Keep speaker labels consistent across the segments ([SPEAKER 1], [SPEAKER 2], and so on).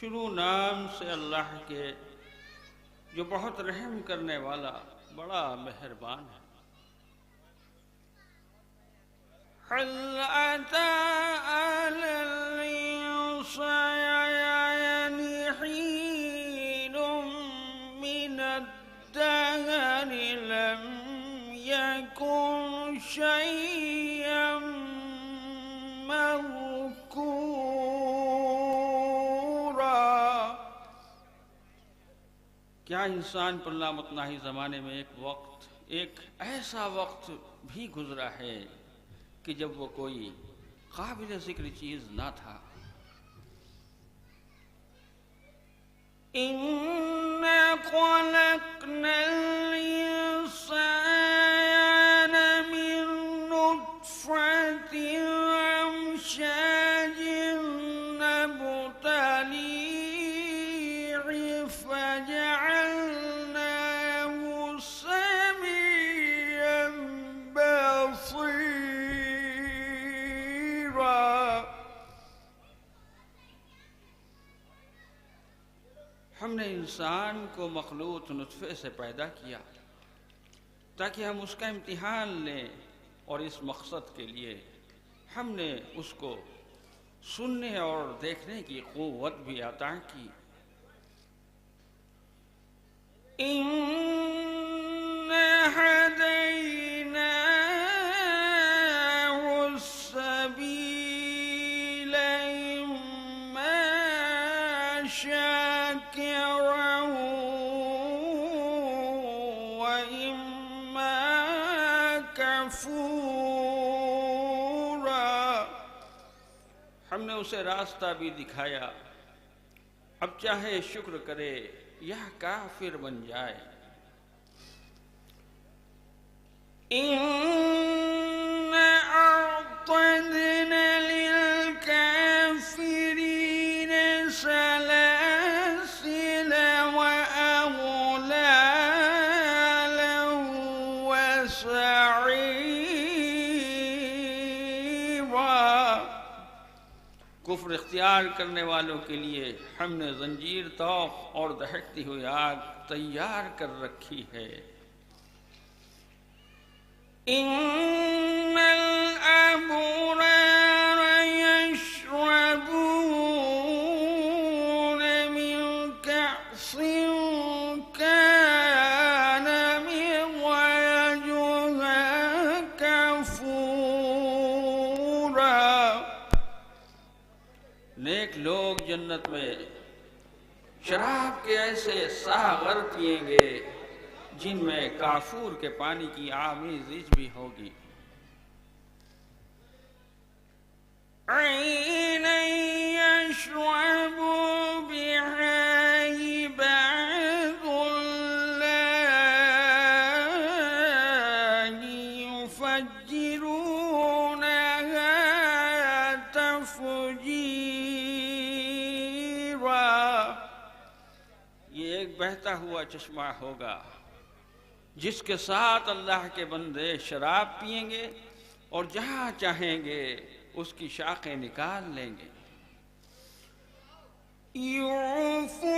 [SPEAKER 1] शुरू नाम से अल्लाह के जो बहुत रहम करने वाला बड़ा मेहरबान है। हल अता अलल इंसानि हीनुम मिनद्दहरि लम यकुन शय्यन मज़कूरा। क्या इंसान पर लामतनाही ज़माने में एक ऐसा वक्त भी गुजरा है कि जब वो कोई काबिल जिक्र चीज ना था। इन्ना खलक़नल इंसान मिन नुत्फ़तिन अमशाजिन नब्तलीहि फजअलनाहु समीअन बसीरा। हमने इंसान को मखलूत नुत्फे से पैदा किया ताकि हम उसका इम्तिहान लें, और इस मकसद के लिए हमने उसको सुनने और देखने की क़ुव्वत भी अता की। इन्ना हदैनाहु अस्सबील इम्मा शाकिरन व इम्मा कफूरा। हमने उसे रास्ता भी दिखाया, अब चाहे शुक्र करे या काफिर बन जाए। इन्ना अअतदना लिलकाफिरीन सलासिल व अगलालन व सईरा। कुफ्र इख्तियार करने वालों के लिए हमने जंजीर तौक और दहकती हुई आग तैयार कर रखी है। इन्नल अबरार यशरबून मिन कअसिन कान मिज़ाजुहा कफूरा। नेक लोग जन्नत में शराब के ऐसे सागर पिएंगे जिनमें काफूर के पानी की आमीज़ भी होगी। ऐनन यशरबू बिहा इबादुल्लाहि युफज्जिरूनहा तफजीरा। ये एक बहता हुआ चश्मा होगा जिसके साथ अल्लाह के बंदे शराब पिएंगे और जहां चाहेंगे उसकी शाखें निकाल लेंगे। यूफ़ून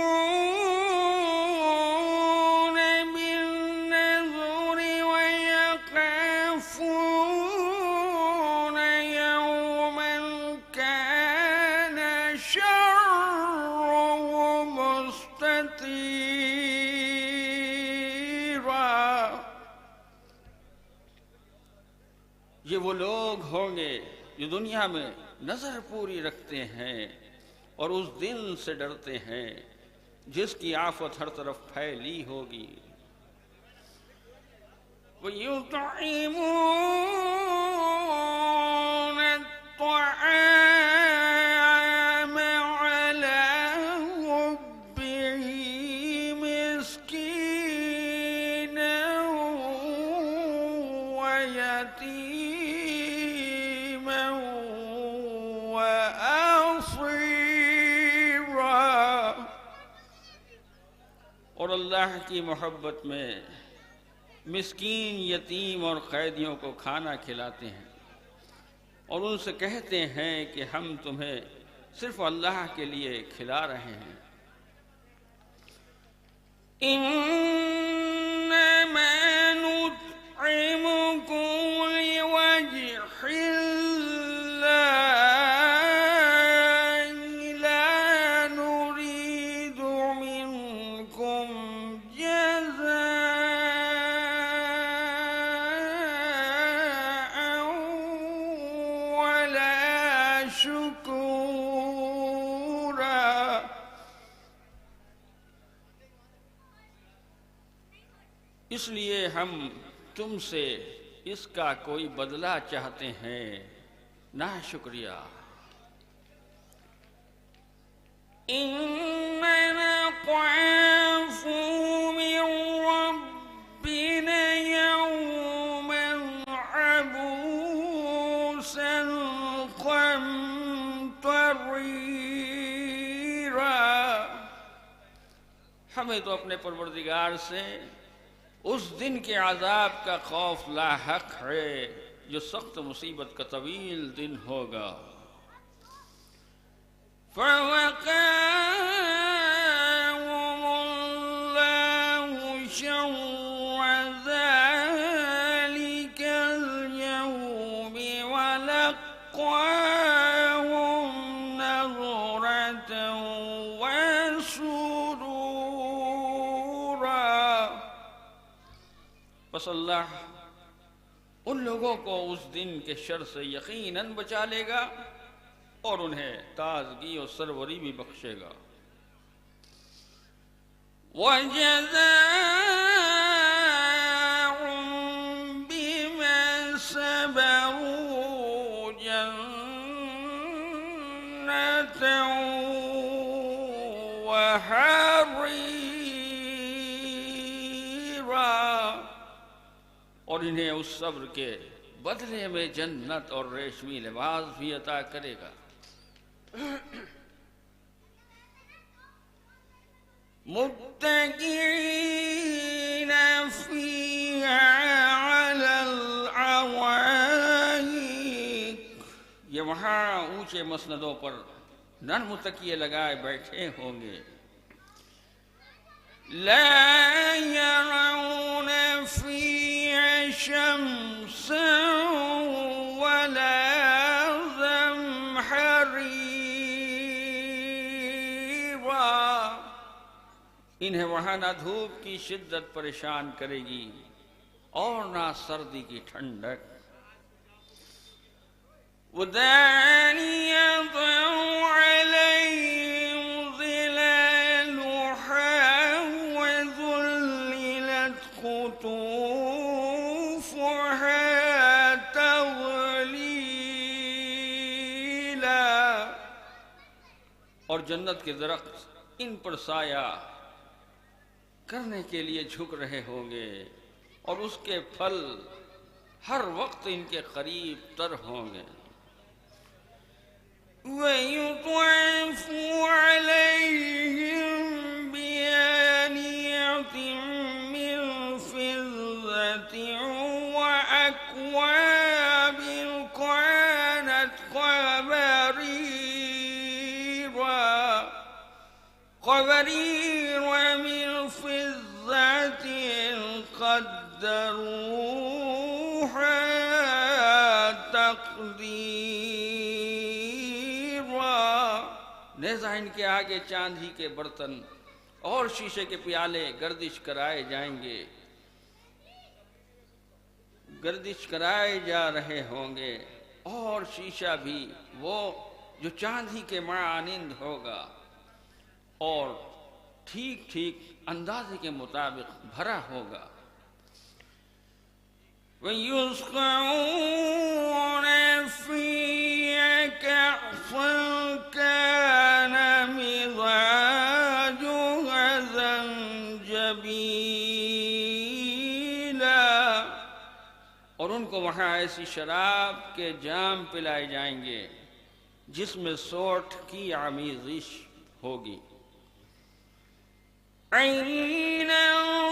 [SPEAKER 1] बिन्नज़्रि व यख़ाफ़ून यौमन कान शर्रुहु मुस्ततीरा। ये वो लोग होंगे जो दुनिया में नजर पूरी रखते हैं और उस दिन से डरते हैं जिसकी आफत हर तरफ फैली होगी। वयुतइमून अत्तआम अला हुब्बिही मिस्कीनन व यतीमन और अल्लाह की मोहब्बत में मिस्कीन, यतीम और कैदियों को खाना खिलाते हैं और उनसे कहते हैं कि हम तुम्हें सिर्फ अल्लाह के लिए खिला रहे हैं। इन्नमा नुत्इमुकुम लिवजहिल्लाहि ला नुरीदु मिनकुम जज़ाअन वला शुकूरा। इसलिए हम तुमसे इसका कोई बदला चाहते हैं, ना शुक्रिया। इन्ना ख़ाफ़ू मिन रब्बिना यौमन अबूसन क़मतरीरा। हमें तो अपने परवरदिगार से उस दिन के आज़ाब का खौफ लाहक है जो सख्त मुसीबत का तवील दिन होगा। फ़वक़ाहुमुल्लाहु शर्र ज़ालिकल यौमि वलक़्क़ाहुम नज़रतन वसुरूरा। बस अल्लाह उन लोगों को उस दिन के शर से यकीनन बचा लेगा और उन्हें ताजगी और सरवरी भी बख्शेगा। वजज़ाहुम बिमा सबरू जन्नतन वहरीरा। और इन्हें उस सब्र के बदले में जन्नत और रेशमी लिबास भी अता करेगा। मुत्तकीन फीहा अलल अराइक। ये वहाँ ऊंचे मसनदों पर नर्म तकिए लगाए बैठे होंगे। ला यरौन फीहा शम्सन वला ज़महरीरा। इन्हें वहाँ ना धूप की शिद्दत परेशान करेगी और ना सर्दी की ठंडक। वदानियतन अलैहिम ज़िलालुहा वज़ुल्लिलत क़ुतूफ़ुहा तज़लीला। और जन्नत के दरख्त इन पर साया करने के लिए झुक रहे होंगे और उसके फल हर वक्त इनके करीब तर होंगे। वयुत्वफ़ु अलैहिम बिआनियतिन मिन फ़िज़्ज़तिन वअक्वाबिन कानत क़वारीरा मिन फ़िज़्ज़तिन क़द्दरूहा तक़दीरा। नेज़ा इनके आगे चांदी के बर्तन और शीशे के प्याले गर्दिश कराए जाएंगे, गर्दिश कराए जा रहे होंगे। और शीशा भी वो जो चांदी के मानिंद होगा और ठीक ठीक अंदाजे के मुताबिक भरा होगा। वयुस्क़ऊन फ़ीहा कअसन कान मिज़ाजुहा ज़ंजबीला। और उनको वहाँ ऐसी शराब के जाम पिलाए जाएंगे जिसमें सोठ की आमीज़िश होगी। ऐना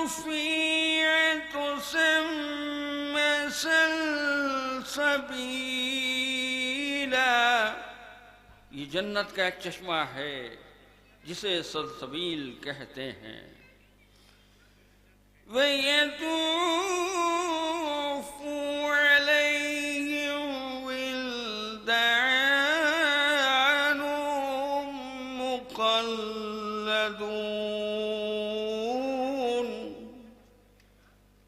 [SPEAKER 1] फ़ीअत तुसम्मा सलसबीला, ये जन्नत का एक चश्मा है जिसे सलसबील कहते हैं। वयतूफ़ु अलैहिम विल्दानुम मुक़ल्लदून,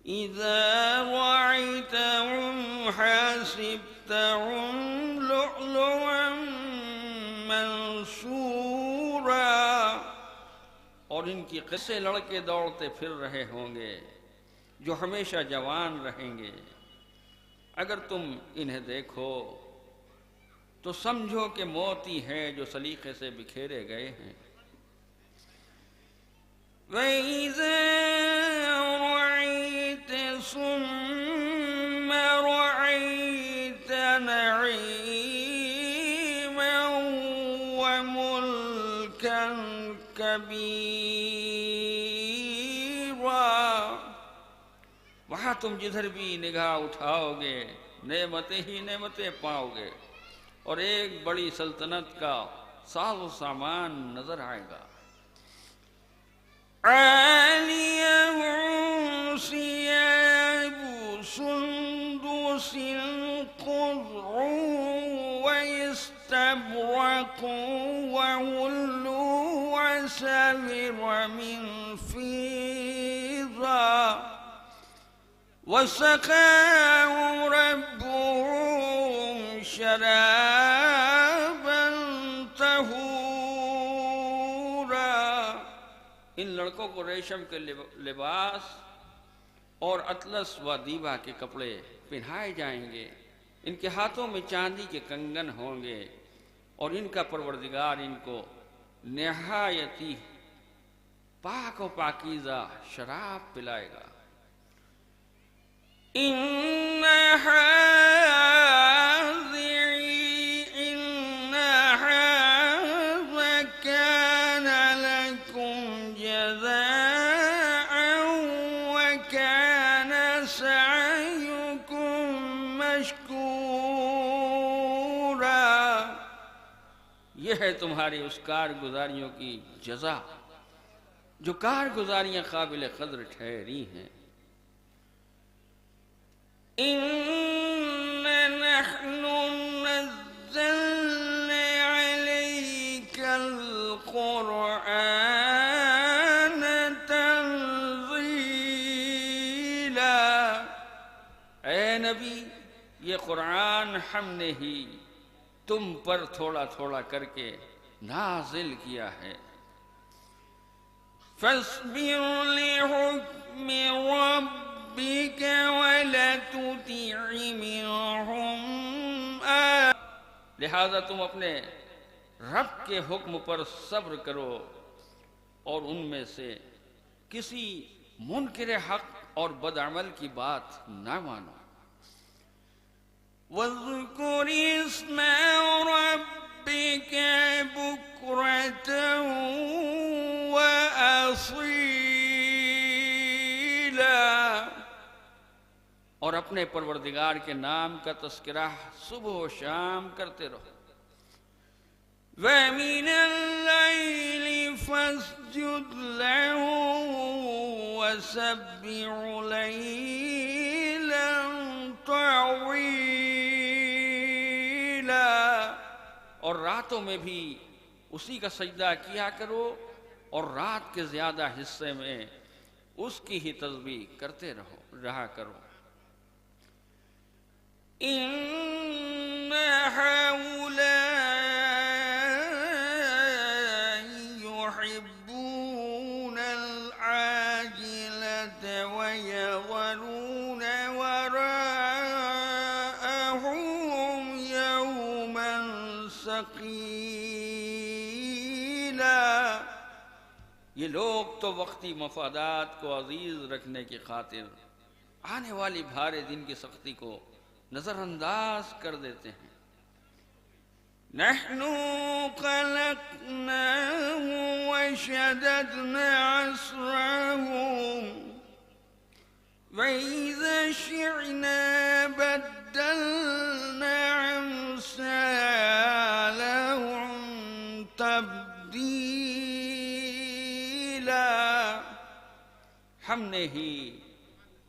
[SPEAKER 1] इज़ा रअयतहुम हसिबतहुम लुअलुअन मंसूरा, और इनकी किस्से लड़के दौड़ते फिर रहे होंगे जो हमेशा जवान रहेंगे। अगर तुम इन्हें देखो तो समझो कि मोती हैं जो सलीके से बिखेरे गए हैं। वइज़ा रअयत सुम्मा रअयत नईमन व मुल्कन कबीरा, वहां तुम जिधर भी निगाह उठाओगे नेमतें ही नेमतें पाओगे और एक बड़ी सल्तनत का साज़ो सामान नजर आएगा। आलियहुम सियाबु सुंदुसिन ख़ुज़्रुन व इस्तबरक़ुन व हुल्लू असविर मिन फ़ीज़ा वसक़ाहुम रब्बुहुम शराबन तहूरा, इन लड़कों को रेशम के लिबास और अतलस व दीबा के कपड़े पहनाए जाएंगे। इनके हाथों में चांदी के कंगन होंगे और इनका परवरदिगार इनको निहायती पाक व पाकीज़ा शराब पिलाएगा। इन्ना हाज़ा कान लकुम जज़ाअन व कान सअयुकुम मशकूरा, यह है तुम्हारी उस कारगुजारियों की जज़ा जो कारगुजारियां काबिल क़द्र ठहरी हैं। इन्ना नहनु नज़्ज़लना अलैकल क़ुरआन तंज़ीला, ऐ नबी ये कुरान हमने ही तुम पर थोड़ा थोड़ा करके नाजिल किया है। फस्बिर लिहुक्मि रब्बिक वला तुतिअ मिनहुम, लिहाजा तुम अपने रब के हुक्म पर सब्र करो और उनमें से किसी मुनकिर हक और बदअमल की बात न मानो। वज़्कुर इस्म रब्बिक बुक्रतन व असीला, और अपने परवरदिगार के नाम का तज़किरा सुबह व शाम करते रहो। व मिनल लैलि फस्जुद लहू वसब्बिहु लैलन तवीला, और रातों में भी उसी का सजदा किया करो और रात के ज्यादा हिस्से में उसकी ही तस्बीह करते रहा करो। इन्ना हाउलाई युहिब्बूनल आजिलत व यज़रून वराअहुम यौमन सक़ीला, ये लोग तो वक्ती मफादात को अजीज रखने की खातिर आने वाली भारे दिन की सख्ती को नजरअंदाज कर देते हैं। नहनु खलक़नाहु वशददना अस्रहुम वइज़ा शि'ना बद्दलना अम्सालहुम तब्दीला। हमने ही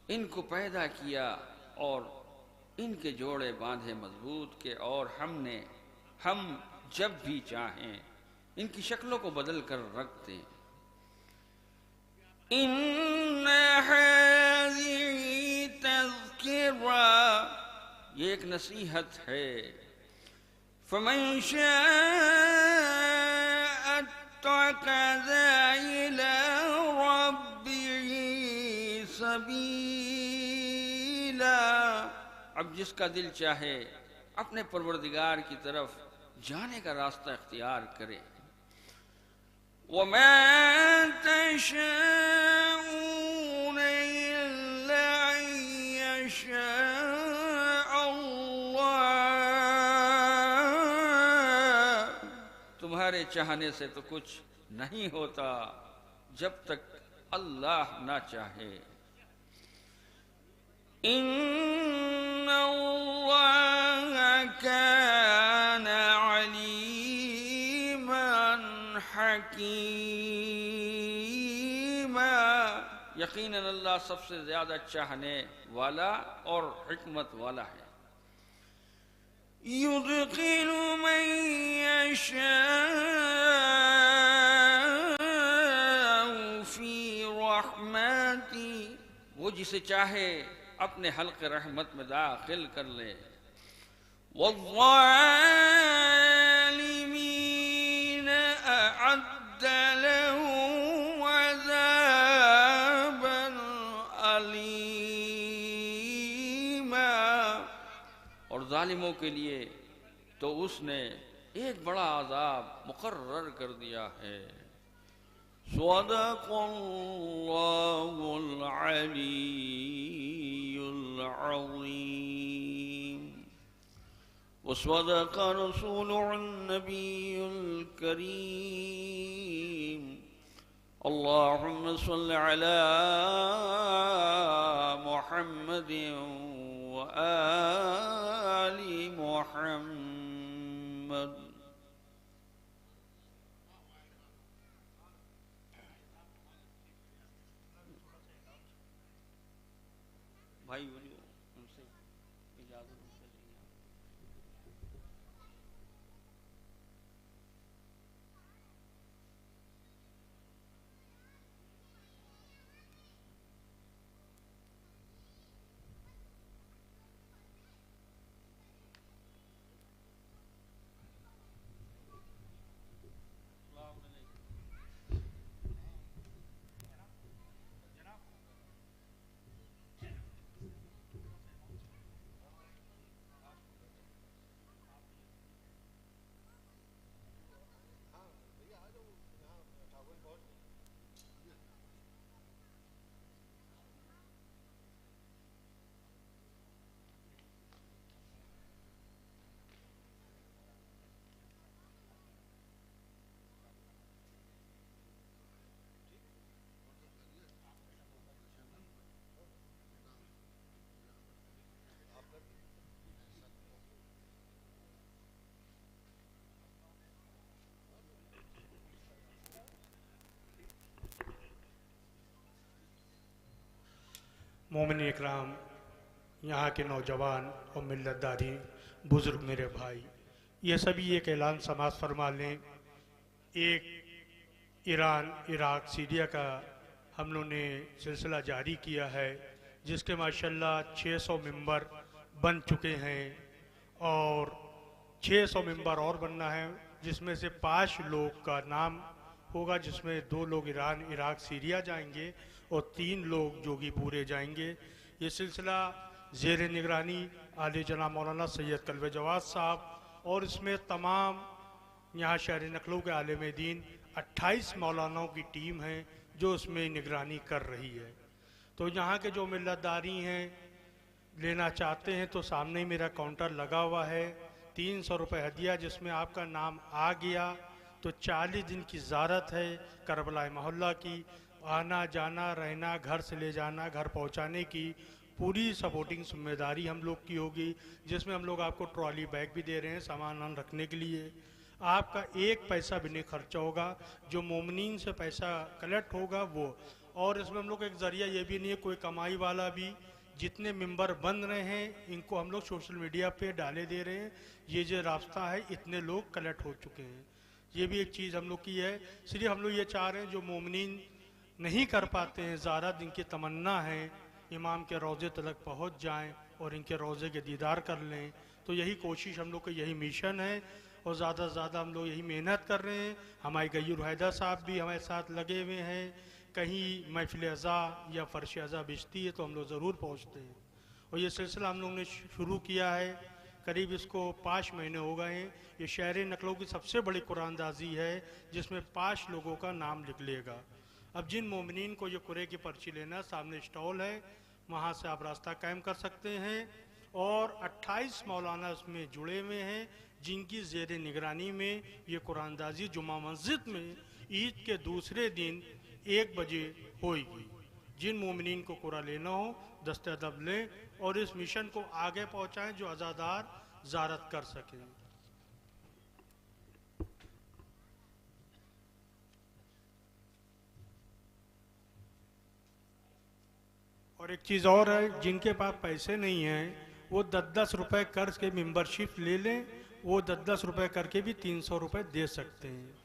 [SPEAKER 1] इनको पैदा किया और इनके जोड़े बांधे मजबूत के, और हम जब भी चाहें इनकी शक्लों को बदल कर रख दें। इन्ना हाज़िही तज़किरा, ये एक नसीहत है। फमन शाअ इत्तख़ज़ इला रब्बिही सबीला। अब जिसका दिल चाहे अपने परवरदिगार की तरफ जाने का रास्ता इख्तियार करे। वमा तशाऊन इल्ला अन यशाअ अल्लाह, तुम्हारे चाहने से तो कुछ नहीं होता जब तक अल्लाह ना चाहे। इन्नल्लाह कान अलीमन हकीमा, यकीनन अल्लाह सबसे ज्यादा चाहने वाला और हिकमत वाला है। युदखिलु मन यशाअ फी रहमती, वो जिसे चाहे अपने हल्क़े रहमत में दाखिल कर ले। वज़्ज़ालिमीन अअद्द लहुम अज़ाबन अलीमा, और जालिमों के लिए तो उसने एक बड़ा अज़ाब मुकर्रर कर दिया है। सदक़ल्लाहुल अलीयुल अज़ीम व सदक़ रसूलुहुन नबियुल करीम। अल्लाहुम्मा सल्लि अला मुहम्मदिन व आलि मुहम्मद। भाई बोलिए, उनसे इजाजत उनसे लेंगे।
[SPEAKER 2] मोमिन इकराम, यहाँ के नौजवान और मिल्लतदारी बुज़ुर्ग मेरे भाई, ये सभी एक ऐलान समाज फरमा लें। एक ईरान, इराक, सीरिया का हम लोगों ने सिलसिला जारी किया है, जिसके माशाल्लाह 600 मेंबर बन चुके हैं और 600 मेंबर और बनना है, जिसमें से 5 लोग का नाम होगा, जिसमें 2 लोग ईरान, इराक, सीरिया जाएंगे और 3 लोग जोगीपुरे जाएंगे। ये सिलसिला ज़ेर निगरानी आले जनाब मौलाना सैयद कल्बे जवाद साहब और इसमें तमाम यहाँ शहर नखलो के आलिम दीन 28 मौलानाओं की टीम है जो उसमें निगरानी कर रही है। तो यहाँ के जो मिल्लतदारी हैं लेना चाहते हैं तो सामने ही मेरा काउंटर लगा हुआ है, 300 रुपये हदिया, जिसमें आपका नाम आ गया तो 40 दिन की ज़ारत है करबला मोहल्ला की। आना जाना रहना, घर से ले जाना, घर पहुंचाने की पूरी सपोर्टिंग जिम्मेदारी हम लोग की होगी, जिसमें हम लोग आपको ट्रॉली बैग भी दे रहे हैं सामान रखने के लिए। आपका एक पैसा भी नहीं खर्चा होगा, जो मोमिनीन से पैसा कलेक्ट होगा वो। और इसमें हम लोग एक ज़रिया ये भी नहीं है, कोई कमाई वाला भी। जितने मेंबर बन रहे हैं इनको हम लोग सोशल मीडिया पे डाले दे रहे हैं, ये जो रास्ता है इतने लोग कलेक्ट हो चुके हैं। ये भी एक चीज़ हम लोग की है। इसलिए हम लोग ये चाह रहे हैं जो मोमिनीन नहीं कर पाते हैं ज़ारत, इनकी तमन्ना है इमाम के रोज़े तक पहुँच जाएँ और इनके रोज़े के दीदार कर लें। तो यही कोशिश हम लोग का, यही मिशन है और ज़्यादा से ज़्यादा हम लोग यही मेहनत कर रहे हैं। हमारे गयूर हैदर साहब भी हमारे साथ लगे हुए हैं, कहीं महफिल अज़ा या फ़र्श अज़ा बिजती है तो हम लोग ज़रूर पहुँचते हैं। और ये सिलसिला हम लोग ने शुरू किया है, करीब इसको 5 महीने हो गए हैं। ये शहर नकलों की सबसे बड़ी कुरानदाजी है, जिसमें 5 लोगों का नाम लिख लेगा। अब जिन मोमिनीन को ये कुरे की पर्ची लेना, सामने स्टॉल है, वहाँ से आप रास्ता कायम कर सकते हैं। और 28 मौलाना उसमें जुड़े हुए हैं, जिनकी ज़ेर निगरानी में ये कुरानदाजी जुमा मस्जिद में ईद के दूसरे दिन 1 बजे होगी। जिन मोमिनीन को कुरा लेना हो दस्ते अदब लें और इस मिशन को आगे पहुँचाएँ जो आज़ादार ज़ारत कर सकें। और एक चीज़ और है, जिनके पास पैसे नहीं हैं वो 10-10 रुपये कर्ज के मेंबरशिप ले लें, वो 10-10 रुपये करके भी 300 रुपये दे सकते हैं।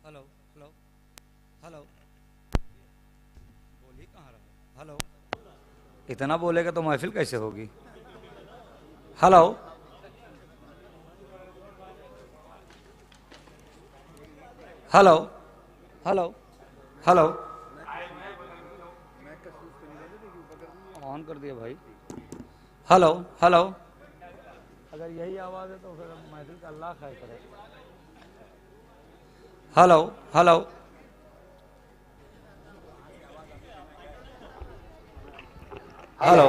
[SPEAKER 3] हेलो हेलो हेलो, बोल ही कहाँ रहा? हेलो, इतना बोलेगा तो महफिल कैसे होगी? Hello hello hello hello, on कर दिया भाई। हेलो हेलो, अगर यही आवाज़ है तो फिर महफिल का अल्लाह खैर करे। Hello hello hello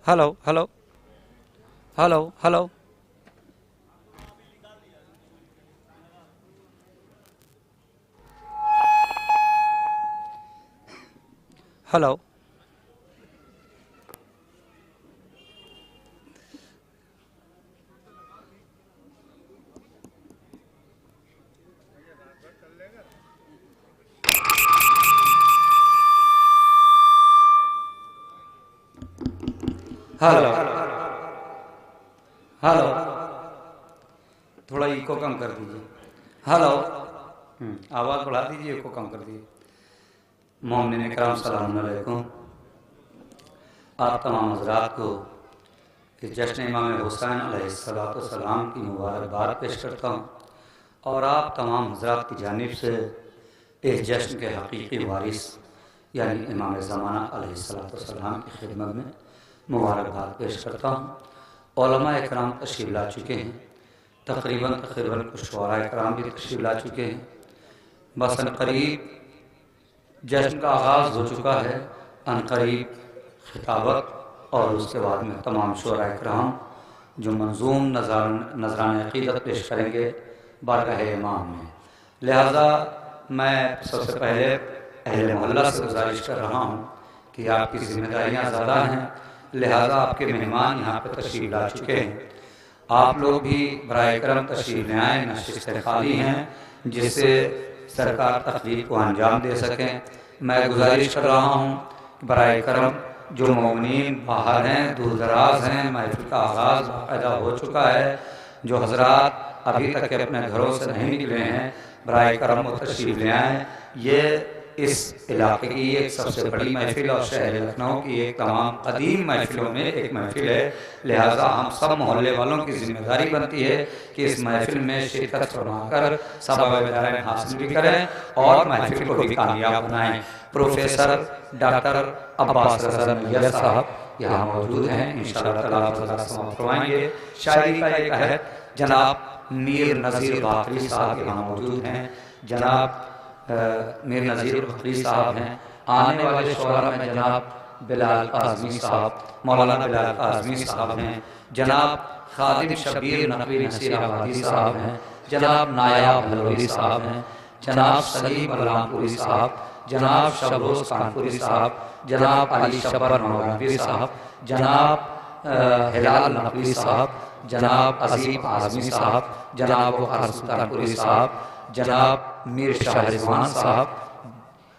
[SPEAKER 3] hello hello hello hello hello hello hello थोड़ा इको कम कर दीजिए। हेलो आवाज़ बढ़ा दीजिए, इको कम कर दीजिए। मोमिन इकराम सलाम अलैकुम। आप तमाम हज़रात को इस जश्न इमाम हुसैन अलैहिस्सलाम की मुबारकबाद पेश करता हूँ और आप तमाम हज़रात की जानिब से इस जश्न के हकीकी वारिस यानी इमाम ज़माना अलैहिस्सलाम की खिदमत में मुबारकबाद पेश करता हूँ। उलमा इकराम तशरीफ़ ला चुके हैं, तकरीबन कुछ शुअरा इकराम भी तशरीफ़ ला चुके हैं। बस अनकरीब जश्न का आगाज़ हो चुका है, अनकरीब खिताबत और उसके बाद में तमाम शुअरा इकराम जो मंजूम नज़रान अक़ीदत पेश करेंगे बारगाह इमाम में। लिहाजा मैं सबसे पहले अहले मोहल्ला से गुजारिश कर रहा हूँ कि आपकी जिम्मेदारियाँ ज़्यादा हैं, लिहाजा आपके मेहमान यहाँ पर तशरीफ़ ला चुके हैं। आप लोग भी बराए करम तशरीफ़ ले आएँ, नशिस्तें खाली हैं जिससे सरकार तकलीफ को अंजाम दे सकें। मैं गुजारिश कर रहा हूँ कि बराए करम जो मोमिनीन बाहर हैं, दूर दराज हैं, महफिल का आगाज़ पैदा हो चुका है, जो हज़रात अभी तक के अपने घरों से नहीं निकले हैं, बराए करम वो तशरीफ़ ले आएँ। ये इस इलाके की एक सबसे बड़ी महफिल और शहर लखनऊ की एक तमाम कदीम महफिलों में एक महफिल है। लिहाजा हम सब मोहल्ले वालों की जिम्मेदारी बनती है कि इस महफिल में शिरकत फरमाकर सवाब हासिल भी करें और महफिल को भी कामयाब बनाएं। प्रोफेसर डॉक्टर अब्बास रज़ा नैयर साहब यहाँ मौजूद हैं, इंशाअल्लाह ताला समाप्त करवाएंगे। शायरी का एक अहद जनाब मीर नज़ीर बाकरी साहब यहाँ मौजूद हैं, जनाब मीर नज़ीर बाकरी साहब हैं। आने वाले शुअरा में जनाब बिलाल आज़मी साहब, मौलाना बिलाल आज़मी साहब हैं, जनाब खादिम शबीर नकवी नसीर आबादी साहब हैं, जनाब नायाब हलवरी साहब हैं, जनाब सलीम बलरामपुरी साहब, जनाब शबरोज़ कानपुरी साहब, जनाब अली शब्बर नौरावी साहब, जनाब हिलाल नकवी साहब, जनाब अजीम आज़मी साहब, जनाब वक़ार सुल्तानपुरी साहब, जनाब मीर शाह रिजवान साहब,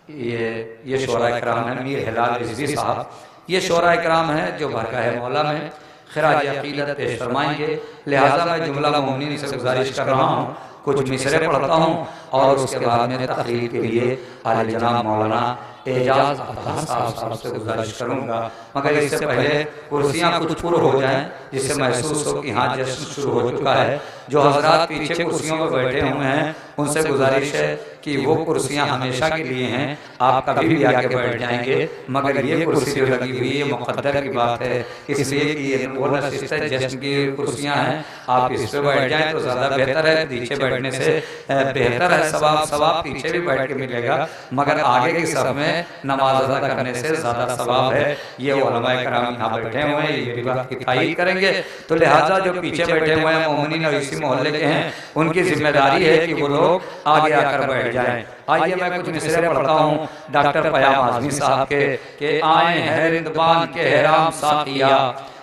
[SPEAKER 3] ये शुअरा इकराम है। मीर हिलाल रिजवी साहब, ये शुअरा इकराम है जो बारगाह मौला में खिराज अक़ीदत पेश फरमाएंगे। लिहाजा मैं जुमला मोमिनीन से गुजारिश कर रहा हूँ, कुछ मिसरे पढ़ता हूँ और उसके बाद में तकरीर के लिए आले जनाब मौलाना एजाज अब्बास साहब से गुजारिश करूँगा। मगर इससे पहले कुर्सियाँ कुछ पुर हो जाएँ जिससे महसूस हो कि हाँ जश्न शुरू हो चुका है। जो हजरात पीछे कुर्सियों पर बैठे हुए हैं उनसे गुजारिश है कि वो कुर्सियाँ हमेशा के लिए हैं, आप कभी भी आके बैठ जाएंगे, मगर ये कुर्सी जो लगी हुई है मुक़द्दर की बात है, इसलिए कि ये वो नशिस्त जश्न की कुर्सियाँ हैं, आप इस पर बैठ जाएँ तो ज़्यादा बेहतर है। पीछे बैठने से बेहतर है, सवाब पीछे भी बैठ के मिलेगा, मगर आगे की सब में नमाज अदा करने से ज़्यादा सवाब है। ये उलमा इकराम यहाँ बैठे हुए हैं, ये भी बात की तायीद करेंगे। तो लिहाजा जो पीछे बैठे हुए हैं मोमिनीन और इसी मोहल्ले के हैं, उनकी जिम्मेदारी है कि वो लोग आगे आकर बैठ जाएं। आइए मैं कुछ मिसरे पढ़ता हूँ डॉक्टर पयाम आज़मी साहब के आए हैं रिंदबान के हैराम साकिया,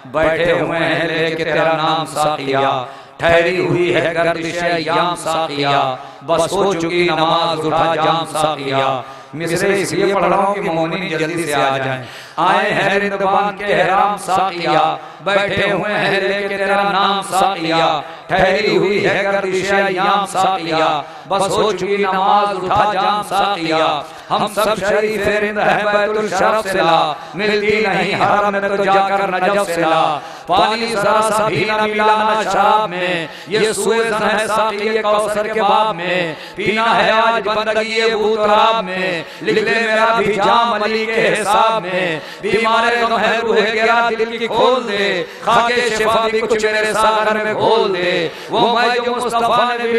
[SPEAKER 3] बैठे हुए हैं लेके तेरा नाम साकिया, ठहरी हुई है गर्दिश याम साकिया, बस हो चुकी नमाज उठा जाम साकिया। मिसरे इसलिए पढ़ रहा हूँ कि मोमिनीन जल्दी से आ जाएं। आए हैं रिंदबान के हराम साकिया, बैठे हुए हैं लेके तेरा नाम साकिया, ठहरी हुई है गर्दिश अय्याम साकिया, बस हो चुकी नमाज उठा जाम साकिया। हम सब शरीफ रिंद है बैतुल शरफ से ला, मिलती नहीं हरम में तो जाकर नजफ से ला। पानी जरा सा भी न मिला ना शराब में, ये सुएज़न है साकी ये कौसर के बाब में, पीना है आज बंदगी ये बूतराब में, लिख ले मेरा भी जाम अली के हिसाब में। बीमार गम है रूह गया दिल की खोल दे, खाके शिफा भी कुछ मेरे सागर में घोल दे। वो मैं जो मुस्तफा ने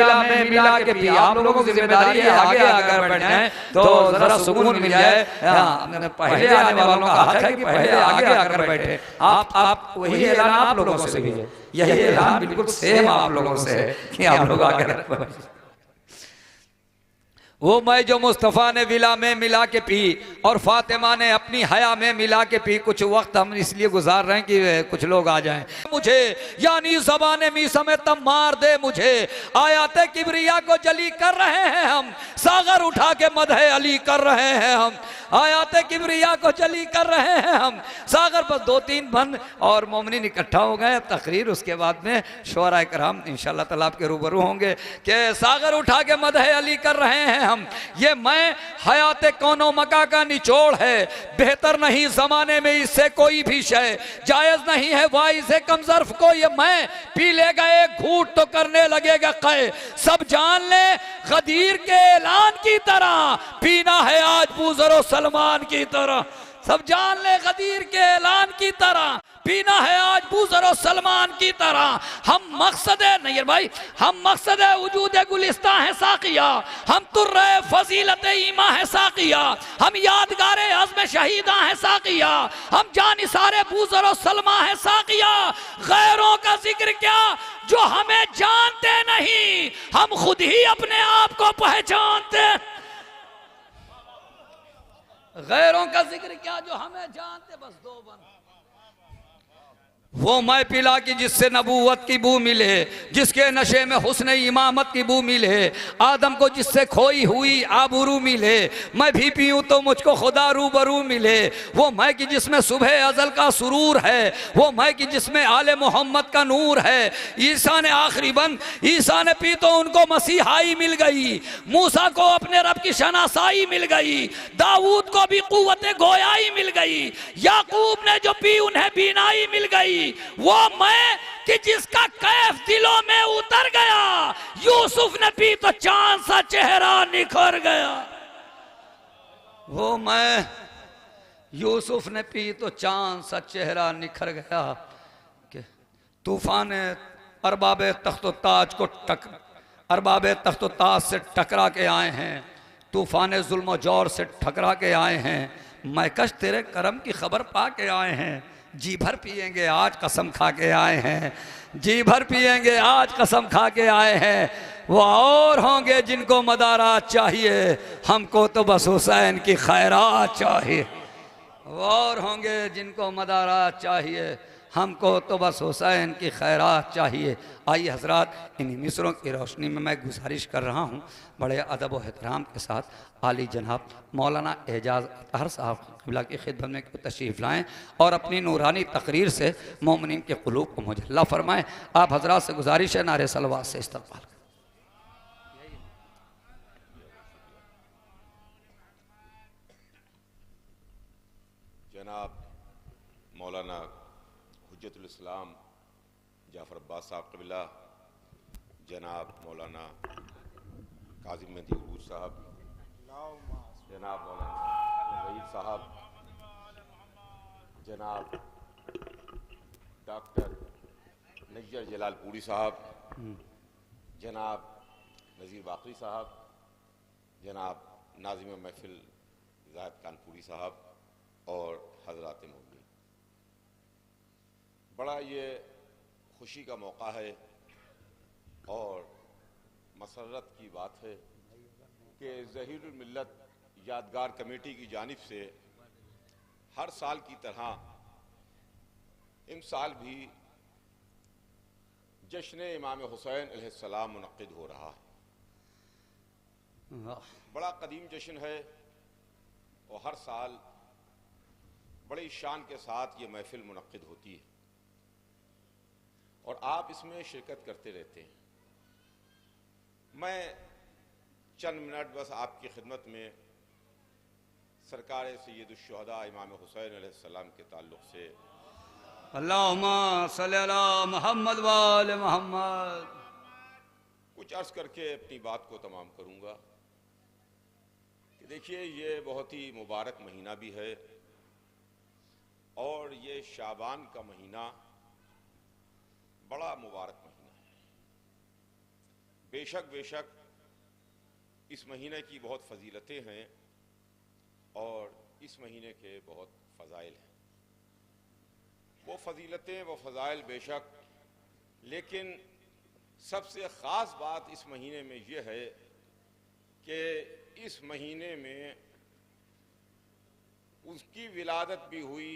[SPEAKER 3] मिला के पिया। आप लोगों की जिम्मेदारी है आगे आकर बैठना है तो जरा सुकून मिल जाए। पहले आने वालों का हक है कि पहले आगे आकर बैठे। आप वही ऐलान आप लोगों से भी है, यही ऐलान बिल्कुल सेम आप लोगों से है कि आप लोग आकर। वो मैं जो मुस्तफ़ा ने विला में मिला के पी और फातिमा ने अपनी हया में मिला के पी। कुछ वक्त हम इसलिए गुजार रहे हैं कि कुछ लोग आ जाएं। मुझे यानी ज़बाने मी समेत मार दे मुझे, आयाते किबरिया को जली कर रहे हैं हम, सागर उठा के मदहे अली कर रहे हैं हम, आयाते किबरिया को जली कर रहे हैं हम। सागर पर 2-3 बंद और मोमिनीन इकट्ठा हो गए। तकरीर उसके बाद में शुअरा कराम इंशाअल्लाह ताला आपके रूबरू होंगे कि सागर उठा के मदहे अली कर रहे हैं हम। ये मैं हयात कौनो मका का निचोड़ है, बेहतर नहीं जमाने में इससे कोई भी शय, जायज नहीं है वाई से कम ज़र्फ को। ये मैं पी लेगा एक घूट तो करने लगेगा क़य, सब जान ले गदीर के ऐलान की तरह, पीना है आज बूज़र सलमान की तरह। सब जान ले गदीर के ऐलान की तरह, पीना है आज बूज़र सलमान की तरह। हम मकसद नहीं भाई, हम मकसद वजूद गुलिस्तां है साकिया, हम तुर्रे फजीलत ईमा है साकिया, हम यादगारे अज़्म शहीदा है साकिया, हम जानिसारे बूज़र सलमा है साकिया। गैरों का जिक्र क्या जो हमें जानते नहीं, हम खुद ही अपने आप को पहचानते। गैरों का जिक्र क्या जो हमें जानते। बस 2 बन। वो मैं पिला की जिससे नबूवत की बू मिले, जिसके नशे में हुस्न इमामत की बू मिले, आदम को जिससे खोई हुई आबरू मिले, मैं भी पीऊँ तो मुझको खुदा रूबरू मिले। वो मैं कि जिसमें सुबह अजल का सुरूर है, वो मैं कि जिसमें आले मोहम्मद का नूर है। ईसा ने आखिरी बंद, ईसा ने पी तो उनको मसीहाई मिल गई, मूसा को अपने रब की शनासाई मिल गई, दाऊद को भी कुव्वत गोयाई मिल गई, याकूब ने जो पी उन्हें बीनाई मिल गई। वो मैं कि जिसका कैफ दिलों में उतर गया, यूसुफ ने पी तो चांद सा चेहरा निखर गया। वो मैं यूसुफ ने पी तो चांद सा चेहरा निखर गया। कि तूफान अरबाब तख्तो ताज को अरबाब तख्तो ताज से टकरा के आए हैं, तूफान जुल्म जौर से ठकरा के आए हैं, मैकश तेरे करम की खबर पा के आए हैं। जी भर पिएंगे आज कसम खा के आए हैं, जी भर पिएंगे आज कसम खा के आए हैं। वो और होंगे जिनको मदारात चाहिए, हमको तो बस हुसैन की खैरात चाहिए। वो और होंगे जिनको मदारात चाहिए, हमको तो बस हुसैन की खैरात चाहिए। आइए हजरात, इन मिसरों की रोशनी में मैं गुजारिश कर रहा हूँ बड़े अदब व एहतराम के साथ आली जनाब मौलाना एजाज अतहर साहब क़िबला की खिदमत में तशरीफ़ लाएँ और अपनी नूरानी तकरीर से मोमिनीन के क़ुलूब को मुजल्ला फरमाएँ। आप हजरात से गुजारिश है नारे सलवात से इस्तक़बाल।
[SPEAKER 4] जनाब मौलाना हुज्जतुल इस्लाम जाफ़र अब्बास साहब क़िबला, जनाब मौलाना काज़िम मेहदी उरूज साहब, जनाब मौलाना वहीद साहब, जनाब डॉक्टर नज़्ज़र जलालपुरी साहब, जनाब नज़ीर बाकरी साहब, जनाब नाज़िम महफिल ज़ाहिद कानपुरी साहब और हज़रात मोमिनीन, बड़ा ये खुशी का मौका है और मसर्रत की बात है कि ज़हीरुल मिल्लत यादगार कमेटी की जानिब से हर साल की तरह इस साल भी जश्न इमाम हुसैन अलैहिस्सलाम मुनक़्क़िद हो रहा है। बड़ा कदीम जश्न है और हर साल बड़ी शान के साथ ये महफिल मुनक्किद होती है और आप इसमें शिरकत करते रहते हैं। मैं चंद मिनट बस आपकी खिदमत में सरकार सैयदुश्शुहदा इमाम हुसैन अलैहिस्सलाम के ताल्लुक़ से
[SPEAKER 3] अल्लाहुम्मा सल्ली अला मुहम्मद व आले मुहम्मद
[SPEAKER 4] कुछ अर्ज़ करके अपनी बात को तमाम करूँगा कि देखिए, ये बहुत ही मुबारक महीना भी है और ये शाबान का महीना बड़ा मुबारक महीना है। बेशक इस महीने की बहुत फजीलतें हैं और इस महीने के बहुत फ़ज़ाइल हैं। वो फजीलतें वो फ़ज़ाइल बेशक, लेकिन सबसे ख़ास बात इस महीने में ये है कि इस महीने में उसकी विलादत भी हुई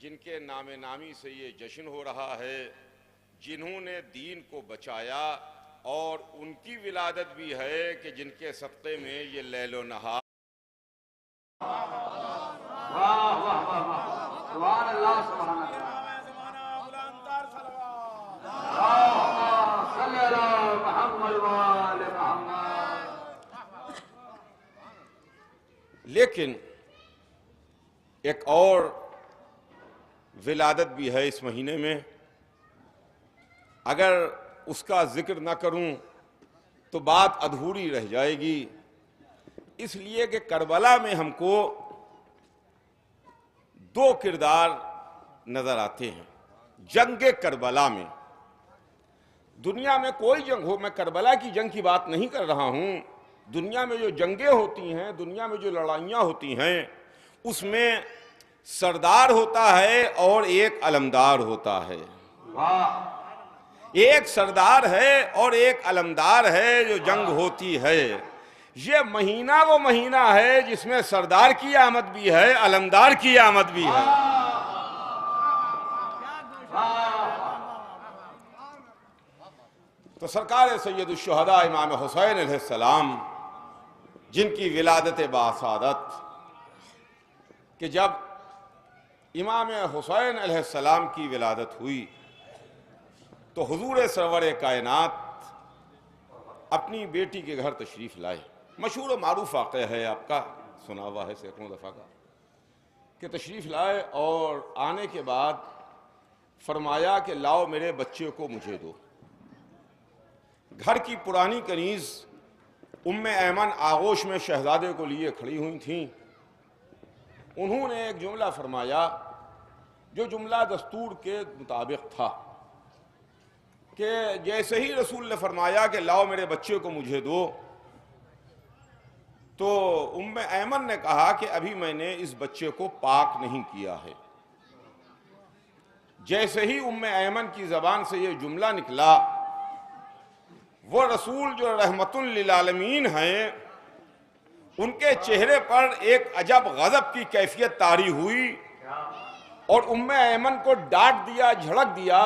[SPEAKER 4] जिनके नामे नामी से ये जश्न हो रहा है, जिन्होंने दीन को बचाया, और उनकी विलादत भी है कि जिनके सदक़े में ये लैलो नहार लेकिन एक और विलादत भी है इस महीने में। अगर उसका जिक्र ना करूं तो बात अधूरी रह जाएगी, इसलिए कि करबला में हमको दो किरदार नजर आते हैं। जंग करबला में, दुनिया में कोई जंग हो, मैं करबला की जंग की बात नहीं कर रहा हूं, दुनिया में जो जंगें होती हैं, दुनिया में जो लड़ाइयाँ होती हैं, उसमें सरदार होता है और एक अलमदार होता है। एक सरदार है और एक अलमदार है जो जंग होती है। ये महीना वो महीना है जिसमें सरदार की आमद भी है, अलमदार की आमद भी है। तो सरकार सैयदुश्शुहदा इमाम हुसैन अलैहिस्सलाम, जिनकी विलादत बासादत, कि जब इमाम हुसैन अलैहिस्सलाम की विलादत हुई तो हुजूर सरवर कायनात अपनी बेटी के घर तशरीफ़ लाए। मशहूर मारूफ वाक़या है, आपका सुना हुआ है सैकड़ों दफ़ा का, कि तशरीफ़ लाए और आने के बाद फरमाया कि लाओ मेरे बच्चे को मुझे दो। घर की पुरानी कनीज़ उम्मे ऐमन आगोश में शहजादे को लिए खड़ी हुई थीं। उन्होंने एक जुमला फरमाया जो जुमला दस्तूर के मुताबिक था कि जैसे ही रसूल ने फरमाया कि लाओ मेरे बच्चे को मुझे दो, तो उम्मे ऐमन ने कहा कि अभी मैंने इस बच्चे को पाक नहीं किया है। जैसे ही उम्मे ऐमन की ज़बान से ये जुमला निकला, वो रसूल जो रहमतुल लिल आलमीन हैं, उनके चेहरे पर एक अजब गज़ब की कैफियत तारी हुई और उम्मे ऐमन को डांट दिया, झड़क दिया।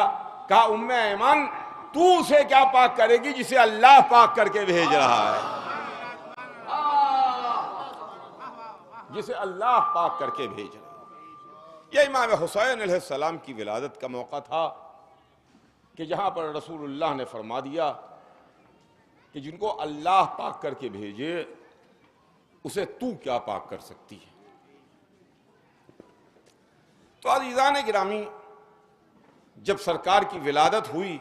[SPEAKER 4] कहा, उम्मे ऐमन तू उसे क्या पाक करेगी जिसे अल्लाह पाक करके भेज रहा है, जिसे अल्लाह पाक करके भेज रहा है। यह इमाम हुसैन अलैहिस्सलाम की विलादत का मौका था कि जहां पर रसूलुल्लाह ने फरमा दिया कि जिनको अल्लाह पाक करके भेजे उसे तू क्या पाक कर सकती है। तो अज़ीज़ान गिरामी, जब सरकार की विलादत हुई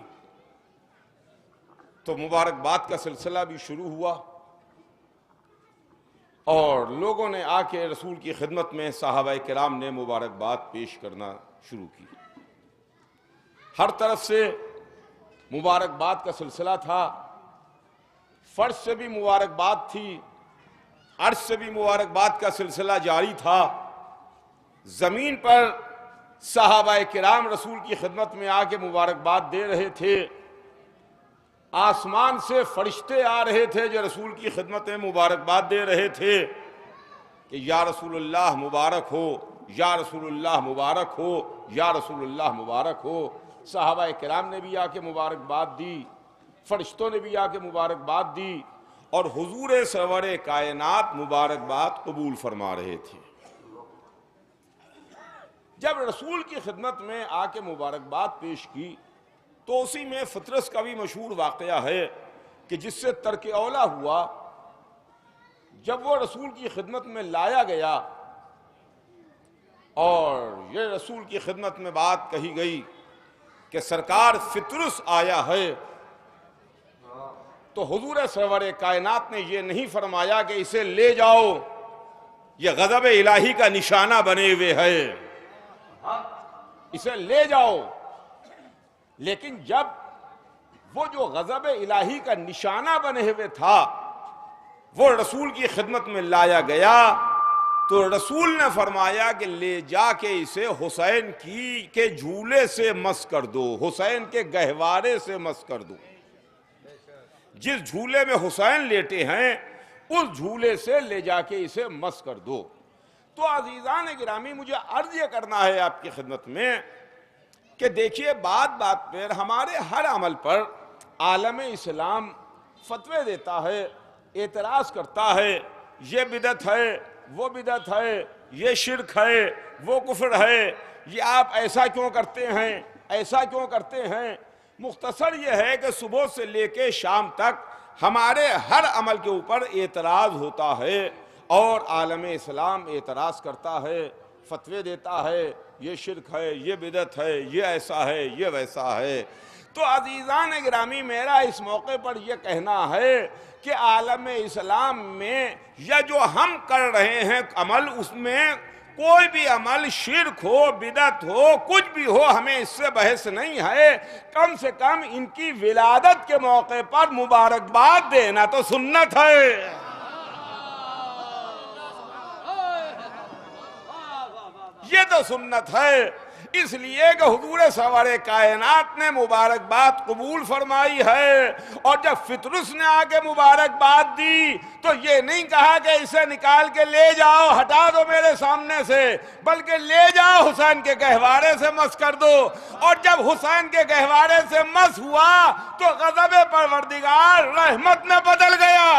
[SPEAKER 4] तो मुबारकबाद का सिलसिला भी शुरू हुआ और लोगों ने आके रसूल की खिदमत में सहाबाए किराम ने मुबारकबाद पेश करना शुरू की। हर तरफ से मुबारकबाद का सिलसिला था। फर्श से भी मुबारकबाद थी, अर्श से भी मुबारकबाद का सिलसिला जारी था। जमीन पर सहाबाए किराम रसूल की खिदमत में आके मुबारकबाद दे रहे थे। आसमान से फरिश्ते आ रहे थे जो रसूल की खिदमत में मुबारकबाद दे रहे थे कि या रसूलुल्लाह मुबारक हो, या रसूलुल्लाह मुबारक हो, या रसूलुल्लाह मुबारक हो। सहाबाए किराम ने भी आके मुबारकबाद दी, फरिश्तों ने भी आके मुबारकबाद दी और हुजूर सरवर कायनात मुबारकबाद कबूल फरमा रहे थे। जब रसूल की खिदमत में आके मुबारकबाद पेश की तो उसी में फतरस का भी मशहूर वाक़या है कि जिससे तर्क औला हुआ। जब वो रसूल की खिदमत में लाया गया और ये रसूल की खिदमत में बात कही गई कि सरकार फितरस आया है, तो हुजूर सरवर कायनात ने ये नहीं फरमाया कि इसे ले जाओ, ये गज़ब इलाही का निशाना बने हुए है, इसे ले जाओ। लेकिन जब वो जो गज़ब इलाही का निशाना बने हुए था वो रसूल की खिदमत में लाया गया, तो रसूल ने फरमाया कि ले जाके इसे हुसैन के झूले से मस कर दो, हुसैन के गहवारे से मस कर दो। जिस झूले में हुसैन लेटे हैं उस झूले से ले जाके इसे मस कर दो। तो अजीजान गिरामी, मुझे अर्ज ये करना है आपकी खिदमत में कि देखिए, बात बात पर हमारे हर अमल पर आलम इस्लाम फतवे देता है, एतराज करता है, ये बिदत है, वो बिदत है, ये शिर्क है, वो कुफ्र है, ये आप ऐसा क्यों करते हैं, ऐसा क्यों करते हैं। मुख्तसर ये है कि सुबह से लेके शाम तक हमारे हर अमल के ऊपर एतराज होता है और आलम इस्लाम एतराज करता है, फतवे देता है, ये शिर्क है, ये बिदत है, ये ऐसा है, ये वैसा है। तो अजीज़ान गिरामी, मेरा इस मौके पर यह कहना है कि आलम इस्लाम में या जो हम कर रहे हैं अमल, उसमें कोई भी अमल शिर्क हो, बिदत हो, कुछ भी हो, हमें इससे बहस नहीं है। कम से कम इनकी विलादत के मौके पर मुबारकबाद देना तो सुन्नत है। ये तो सुन्नत है। इसलिए कि हुजूर सरवर कायनात ने मुबारकबाद कबूल फरमाई है, और जब फितरुस ने आके मुबारकबाद दी तो ये नहीं कहा कि इसे निकाल के ले जाओ, हटा दो मेरे सामने से, बल्कि ले जाओ हुसैन के गहवारे से मस कर दो। और जब हुसैन के गहवारे से मस हुआ तो गज़ब परवरदिगार रहमत में बदल गया,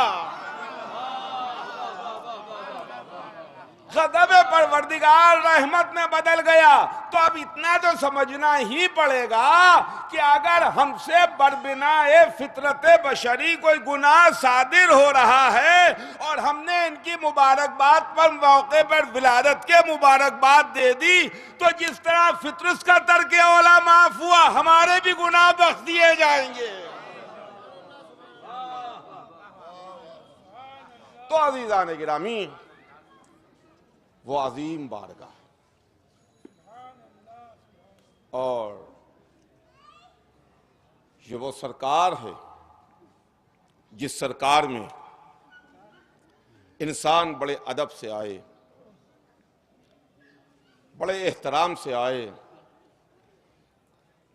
[SPEAKER 4] गज़ब परवरदिगार रहमत में बदल गया। तो अब इतना तो समझना ही पड़ेगा कि अगर हमसे बरबिनाए फितरत बशरी कोई गुनाह सादिर हो रहा है और हमने इनकी मुबारकबाद पर मौके पर विलादत के मुबारकबाद दे दी, तो जिस तरह फितरस का तर्क औला माफ हुआ, हमारे भी गुनाह बख्श दिए जाएंगे। तो अज़ीज़ान गिरामी, वो अजीम बारगाह और ये वो सरकार है जिस सरकार में इंसान बड़े अदब से आए, बड़े एहतराम से आए,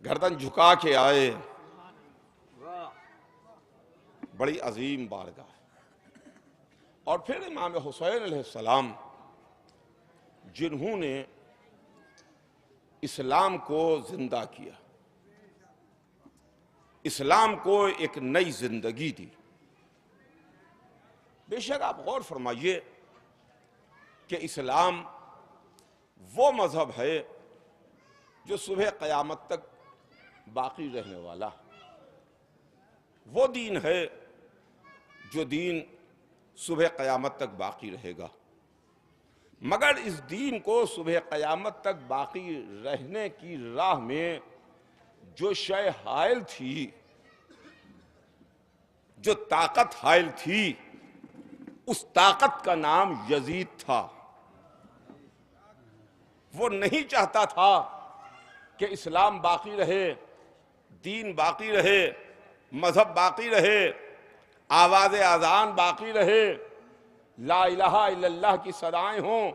[SPEAKER 4] गर्दन झुका के आए, बड़ी अजीम बारगाह। और फिर इमाम हुसैन अलैहिस्सलाम, जिन्होंने इस्लाम को जिंदा किया, इस्लाम को एक नई जिंदगी दी। बेशक आप गौर फरमाइए कि इस्लाम वो मजहब है जो सुबह क़यामत तक बाकी रहने वाला, वो दीन है जो दीन सुबह क़यामत तक बाकी रहेगा। मगर इस दीन को सुबह क़यामत तक बाकी रहने की राह में जो शय हायल थी, जो ताकत हायल थी, उस ताकत का नाम यजीद था। वो नहीं चाहता था कि इस्लाम बाकी रहे, दीन बाकी रहे, मजहब बाकी रहे, आवाज़ अज़ान बाकी रहे, ला इलाहा इल्लल्लाह की सदाएं हों,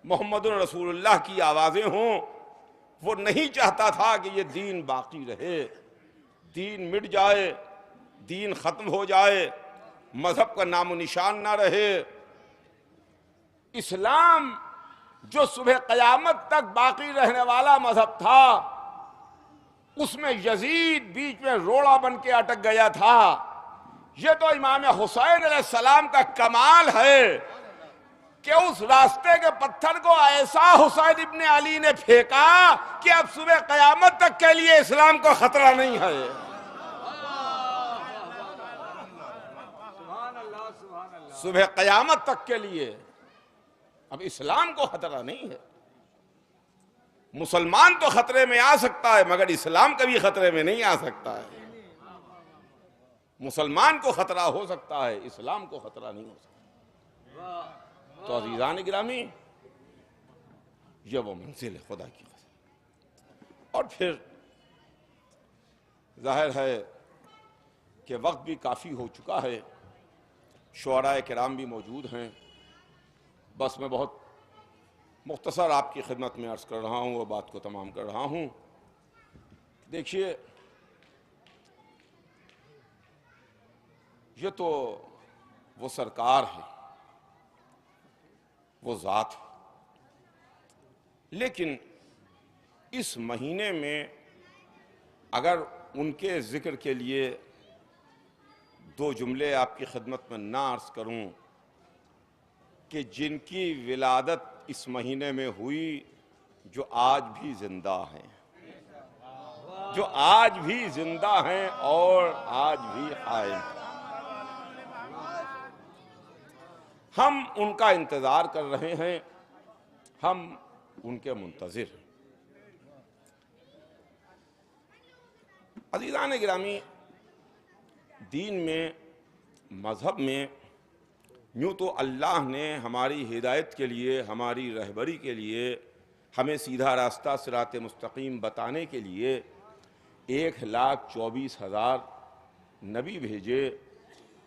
[SPEAKER 4] मोहम्मदुर रसूलुल्लाह की आवाज़ें हों। वो नहीं चाहता था कि ये दीन बाकी रहे, दीन मिट जाए, दीन ख़त्म हो जाए, मजहब का नामो निशान ना रहे। इस्लाम जो सुबह क़यामत तक बाकी रहने वाला मजहब था, उसमें यजीद बीच में रोड़ा बन के अटक गया था। ये तो इमाम हुसैन अलैहिस्सलाम का कमाल है कि उस रास्ते के पत्थर को ऐसा हुसैन इब्ने अली ने फेंका कि अब सुबह कयामत तक के लिए इस्लाम को खतरा नहीं है। सुबह कयामत तक के लिए अब इस्लाम को खतरा नहीं है। मुसलमान तो खतरे में आ सकता है मगर इस्लाम कभी खतरे में नहीं आ सकता है। मुसलमान को खतरा हो सकता है, इस्लाम को खतरा नहीं हो सकता। तो अजीजान गिरामी, ये वो मंजिल है खुदा की कसम। और फिर जाहिर है कि वक्त भी काफ़ी हो चुका है, शुअराए किराम भी मौजूद हैं। बस मैं बहुत मुख्तसर आपकी खिदमत में अर्ज़ कर रहा हूँ, वो बात को तमाम कर रहा हूँ। देखिए, ये तो वो सरकार है, वो ज़ात है, लेकिन इस महीने में अगर उनके ज़िक्र के लिए दो जुमले आपकी खिदमत में ना अर्ज़ करूं कि जिनकी विलादत इस महीने में हुई, जो आज भी जिंदा हैं, जो आज भी जिंदा हैं और आज भी कायम, हम उनका इंतजार कर रहे हैं, हम उनके मुंतजिर हैं। अज़ीज़ान गिरामी, दीन में, मज़हब में यूँ तो अल्लाह ने हमारी हिदायत के लिए, हमारी रहबरी के लिए, हमें सीधा रास्ता सिरात मुस्तकीम बताने के लिए 1,24,000 नबी भेजे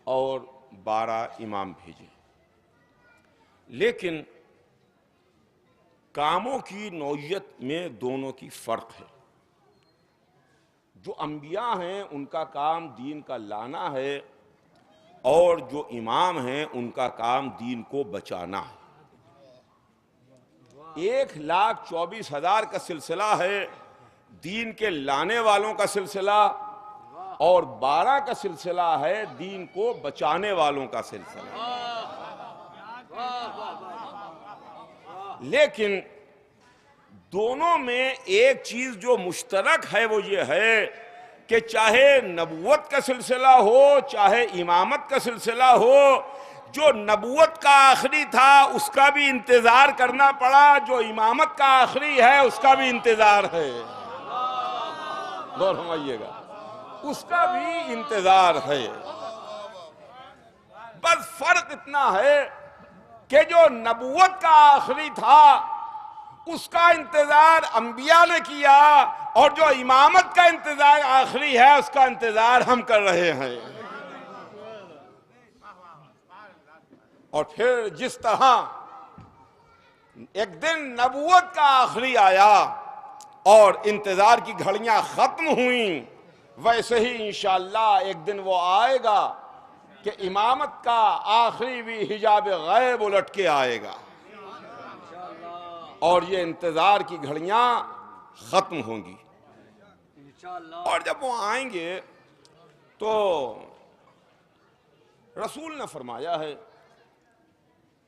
[SPEAKER 4] और 12 इमाम भेजे। लेकिन कामों की नौइयत में दोनों की फ़र्क है। जो अंबिया हैं उनका काम दीन का लाना है और जो इमाम हैं उनका काम दीन को बचाना है। 1,24,000 का सिलसिला है दीन के लाने वालों का सिलसिला और 12 का सिलसिला है दीन को बचाने वालों का सिलसिला। लेकिन दोनों में एक चीज जो मुश्तरक है वो ये है कि चाहे नबूवत का सिलसिला हो, चाहे इमामत का सिलसिला हो, जो नबूवत का आखिरी था उसका भी इंतजार करना पड़ा, जो इमामत का आखिरी है उसका भी इंतजार है। गौर फरमाइएगा, उसका भी इंतजार है। बस फर्क इतना है कि जो नबूवत का आखिरी था उसका इंतजार अंबिया ने किया और जो इमामत का इंतजार आखिरी है उसका इंतजार हम कर रहे हैं। और फिर जिस तरह एक दिन नबूवत का आखिरी आया और इंतजार की घड़ियां खत्म हुई, वैसे ही इंशाअल्लाह एक दिन वो आएगा कि इमामत का आखिरी भी हिजाब गैब उलट के आएगा और ये इंतजार की घड़ियां खत्म होंगी। और जब वो आएंगे तो रसूल ने फरमाया है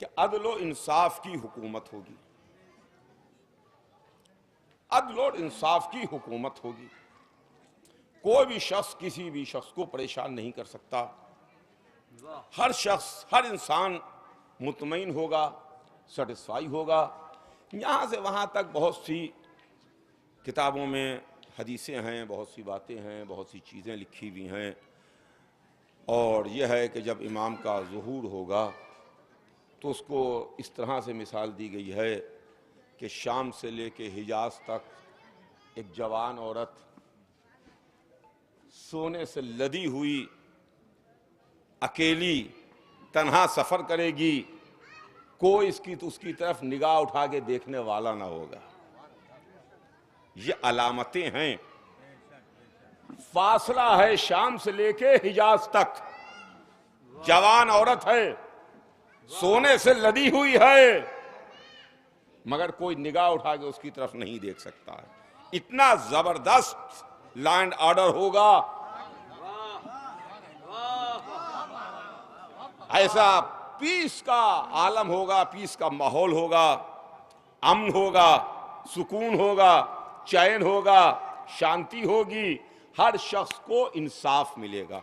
[SPEAKER 4] कि अदल और इंसाफ की हुकूमत होगी, अदल और इंसाफ की हुकूमत होगी। कोई भी शख्स किसी भी शख्स को परेशान नहीं कर सकता। हर शख्स, हर इंसान मुतमईन होगा, सेटिस्फाई होगा। यहाँ से वहाँ तक बहुत सी किताबों में हदीसें हैं, बहुत सी बातें हैं, बहुत सी चीज़ें लिखी हुई हैं। और यह है कि जब इमाम का ज़ुहूर होगा तो उसको इस तरह से मिसाल दी गई है कि शाम से लेके हिजाज तक एक जवान औरत सोने से लदी हुई अकेली तन्हा सफ़र करेगी, कोई उसकी तरफ निगाह उठा के देखने वाला ना होगा। ये अलामतें हैं। फासला है शाम से लेके हिजाज तक, जवान औरत है, सोने से लदी हुई है, मगर कोई निगाह उठा के उसकी तरफ नहीं देख सकता है। इतना जबरदस्त लैंड ऑर्डर होगा, ऐसा पीस का आलम होगा, पीस का माहौल होगा, अमन होगा, सुकून होगा, चैन होगा, शांति होगी, हर शख्स को इंसाफ मिलेगा।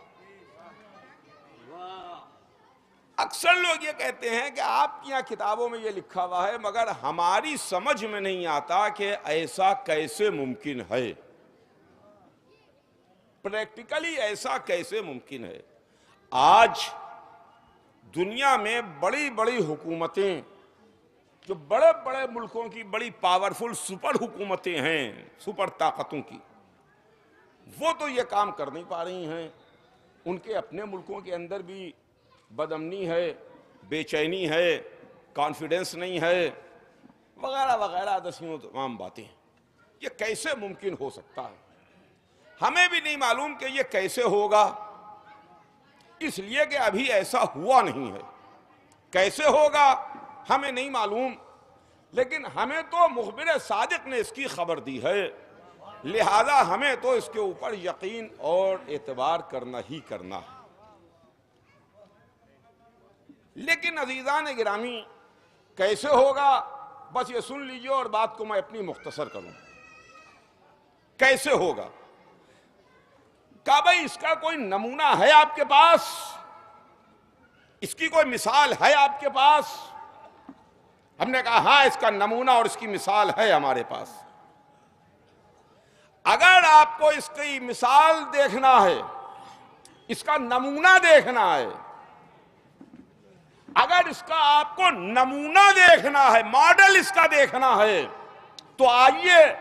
[SPEAKER 4] अक्सर लोग ये कहते हैं कि आपकी यहाँ किताबों में ये लिखा हुआ है, मगर हमारी समझ में नहीं आता कि ऐसा कैसे मुमकिन है, प्रैक्टिकली ऐसा कैसे मुमकिन है। आज दुनिया में बड़ी बड़ी हुकूमतें, जो बड़े बड़े मुल्कों की बड़ी पावरफुल सुपर हुकूमतें हैं, सुपर ताकतों की, वो तो ये काम कर नहीं पा रही हैं। उनके अपने मुल्कों के अंदर भी बदअमनी है, बेचैनी है, कॉन्फिडेंस नहीं है, वगैरह वगैरह दसियों तमाम बातें। ये कैसे मुमकिन हो सकता है? हमें भी नहीं मालूम कि ये कैसे होगा, इसलिए कि अभी ऐसा हुआ नहीं है। कैसे होगा हमें नहीं मालूम, लेकिन हमें तो मुखबिर सादिक ने इसकी खबर दी है, लिहाजा हमें तो इसके ऊपर यकीन और एतबार करना ही करना है। लेकिन अजीज़ान गिरामी, कैसे होगा बस ये सुन लीजिए और बात को मैं अपनी मुख्तसर करूं। कैसे होगा? क्या भाई इसका कोई नमूना है आपके पास? इसकी कोई मिसाल है आपके पास? हमने कहा हाँ, इसका नमूना और इसकी मिसाल है हमारे पास। अगर आपको इसकी मिसाल देखना है, इसका नमूना देखना है, अगर इसका आपको नमूना देखना है, मॉडल इसका देखना है, तो आइए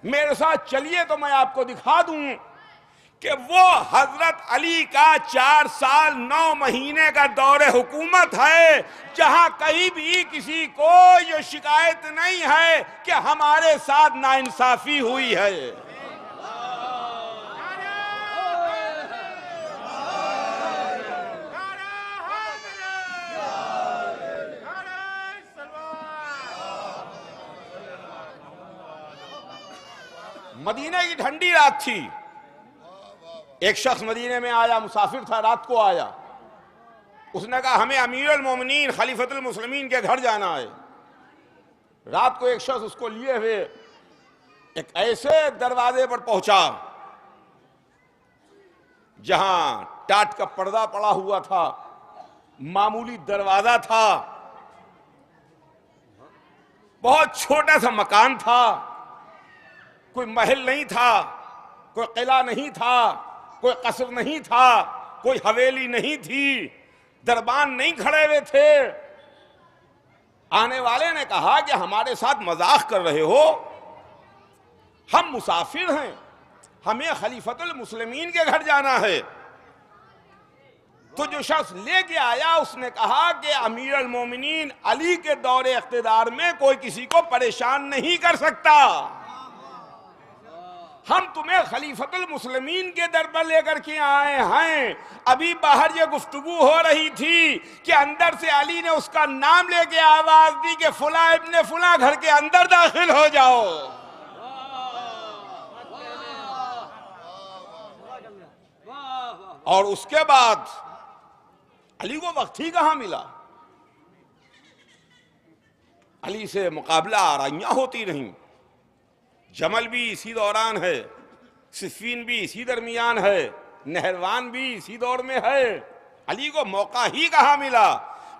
[SPEAKER 4] मेरे साथ चलिए, तो मैं आपको दिखा दूं कि वो हजरत अली का 4 साल 9 महीने का दौरे हुकूमत है, जहां कहीं भी किसी को ये शिकायत नहीं है कि हमारे साथ नाइंसाफी हुई है। मदीने की ठंडी रात थी। एक शख्स मदीने में आया, मुसाफिर था, रात को आया। उसने कहा हमें अमीरुल मोमिनीन खलीफतुल मुस्लिमीन के घर जाना है। रात को एक शख्स उसको लिए हुए एक ऐसे दरवाजे पर पहुंचा जहां टाट का पर्दा पड़ा हुआ था, मामूली दरवाजा था, बहुत छोटा सा मकान था, कोई महल नहीं था, कोई किला नहीं था, कोई कसर नहीं था, कोई हवेली नहीं थी, दरबान नहीं खड़े हुए थे। आने वाले ने कहा कि हमारे साथ मजाक कर रहे हो, हम मुसाफिर हैं, हमें खलीफतुल मुस्लिमीन के घर जाना है। तो जो शख्स लेके आया उसने कहा कि अमीरुल मोमिनीन अली के दौरे इख्तिदार में कोई किसी को परेशान नहीं कर सकता। हम तुम्हें खलीफतुल मुस्लिमीन के दर पर लेकर के आए हैं। अभी बाहर ये गुफ्तगू हो रही थी कि अंदर से अली ने उसका नाम लेके आवाज दी कि फुला इब्ने फुला घर के अंदर दाखिल हो जाओ। और उसके बाद अली को वक्त ही कहां मिला। अली से मुकाबला आराइयां होती रहीं। जमल भी इसी दौरान है, सिफ़ीन भी इसी दरमियान है, नहरवान भी इसी दौर में है। अली को मौका ही कहां मिला।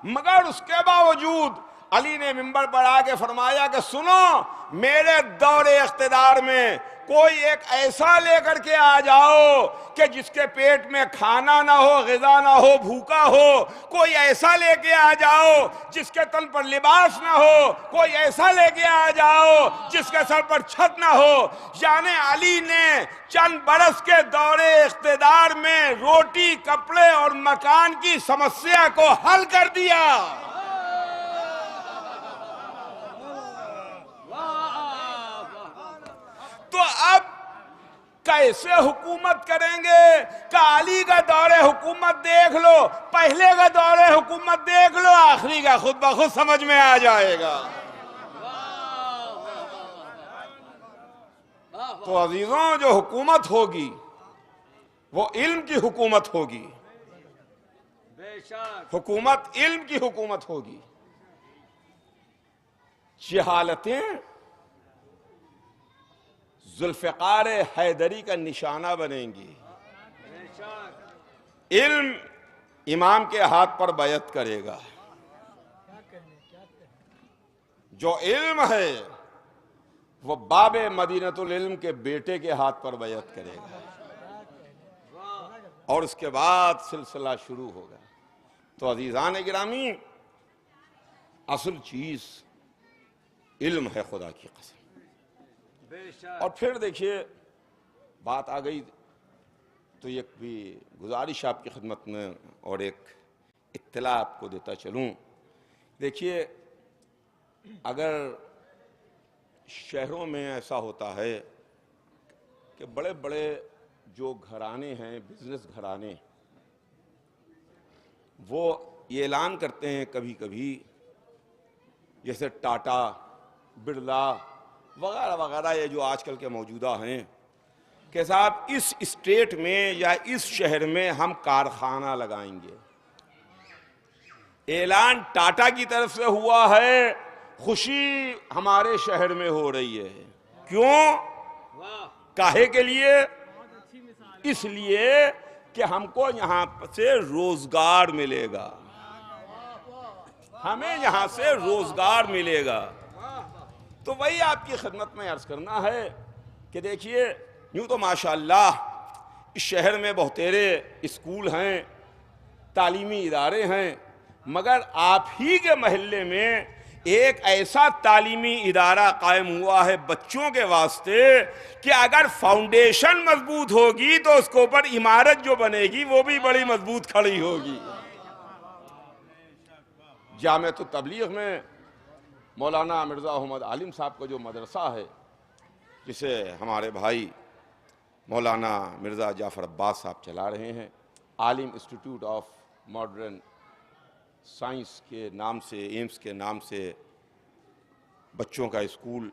[SPEAKER 4] मगर उसके बावजूद अली ने मिंबर पर आके फरमाया कि सुनो, मेरे दौरे इख्तिदार में कोई एक ऐसा लेकर के आ जाओ कि जिसके पेट में खाना ना हो, ग़िज़ा ना हो, भूखा हो। कोई ऐसा लेके आ जाओ जिसके तन पर लिबास ना हो। कोई ऐसा लेके आ जाओ जिसके सर पर छत ना हो। यानी अली ने चंद बरस के दौरे इख्तिदार में रोटी, कपड़े और मकान की समस्या को हल कर दिया। तो अब कैसे हुकूमत करेंगे? का अली का दौरे हुकूमत देख लो, पहले का दौरे हुकूमत देख लो, आखिरी का खुद ब खुद समझ में आ जाएगा। तो अजीजों, जो हुकूमत होगी वो इल्म की हुकूमत होगी, हुकूमत इल्म की हुकूमत होगी, जहालतें जुल्फ़िकार हैदरी का निशाना बनेंगी। इल्म इमाम के हाथ पर बैत करेगा। जो इल्म है वो बाबे मदीनतुल इल्म के बेटे के हाथ पर बैत करेगा और उसके बाद सिलसिला शुरू होगा। तो अजीजान गिरामी, असल चीज इल्म है, खुदा की कसम। और फिर देखिए बात आ गई तो एक भी गुजारिश आपकी खिदमत में और एक इत्तला आपको देता चलूं। देखिए, अगर शहरों में ऐसा होता है कि बड़े बड़े जो घराने हैं, बिजनेस घराने, वो ये ऐलान करते हैं कभी कभी, जैसे टाटा, बिरला वगैरह वगैरह, ये जो आजकल के मौजूदा हैं, कि साहब इस स्टेट में या इस शहर में हम कारखाना लगाएंगे। ऐलान टाटा की तरफ से हुआ है, खुशी हमारे शहर में हो रही है। क्यों? काहे के लिए? इसलिए कि हमको यहां से रोजगार मिलेगा, हमें यहां से रोजगार मिलेगा। तो वही आपकी खिदमत में अर्ज करना है कि देखिए, यूं तो माशाअल्लाह इस शहर में बहुतेरे स्कूल हैं, तालीमी इदारे हैं, मगर आप ही के महल्ले में एक ऐसा तालीमी इदारा कायम हुआ है बच्चों के वास्ते कि अगर फाउंडेशन मजबूत होगी तो उसके ऊपर इमारत जो बनेगी वो भी बड़ी मजबूत खड़ी होगी। जामिअत तबलीग में मौलाना मिर्ज़ा अहमद आलिम साहब का जो मदरसा है, जिसे हमारे भाई मौलाना मिर्ज़ा जाफ़र अब्बास साहब चला रहे हैं, आलिम इंस्टीट्यूट ऑफ मॉडर्न साइंस के नाम से, एम्स के नाम से बच्चों का स्कूल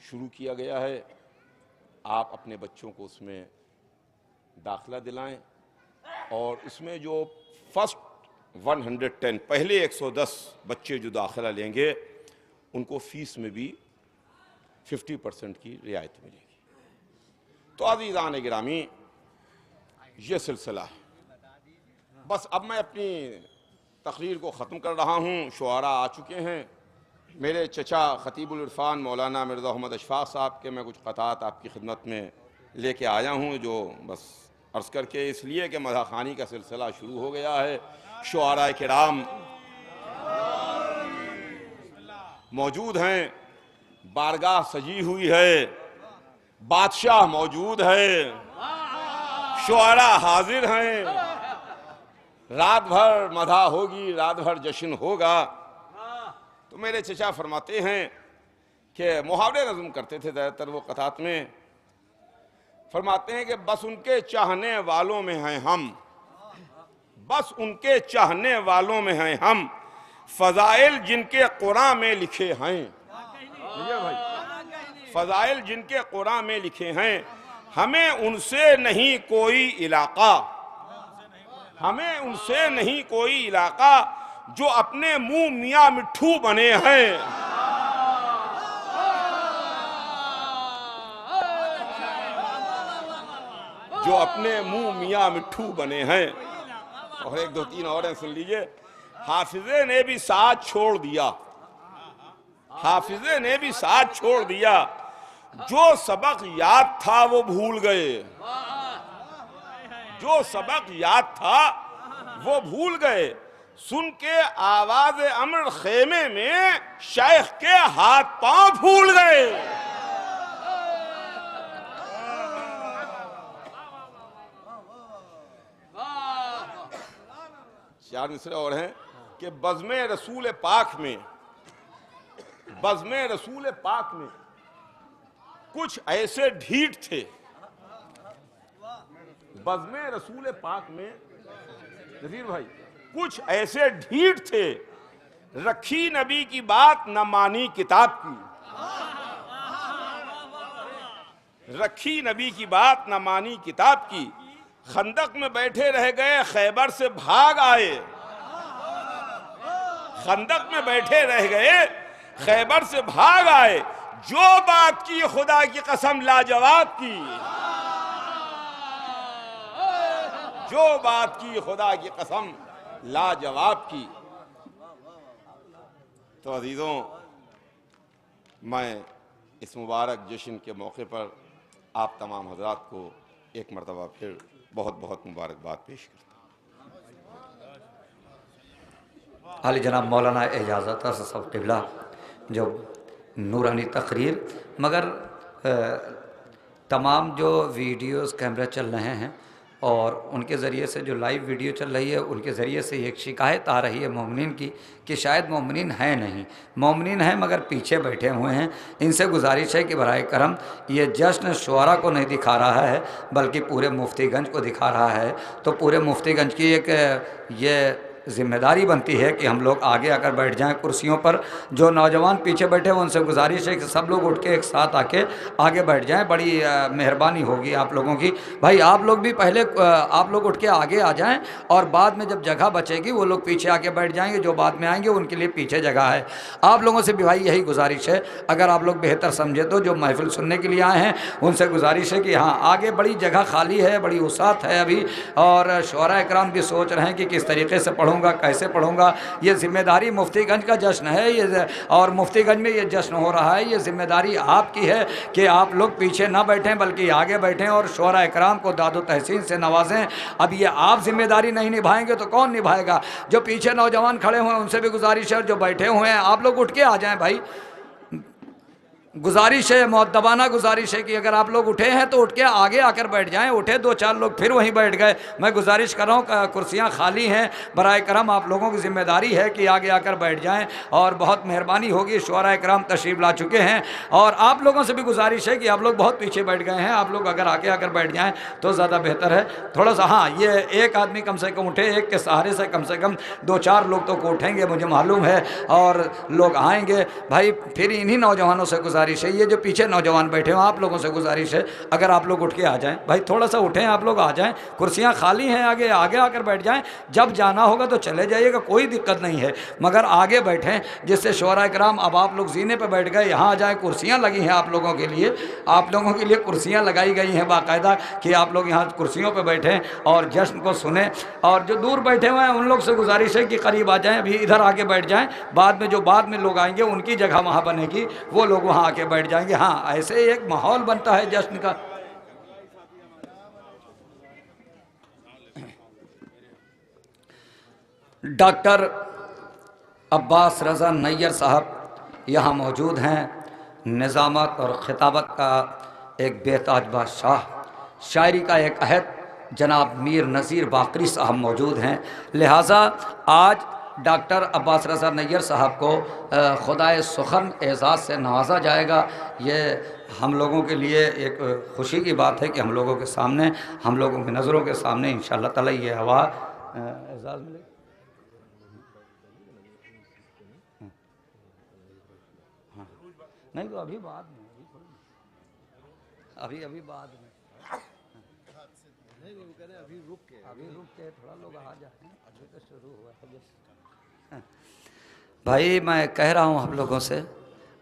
[SPEAKER 4] शुरू किया गया है। आप अपने बच्चों को उसमें दाखिला दिलाएं और इसमें जो फर्स्ट 110, पहले 110 बच्चे जो दाखिला लेंगे उनको फीस में भी 50% की रियायत मिलेगी। तो अज़ीज़ान गिरामी, ये सिलसिला है। बस अब मैं अपनी तकरीर को ख़त्म कर रहा हूँ। शुआरा आ चुके हैं। मेरे चचा ख़तीबुल इरफ़ान मौलाना मिर्ज़ा अहमद अशफ़ाक़ साहब के मैं कुछ क़तात आपकी खिदमत में लेके आया हूँ, जो बस अर्ज़ करके, इसलिए कि मदह ख़ानी का सिलसिला शुरू हो गया है। शुआरा किराम मौजूद हैं, बारगाह सजी हुई है, बादशाह मौजूद है, शुआरा हाजिर हैं। रात भर मदा होगी, रात भर जश्न होगा। तो मेरे चचा फरमाते हैं कि मुहावरे नज़म करते थे ज़्यादातर वो क़तात में, फरमाते हैं कि बस उनके चाहने वालों में हैं हम, बस उनके चाहने वालों में हैं हम, फ़ज़ाइल जिनके कुरान में लिखे हैं। भाई, फ़ज़ाइल जिनके कुरान में लिखे हैं, हमें उनसे नहीं कोई इलाका, हमें उनसे नहीं कोई इलाका, जो अपने मुंह मियाँ मिट्ठू बने हैं। जो अपने मुंह मियाँ मिट्ठू बने हैं। और एक दो तीन और सुन लीजिए। हाफिजे ने भी साथ छोड़ दिया, हाफिजे ने भी साथ छोड़ दिया, जो सबक याद था वो भूल गए, जो सबक याद था वो भूल गए। सुन के आवाज अमर खेमे में शेख के हाथ पांव फूल गए। चार मिसरे और हैं कि बज़्मे रसूल पाक में, बज़्मे रसूल पाक में कुछ ऐसे ढीठ थे, बज़्मे रसूल पाक में नज़ीर भाई कुछ ऐसे ढीठ थे, रखी नबी की बात न मानी किताब की, रखी नबी की बात न मानी किताब की, खंदक में बैठे रह गए, खैबर से भाग आए। खंदक में बैठे रह गए, खैबर से भाग आए। जो बात की खुदा की कसम लाजवाब की, जो बात की खुदा की कसम लाजवाब की। तो अजीजों, मैं इस मुबारक जश्न के मौके पर आप तमाम हजरात को एक मरतबा फिर बहुत बहुत मुबारकबाद पेश करता हूँ।
[SPEAKER 3] हाली जनाब मौलाना एजाज़त सब क़िबला जो नूरानी तकरीर, मगर तमाम जो वीडियोस कैमरा चल रहे हैं और उनके ज़रिए से जो लाइव वीडियो चल रही है, उनके ज़रिए से एक शिकायत आ रही है मोमिनीन की कि शायद मोमिनीन हैं नहीं, मोमिनीन हैं मगर पीछे बैठे हुए हैं। इनसे गुजारिश है कि बराए करम ये जश्न शुअरा को नहीं दिखा रहा है बल्कि पूरे मुफ्तीगंज को दिखा रहा है। तो पूरे मुफ्तीगंज की एक ये ज़िम्मेदारी बनती है कि हम लोग आगे आकर बैठ जाएं कुर्सियों पर। जो नौजवान पीछे बैठे हैं उनसे गुजारिश है कि सब लोग उठ के एक साथ आके आगे बैठ जाएं। बड़ी मेहरबानी होगी आप लोगों की। भाई आप लोग भी पहले आप लोग उठ के आगे आ जाएं और बाद में जब जगह बचेगी वो लोग पीछे आके बैठ जाएंगे। जो बाद में आएंगे उनके लिए पीछे जगह है। आप लोगों से भी भाई यही गुजारिश है, अगर आप लोग बेहतर समझे तो जो महफिल सुनने के लिए आए हैं उनसे गुजारिश है कि हाँ, आगे बड़ी जगह खाली है, बड़ी वसात है अभी, और शुअरा इकराम भी सोच रहे हैं कि किस तरीके से पढ़ूँ, कैसे पढ़ूंगा। ये जिम्मेदारी मुफ्तीगंज का जश्न है ये, और मुफ्तीगंज में ये जश्न हो रहा है। ये जिम्मेदारी आपकी है कि आप लोग पीछे ना बैठें बल्कि आगे बैठें और शुअरा इकराम को दादो तहसीन से नवाजें। अब ये आप जिम्मेदारी नहीं निभाएंगे तो कौन निभाएगा। जो पीछे नौजवान खड़े हुए हैं उनसे भी गुजारिश है, जो बैठे हुए हैं आप लोग उठ के आ जाएं भाई। गुजारिश है, मुअद्दबाना गुजारिश है कि अगर आप लोग उठे हैं तो उठ के आगे आकर बैठ जाएं। उठे दो चार लोग फिर वहीं बैठ गए। मैं गुजारिश कर रहा हूँ, कुर्सियाँ खाली हैं, बराए करम आप लोगों की जिम्मेदारी है कि आगे आकर बैठ जाएं और बहुत मेहरबानी होगी। शुअरा इकराम तशरीफ़ ला चुके हैं और आप लोगों से भी गुजारिश है कि आप लोग बहुत पीछे बैठ गए हैं, आप लोग अगर आगे आकर बैठ जाएँ तो ज़्यादा बेहतर है। थोड़ा सा हाँ, ये एक आदमी कम से कम उठे, एक के सहारे से कम 2-4 लोग तो को उठेंगे मुझे मालूम है, और लोग आएंगे भाई। फिर इन्हीं नौजवानों से गुजारिश है, ये जो पीछे नौजवान बैठे हो आप लोगों से गुजारिश है, अगर आप लोग उठ के आ जाएं भाई, थोड़ा सा उठें, आप लोग आ जाएं। कुर्सियां खाली हैं, आगे आगे आकर बैठ जाएं। जब जाना होगा तो चले जाइएगा, कोई दिक्कत नहीं है, मगर आगे बैठें जिससे शुअरा इकराम। अब आप लोग जीने पे बैठ गए, यहाँ आ जाएँ। कुर्सियाँ लगी हैं आप लोगों के लिए, आप लोगों के लिए कुर्सियाँ लगाई गई हैं बाकायदा कि आप लोग यहाँ कुर्सियों पर बैठें और जश्न को सुने। और जो दूर बैठे हुए हैं उन लोग से गुजारिश है कि करीब आ जाएँ, अभी इधर आके बैठ जाएँ। बाद में जो बाद में लोग आएंगे उनकी जगह वहाँ बनेगी, वो लोग वहाँ आके बैठ जाएंगे। हाँ, ऐसे एक माहौल बनता है जश्न का। डॉक्टर अब्बास रज़ा नैयर साहब यहाँ मौजूद हैं। निज़ामत और खिताबत का एक बेताज बादशाह, शायरी का एक अहद जनाब मीर नज़ीर बाकरी साहब मौजूद हैं। लिहाजा आज डॉक्टर अब्बास रज़ा नैयर साहब को खुदाए सुखन एज़ाज़ से नवाजा जाएगा। ये हम लोगों के लिए एक खुशी की बात है कि हम लोगों के सामने, हम लोगों की नज़रों के सामने इंशाअल्लाह ताला ये हवा एज़ाज़ मिले। हाँ, नहीं तो अभी बाद में, अभी बाद में अभी रुक के थोड़ा लोग आ जाए, अभी तो शुरू हुआ है। भाई मैं कह रहा हूँ आप लोगों से,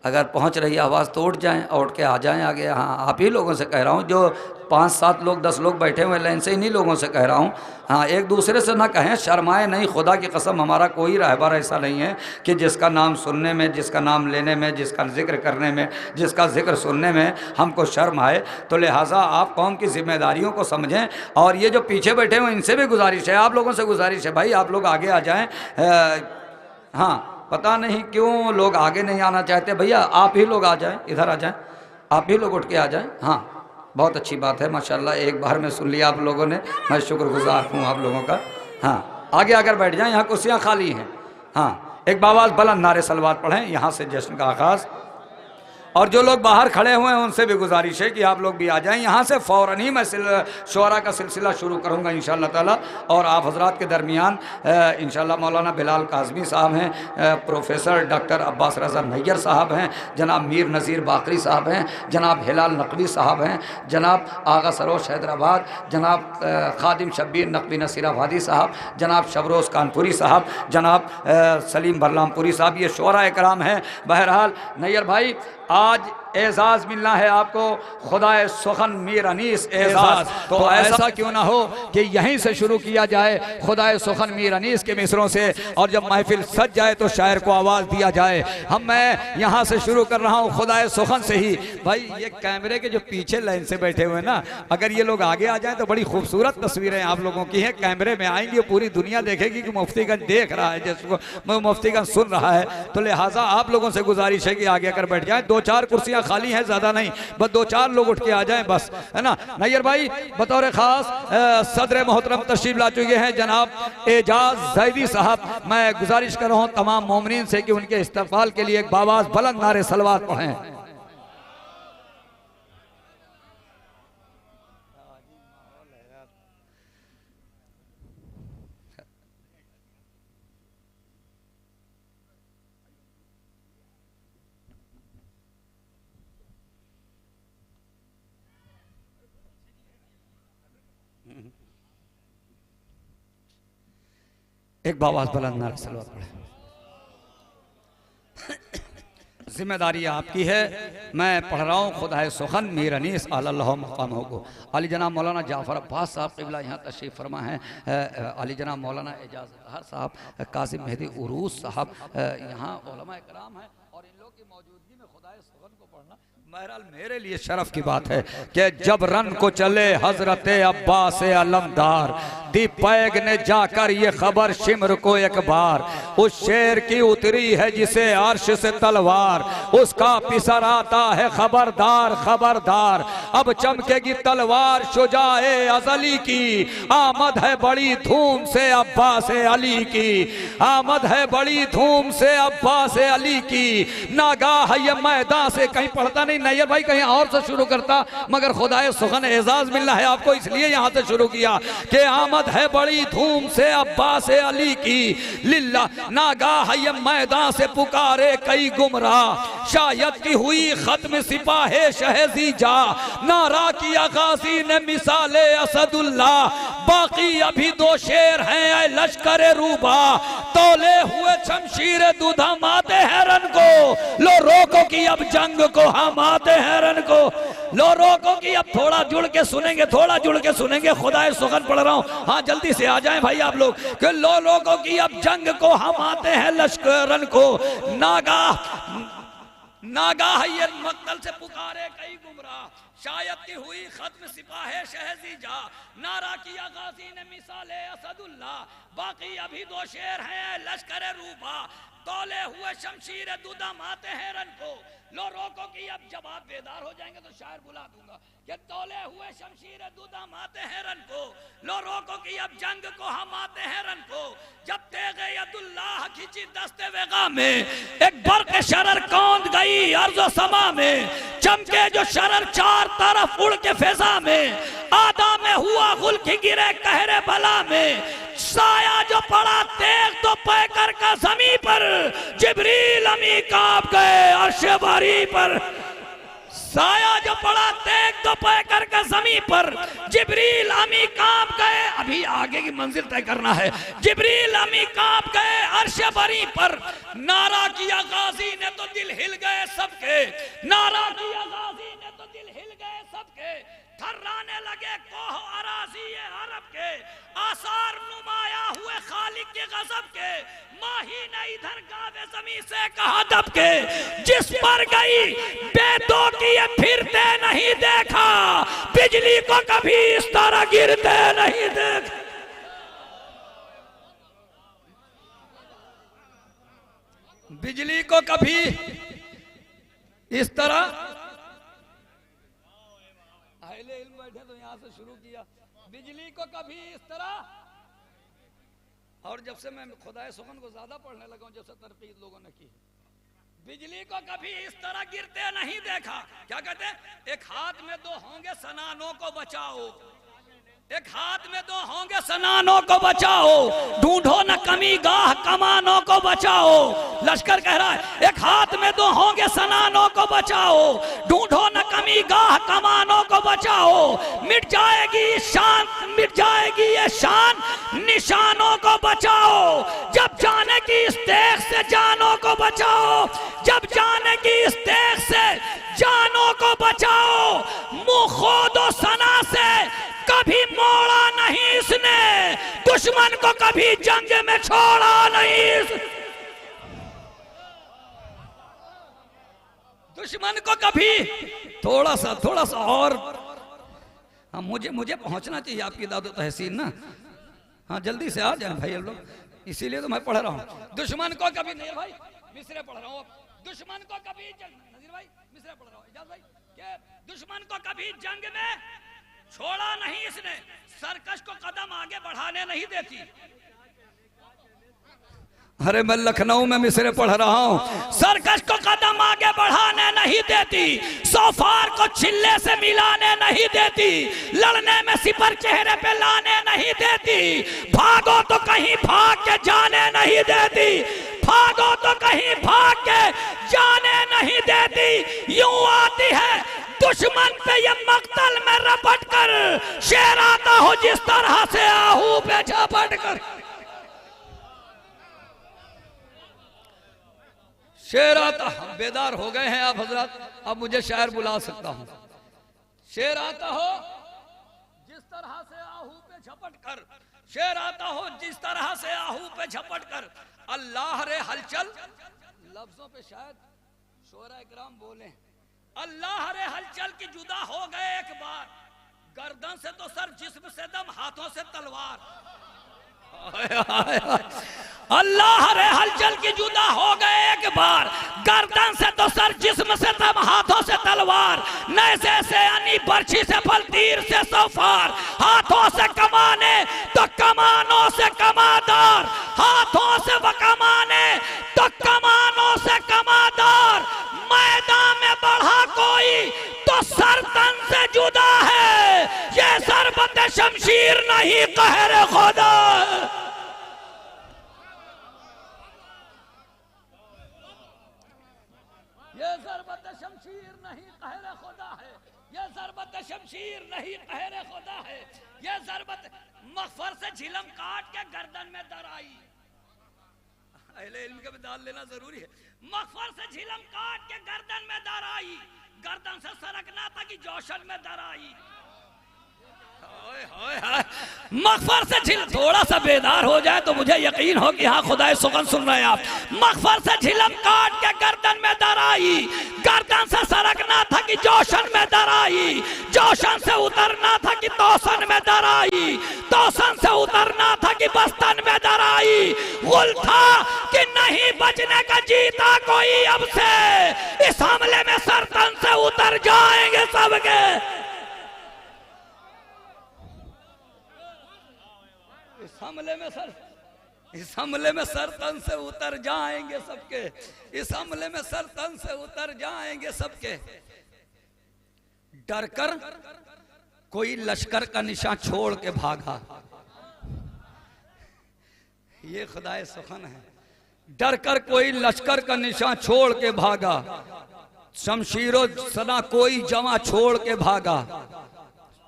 [SPEAKER 3] अगर पहुँच रही आवाज़ तो उठ जाएं और उठ के आ जाएं आगे। हाँ, आप ही लोगों से कह रहा हूँ, जो 5-7 लोग 10 लोग बैठे हुए लाइन से, इन्हीं लोगों से कह रहा हूँ। हाँ, एक दूसरे से ना कहें, शर्माए नहीं। खुदा की कसम हमारा कोई रहबर ऐसा नहीं है कि जिसका नाम सुनने में, जिसका नाम लेने में, जिसका जिक्र करने में, जिसका जिक्र सुनने में हमको शर्म आए। तो लिहाजा आप कौम की जिम्मेदारियों को समझें। और ये जो पीछे बैठे हुए इनसे भी गुजारिश है, आप लोगों से गुजारिश है भाई, आप लोग आगे आ जाएँ। हाँ, पता नहीं क्यों लोग आगे नहीं आना चाहते। भैया आप ही लोग आ जाएं, इधर आ जाएं, आप ही लोग उठ के आ जाएं। हाँ, बहुत अच्छी बात है माशाल्लाह, एक बार में सुन लिया आप लोगों ने, मैं शुक्रगुजार हूँ आप लोगों का। हाँ, आगे आकर बैठ जाएं, यहाँ कुर्सियाँ खाली हैं। हाँ, एक बावाज़ बुलंद नारे सलवात पढ़ें, यहाँ से जश्न का आगाज़। और जो लोग बाहर खड़े हुए हैं उनसे भी गुजारिश है कि आप लोग भी आ जाएं। यहाँ से फ़ौरन ही मैं शुअरा का सिलसिला शुरू करूँगा इंशाअल्लाह ताला। और आप हजरात के दरमियान इंशाअल्लाह मौलाना बिलाल काज़मी साहब हैं, प्रोफेसर डॉक्टर अब्बास रज़ा नैयर साहब हैं, जनाब मीर नज़ीर बाकरी साहब हैं, जनाब हिलाल नकवी साहब हैं, जनाब आगा सरोश हैदराबाद, जनाब खादिम शब्बीर नकवी नसीराबादी साहब, जनाब शबरोज़ कानपुरी साहब, जनाब सलीम बरलामपुरी साहब, ये शुअरा इकराम हैं। बहरहाल नैयर भाई आज एजाज़ मिलना है आपको, खुदाए सुखन मीर अनीस एजाज़। तो ऐसा क्यों ना हो कि यहीं से शुरू किया जाए खुदाए सुखन मीर अनीस के मिसरों से, और जब महफिल सज जाए तो शायर को आवाज़ दिया जाए। मैं यहाँ से शुरू कर रहा हूँ खुदाए सुखन से ही। भाई ये कैमरे के जो पीछे लाइन से बैठे हुए ना, अगर ये लोग आगे आ जाएं तो बड़ी खूबसूरत तस्वीरें आप लोगों की हैं। कैमरे में आएंगी, पूरी दुनिया देखेगी कि मुफ्तीगंज देख रहा है, जिसको मुफ्तीगंज सुन रहा है। तो लिहाजा आप लोगों से गुजारिश है कि आगे आकर बैठ जाए। 2-4 कुर्सियां खाली हैं, ज्यादा नहीं, बस 2-4 लोग उठ के आ जाएं बस, है ना। नैयर भाई बतौर खास सदर मोहतरम तशरीफ ला चुके हैं जनाब एजाज जैदी साहब। मैं गुजारिश कर रहा हूं तमाम मोमिनीन से कि उनके इस्तकबाल के लिए एक बावाज़ बुलंद नारे सलवात पढ़ें। एक बावाज़ बुलंद नारे सलवात पढ़ें। जिम्मेदारी आपकी है। मैं पढ़ रहा हूँ खुदाए सुखन मीर अनीस अल्लाह मकाम को। अली जनाब मौलाना जाफ़र अब्बास साहब क़िबला यहाँ तशरीफ़ फरमा हैं। अली जनाब मौलाना एजाज़ अतहर साहब, कासिम मेहदी उरूस साहब यहाँ उलमा इकराम हैं, और इन लोग की मौजूदगी में खुदाए सुखन को पढ़ना बहरहाल मेरे लिए शरफ की बात है कि जब रन को चले हजरत अब्बास अलमदार, दी पैग ने जाकर ये खबर शिमर को एक बार, उस शेर की उतरी है जिसे अर्श से तलवार, उसका पिसर आता है खबरदार खबरदार, अब चमकेगी तलवार शुजाए अजली की, आमद है बड़ी धूम से अब्बास अली की, आमद है बड़ी धूम से अब्बास अली की, नागाह ये मैदान से कहीं पढ़ता नहीं नैयर भाई, कहीं और से शुरू करता, मगर खुदाए सुखन एजाज मिलना है आपको, इसलिए यहां से शुरू किया कि आमद है बड़ी धूम से अब्बास अली की, लिल्ला नागाह ये मैदान से पुकारे कई गुमराह, शायद की हुई खत्म सिपाहे शहजी जा, नारा किया गाजी ने मिसाले असदुल्लाह, बाकी अभी 2 शेर हैं लश्कर रूबा, तोले हुए शमशीर दूधा माते हैरन को, लो रोको की अब जंग को हम आते हैरन को, लो रोको की अब थोड़ा जुड़ के सुनेंगे, थोड़ा जुड़ के सुनेंगे, खुदाए सुखन पढ़ रहा हूं, हाँ जल्दी से आ जाएं भाई आप लोग, कि लो रोको की अब जंग को हम आते हैं लश्करन को, नागाह ये मक्तल से पुकारे कई गुमराह, शायद की हुई खत्म सिपाहे शहजी जा, नारा किया गाजी ने मिसाले असदुल्लाह, बाकी अभी 2 शेर हैं लश्कर रूबा, तोले हुए शमशीर दूधा माते हैरन को, लो रोको की अब जब आप बेदार हो जाएंगे तो शायर बुला दूंगा, कि तोले हुए शमशीर दूधा माते हैरन को, लो रोको की अब जंग को हम आते हैरन को, जब तेगे यदुल्लाह खिंची दस्ते वेगा में, एक बर्क शरर कौंध गई अर्ज़ो समा में, चमके जो शरर 4 तरफ उड़ के फिजा में, आदा में हुआ गुल की गिरे कहरे बला में, साया जो पड़ा तेग तो पैकर का जमी पर, जिब्रील अमी कांप गए अर्श बारी पर, साया जो पड़ा तेग तो पैकर का जमी पर, जिब्रील अमी कांप गए, अभी आगे की मंजिल तय करना है, जिब्रील अमी कांप गए अर्श बरी पर, नारा किया गाजी ने तो दिल हिल गए सबके, नारा किया गाजी ने तो दिल हिल गए सबके, थर्राने लगे कोह अराज़ी अरब के, आसार नुमाया हुए खालिक के गजब के, माही ने इधर गावे ज़मीं से कहा दब के, जिस पर गई बेदो किए फिरते नहीं देखा, बिजली को कभी इस तरह गिरते नहीं देखा, बिजली को कभी इस तरह, बैठे तो यहां से शुरू किया, बिजली को कभी इस तरह, और जब से मैं खुदाए सुखन को ज्यादा पढ़ने लगा हूं, जब से तरकीब लोगों ने की,
[SPEAKER 5] बिजली को कभी इस तरह गिरते नहीं देखा। क्या कहते हैं? एक हाथ में दो होंगे सनानों को बचाओ, एक हाथ में दो होंगे सनानों को बचाओ, ढूंढो न कमी गाह कमानों को बचाओ। लश्कर कह रहा है एक हाथ में दो होंगे सनानों को बचाओ, ढूंढो न कमी गाह कमानों को बचाओ। मिट जाएगी शान, मिट जाएगी ये शान, निशानों को बचाओ। जब जाने की इस देख से जानों को बचाओ, जब जाने की इस देख से जानों को बचाओ। मुंह खोदो सना से कभी मोड़ा नहीं इसने, दुश्मन को कभी जंग में छोड़ा नहीं। दुश्मन को कभी थोड़ा सा और, हाँ मुझे पहुंचना चाहिए आपकी दादो तहसीन ना। हाँ जल्दी से आ जाए भाई हम लोग, इसीलिए तो मैं पढ़ रहा हूँ। दुश्मन को कभी, नहीं भाई मिसरे पढ़ रहा हूँ, दुश्मन को कभी नजीर भाई मिसरे पढ़ रहा हूँ, इजाज़ भाई कि दुश्मन को कभी जंग में छोड़ा नहीं इसने, सरकश को कदम आगे बढ़ाने नहीं देती। अरे मैं लखनऊ में मिसरे पढ़ रहा हूँ। सरकश को कदम आगे बढ़ाने नहीं देती, सोफार को छिल्ले से मिलाने नहीं देती, लड़ने में सिपर चेहरे पे लाने नहीं देती, भागो तो कहीं भाग के जाने नहीं देती, भागो तो कहीं भाग के जाने नहीं देती। यूं आती है दुश्मन पे ये मक्तल में रपट कर, शेर आता हो जिस तरह से आहू पे झपट कर। शेर आता, बेदार हो गए हैं आप हजरत, अब मुझे शायर बुला सकता हूं। शेर आता हो जिस तरह से आहू पे झपट कर, शेर आता हो जिस तरह से आहू पे झपट कर। अल्लाह रे हलचल, लफ्जों पे शायद शोरा इकराम बोले, अल्लाह रे हलचल की जुदा हो गए एक बार, गर्दन से तो सर जिस्म से दम हाथों से तलवार। अल्लाह रे हलचल की जुदा हो गए एक बार, गर्दन से तो सर जिस्म से दम हाथों से तलवार। नैज़े से यानी बर्छी से फल, तीर से सौफार, हाथों से कमाने तो कमानों से कमादार, हाथों से वो कमाने तो कमानों से कमादार। मैदान में बढ़ा कोई तो सर तन से जुदा है, ये ज़रबत शमशीर नहीं कहर खुदा। ये ज़रबत शमशीर नहीं कहर खुदा है, ये ज़रबत शमशीर नहीं कहर खुदा है। ये ज़रबत मग़फ़र से झिलम काट के गर्दन में दर आई। अहले इल्म के दाल लेना जरूरी है। मग़फ़र से झिलम काट के गर्दन में दर आई, गर्दन से सरकना था कि जोशन में दर आई। मग़फ़र से झिल, थोड़ा सा बेदार हो जाए तो मुझे यकीन हो कि हाँ खुदा सुगन सुन रहे हैं आप। मग़फ़र से झिलम काट के गर्दन में दर आई, गर्दन से सरकना था कि जोशन में दर आई, जोशन से उतरना था कि तोसन में दर आई, तोसन से उतरना था कि बस्तन में दर आई। गुल था कि नहीं बचने का जीता कोई अब से, इस हमले में सरतन से उतर जाएंगे सबके। इस हमले में सर तन से उतर जाएंगे सबके, इस हमले में सर तन से उतर जाएंगे सबके। डर कर कोई लश्कर का निशान छोड़ के भागा, ये खुदाए सुखन है। डर कर कोई लश्कर का निशान छोड़ के भागा, शमशीरो सना कोई जवां छोड़ के भागा।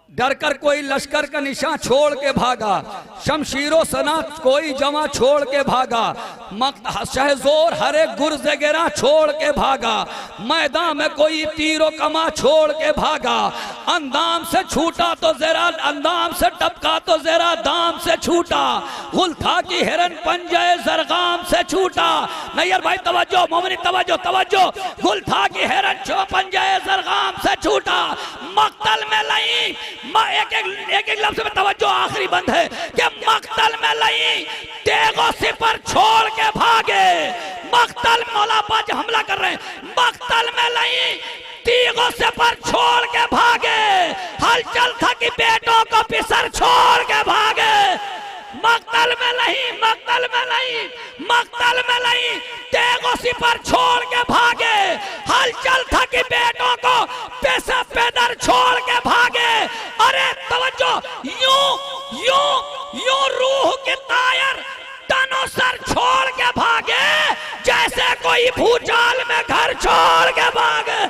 [SPEAKER 5] डर कर कोई लश्कर का निशान छोड़ के भागा, शमशीरो सना कोई जवां छोड़ के भागा। शहजोर हरे गुर्ज़ गिरा छोड़ के भागा, मैदान में कोई तीरो कमा छोड़ के भागा। अंदाम से छूटा तो जरा, अंदाम से टपका तो जरा दाम से छूटा, गुल था कि हिरन पंजे जरगाम से छूटा। नैयर भाई तवज्जो, मोमिनी तवज्जो, तवज्जो। गुल था कि हिरन पंजे जरगाम से छूटा, मक्तल में लई एक एक लफ्ज़ में तवज्जो, आखिरी बंद है कि मक्तल में लई तेगो सिपर छोड़ के भागे। मक्तल मौला पाज हमला कर रहे हैं, मक्तल में लई तीगो सिपर छोड़ के भागे। हलचल था कि बेटों को पिसर छोड़ के भागे। मक्तल में नहीं, मक्तल में नहीं, मक्तल में नहीं, तेगो सिपर छोड़ के भागे। हलचल था कि बेटों को पैसा पैदर छोड़ के भागे। अरे तवज्जो, यूं यूं यूं रूह के तायर तनो सर छोड़ के भागे जैसे कोई भूचाल में घर छोड़ के भागे।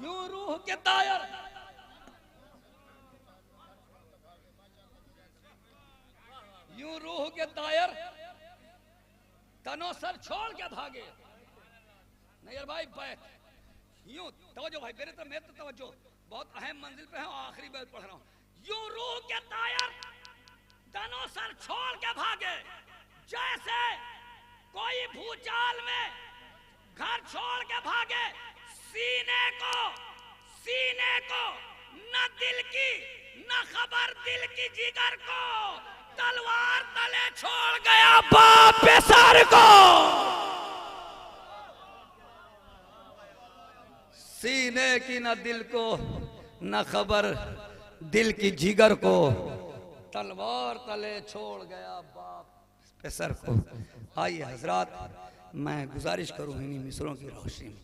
[SPEAKER 5] यूं रूह के तायर, यूं रूह के तायर तनो सर छोड़ के भागे। नहीं भाई बैठ, यूं तवज्जो भाई मेरे तो, मैं तो तवज्जो, बहुत अहम मंजिल पे है, आखिरी बैत पढ़ रहा हूं। यूं रूह के तायर तनो सर छोड़ के भागे जैसे कोई भूचाल में घर छोड़ के भागे। सीने को न दिल की न खबर दिल की जिगर को, तलवार तले छोड़ गया बाप पे सर को। सीने की न दिल को न खबर दिल की जिगर को, तलवार तले छोड़ गया बाप पे सर को। आइए हजरात, मैं गुजारिश करूं इन्हीं मिसरों की रोशनी में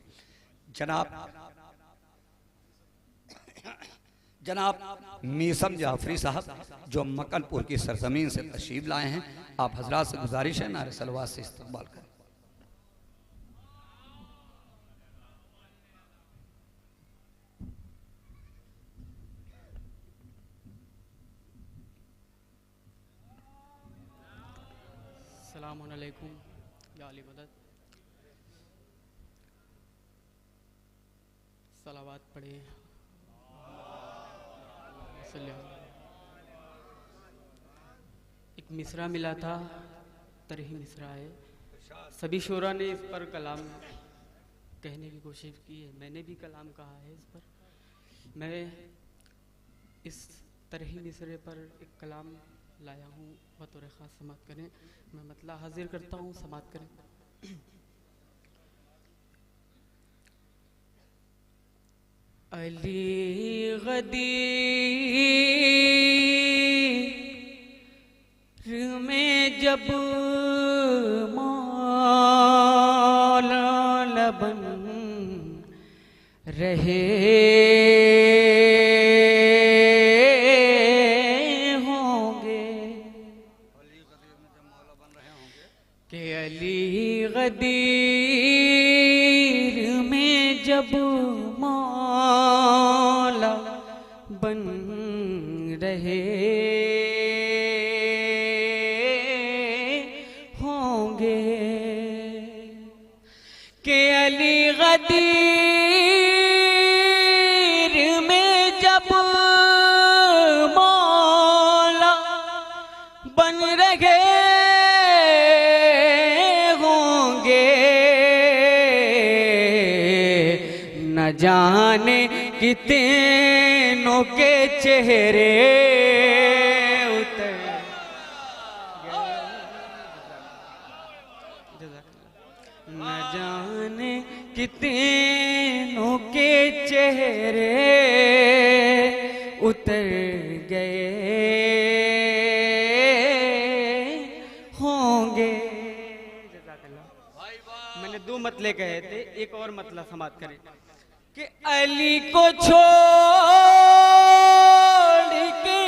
[SPEAKER 5] जनाब मीसम जाफरी साहब जो मक्कनपुर की सरजमीन से तशरीफ लाए हैं, आप हजरात से गुजारिश है नारे सलवात से इस्तकबाल करें।
[SPEAKER 6] अस्सलामु अलैकुम या अली मदद। सलावत पढ़े। एक मिसरा मिला था, तरही मिसरा है। सभी शोरा ने इस पर कलाम कहने की कोशिश की है, मैंने भी कलाम कहा है इस पर। मैं इस तरही मिसरे पर एक कलाम लाया हूँ, बतौर ख़ास समात करें। मैं मतला हाजिर करता हूँ, समात करें। अली गदीर में जब मौला लबन रहे गदीर में जब मौला बन रहे होंगे के अली गदीर में जब मौला बन रहे जाने कितनों के चेहरे उतर न जाने कितनों के चेहरे उतर गए होंगे। मैंने दो मतले कहे थे, एक और मतला समाप्त करें कि अली को छोड़ के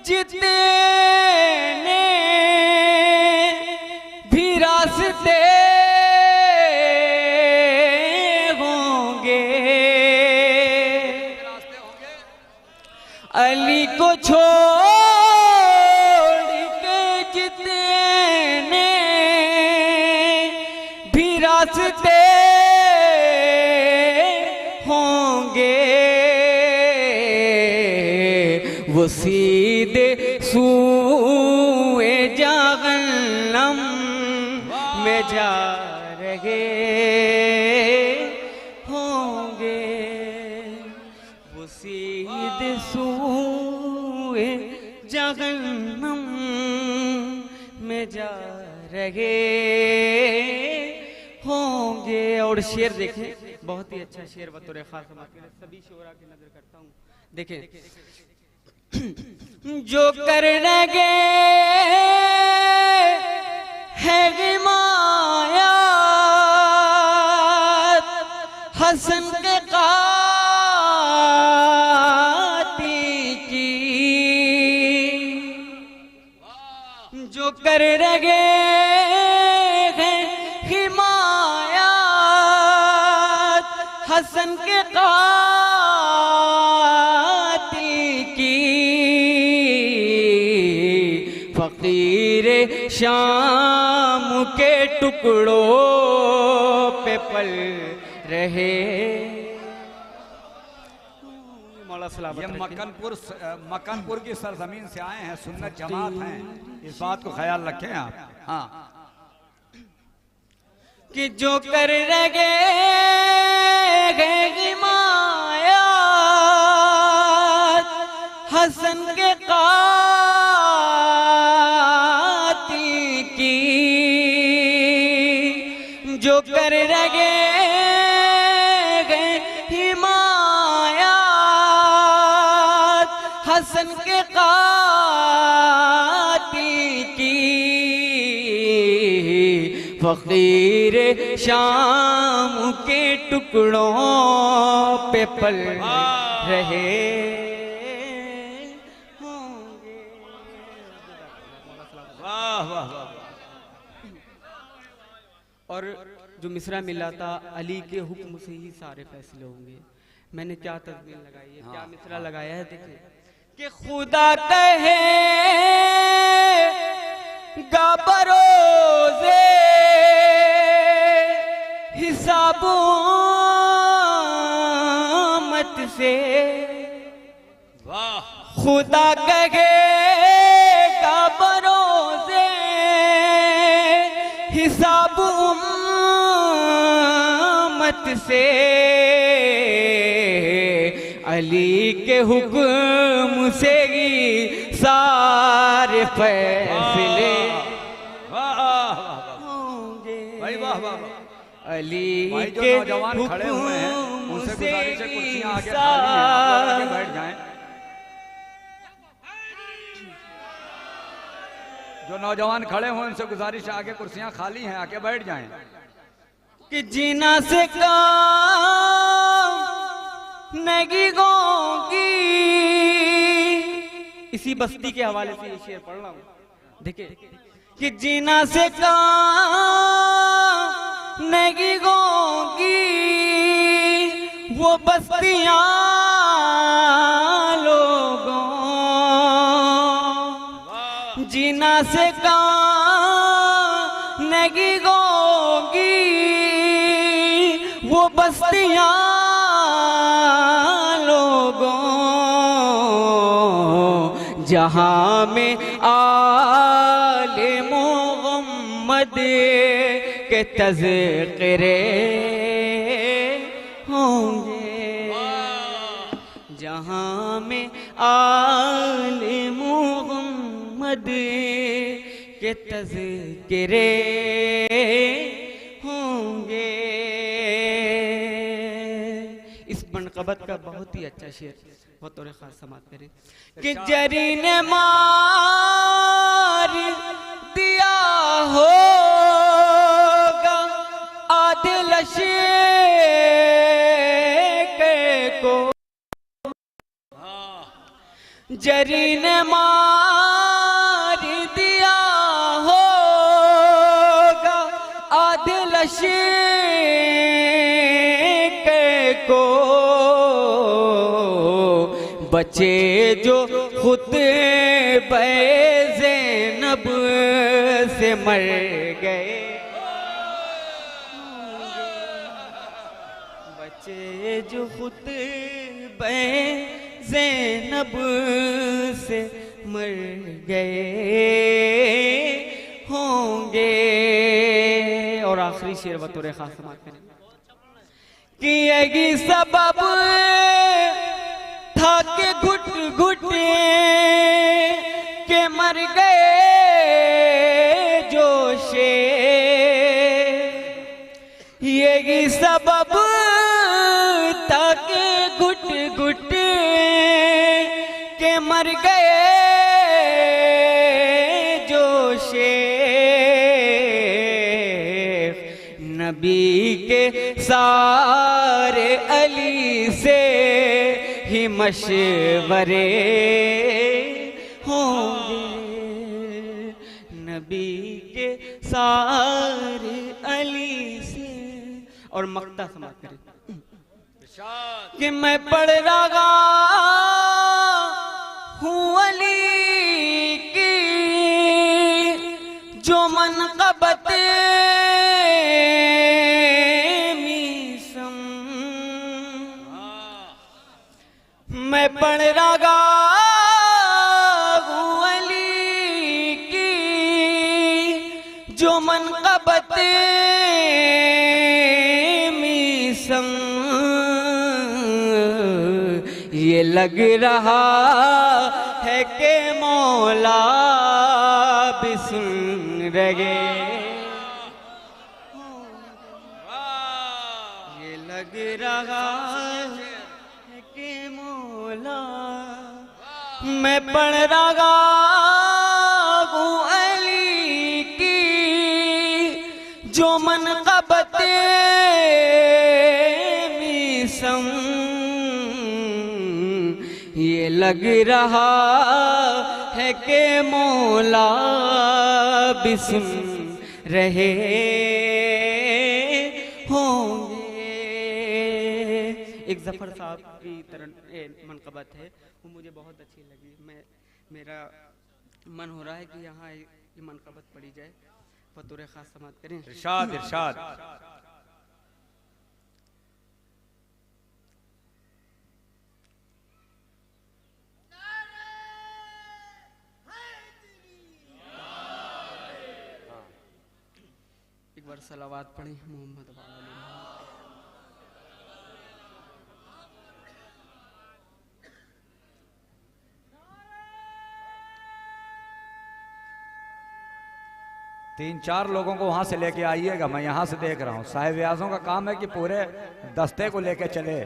[SPEAKER 6] जितने भी रास्ते होंगे, अली को छोड़ के जितने भी रास्ते वो सीधे सूए जहन्नम में जा रहे होंगे। वो सीधे सूए जहन्नम में जा रहे होंगे। और शेर देखें, बहुत ही अच्छा शेर बतौर खास समाज के लिए सभी शोरा की नजर करता हूँ। देखें, जो कर लगे है हिमायत हसन के काती की, जो कर लगे है हिमायत हसन के काती की, फकीर शाम के टुकड़ों पे पल रहे। मौला सलामत
[SPEAKER 5] ये
[SPEAKER 6] रखे।
[SPEAKER 5] मक्कनपुर की सरजमीन से आए हैं, सुन्नत जमात हैं, इस बात को ख्याल रखें आप। हाँ,
[SPEAKER 6] कि जो कर लगे हिमायत हसन के काती की, जो कर लगे हिमायत हसन के काती की, फकीर शाम के टुकड़ों पे पल रहे होंगे।
[SPEAKER 5] वाह वाह वाह।
[SPEAKER 6] और जो मिसरा मिला था, अली के हुक्म से ही सारे फैसले होंगे। मैंने क्या तस्वीर लगाई है, क्या मिसरा लगाया है, देखिए कि खुदा कहे गा बरोज़े हिसाब मत से,
[SPEAKER 5] वाह,
[SPEAKER 6] खुदा कहेगा बरोज़े हिसाब उम्मत से, अली के हुक्म से ही सारे फैसले होंगे।
[SPEAKER 5] भाई वाह वाह वाह।
[SPEAKER 6] अली
[SPEAKER 5] भाई जो
[SPEAKER 6] के
[SPEAKER 5] नौजवान खड़े हुए हैं
[SPEAKER 6] हुक्म
[SPEAKER 5] उनसे
[SPEAKER 6] से
[SPEAKER 5] गुजारिश है, कुर्सियां आगे
[SPEAKER 6] ही
[SPEAKER 5] खाली हैं, आप लोग आगे बैठ जाएं। जो नौजवान खड़े हुए उनसे गुजारिश है, आगे कुर्सियां खाली हैं, आके बैठ जाएं।
[SPEAKER 6] कि जीना से काम नहीं गोगी, इसी बस्ती के हवाले से ये शेर पढ़ रहा हूं। देखिए कि जीना से काम नहीं गोगी वो बस्तियां लोगों, जीना से काम नहीं गोगी वो बस्तियां लोगों, जहां में आले मोहम्मद के तज़किरे होंगे, जहां में आले मोहम्मद के तज़किरे होंगे। इस मनक़बत का बहुत ही अच्छा शेर बतौर खास समात करें कि जरी ने मार दिया होगा आदिल को, जरी ने मार दिया होगा आदिल को, बचे जो खुद ज़ैनब से मर गए, बचे जो खुद ज़ैनब से मर गए होंगे। और आखिरी शेर बतौर खास समात करें कि यही सबब था के घुट घुट के मर गए जोशे, यही सबब
[SPEAKER 7] मर गए जो शेख नबी के सारे अली से ही मशवरे होंगे, नबी के सारे अली से। और मक्ता समाप्त करें कि मैं पढ़ रहा हूँ अली की जो मनक़बत मीसम, मैं पढ़ रहा हूँ अली की जो मनक़बत मीसम। ये लग रहा है कि मौला भी सुन रहे, ये लग रहा है कि मौला। मैं पढ़ रहा हूँ अली की जो मनक़बत मीसम, ये लग रहा है कि मौला भी सुन रहे होंगे। एक जफर साहब की तरह मनक़बत है, वो मुझे बहुत अच्छी लगी। मेरा मन हो रहा है कि यहाँ ये मनक़बत पढ़ी जाए। बतौर खास समाप्त करें।
[SPEAKER 5] इरशाद इरशाद।
[SPEAKER 6] एक बार सलावात पढ़े मोहम्मद वाले।
[SPEAKER 5] तीन चार लोगों को वहां से लेके आइएगा, मैं यहां से देख रहा हूं। साहिब आज़म का काम है कि पूरे दस्ते को लेके चले।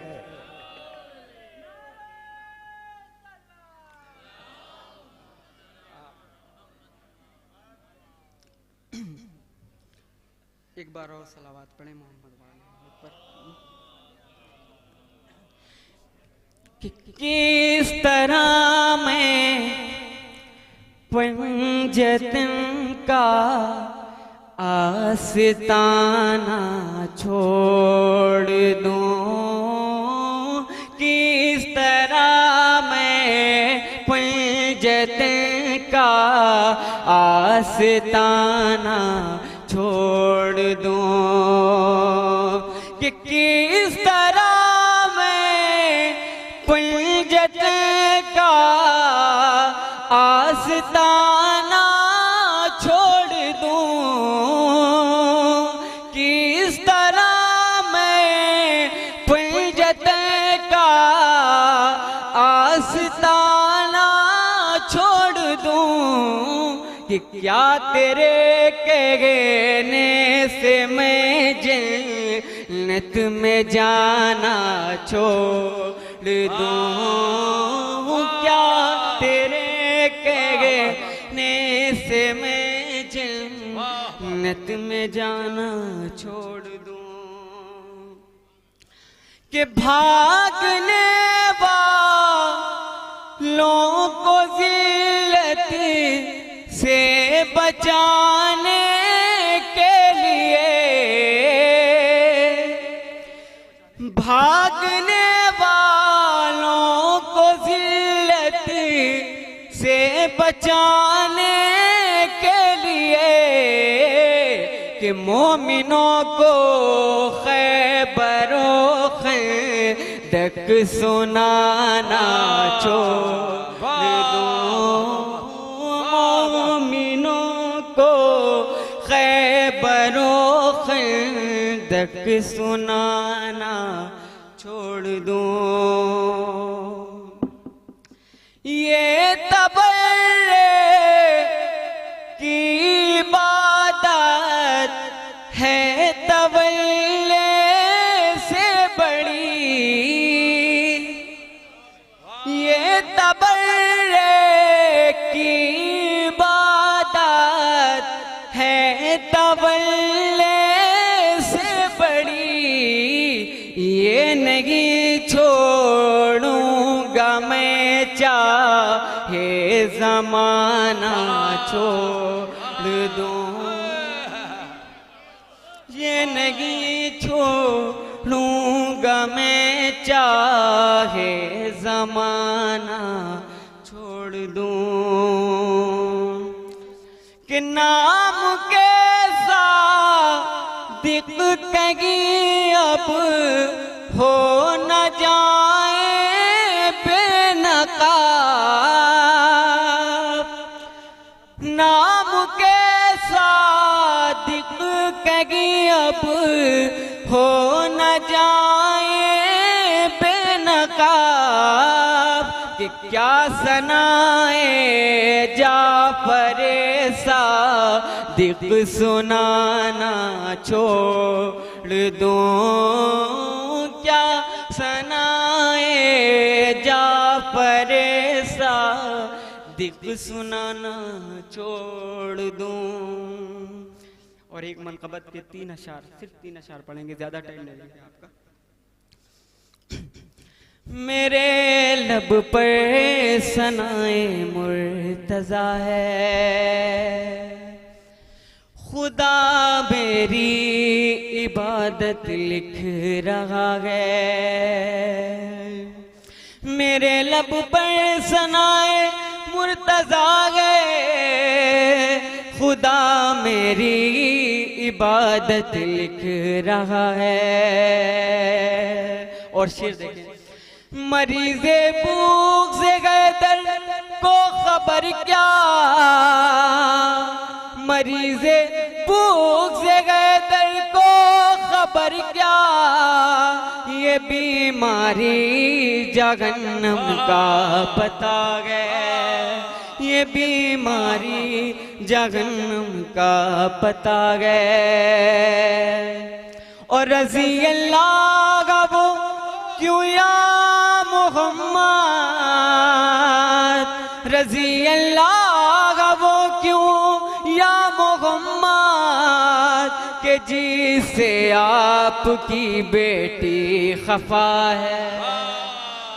[SPEAKER 6] एक बार और सलावात पढ़े मोहम्मद वाले पर।
[SPEAKER 7] किस तरह मैं पंजतन का आस्ताना छोड़ दूं, किस तरह मैं पंजतन का आस्ताना छोड़ दूं, कि किस तरह मैं पंजतन का आस्ताना छोड़ दूं, किस तरह मैं पंजतन का आस्ताना छोड़ दूं, कि क्या तेरे कहने से मैं जन्नत में जाना छोड़ दूं, क्या तेरे कहने से मैं जन्नत में जाना छोड़ दूं, कि भागने वालों को जिल्लत से बचाने के लिए, भागने वालों को जिल्लत से बचाने के लिए, कि मोमिनों को खैबरो खंदक सुनाना छोड़ दूं, मोमिनों को खैबरो खंदक सुनाना छोड़ दूं। ये तबर्रे की इबादत है तवल्ले से बड़ी, ये तबर्रे छोड़ूंगा मैं चाहे जमाना छोड़ दूं, ये नहीं छोड़ूंगा मैं चाहे जमाना छोड़ दूं, कि नाम के सादिक कहीं अब हो न जाए बेनकाब, नाम के सादिक कहीं अब हो न जाए बेनकाब, कि क्या सनाए जाफरे सादिक सुनाना छोड़ दूं, क्या सनाए जाफरे सादिक सुनाना छोड़ दूं। और एक मनक़बत के 3 अशार, सिर्फ 3 अशार पढ़ेंगे, ज्यादा टाइम नहीं लगेगा आपका। मेरे लब पर सनाए मुर्तज़ा है, खुदा मेरी इबादत लिख रहा है। मेरे लब पर सनाए मुर्तज़ा है, खुदा मेरी इबादत लिख रहा है। और शेर देखें, मरीज़े भूख से गए दर्द को खबर क्या, मरीज़े भूख से गए दर्द को खबर क्या, ये बीमारी जहन्नम का पता गया, ये बीमारी जहन्नम का पता गया। और रज़ी अल्लाह का वो क्यों या मोहम्मद, रज़ी अल्लाह का वो क्यों या मोहम्मद, के जिससे आपकी बेटी खफा है,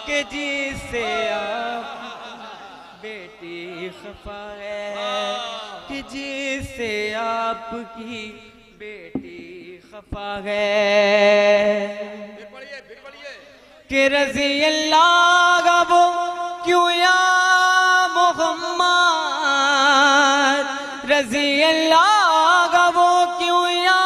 [SPEAKER 7] के जिससे आपकी बेटी खफा है, कि जिससे आपकी बेटी खफा है। कि रज़ी अल्लाह का वो क्यों या मोहम्मद, रज़ी अल्लाह का वो क्यों या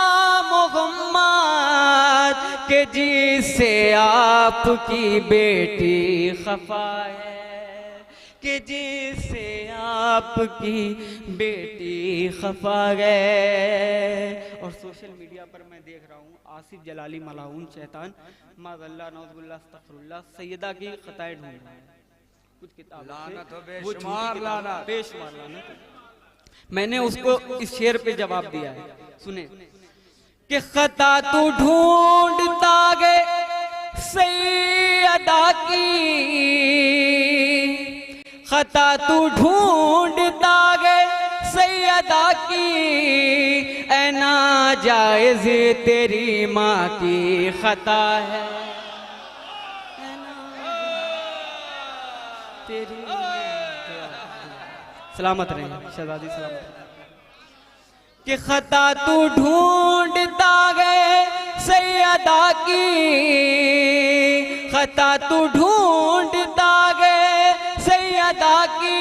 [SPEAKER 7] मोहम्मद, के जिससे आपकी बेटी खफा है, कि जिससे आपकी बेटी खफा है। और सोशल मीडिया पर मैं देख रहा हूँ आसिफ जलाली मलाउन शैतान माज़अल्लाह नौज़ुबिल्लाह अस्तग़फिरुल्लाह सैयदा की खताएं ढूंढ रहा है कुछ किताबों से, वो बेशुमार लानत। मैंने उसको इस शेर पे जवाब दिया है, सुने कि खता तू ढूंढता गए सैयदा की, खता तू ढूंढता गए सैयदा की, ऐ नाजायज़ तेरी माँ की खता है, तेरी सलामत रहे शहजादी सलामत। कि खता तू ढूंढता गए सैयदा की, खता तू ढूंढता गए सैयदा की,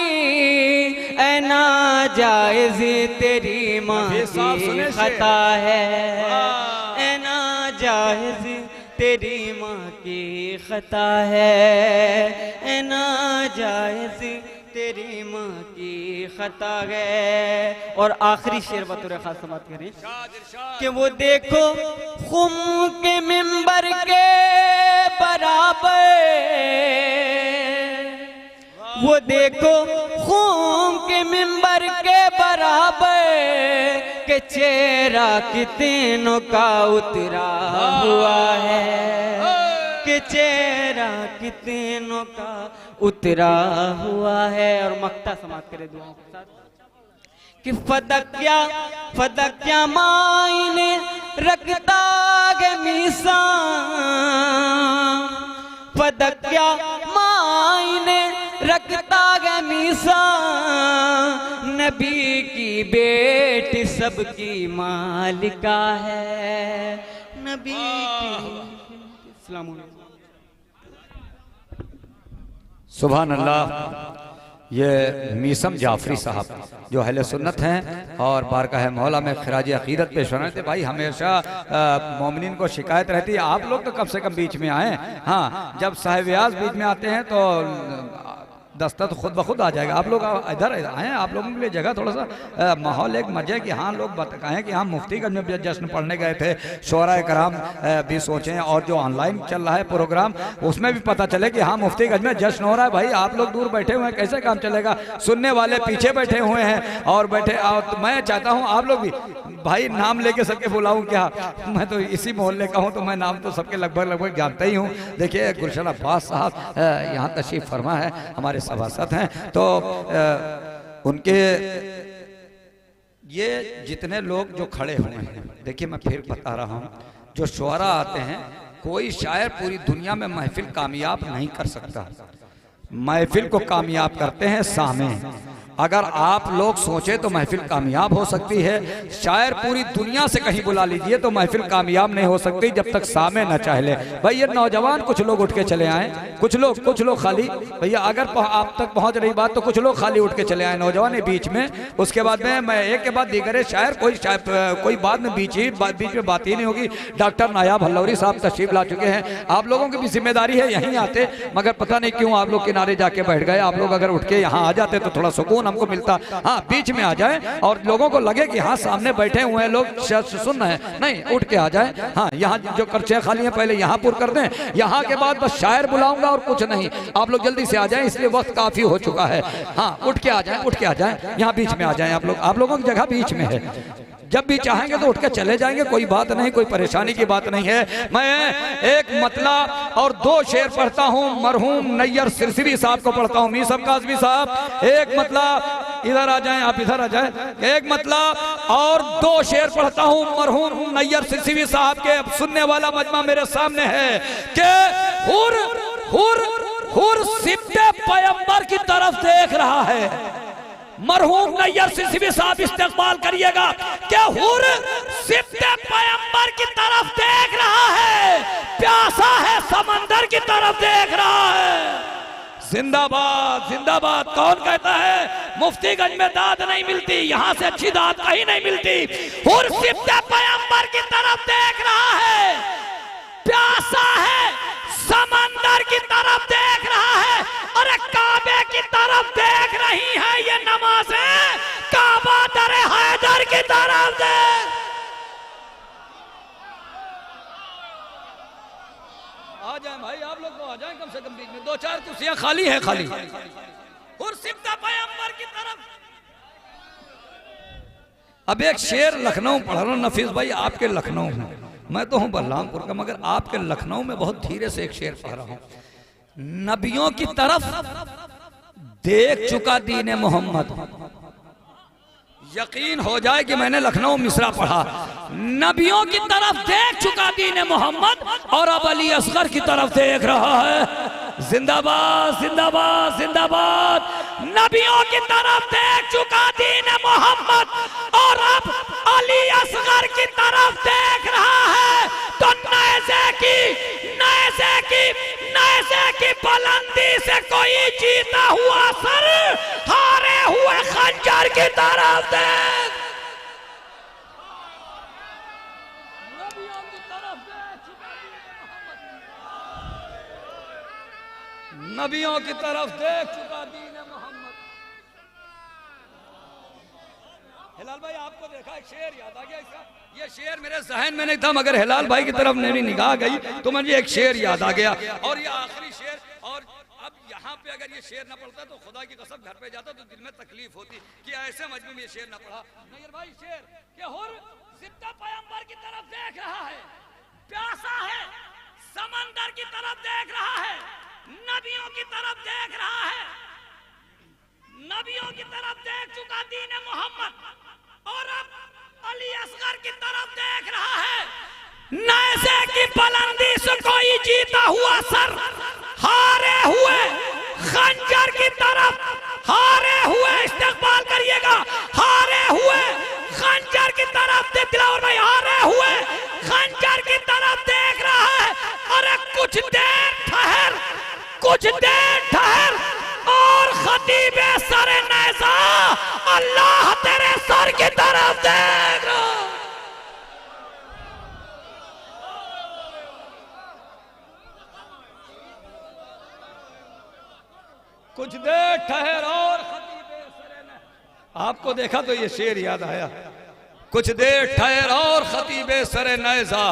[SPEAKER 7] ऐ नाजायज़ तेरी माँ की खता है, ऐ नाजायज़ तेरी माँ की खता है, ऐ नाजायज़ तेरी माँ की खता है। और आखिरी शेर बतौर खास समाप्त करें कि वो देखो खुम के मिंबर के बराबर, वो देखो खूम के मिंबर के बराबर, के चेहरा कितनों का उतरा हुआ है, के चेहरा कितनों का उतरा हुआ है। और मक्ता समाप्त करे दुआओं के साथ कि फदक क्या मायने रखता है मीसा, पदक्या मायने रखता है मीसा, नबी की बेटी सबकी मालिका है, नबी की।
[SPEAKER 5] सुभान अल्लाह। ये मीसम जाफरी साहब जो अहले सुन्नत हैं और बारगाह मौला में खराज अकीदत पेश होने थे। भाई हमेशा मोमिनीन को शिकायत रहती है, आप लोग तो कम से कम बीच में आए। हाँ, जब साहिब-ए-आज़ बीच में आते हैं तो दस्तक खुद ब खुद आ जाएगा। आप लोग इधर आए, आप लोगों के लिए जगह थोड़ा सा माहौल एक मजे कि हाँ लोग कहें कि हम मुफ्तीगंज में जश्न पढ़ने गए थे, शोराए कराम भी सोचें, और जो ऑनलाइन चल रहा है प्रोग्राम उसमें भी पता चले कि हाँ मुफ्तीगंज में जश्न हो रहा है। भाई आप लोग दूर बैठे हुए हैं, कैसे काम चलेगा? सुनने वाले पीछे बैठे हुए हैं और बैठे, और मैं चाहता हूँ आप लोग भी भाई नाम लेके सबके बुलाऊं क्या? मैं तो इसी मोहल्ले का हूँ तो मैं नाम तो सबके लगभग जानता ही हूँ। देखिए गुलशन अब्बास साहब यहाँ तशरीफ फरमा है, हमारे सभासद हैं, तो उनके ये जितने लोग जो खड़े हुए हैं, देखिए मैं फिर बता रहा हूँ, जो शुआरा आते हैं, कोई शायर पूरी दुनिया में महफिल कामयाब नहीं कर सकता, महफिल को कामयाब करते हैं सामे। अगर आप लोग सोचे तो महफिल कामयाब हो सकती है, शायर पूरी दुनिया से कहीं बुला लीजिए तो महफिल कामयाब नहीं हो सकती जब तक सामे न चाह ले। भाई ये नौजवान कुछ लोग उठ के चले आए, कुछ लोग खाली, भैया अगर आप तक पहुंच रही बात तो कुछ लोग खाली उठ के चले आए नौजवान बीच में। उसके बाद में मैं एक के बाद दीगर शायर कोई बाद में बीच में बात ही नहीं होगी। डॉक्टर नायाब हल्लौरी साहब तशरीफ ला चुके हैं, आप लोगों की भी जिम्मेदारी है यहीं आते, मगर पता नहीं क्यों आप लोग किनारे जाके बैठ गए। आप लोग अगर उठ के यहाँ आ जाते तो थोड़ा सुकून हमको मिलता। हाँ बीच में आ जाए और लोगों को लगे कि हाँ सामने बैठे हुए हैं लोग सुन रहे हैं, नहीं उठ के आ जाए। हाँ यहाँ जो कर्सियां खाली हैं पहले यहाँ पूर्ण कर दें, यहाँ के बाद बस शायर बुलाऊंगा और कुछ नहीं, आप लोग जल्दी से आ जाएं, इसलिए वक्त काफी हो चुका है। हाँ उठ के आ जाएं, यहाँ बीच में आ जाएं। आप लोगों की जगह बीच में है, जब भी चाहेंगे तो उठ के चले जाएंगे, कोई बात नहीं, कोई परेशानी की बात नहीं है। मैं एक मतला और दो शेर पढ़ता हूँ, मरहूम नैयर सिरसिवी साहब को पढ़ता हूँ। मीसम काज़मी साहब एक मतला, इधर आ जाएं, आप इधर आ जाएं, एक मतला और दो शेर पढ़ता हूँ मरहूम नैयर सिरसिवी साहब के। अब सुनने वाला मजमा मेरे सामने है कि हुर हुर हुर सिब्ते पैगंबर की तरफ देख रहा है। मरहूम नैयर सिरसिवी साहब इस्तेमाल करिएगा क्या? हुर सिब्ते पैगंबर की तरफ देख रहा है, प्यासा है समंदर की तरफ देख रहा है। जिंदाबाद जिंदाबाद। कौन कहता है मुफ्तीगंज में दाद नहीं मिलती, यहाँ से अच्छी दाद कहीं नहीं मिलती। हुर सिब्ते पैगंबर की तरफ देख रहा है, प्यासा है समंदर की तरफ देख रहा है। अरे काबे की तरफ देख रही है ये नमाज़ें, काबा दरे हैदर की तरफ देख। आ जाए भाई आप लोग तो आ जाए, कम से कम बीच में दो चार कुर्सियां खाली है, खाली और सिब्ता पैगंबर की तरफ। अब एक शेर लखनऊ पढ़ रहा हूं नफीस भाई, आपके लखनऊ में, मैं तो हूं बलरामपुर का, मगर आपके लखनऊ में बहुत धीरे से एक शेर पढ़ रहा हूं। नबियों की तरफ देख चुका दीन मोहम्मद, यकीन हो जाए कि मैंने लखनऊ मिसरा पढ़ा। नबियों की तरफ देख चुका दीन मोहम्मद और अब अली असगर की तरफ देख रहा है। जिंदाबाद जिंदाबाद जिंदाबाद। नबियों की तरफ देख चुका दीन मोहम्मद और अब अली असगर की तरफ देख रहा है। तो नैज़े की बुलंदी से कोई जीता हुआ सर हारे हुए खंजर की तरफ देख। नबियों की तरफ देख चुका दीन मोहम्मद, नबियों की तरफ देख चुका दीन मोहम्मद। हिलाल भाई आपको देखा एक शेर याद आ गया इसका, ये शेर मेरे जहन में नहीं था मगर हिलाल भाई की तरफ मेरी निगाह गई तो मुझे एक शेर याद आ गया। और ये आखिरी शेर, और अब यहाँ पे अगर ये शेर ना पढ़ता तो खुदा की कसम घर पे जाता तो दिल में तकलीफ होती कि ऐसे मजमू में ये शेर ना पढ़ा। नैयर भाई शेर कि हुर सिब्ता पैगंबर की तरफ देख रहा है, प्यासा है समंदर की तरफ देख रहा है, नबियों की तरफ देख रहा है, नबियों की तरफ देख चुका दीन मोहम्मद और अब अली असगर की तरफ देख रहा है। नैज़े की बुलंदी से कोई जीता हुआ सर दिलावर भाई हारे हुए खंजर की तरफ देख रहा है। अरे कुछ देर ठहर, कुछ देर ठहर। और खतीबे सरे नैज़ा अल्लाह तेरे सर की तरफ देख रहा। कुछ देर ठहर और खतीबे सरे नैज़ा। आपको देखा तो ये शेर याद आया। कुछ देर ठहर और खतीबे सरे नैज़ा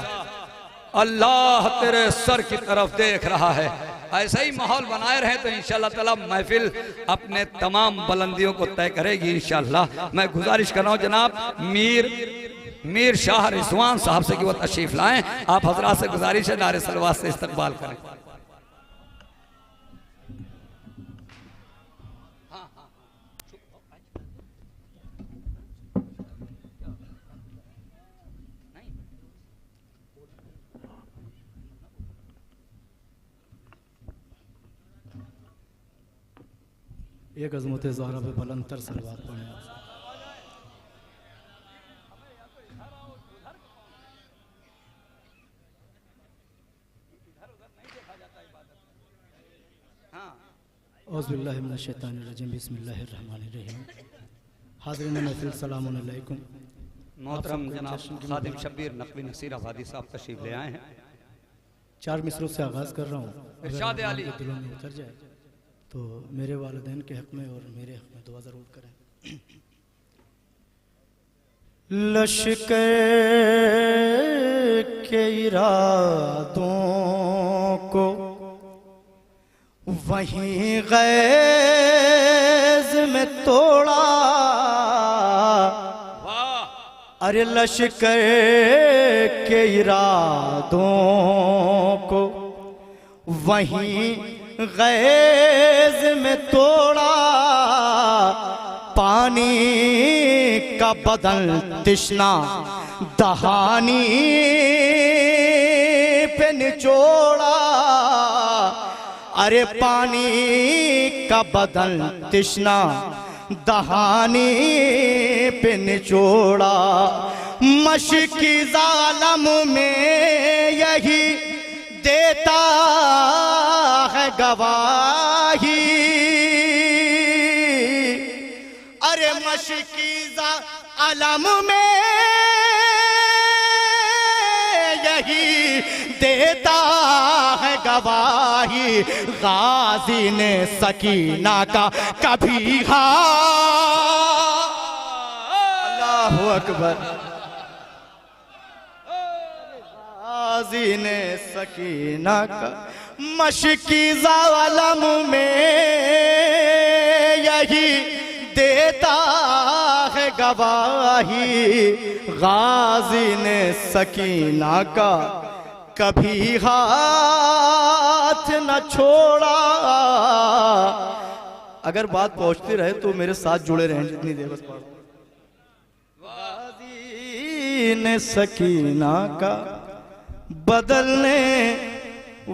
[SPEAKER 5] अल्लाह तेरे सर की तरफ देख रहा है। ऐसा ही माहौल बनाए रहे तो इंशाअल्लाह ताला महफिल अपने तमाम बुलंदियों को तय करेगी इंशाअल्लाह। मैं गुजारिश कर रहा हूँ जनाब मीर शाह रिजवान साहब से कि वो तशरीफ लाएं। आप हजरात से गुजारिश है नारे सलवात से इस्तकबाल करें।
[SPEAKER 8] एक अज़मत ज़हरा पे बुलंदतर सलवात पढ़ें। औज़ुबिल्लाहि मिनश्शैतानिर्रजीम बिस्मिल्लाहिर्रहमानिर्रहीम। हाज़रीन महफ़िल सलाम अलैकुम।
[SPEAKER 5] मोहतरम जनाब खादिम शब्बीर नकवी नसीर आबादी साहब तशरीफ ले आए हैं।
[SPEAKER 8] 4 मिसरों से आगाज़ कर रहा हूँ।
[SPEAKER 5] इरशाद आली
[SPEAKER 8] दिलों में उतर जाए तो मेरे वालिदैन के हक़ में और मेरे हक़ में दुआ ज़रूर करें। लश्कर के इरादों को वहीं गैज़ में तोड़ा। अरे लश्कर के इरादों को वहीं गैज़ में तोड़ा। पानी का बदन तिश्ना दहानी पे निचोड़ा। अरे पानी का बदन तिश्ना दहानी पे निचोड़ा। मशकी ज़ालम में यही देता है गवाही। अरे मशकी ज़ालम में यही देता है गवाही। गाजी ने सकीना का कभी अल्लाहु अकबर। गाजी ने सकीना का मशकी ज़ालम में यही देता है गवाही। गाजी ने सकीना का कभी हाथ न छोड़ा। अगर बात पहुंचती रहे तो मेरे साथ जुड़े रहें जितनी देर बस पढ़ो। गाजी ने सकीना का बदलने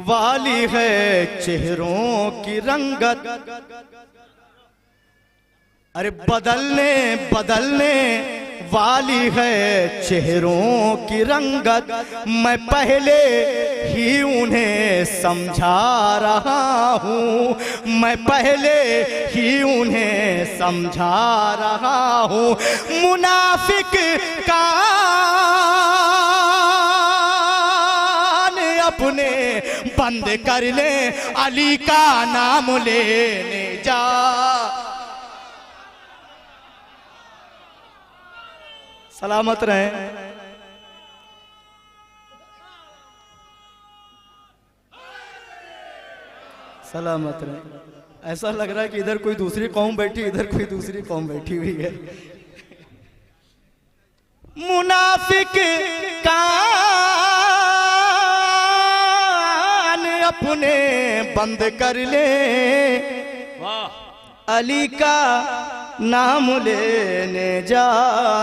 [SPEAKER 8] वाली है चेहरों की रंगत। अरे बदलने वाली है चेहरों की रंगत। मैं पहले ही उन्हें समझा रहा हूँ। मैं पहले ही उन्हें समझा रहा हूँ। मुनाफिक कान अपने बंद कर ले, अली का नाम लेने जा। सलामत रहें। सलामत रहें। ऐसा लग रहा है कि इधर कोई दूसरी कौम बैठी, इधर कोई दूसरी कौम बैठी हुई है। मुनाफिक कान अपने बंद कर ले, अली का नाम लेने जा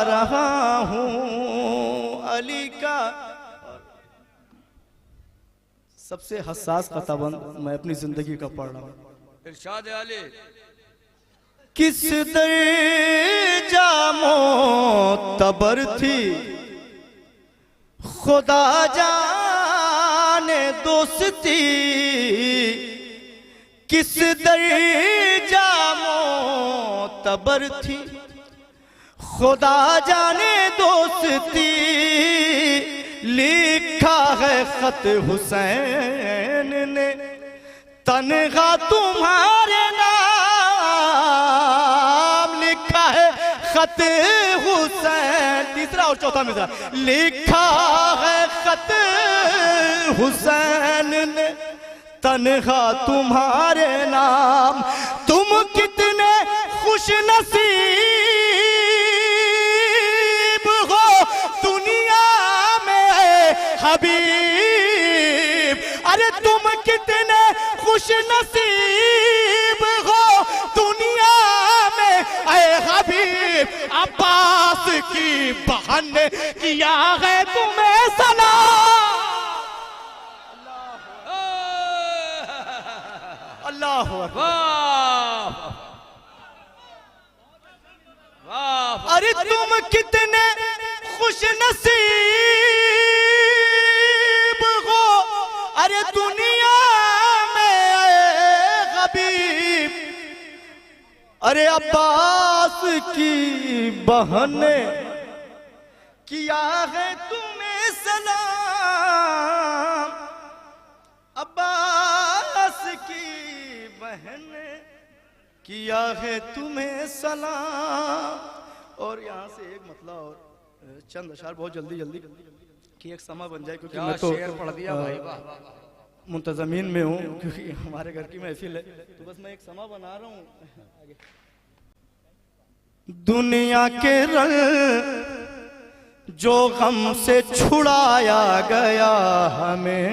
[SPEAKER 8] रहा हूँ। अली का सबसे हसास खताबंद मैं अपनी जिंदगी का पढ़ रहा हूँ।
[SPEAKER 5] इरशाद आली
[SPEAKER 8] किस दर्जा मोतबर थी खुदा जाने दोस्ती किस दर्जा मोतबर थी, खुदा जाने दोस्ती लिखा है खत हुसैन ने, तन्हा तुम्हारे नाम लिखा है खत हुसैन। तीसरा और चौथा मिसरा, लिखा है खत हुसैन ने, तन्हा तुम्हारे नाम। तुम कितने खुश नसीब हो दुनिया में हबीब, अरे तुम कितने खुश नसीब हो दुनिया में ऐ हबीब। अब्बास की बहन ने किया है तुम्हें सलाम। अल्लाह अरे तुम कितने खुश नसीब हो अरे दुनिया में हबीब। अरे अब्बास की बहन ने किया है तुम्हें सलाम। अब्बास की बहन ने किया है तुम्हें सलाम। और यहाँ से एक मतलब और चंद अशार बहुत जल्दी जल्दी कि एक समा बन जाए, क्योंकि मैं तो
[SPEAKER 5] शेर पढ़ दिया भाई,
[SPEAKER 8] मुंतजमीन में हूँ, क्योंकि हमारे घर की महफिल है, तो बस मैं एक समा बना रहा हूँ। दुनिया के रंग जो गम से छुड़ाया गया हमें,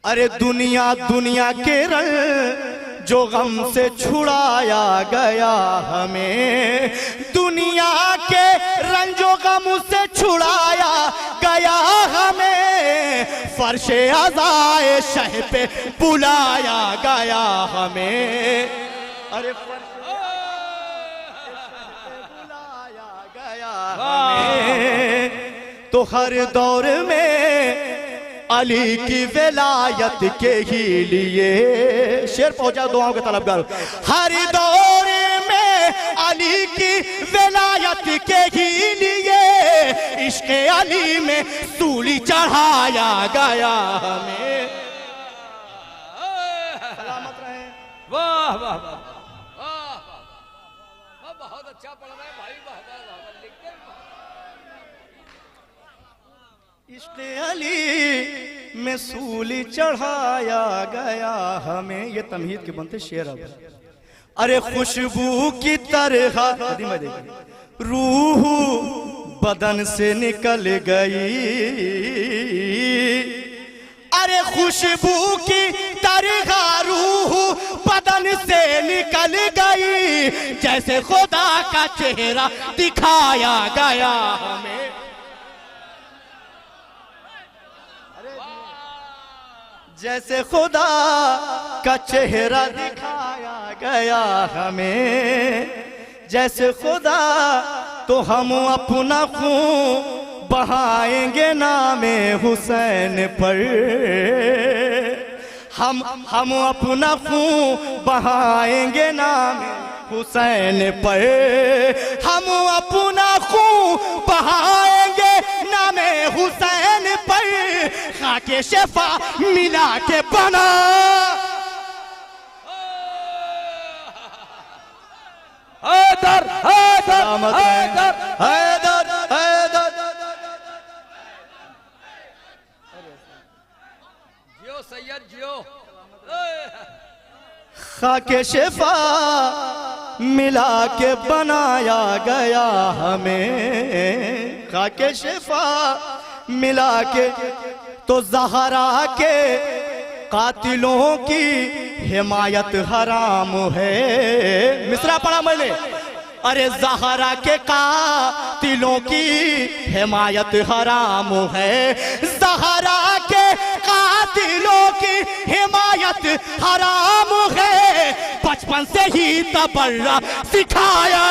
[SPEAKER 8] अरे दुनिया दुनिया के रंग जो गम से छुड़ाया गया हमें, दुनिया के रंग जो गम से छुड़ाया गया हमें, फर्शे अज़ाए शह पे बुलाया गया हमें। अरे फर्शे बुलाया गया हमें। तो हर दौर में अली की विलायत के ही लिए, शेर पहुंचा दुआओं के तलबगार, हर दौर में अली की विलायत के ही लिए इश्क़ अली में सूली चढ़ाया गया हमें। सलामत रहे।
[SPEAKER 5] वाह वाह वाह, बहुत अच्छा पढ़ रहे हैं भाई, लिखते
[SPEAKER 8] इश्क़ अली में सूली चढ़ाया गया हमें। ये तमहीद के बनते शेर। अब अरे खुशबू की तरह रूह बदन से निकल गई, अरे खुशबू की तरह रूह बदन से निकल गई, जैसे खुदा का चेहरा दिखाया गया हमें। जैसे खुदा का चेहरा दिखाया गया हमें, जैसे खुदा, तो हम अपना खून बहाएंगे नामे हुसैन पर। हम अपना खून बहाएंगे नामे हुसैन पर। हम अपना खून बहाएंगे नामे हुसैन पर। खाके शफा मिला के बना, हैदर हैदर हैदर हैदर हैदर,
[SPEAKER 5] जियो सैयद जियो।
[SPEAKER 8] खाके शफा मिला के बनाया गया हमें। खाके शफा मिला के, तो ज़हरा के कातिलों की हिमायत हराम है। मिसरा पढ़ा मैंने, अरे ज़हरा के कातिलों की हिमायत हराम है। ज़हरा के कातिलों की हिमायत हराम है। बचपन से ही तबर्रा सिखाया।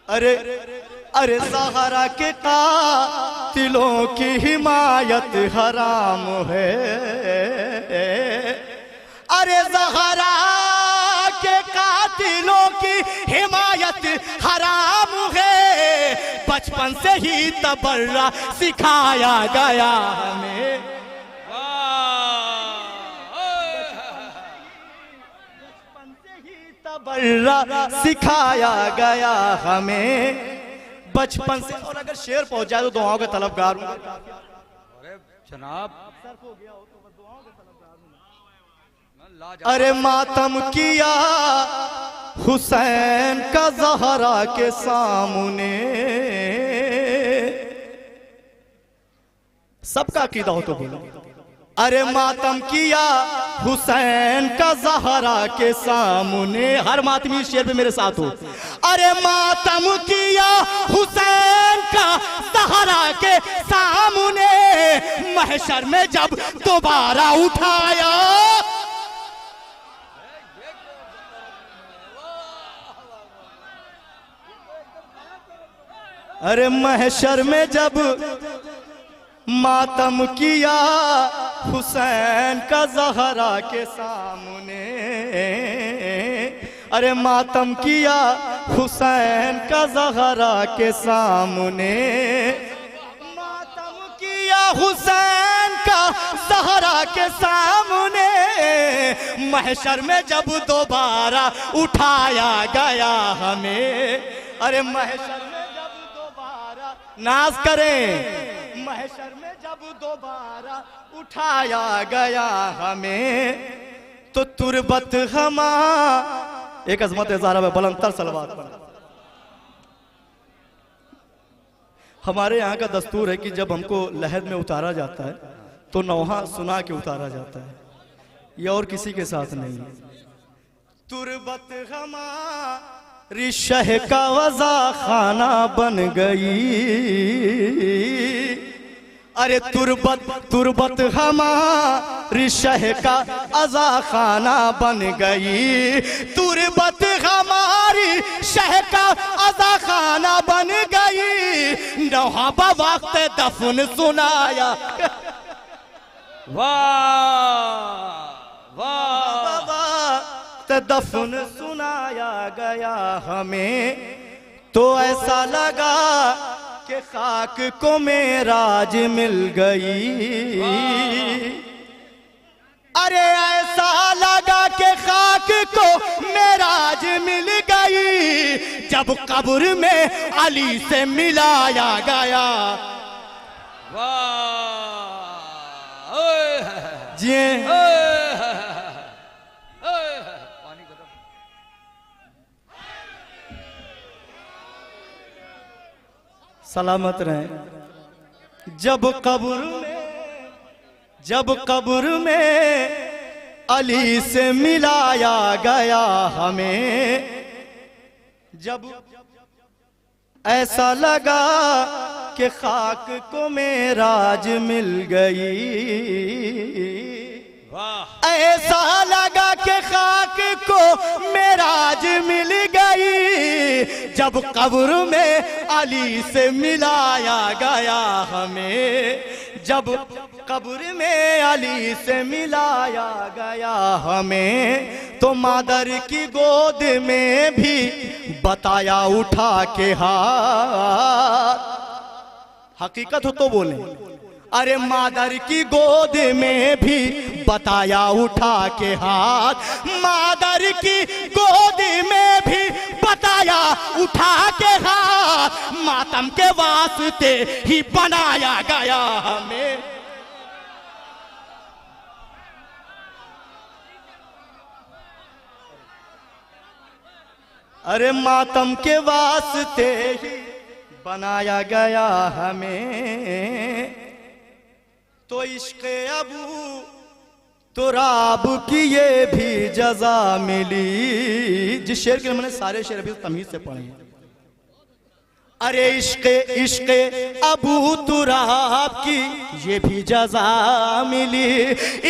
[SPEAKER 8] अरे अरे ज़हरा के कातिलों की हिमायत हराम है। अरे ज़हरा के कातिलों की हिमायत हराम है। बचपन से ही तबर्रा सिखाया गया हमें। बचपन से ही तबर्रा सिखाया गया हमें, बचपन से। और अगर शेर पहुंच जाए तो दुआओं के तलबगार हूं।
[SPEAKER 5] अरे जनाब,
[SPEAKER 8] अरे मातम किया हुसैन का ज़हरा के सामने। सबका अकीदा हो तो बोलो। अरे मातम किया हुसैन का ज़हरा के सामने। हर मातमी शेर पे मेरे साथ हो। अरे मातम किया हुसैन का ज़हरा के सामने, महशर में जब दोबारा उठाया। अरे महशर में जब मातम किया हुसैन का ज़हरा के सामने। अरे मातम किया हुसैन का ज़हरा के सामने। मातम किया हुसैन का ज़हरा के सामने, महशर में जब दोबारा उठाया गया हमें। अरे महशर में जब दोबारा नाज करें, महशर में जब दोबारा उठाया गया हमें, तो तुरबत हमा। एक अज़मत ज़हरा में बुलंदतर सलवात पढ़ा। हमारे यहाँ का दस्तूर है कि जब हमको लहद में उतारा जाता है तो नौहा सुना के उतारा जाता है, ये और किसी के साथ नहीं है। तुरबत हमारी शह का वज़ा खाना बन गई। अरे तुरबत हमारी शह का अज़ा खाना बन गई। तुरबत हमारी शह का अज़ा खाना बन गई। नौहा वक्त दफन सुनाया।
[SPEAKER 5] वाह वाह,
[SPEAKER 8] दफन सुनाया गया हमें, तो ऐसा लगा कि खाक को मेराज मिल गई। अरे ऐसा लगा कि खाक को मेराज मिल गई, जब कब्र में अली से मिलाया गया।
[SPEAKER 5] वाह
[SPEAKER 8] जी सलामत रहे। जब कब्र में अली से मिलाया गया हमें, जब ऐसा लगा कि खाक को मेराज मिल गई। ऐसा लगा कि खाक को मेराज मिल गई, जब कब्र में अली से मिलाया गया हमें। जब कब्र में अली से मिलाया गया हमें, तो मादर की गोद में भी बताया उठा के हाथ। हकीकत हो तो बोले। अरे मादर की गोद में भी बताया उठा के हाथ। मादर की गोद में भी बताया उठा के हाथ, मातम के वास्ते ही बनाया गया हमें। अरे मातम के वास्ते ही बनाया गया हमें, तो इश्क़े अबू तुराब की ये भी जजा मिली। जिस शेर के मैंने सारे शेर अभी तमीज से पढ़े हैं। अरे इश्क़े अबू तुराब की ये भी जजा मिली।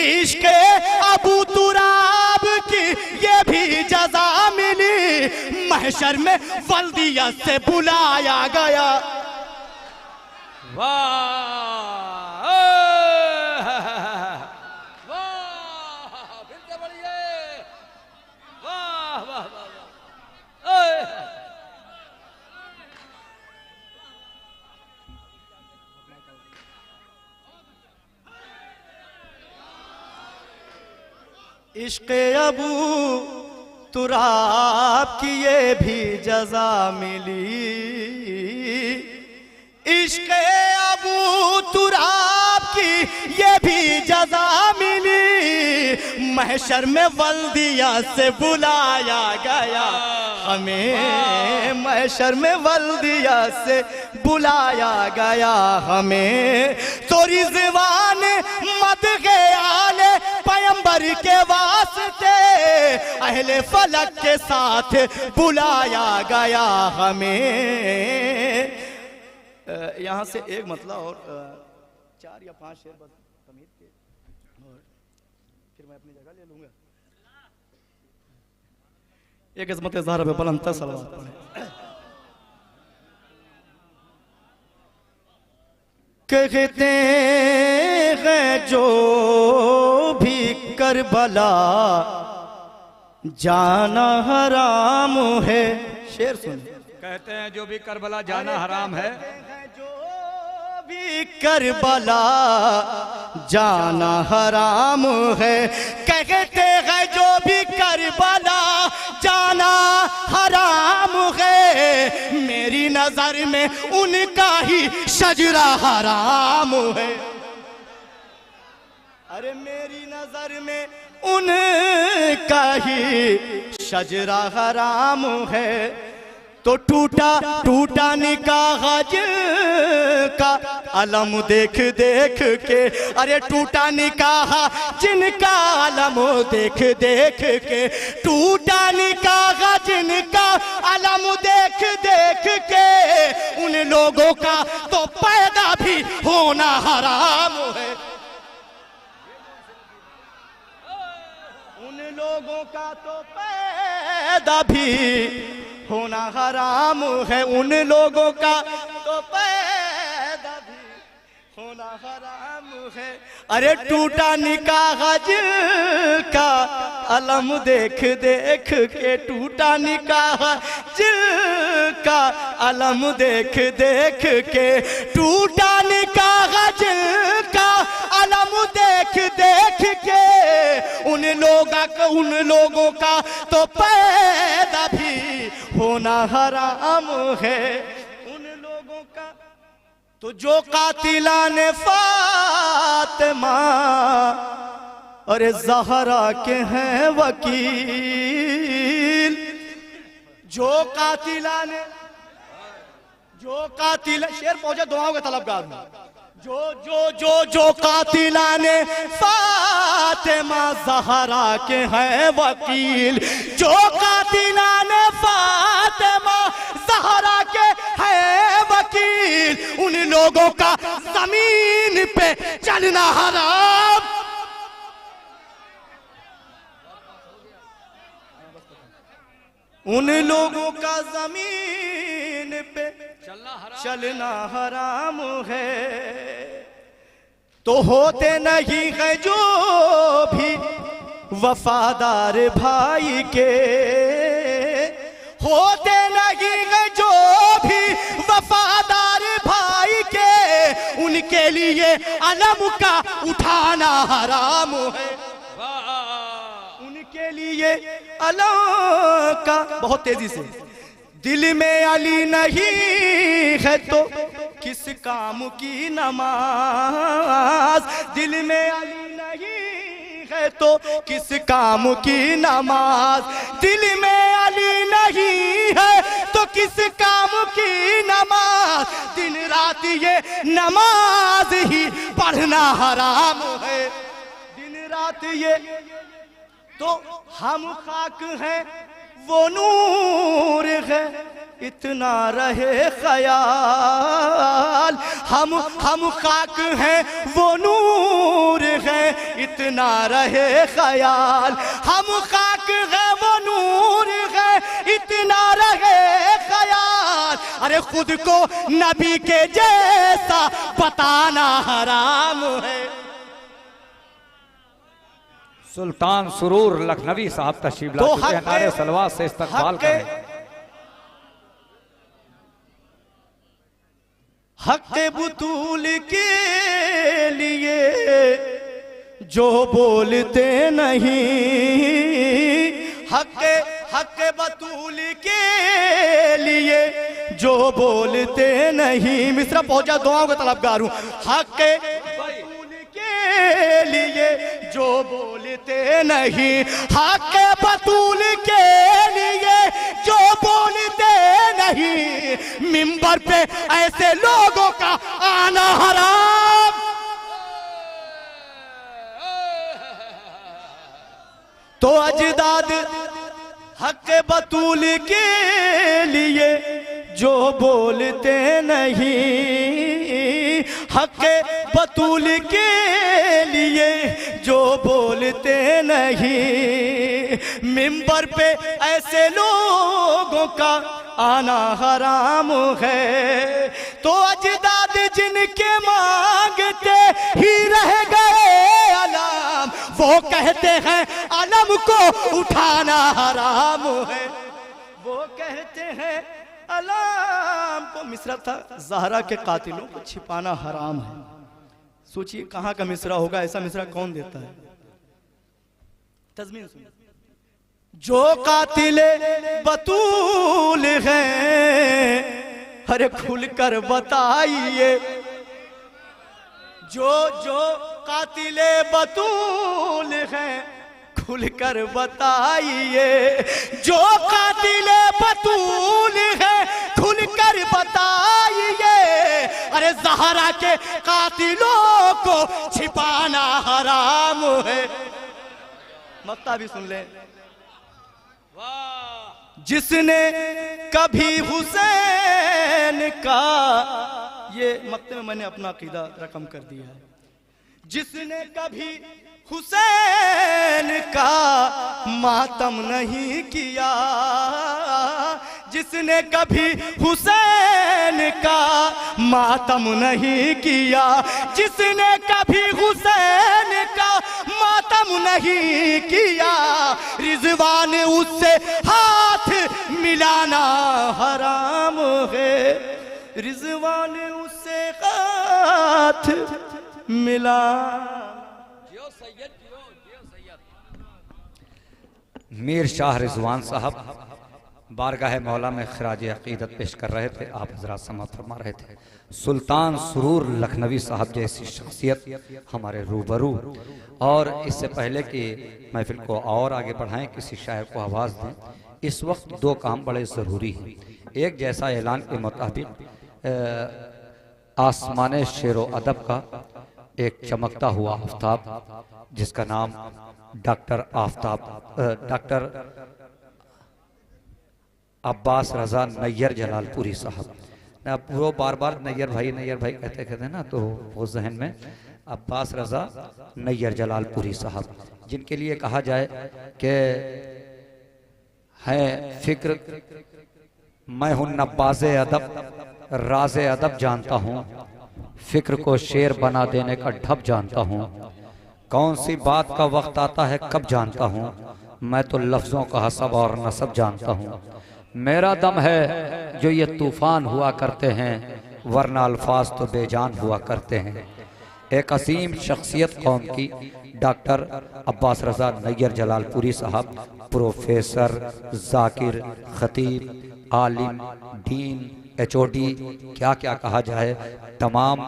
[SPEAKER 8] इश्क़े अबू तुराब की ये भी जजा मिली, महशर में वल्दियत से बुलाया गया।
[SPEAKER 5] वाह वाह, फिर से बढ़िए, वाह वाह वाह।
[SPEAKER 8] इश्क़ अबू तुराब की ये भी जज़ा मिली, इश्क़ अबू तुराब की ये भी जज़ा मिली। महशर में वल्दिया से बुलाया गया हमें, महशर में वल्दिया से बुलाया गया हमें। तो रिज़वान मदग़े आले पैगंबर के वास्ते अहले फलक के साथ बुलाया गया हमें। यहाँ से एक मतलब और 4 या 5 शेर बस तमीद के, और फिर मैं अपनी जगह ले लूंगा। एक इज़्ज़त ज़हरा पे बुलंद सलवात पढ़े। कहते हैं जो भी करबला जाना हराम है। शेर सुन।
[SPEAKER 5] कहते हैं जो भी करबला जाना हराम है,
[SPEAKER 8] जो भी करबला जाना हराम है। कहते हैं जो भी करबला जाना हराम है। मेरी नजर में उनका ही शजरा हराम है। अरे मेरी नजर में उनका ही शजरा हराम है। तो टूटा टूटा निकाह जिनका अलम देख देख के, अरे टूटा निकाह जिनका अलम देख देख के, टूटा निकाह जिनका अलम देख देख के, उन लोगों का तो पैदा भी होना हराम है। उन लोगों का तो पैदा भी होना हराम है। उन लोगों का तो पैदा भी होना हराम है। अरे टूटा निकाह जिनका अलम देख देख के, टूटा निकाह जिनका अलम देख देख के, टूटा निकाह जिनका अलम देख देख के, उन लोगों का तो पैदा भी होना हराम है। उन लोगों का तो जो कातिलाने फातिमा अरे ज़हरा के हैं वकील, जो कातिल शेर पहुंचे दुआओं के तलबगार में। जो कातिलाने फातिमा ज़हरा के हैं वकील, जो कातिलाने फातिमा ज़हरा के हैं वकील, उन लोगों का जमीन पे चलना हराम। उन लोगों का जमीन पे चलना हराम है। तो होते नहीं है जो भी वफादार भाई के, होते नहीं है जो भी वफादार भाई के, उनके लिए अलम का उठाना हराम है। उनके लिए अलम का, बहुत तेजी से, दिल में अली नहीं है तो किस काम की नमाज, दिल में अली नहीं है तो किस काम की नमाज, दिल में अली नहीं है तो किस काम की नमाज, दिन रात ये नमाज ही पढ़ना हराम है। दिन रात ये तो हम खाक हैं वो नूर है, इतना रहे ख्याल, हम खाक हैं वो नूर है, इतना रहे ख्याल, हम खाक हैं वो नूर है, एक ना रहे ख्याल, अरे खुद को नबी के जैसा बताना हराम है।
[SPEAKER 5] सुल्तान सुरूर लखनवी साहब तशरीफ ला चुके हैं, नारे सलवात से इस्तकबाल करें।
[SPEAKER 8] हक बतूल के लिए जो बोलते नहीं, हक बतूल के लिए जो बोलते नहीं। मिस्रा पहुंचा, दुआओं का तलबगार हूं। हक बतूल के लिए जो बोलते नहीं, हक बतूल के लिए जो बोलते नहीं, मिंबर पे ऐसे लोगों का आना हराम। तो अजदाद हक बतूल के लिए जो बोलते नहीं, हक बतूल के लिए जो बोलते नहीं, मिंबर पे ऐसे लोगों का आना हराम है। तो अजदाद जिनके मांगते ही रह गए अलाम, वो कहते हैं अलम को उठाना हराम है। वो कहते हैं अलाम को, मिसरा था ज़हरा के कातिलों को छिपाना हराम है। सोचिए कहाँ का मिसरा होगा, ऐसा मिसरा कौन देता है? तज़मीन सुनिए। जो कातिले बतूल हैं, अरे खुलकर बताइए। जो कातिले बतूल हैं, खुलकर बताइए। जो कातिले बतूल हैं, खुलकर बताइए। अरे ज़हरा के कातिलों को छिपाना हराम है। मक्ता भी सुन ले। जिसने कभी हुसैन का, ये मक्ते में मैंने अपना अकीदा रकम कर दिया है। जिसने कभी हुसैन का मातम नहीं किया, जिसने कभी हुसैन का मातम नहीं किया, जिसने कभी हुसैन का मातम नहीं किया, रिजवान उससे हाथ मिलाना हराम है। रिजवान उससे हाथ मिला।
[SPEAKER 5] मीर शाह रिजवान साहब बारगाह मौला में खराज अकीदत पेश कर रहे थे। आप हजरात समाअत फरमा रहे थे। सुल्तान सुरूर लखनवी साहब जैसी शख्सियत हमारे रूबरू। और इससे पहले कि महफिल को और आगे बढ़ाएं, किसी शायर को आवाज़ दें, इस वक्त दो काम बड़े ज़रूरी हैं। एक, जैसा ऐलान के मुताबिक आसमान शेरो अदब का एक चमकता हुआ आफ्ताब, जिसका नाम डॉक्टर अब्बास रजा नैयर जलालपुरी साहब। अब वो बार बार नैयर भाई कहते हैं ना, तो वो जहन में अब्बास रजा नैयर जलालपुरी साहब, जिनके लिए कहा जाए कि है फिक्र, मैं हूँ नब्बाज़े अदब, राज़े अदब जानता हूँ, फिक्र को शेर बना देने का ढब जानता हूँ, कौन सी बात का वक्त आता है कब जानता हूँ, मैं तो लफ्ज़ों का हसब और नसब जानता हूँ। मेरा दम है जो ये तूफ़ान हुआ करते हैं, वरना अल्फाज तो बेजान हुआ करते हैं। एक असीम शख्सियत कौम की डॉक्टर अब्बास रजा नैयर जलालपुरी साहब, प्रोफेसर, जाकिर, खतीब, आलिम, दीन, HOD, क्या क्या कहा जाए, तमाम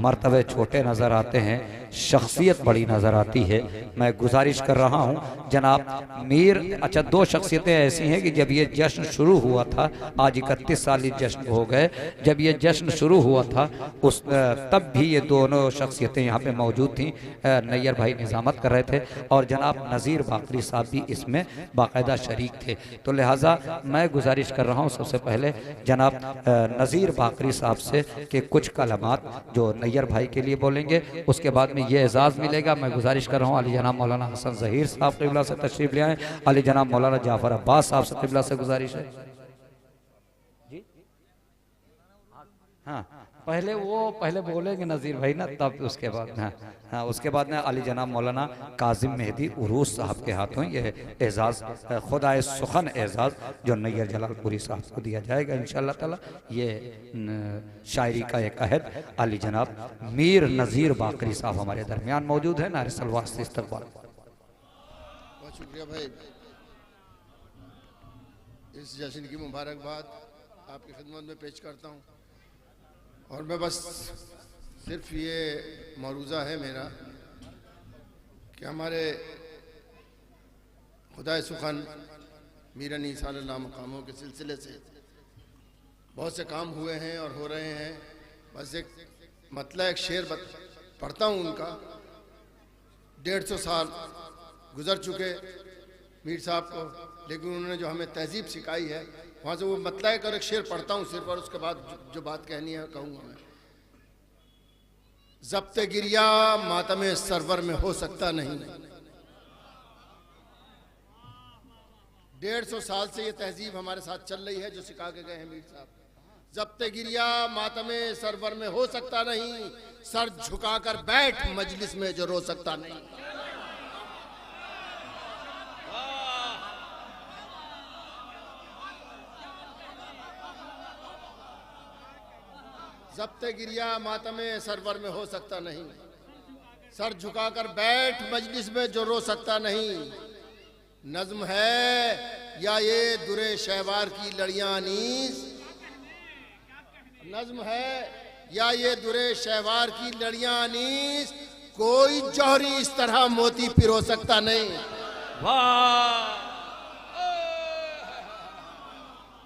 [SPEAKER 5] मर्तबे छोटे नज़र आते हैं, शख्सियत बड़ी नज़र आती है। मैं गुजारिश कर रहा हूँ जनाब मीर, अच्छा दो शख्सियतें ऐसी हैं कि जब ये जश्न शुरू हुआ था, आज 31 साल जश्न हो गए, जब ये जश्न शुरू हुआ था उस तब भी ये दोनों शख्सियतें यहाँ पे मौजूद थीं। नैयर भाई निज़ामत कर रहे थे और जनाब नज़ीर बाकरी साहब भी इसमें बाकायदा शरीक थे। तो लिहाजा मैं गुजारिश कर रहा हूँ सबसे पहले जनाब नज़ीर बाकरी साहब से कि कुछ कलमात जो नैयर भाई के लिए बोलेंगे, उसके बाद
[SPEAKER 3] में ये एजाज़ मिलेगा। मैं गुजारिश कर रहा हूँ अली जनाब मौलाना हसन ज़हीर साहब क़िबला से तशरीफ़ ले आए। अली जनाब मौलाना जाफ़र अब्बास साहब से क़िबला से गुजारिश है जी। हाँ पहले बोलेंगे नज़ीर भाई ना, तब उसके बाद हाँ उसके बाद में अली जनाब मौलाना काजिम मेहदी उरूस साहब के हाथों ये एजाज़ खुदाए सुखन एजाज़ जो नैयर जलालपुरी साहब को दिया जाएगा इंशाअल्लाह ताला। ये शायरी का एक अहद अली जनाब मीर नज़ीर बाकरी साहब हमारे दरमियान मौजूद है। नारे सलवात से इस्तकबाल।
[SPEAKER 9] बहुत शुक्रिया भाई, इस जश्न की मुबारकबाद आपकी खिदमत में पेश करता हूँ। और मैं बस सिर्फ ये मौरूज़ा है मेरा कि हमारे खुदाए सुखन मीर अनीस सल्लल्लाहु मकामों के सिलसिले से बहुत से काम हुए हैं और हो रहे हैं। बस एक मतलब एक शेर पढ़ता हूँ उनका। 150 साल गुजर चुके मीर साहब को, लेकिन उन्होंने जो हमें तहजीब सिखाई है वहाँ से वो मतलब कर एक शेर पढ़ता हूँ सिर्फ, और उसके बाद जो बात कहनी है कहूँगा मैं। ज़ब्ते गिरिया मातमे सरवर में हो सकता नहीं। 150 साल से ये तहजीब हमारे साथ चल रही है जो सिखा के गए हैं मीर साहब। ज़ब्ते गिरिया मातमे सरवर में हो सकता नहीं, सर झुकाकर बैठ मजलिस में जो रो सकता नहीं। ज़ब्ते गिरिया मातमे सरवर में हो सकता नहीं, सर झुकाकर बैठ मजलिस में जो रो सकता नहीं। नज़्म है या ये दुरे शहवार की लड़ियां अनीस, नज़्म है या ये दुरे शहवार की लड़ियां अनीस, कोई जौहरी इस तरह मोती पिरो सकता नहीं।
[SPEAKER 5] वाह!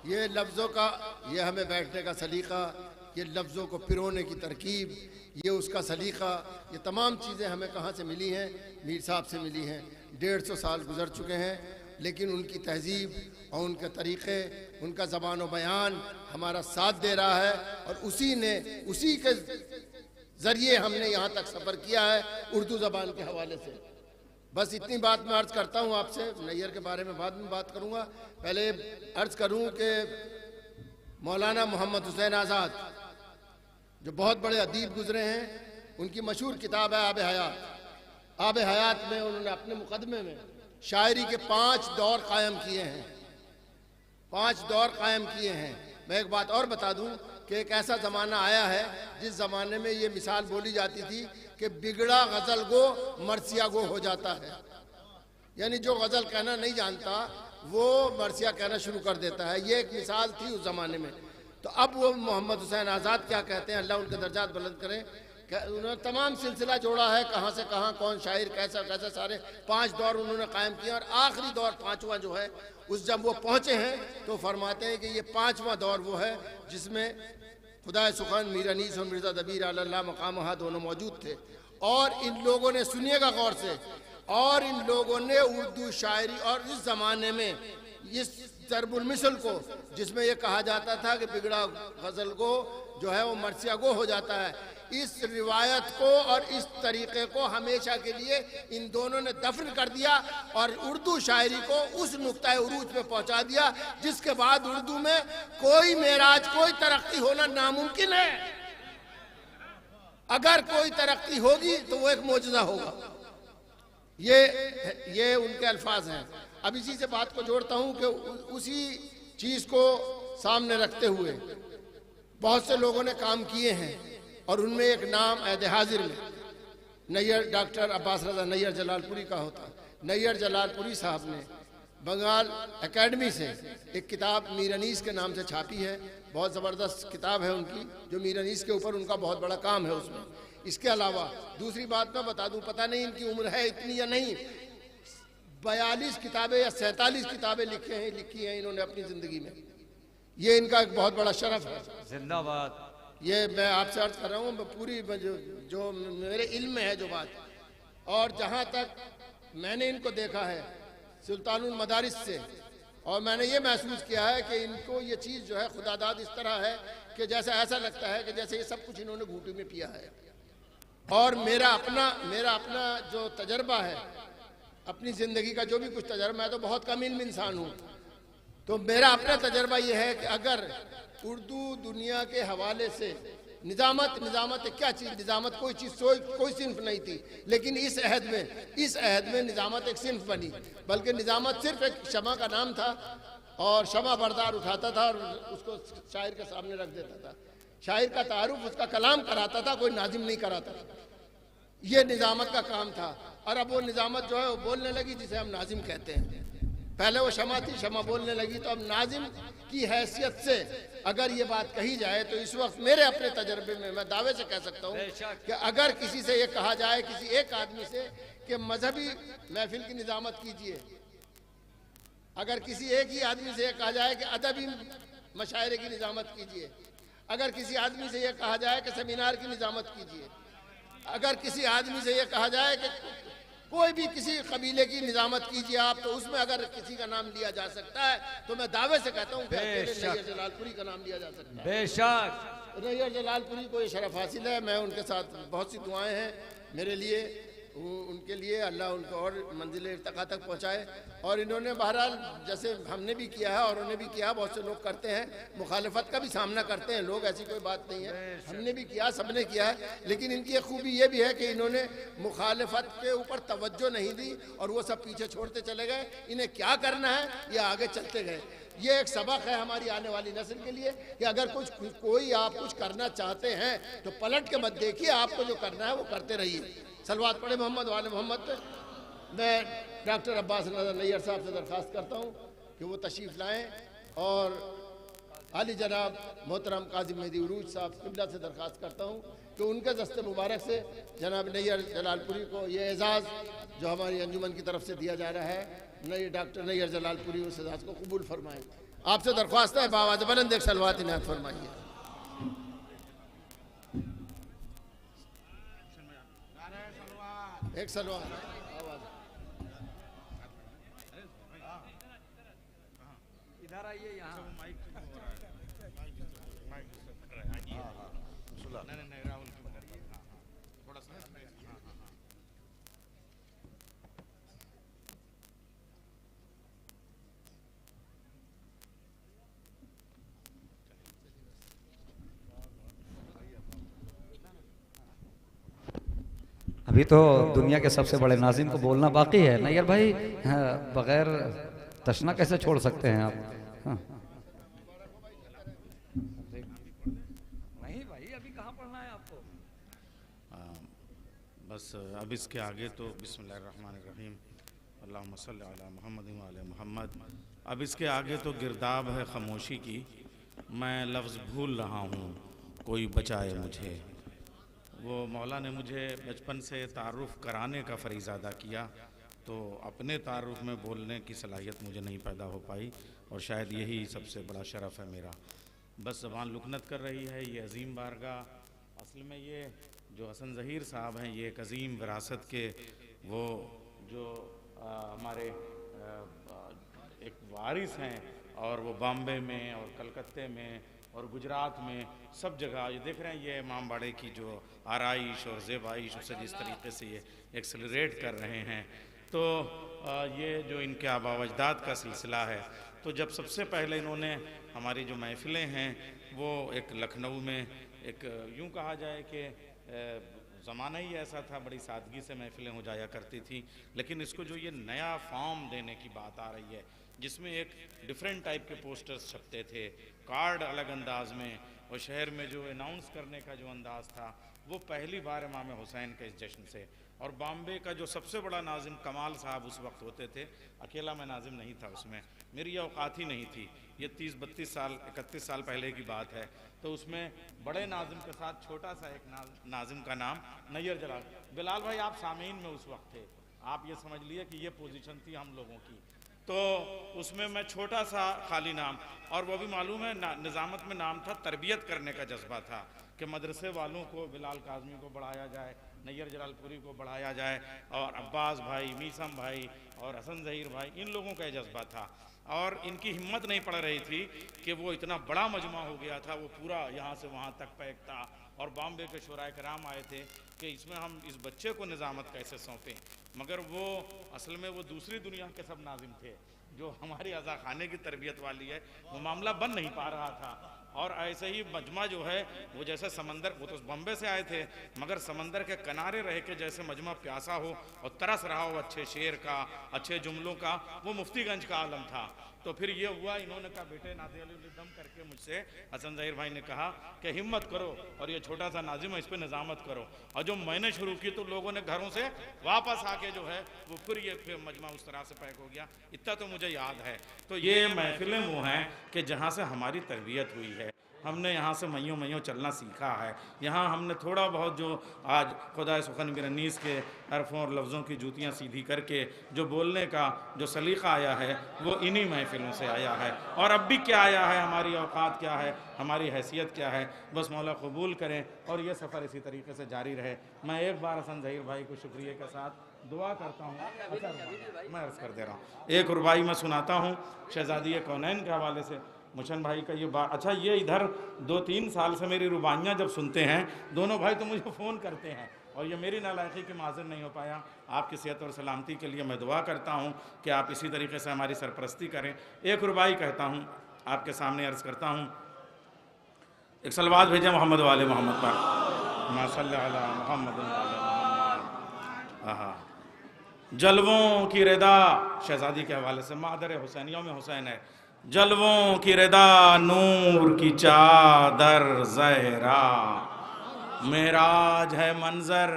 [SPEAKER 9] ये लफ्ज़ों का, ये हमें बैठने का सलीका, ये लफ्ज़ों को पिरोने की तरकीब, ये उसका सलीका, ये तमाम चीज़ें हमें कहाँ से मिली हैं? मीर साहब से मिली हैं। 150 साल गुजर चुके हैं, लेकिन उनकी तहजीब और उनके तरीक़े, उनका ज़बान व बयान हमारा साथ दे रहा है, और उसी के ज़रिए हमने यहाँ तक सफ़र किया है उर्दू ज़बान के हवाले से। बस इतनी बात मैं अर्ज़ करता हूँ आपसे। नैयर के बारे में बाद में बात करूँगा। पहले अर्ज़ करूँ कि मौलाना मोहम्मद हुसैन आज़ाद जो बहुत बड़े अदीब गुजरे हैं, उनकी मशहूर किताब है आब हयात। आब हयात में उन्होंने अपने मुकदमे में शायरी के 5 दौर कायम किए हैं। 5 दौर कायम किए हैं। मैं एक बात और बता दूं कि एक ऐसा ज़माना आया है जिस ज़माने में ये मिसाल बोली जाती थी कि बिगड़ा गज़ल गो मरसिया गो हो जाता है, यानी जो गज़ल कहना नहीं जानता वो मरसिया कहना शुरू कर देता है। ये एक मिसाल थी उस ज़माने में। तो अब वो मोहम्मद हुसैन आज़ाद क्या कहते हैं, अल्लाह उनके दर्जात बुलंद करें, उन्होंने तमाम सिलसिला जोड़ा है, कहाँ से कहाँ, कौन शायर कैसा कैसा, सारे 5 दौर उन्होंने कायम किया। और आखिरी दौर 5वां जो है, उस जब वो पहुँचे हैं तो फरमाते हैं कि ये 5वां दौर वो है जिसमें खुदाए सुखन मीर अनीस और मिर्ज़ा दबीर अल्लाह मकामहा दोनों मौजूद थे। और इन लोगों ने, सुनिएगा गौर से, और इन लोगों ने उर्दू शायरी और इस ज़माने में इस ज़रबुल मिसल को, जिसमें ये कहा जाता था कि बिगड़ा गज़ल को जो है वो मरसिया गो हो जाता है, इस रिवायत को और इस तरीक़े को हमेशा के लिए इन दोनों ने दफन कर दिया और उर्दू शायरी को उस नुक्ता उरूज पे पहुंचा दिया जिसके बाद उर्दू में कोई मेराज, कोई तरक्की होना नामुमकिन है। अगर कोई तरक्की होगी तो वो एक मौजज़ा होगा। ये उनके अल्फाज हैं। अब इसी से बात को जोड़ता हूं कि उसी चीज़ को सामने रखते हुए बहुत से लोगों ने काम किए हैं, और उनमें एक नाम अहद हाजिर में नैयर डॉक्टर अब्बास रज़ा नैयर जलालपुरी का होता है। नैयर जलालपुरी साहब ने बंगाल एकेडमी से एक किताब मीर अनीस के नाम से छापी है। बहुत ज़बरदस्त किताब है उनकी, जो मीर अनीस के ऊपर उनका बहुत बड़ा काम है उसमें। इसके अलावा दूसरी बात मैं बता दूं, पता नहीं इनकी उम्र है इतनी या नहीं, 42 किताबें या 47 किताबें लिखी हैं इन्होंने अपनी ज़िंदगी में। ये इनका एक बहुत बड़ा शरफ है।
[SPEAKER 5] जिंदाबाद।
[SPEAKER 9] ये मैं आपसे अर्ज कर रहा हूँ पूरी जो मेरे इल्म में है जो बात, और जहाँ तक मैंने इनको देखा है सुल्तानुल मदारिस से, और मैंने ये महसूस किया है कि इनको ये चीज़ जो है खुदादाद इस तरह है कि जैसे ऐसा लगता है कि जैसे ये सब कुछ इन्होंने घूंटी में पिया है। और मेरा अपना जो तजर्बा है, अपनी ज़िंदगी का जो भी कुछ तजर्बा, मैं तो बहुत कम इल्म इंसान हूँ, तो मेरा अपना तजर्बा ये है कि अगर उर्दू दुनिया के हवाले से निज़ामत क्या चीज़, निज़ामत कोई चीज़ कोई सिन्फ नहीं थी, लेकिन इस अहद में निज़ामत एक सिन्फ बनी। बल्कि निज़ामत सिर्फ एक शमा का नाम था और शमा बरदार उठाता था और उसको शायर के सामने रख देता था। शायर का तारुफ उसका कलाम कराता था, कोई नाजिम नहीं कराता था। ये निज़ामत का काम था। और अब वो निज़ामत जो है वो बोलने लगी, जिसे हम नाजिम कहते हैं। पहले वो शमा थी, शमा बोलने लगी, तो अब नाजिम की हैसियत से अगर ये बात कही जाए तो इस वक्त मेरे अपने तजर्बे में मैं दावे से कह सकता हूँ कि अगर किसी से ये कहा जाए, किसी एक आदमी से कि मजहबी महफिल की निज़ामत कीजिए, अगर किसी एक ही आदमी से ये कहा जाए कि अदबी मशायरे की निज़ामत कीजिए, अगर किसी आदमी से ये कहा जाए कि सेमिनार की निज़ामत कीजिए, अगर किसी आदमी से ये कहा जाए कि कोई भी किसी कबीले की निज़ामत कीजिए आप, तो उसमें अगर किसी का नाम लिया जा सकता है तो मैं दावे से कहता हूँ नैयर जलालपुरी का नाम लिया जा सकता है।
[SPEAKER 5] बेशक
[SPEAKER 9] नैयर जलालपुरी को ये शरफ हासिल है। मैं उनके साथ बहुत सी दुआएं हैं मेरे लिए, उनके लिए अल्लाह उनको और मंजिल इर्तिका तक पहुँचाए। और इन्होंने बहरहाल जैसे हमने भी किया है और उन्होंने भी किया, बहुत से लोग करते हैं, मुखालफत का भी सामना करते हैं लोग, ऐसी कोई बात नहीं है, हमने भी किया, सबने किया है। लेकिन इनकी एक खूबी ये भी है कि इन्होंने मुखालफत के ऊपर तवज्जो नहीं दी और वो सब पीछे छोड़ते चले गए। इन्हें क्या करना है ये आगे चलते गए। ये एक सबक है हमारी आने वाली नस्ल के लिए कि अगर कोई आप कुछ करना चाहते हैं तो पलट के मत देखिए, आपको जो करना है वो करते रहिए। सलवात पढ़े मोहम्मद वाले मोहम्मद पे। मैं डॉक्टर अब्बास नज़र नैयर साहब से दरख्वास्त करता हूँ कि वो तशरीफ़ लाएँ और आली जनाब मोहतरम काज़ी मेहदी उरूज साहब क़िबला से दरख्वास्त करता हूँ कि उनके दस्ते मुबारक से जनाब नैयर जलालपुरी को ये एज़ाज़ जो हमारी अंजुमन की तरफ से दिया जा रहा है, नई डॉक्टर नैयर जलालपुरी उस एज़ाज़ को कबूल फरमाएँ। आपसे दरख्वास्त है बावाज़ बुलंद एक सलवात इनायत फरमाइए। एक सलवात
[SPEAKER 5] इधर आइए यहाँ।
[SPEAKER 3] अभी तो दुनिया के सबसे बड़े नाज़िम को बोलना बाकी है नैयर भाई। हाँ, बगैर तशना कैसे छोड़ सकते हैं आप? हाँ।
[SPEAKER 5] नहीं भाई, अभी कहाँ पढ़ना है आपको?
[SPEAKER 10] बस अब इसके आगे तो बिस्मिल्लाहिर्रहमानिर्रहीम अल्लाहुम्मा सल्ली अला मुहम्मद व आले मुहम्मद। अब इसके आगे तो गिरदाब है खामोशी की। मैं लफ्ज़ भूल रहा हूँ, कोई बचाए मुझे। वो मौला ने मुझे बचपन से तारुफ़ कराने का फ़रीज़ा अदा किया, तो अपने तारुफ़ में बोलने की सलाहियत मुझे नहीं पैदा हो पाई और शायद यही सबसे बड़ा शरफ़ है मेरा। बस ज़बान लुकनत कर रही है ये अज़ीम बारगाह। असल में ये जो हसन ज़हीर साहब हैं, ये एक अज़ीम विरासत के वो जो हमारे एक वारिस हैं, और वो बॉम्बे में और कलकत्ते में और गुजरात में सब जगह ये देख रहे हैं, ये इमामबाड़े की जो आराइश और ज़ेबाइश उसे जिस तरीके से ये एक्सेलरेट कर रहे हैं, तो ये जो इनके आबा व अजदाद का सिलसिला है। तो जब सबसे पहले इन्होंने हमारी जो महफ़िलें हैं वो एक लखनऊ में एक यूँ कहा जाए कि ज़माना ही ऐसा था, बड़ी सादगी से महफ़िलें हो जाया करती थी। लेकिन इसको जो ये नया फॉर्म देने की बात आ रही है, जिसमें एक डिफरेंट टाइप के पोस्टर्स छपते थे, कार्ड अलग अंदाज में, और शहर में जो अनाउंस करने का जो अंदाज़ था वो पहली बार इमाम हुसैन के इस जश्न से। और बॉम्बे का जो सबसे बड़ा नाजिम कमाल साहब उस वक्त होते थे, अकेला मैं नाजिम नहीं था उसमें, मेरी औकात ही नहीं थी। ये 30-32 साल 31 साल पहले की बात है। तो उसमें बड़े नाजिम के साथ छोटा सा एक नाजिम का नाम नैयर जलाल। बिलाल भाई आप सामीन में उस वक्त थे, आप ये समझ लिए कि ये पोजीशन थी हम लोगों की। तो उसमें मैं छोटा सा खाली नाम, और वो भी मालूम है निज़ामत में नाम था, तरबियत करने का जज्बा था कि मदरसे वालों को, बिलाल काज़मी को बढ़ाया जाए, नैयर जलालपुरी को बढ़ाया जाए, और अब्बास भाई, मीसम भाई और हसन ज़हीर भाई, इन लोगों का जज्बा था। और इनकी हिम्मत नहीं पड़ रही थी कि वो इतना बड़ा मजमा हो गया था, वो पूरा यहाँ से वहाँ तक पैक था और बॉम्बे के शोराए कराम आए थे कि इसमें हम इस बच्चे को निज़ामत कैसे सौंपें, मगर वो असल में वो दूसरी दुनिया के सब नाजिम थे जो हमारी अज़ा खाने की तरबियत वाली है, वो मामला बन नहीं पा रहा था। और ऐसे ही मजमा जो है वो जैसे समंदर, वो तो बम्बे से आए थे मगर समंदर के किनारे रह के जैसे मजमा प्यासा हो और तरस रहा हो अच्छे शेर का, अच्छे जुमलों का, वो मुफ्तीगंज का आलम था। तो फिर ये हुआ, इन्होंने कहा बेटे नादे अली दम करके मुझसे हसन ज़हीर भाई ने कहा कि हिम्मत करो और ये छोटा सा नाजिम है इस पर निज़ामत करो। और जो मैंने शुरू की तो लोगों ने घरों से वापस आके जो है वो फिर मजमा उस तरह से पैक हो गया, इतना तो मुझे याद है। तो ये महफिलें वो हैं कि जहाँ से हमारी तरबियत हुई है, हमने यहाँ से मइयों मइयों चलना सीखा है। यहाँ हमने थोड़ा बहुत जो आज खुदा सुखन बिरनीस के हरफों और लफ्ज़ों की जूतियाँ सीधी करके जो बोलने का जो सलीक़ा आया है वो इन्हीं महफिलों से आया है। और अब भी क्या आया है, हमारी औकात क्या है, हमारी हैसियत क्या है, बस मौला कबूल करें और ये सफ़र इसी तरीके से जारी रहे। मैं एक बार हसन ज़हीर भाई को शुक्रिया के साथ दुआ करता हूँ। मैं अर्ज़ कर दे रहा हूँ, एक रुबाई मैं सुनाता हूँ शहज़ादी कौनैन के हवाले से। मुशन भाई का ये बात, अच्छा ये इधर 2-3 साल से मेरी रुबाइयाँ जब सुनते हैं दोनों भाई तो मुझे फ़ोन करते हैं और ये मेरी नालायकी की माज़र नहीं हो पाया। आपकी सेहत और सलामती के लिए मैं दुआ करता हूँ कि आप इसी तरीके से हमारी सरपरस्ती करें। एक रुबाई कहता हूँ आपके सामने अर्ज़ करता हूँ, एक सलवात भेजें मोहम्मद वाले मोहम्मद पर, माशल्लाह अला मोहम्मद। हाँ, जलवों की रिदा शहज़ादी के हवाले से, मादर हुसैनियों में हुसैन है। जलवों की रिदा नूर की चादर ज़हरा, मेराज है मंजर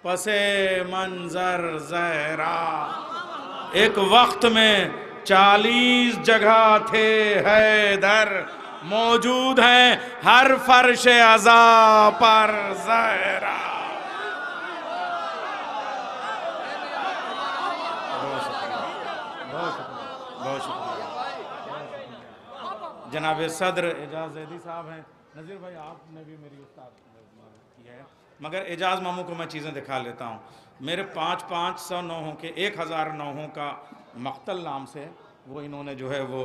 [SPEAKER 10] पसे मंजर ज़हरा। एक वक्त में 40 जगह थे हैदर, मौजूद हैं हर फर्श अज़ा पर ज़हरा। जनाब सदर एजाज जैदी साहब हैं। नज़ीर भाई आपने भी मेरी उस्ताद की है, मगर एजाज मामू को मैं चीज़ें दिखा लेता हूँ। मेरे 500 नौहों के 1000 नौहों का मख्तल नाम से वो इन्होंने जो है वो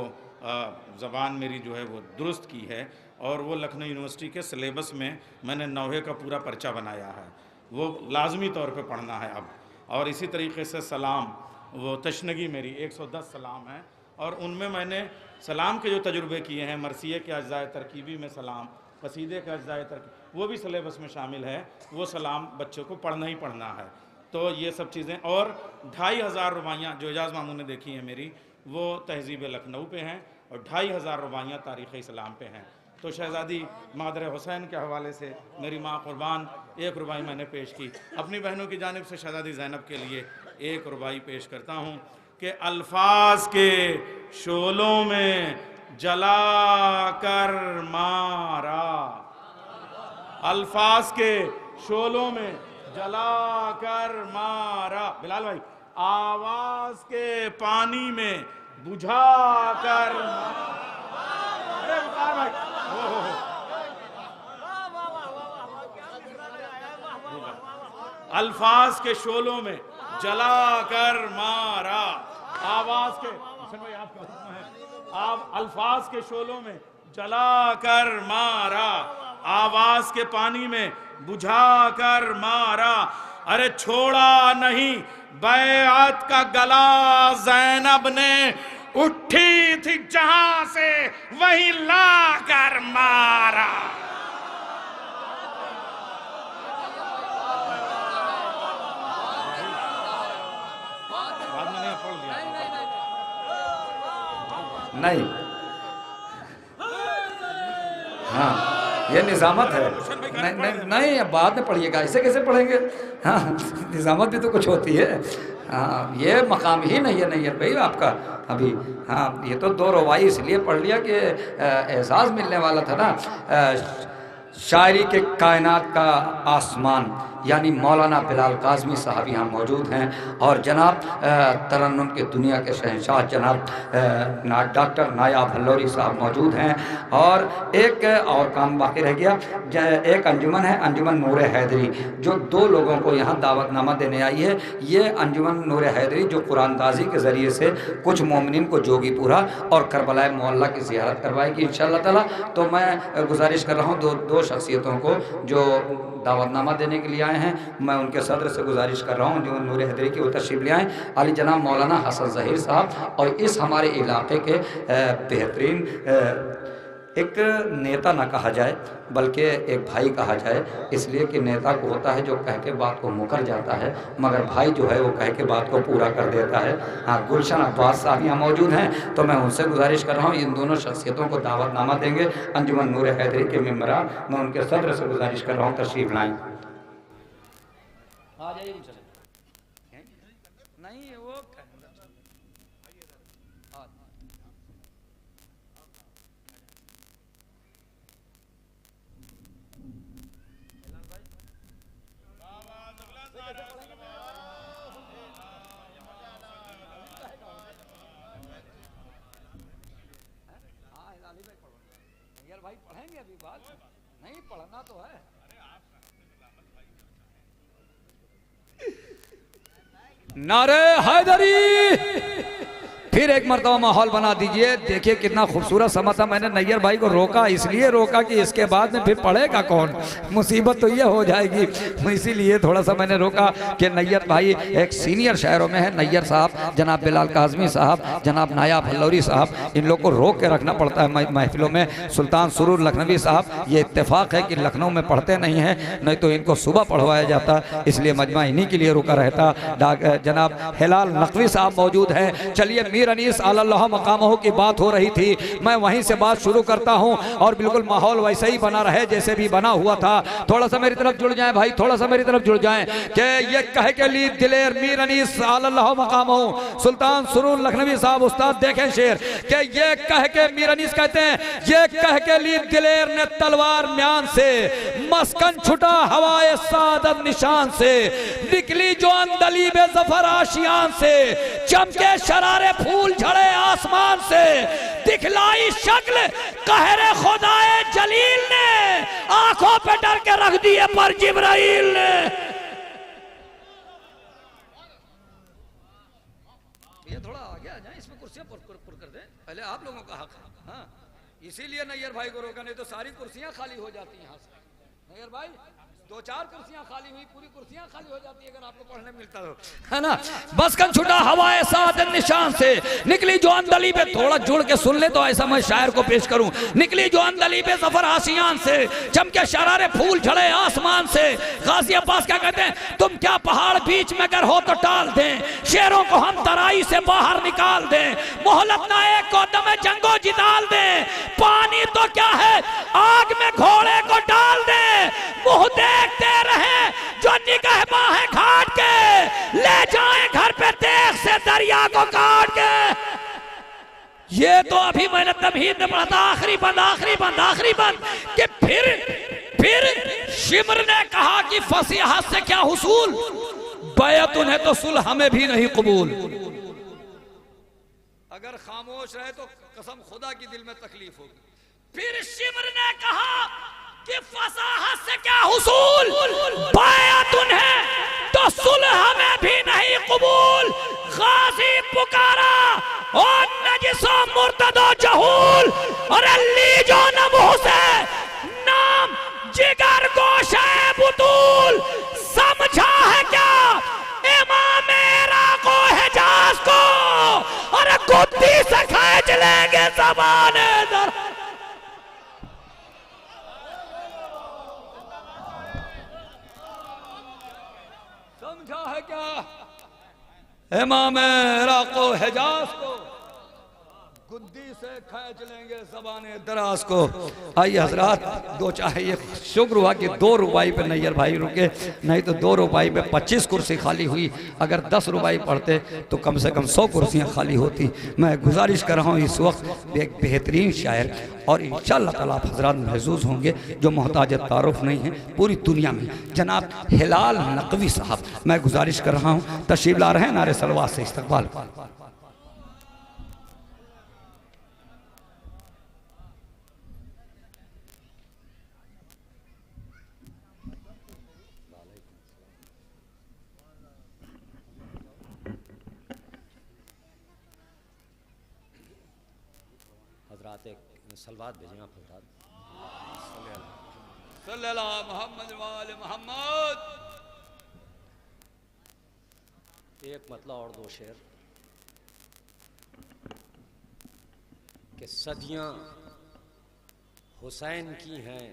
[SPEAKER 10] ज़बान मेरी जो है वो दुरुस्त की है और वो लखनऊ यूनिवर्सिटी के सिलेबस में मैंने नौहे का पूरा पर्चा बनाया है, वो लाजमी तौर पे पढ़ना है अब। और इसी तरीके से सलाम, वो तशनगी मेरी 110 सलाम हैं और उनमें मैंने सलाम के जो तजुर्बे किए हैं, मरसिए के अज्जाए तरकीबी में सलाम, कसीदे के अज्जाए तरकीब, वो भी सिलेबस में शामिल है। वो सलाम बच्चों को पढ़ना ही पढ़ना है। तो ये सब चीज़ें, और 2500 रुबाइयाँ जो एजाज मामू ने देखी हैं मेरी, वो तहज़ीब लखनऊ पे हैं और 2500 रुबाइयाँ तारीख़ इस्लाम पे हैं। तो शहज़ादी मादर हुसैन के हवाले से मेरी माँ कुर्बान 1 रुबाई मैंने पेश की। अपनी बहनों की जानिब से शहज़ादी ज़ैनब के लिए 1 रुबाई पेश करता हूँ कि अल्फाज के शोलों में जला कर मारा, अल्फाज के शोलों में जला कर मारा। बिलाल भाई, आवाज के पानी में बुझा कर अरे बिलाल भाई, अल्फाज के शोलों में जला कर मारा, आवाज के भाई आपका हुक्म है, आप अल्फाज के शोलों में जला कर मारा, आवाज के पानी में बुझा कर मारा। अरे छोड़ा नहीं बैअत का गला ज़ैनब ने, उठी थी जहां से वहीं ला कर मारा।
[SPEAKER 5] नहीं, हाँ ये निज़ामत है। नहीं नहीं नहीं, अब बाद में पढ़िएगा, ऐसे कैसे पढ़ेंगे? हाँ निज़ामत भी तो कुछ होती है। हाँ ये मकाम ही नहीं है नैयर भाई आपका अभी। हाँ ये तो 2 रुबाई इसलिए पढ़ लिया कि एहसास मिलने वाला था ना। शायरी के कायनात का आसमान यानी मौलाना बिलाल काज़मी साहब यहाँ मौजूद हैं और जनाब तरन्नुम के दुनिया के शहंशाह जनाब डॉक्टर नाया भल्लोरी साहब मौजूद हैं। और एक और काम बाकी रह गया, एक अंजुमन है, अंजुमन नूर हैदरी, जो 2 लोगों को यहाँ दावतनामा देने आई है। ये अंजुमन नूर हैदरी जो कुरानदाजी के ज़रिए से कुछ मोमिनीन को जोगीपुरा और करबला मोहल्ला की ज़ियारत करवाएगी इंशाअल्लाह ताला। तो मैं गुजारिश कर रहा हूँ 2
[SPEAKER 3] शख्सियतों को जो दावतनामा देने के लिए आए हैं, मैं उनके सदर से गुजारिश कर रहा हूँ जो नूर हैदरी की वो तशरीफ़ ले आएँ। अली जनाब मौलाना हसन ज़हीर साहब, और इस हमारे इलाके के बेहतरीन एक नेता ना कहा जाए बल्कि एक भाई कहा जाए, इसलिए कि नेता को होता है जो कह के बात को मुकर जाता है, मगर भाई जो है वो कह के बात को पूरा कर देता है। हाँ, गुलशन अब्बास साहब यहाँ मौजूद हैं, तो मैं उनसे गुजारिश कर रहा हूँ इन दोनों शख्सियतों को दावतनामा देंगे। अंजुमन नूर हैदरी के मेम्बरान, मैं उनके सदर से गुजारिश कर रहा हूँ तशरीफ़ लाएँ। नहीं वो भाई पढ़ेंगे अभी बात नहीं, पढ़ना तो है।
[SPEAKER 5] नारे हैदरी, फिर एक मरतबा माहौल बना दीजिए। देखिए कितना खूबसूरत समा था। मैंने नैयर भाई को रोका, इसलिए रोका कि इसके बाद में फिर पढ़ेगा कौन, मुसीबत तो ये हो जाएगी, इसीलिए थोड़ा सा मैंने रोका कि नैयर भाई एक सीनियर शायरों में है। नैयर साहब, जनाब बिलाल काज़मी साहब, जनाब नायाब हल्लौरी साहब, इन लोग को रोक के रखना पड़ता है महफिलों में। सुल्तान सुरूर लखनवी साहब, ये इत्तेफाक है कि लखनऊ में पढ़ते नहीं हैं, नहीं तो इनको सुबह पढ़वाया जाता, इसलिए मजमा इन्हीं के लिए रुका रहता। जनाब हिलाल नकवी साहब मौजूद हैं। चलिए, मीर अनीस अल्लाह मकामहू की बात हो रही थी, मैं वहीं से बात शुरू करता हूं और बिल्कुल माहौल वैसे ही बना रहे जैसे भी बना हुआ था। थोड़ा सा मेरी तरफ जुड़ जाएं भाई, थोड़ा सा मेरी तरफ जुड़ जाएं कि ये कह के ली दिलेर मीर अनीस अल्लाह मकामहू सुल्तान सुरूर लखनवी साहब उस्ताद, देखें शेर कि ये कह के मीर अनीस कहते हैं, ये कह के ली दिलेर ने तलवार म्यान से, मस्कन छुटा हवाए सादत निशान से, निकली जो अंदली बे जफर आशियान से, चमके शरारे फूल झड़े आसमान से, दिखलाई शक्ल कहरे खुदाए जलील ने, आंखों पे डर के रख दिए पर जिब्राइल ने। ये थोड़ा आगे आ जाए, इसमें कुर्सियां पुर कर दें, पहले आप लोगों का हक है। हाँ, इसीलिए नैयर भाई को रोका, नहीं तो सारी कुर्सियां खाली हो जाती यहाँ से। नैयर भाई, दो चार कुर्सियां खाली हुई, पूरी कुर्सियां खाली हो जाती अगर आपको पढ़ने मिलता तो, है ना। बस कन छुटा हवाए सादत निशान से, निकली जो अंदली पे, थोड़ा जुड़ के सुन ले तो ऐसा मैं शायर को पेश करूं। निकली जो अंदली पे जफर आशियान से, चमके शरारे फूल झड़े आसमान से। गाजी अब्बास क्या कहते हैं, तुम क्या पहाड़ बीच में अगर हो तो टाल दें, शेरों को हम तराई से बाहर निकाल दें, मोहलत ना एक को दमे जंगो जिताल दें, पानी तो क्या है आग में घोड़े को डाल दें, मुंह देखते रहे जो निगहबान है घाट के, ले जाए घर पे देख से दरिया को काट के। ये तो अभी मैंने तमहीद में पढ़ा था, आखिरी बंद आखिरी बंद आखिरी बंद कि फिर शिमर ने कहा कि फसीहत से क्या हुसूल, बैत उन्हें तो सुलह हमें भी नहीं कबूल। अगर खामोश रहे तो कसम खुदा की दिल में तकलीफ होगी। फिर शिमर ने कहा कि फसाहत से क्या हुसूल, बैत उन्हें तो सुलह हमें भी नहीं कबूल। गाजी पुकारा और नजिसो मुर्तदो जहूल, और लीजो नमुह से नाम जिगर गोशे बुतूल। समझा है क्या इमाम इराक़ो हिजाज को, और गुद्दी से खींच लेंगे ज़बाने दर। समझा है क्या इमाम इराक़ो हिजाज को, गुद्दी से खींच लेंगे ज़बाने दराज को। आइए हजरात, दो चाहे ये शुक्र हुआ कि 2 रुपये पे नैयर भाई रुके, नहीं तो 2 रुपये पे 25 कुर्सी खाली हुई। अगर 10 रुपये पढ़ते तो कम से कम 100 कुर्सियाँ खाली होती। मैं गुजारिश कर रहा हूँ इस वक्त एक बेहतरीन शायर, और इंशाअल्लाह ताला आप हजरात महसूस होंगे जो मोहताज तारुफ नहीं है पूरी दुनिया में, जनाब हिलाल नकवी साहब, मैं गुजारिश कर रहा हूँ तशरीफ ला रहे हैं, नारे सलवात से इस्तकबाल।
[SPEAKER 3] हजरात एक सलवात भेजेंगे आप हजरात।
[SPEAKER 5] सल्लल्लाहु मोहम्मद वाले मोहम्मद।
[SPEAKER 11] एक मतलब और दो शेर कि सदियां हुसैन की हैं,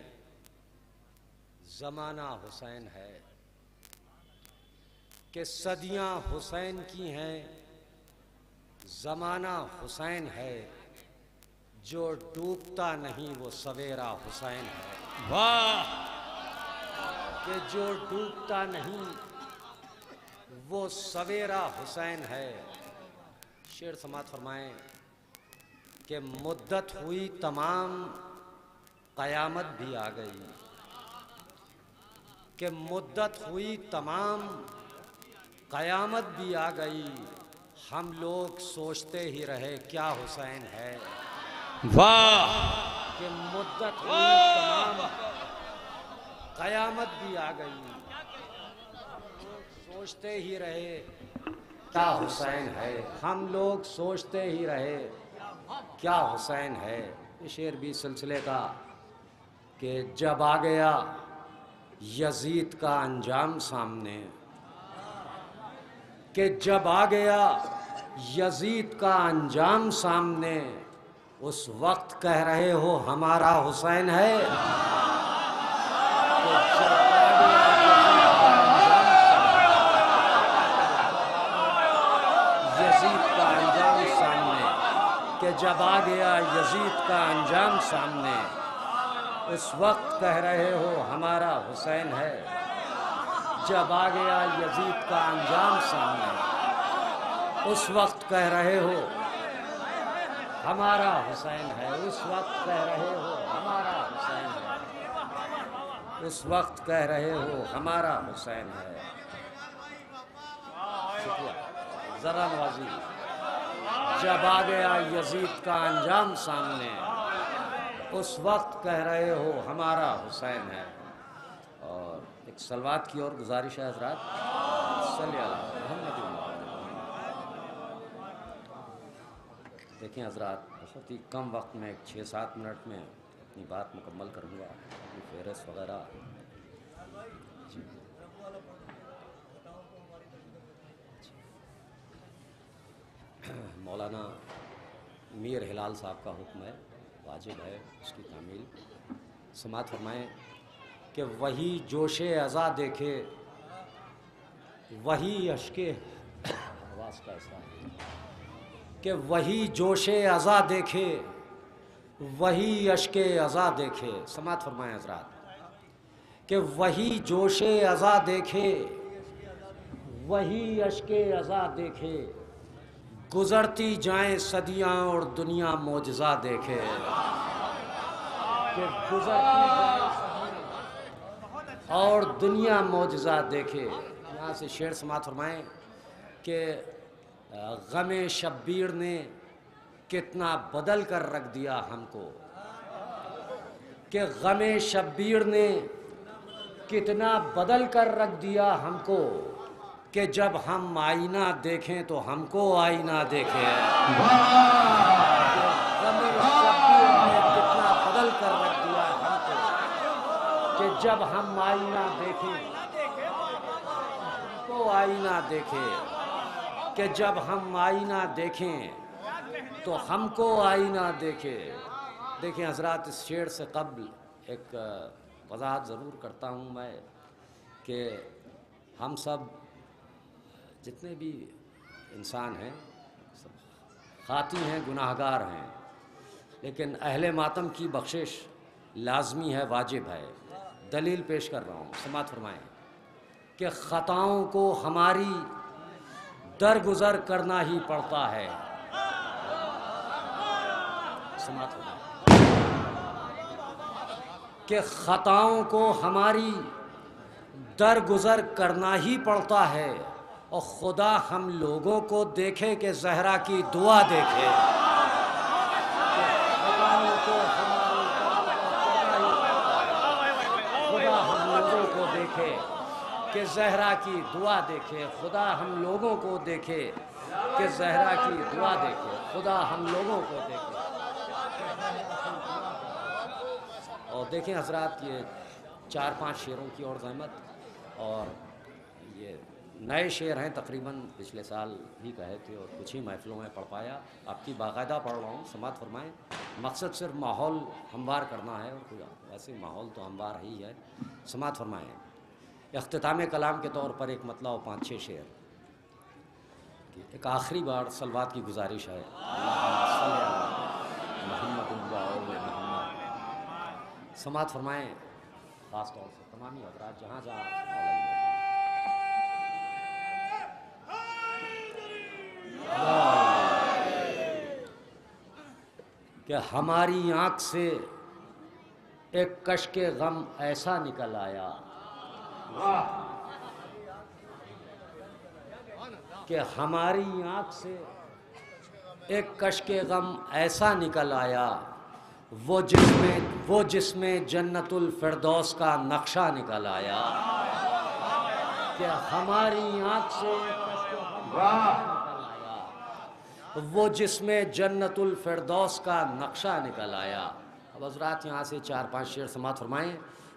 [SPEAKER 11] ज़माना हुसैन है। कि सदियां हुसैन की हैं, ज़माना हुसैन है। जो डूबता नहीं वो सवेरा हुसैन है।
[SPEAKER 5] वाह!
[SPEAKER 11] कि जो डूबता नहीं वो सवेरा हुसैन है। शेर समात फरमाएं कि मुद्दत हुई तमाम, क़यामत भी आ गई। कि मुद्दत हुई तमाम, क़यामत भी आ गई। हम लोग सोचते ही रहे क्या हुसैन है।
[SPEAKER 5] वाह!
[SPEAKER 11] कि मुद्दत हुई तमाम, क़यामत भी आ गई। सोचते ही रहे क्या हुसैन है। हम लोग सोचते ही रहे क्या हुसैन है। ये शेर भी सिलसिले का कि जब आ गया यजीद का अंजाम सामने। कि जब आ गया यजीद का अंजाम सामने, उस वक्त कह रहे हो हमारा हुसैन है। यजीद का अंजाम सामने, कि जब आ गया यजीद का अंजाम सामने, उस वक्त कह रहे हो हमारा हुसैन है। जब आ गया यजीद का अंजाम सामने, उस वक्त कह रहे हो हमारा हुसैन है। उस वक्त कह रहे हो हमारा हुसैन है। उस वक्त कह रहे हो हमारा हुसैन है। जरा नवाजी। जब आ गया यजीद का अंजाम सामने, उस वक्त कह रहे हो हमारा हुसैन है। और एक सलवात की और गुजारिश है हज़रात, सल्लल्लाहु अलैहि मोहम्मद। देखिए हज़रात, बहुत ही कम वक्त में 6-7 मिनट में अपनी बात मुकम्मल करूँगा। अपनी फेहरिस्त वगैरह मौलाना मीर हिलाल साहब का हुक्म है, वाजिब है उसकी तामील। समात फरमाएँ कि वही जोशे अज़ा देखे, वही अश्के आवाज़ का ऐसा कि वही जोशे अज़ा देखे, वही अश्के अज़ा देखे। समात फरमाएँ हज़रात कि वही जोशे अज़ा देखे, वही अश्के अज़ा देखे। गुज़रती जाएं सदियाँ और दुनिया मोजज़ा देखे। कि गुज़रती जाएं सदियाँ और दुनिया मोजज़ा देखे। यहाँ से शेर समात फरमाएँ कि गमे शब्बीर ने कितना बदल कर रख दिया हमको। कि गमे शब्बीर ने कितना बदल कर रख दिया हमको। कि जब हम आईना देखें तो हमको आईना देखे। गमे शब्बीर ने कितना बदल कर रख दिया हमको। कि जब हम आईना देखें तो आईना देखे। कि जब हम आईना देखें तो हमको आईना देखे। देखिए हज़रात, इस शेर से कब्ल एक वज़ाहत ज़रूर करता हूँ मैं कि हम सब जितने भी इंसान हैं सब खाती हैं, गुनाहगार हैं, लेकिन अहले मातम की बख्शिश लाजमी है, वाजिब है। दलील पेश कर रहा हूँ, समात फरमाएँ कि ख़ताओं को हमारी दरगुजर करना ही पड़ता है। समात फरमाएँ कि ख़ताओं को हमारी दरगुजर करना ही पड़ता है। और खुदा हम लोगों को देखे कि ज़हरा की दुआ देखे। खुदा हम लोगों को देखे कि ज़हरा की दुआ देखे। खुदा हम लोगों को देखे कि ज़हरा की दुआ देखे। खुदा हम लोगों को देखे। और देखें हज़रात, ये 4-5 शेरों की और ज़हमत, और ये नए शेर हैं, तकरीबन पिछले साल ही कहे थे और कुछ ही महफिलों में पढ़ पाया। आपकी बाकायदा पढ़ रहा हूँ, समात फरमाएँ। मकसद सिर्फ माहौल हमवार करना है, और वैसे माहौल तो हमवार ही है। समात फरमाएँ। इख्तिताम कलाम के तौर पर एक मतलब और 5-6 शेर। एक आखिरी बार सलवात की गुजारिश है। समात फरमाएँ ख़ास तौर से तमामी हज़रात जहाँ जहाँ कि हमारी आँख से एक कश के गम ऐसा निकल आया कि हमारी आँख से एक कश के गम ऐसा निकल आया, वो जिसमें जन्नतुल फिरदौस का नक्शा निकल आया। कि हमारी आँख से वो जिसमें जन्नतुल फिरदौस का नक्शा निकल आया। अब हज़रात यहाँ से 4-5 शेर समात फरमाएँ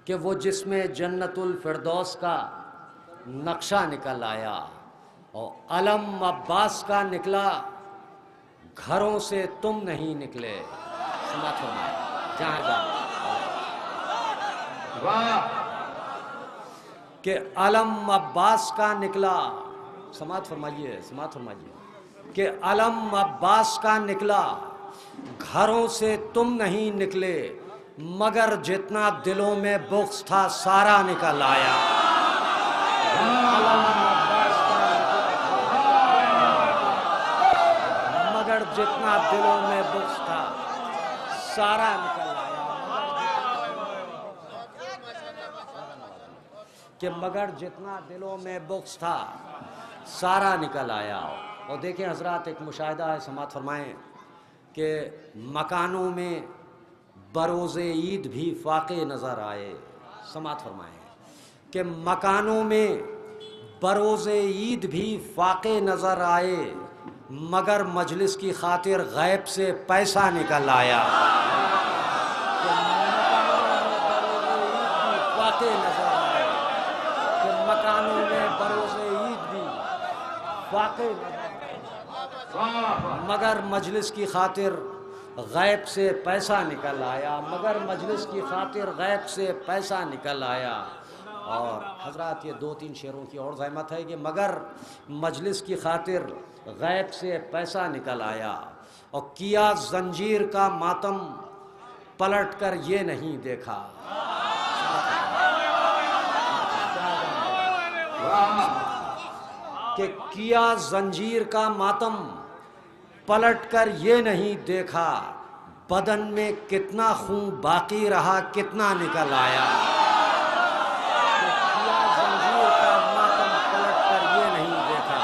[SPEAKER 11] कि वो जिसमें जन्नतुल फिरदौस का नक्शा निकल आया, और अलम अब्बास का निकला, घरों से तुम नहीं निकले। समात फरमाएँ जहाँ जहाँ कि अलम अब्बास का निकला। समात फरमाइए, समात फरमाइए कि अलम अब्बास का निकला, घरों से तुम नहीं निकले, मगर जितना दिलों में बुग़्ज़ था सारा निकल आया। अलम अब्बास का मगर जितना दिलों में बुग़्ज़ था सारा निकल आया। कि मगर जितना दिलों में बुग़्ज़ था सारा निकल आया। और देखें हज़रात, एक मुशाहिदा है, समात फरमाएँ कि मकानों में बरोज़े ईद भी फाक़े नज़र आए। समात फरमाएँ कि मकानों में बरोज़े ईद भी फाक़े नज़र आए, मगर मजलिस की खातिर गैब से पैसा निकल आया। फाक़े नज़र आए कि मकानों में बरोज़े ईद भी फाक़े नज़र, मगर मजलिस की खातिर गैब से पैसा निकल आया। मगर मजलिस की खातिर गैब से पैसा निकल आया। और हज़रात ये 2-3 शेरों की और ज़हमत है कि मगर मजलिस की खातिर गैब से पैसा निकल आया, और किया जंजीर का मातम पलट कर ये नहीं देखा। कि किया जंजीर का मातम पलट कर ये नहीं देखा, बदन में कितना खून बाकी रहा कितना निकल आया। कि किया जंजीर का मातम पलट कर ये नहीं देखा,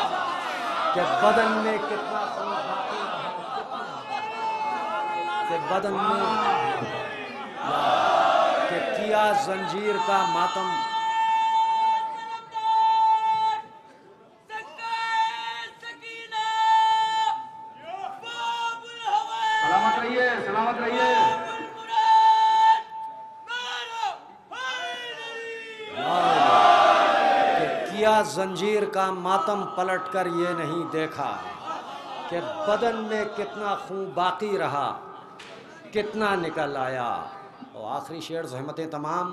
[SPEAKER 11] कि बदन में कितना खून बाकी रहा, कि बदन में कि किया जंजीर का मातम।
[SPEAKER 3] सलामत रहिए।
[SPEAKER 11] किया जंजीर का मातम पलट कर ये नहीं देखा, कि बदन में कितना खून बाकी रहा कितना निकल आया। और आखिरी शेर ज़हमतें तमाम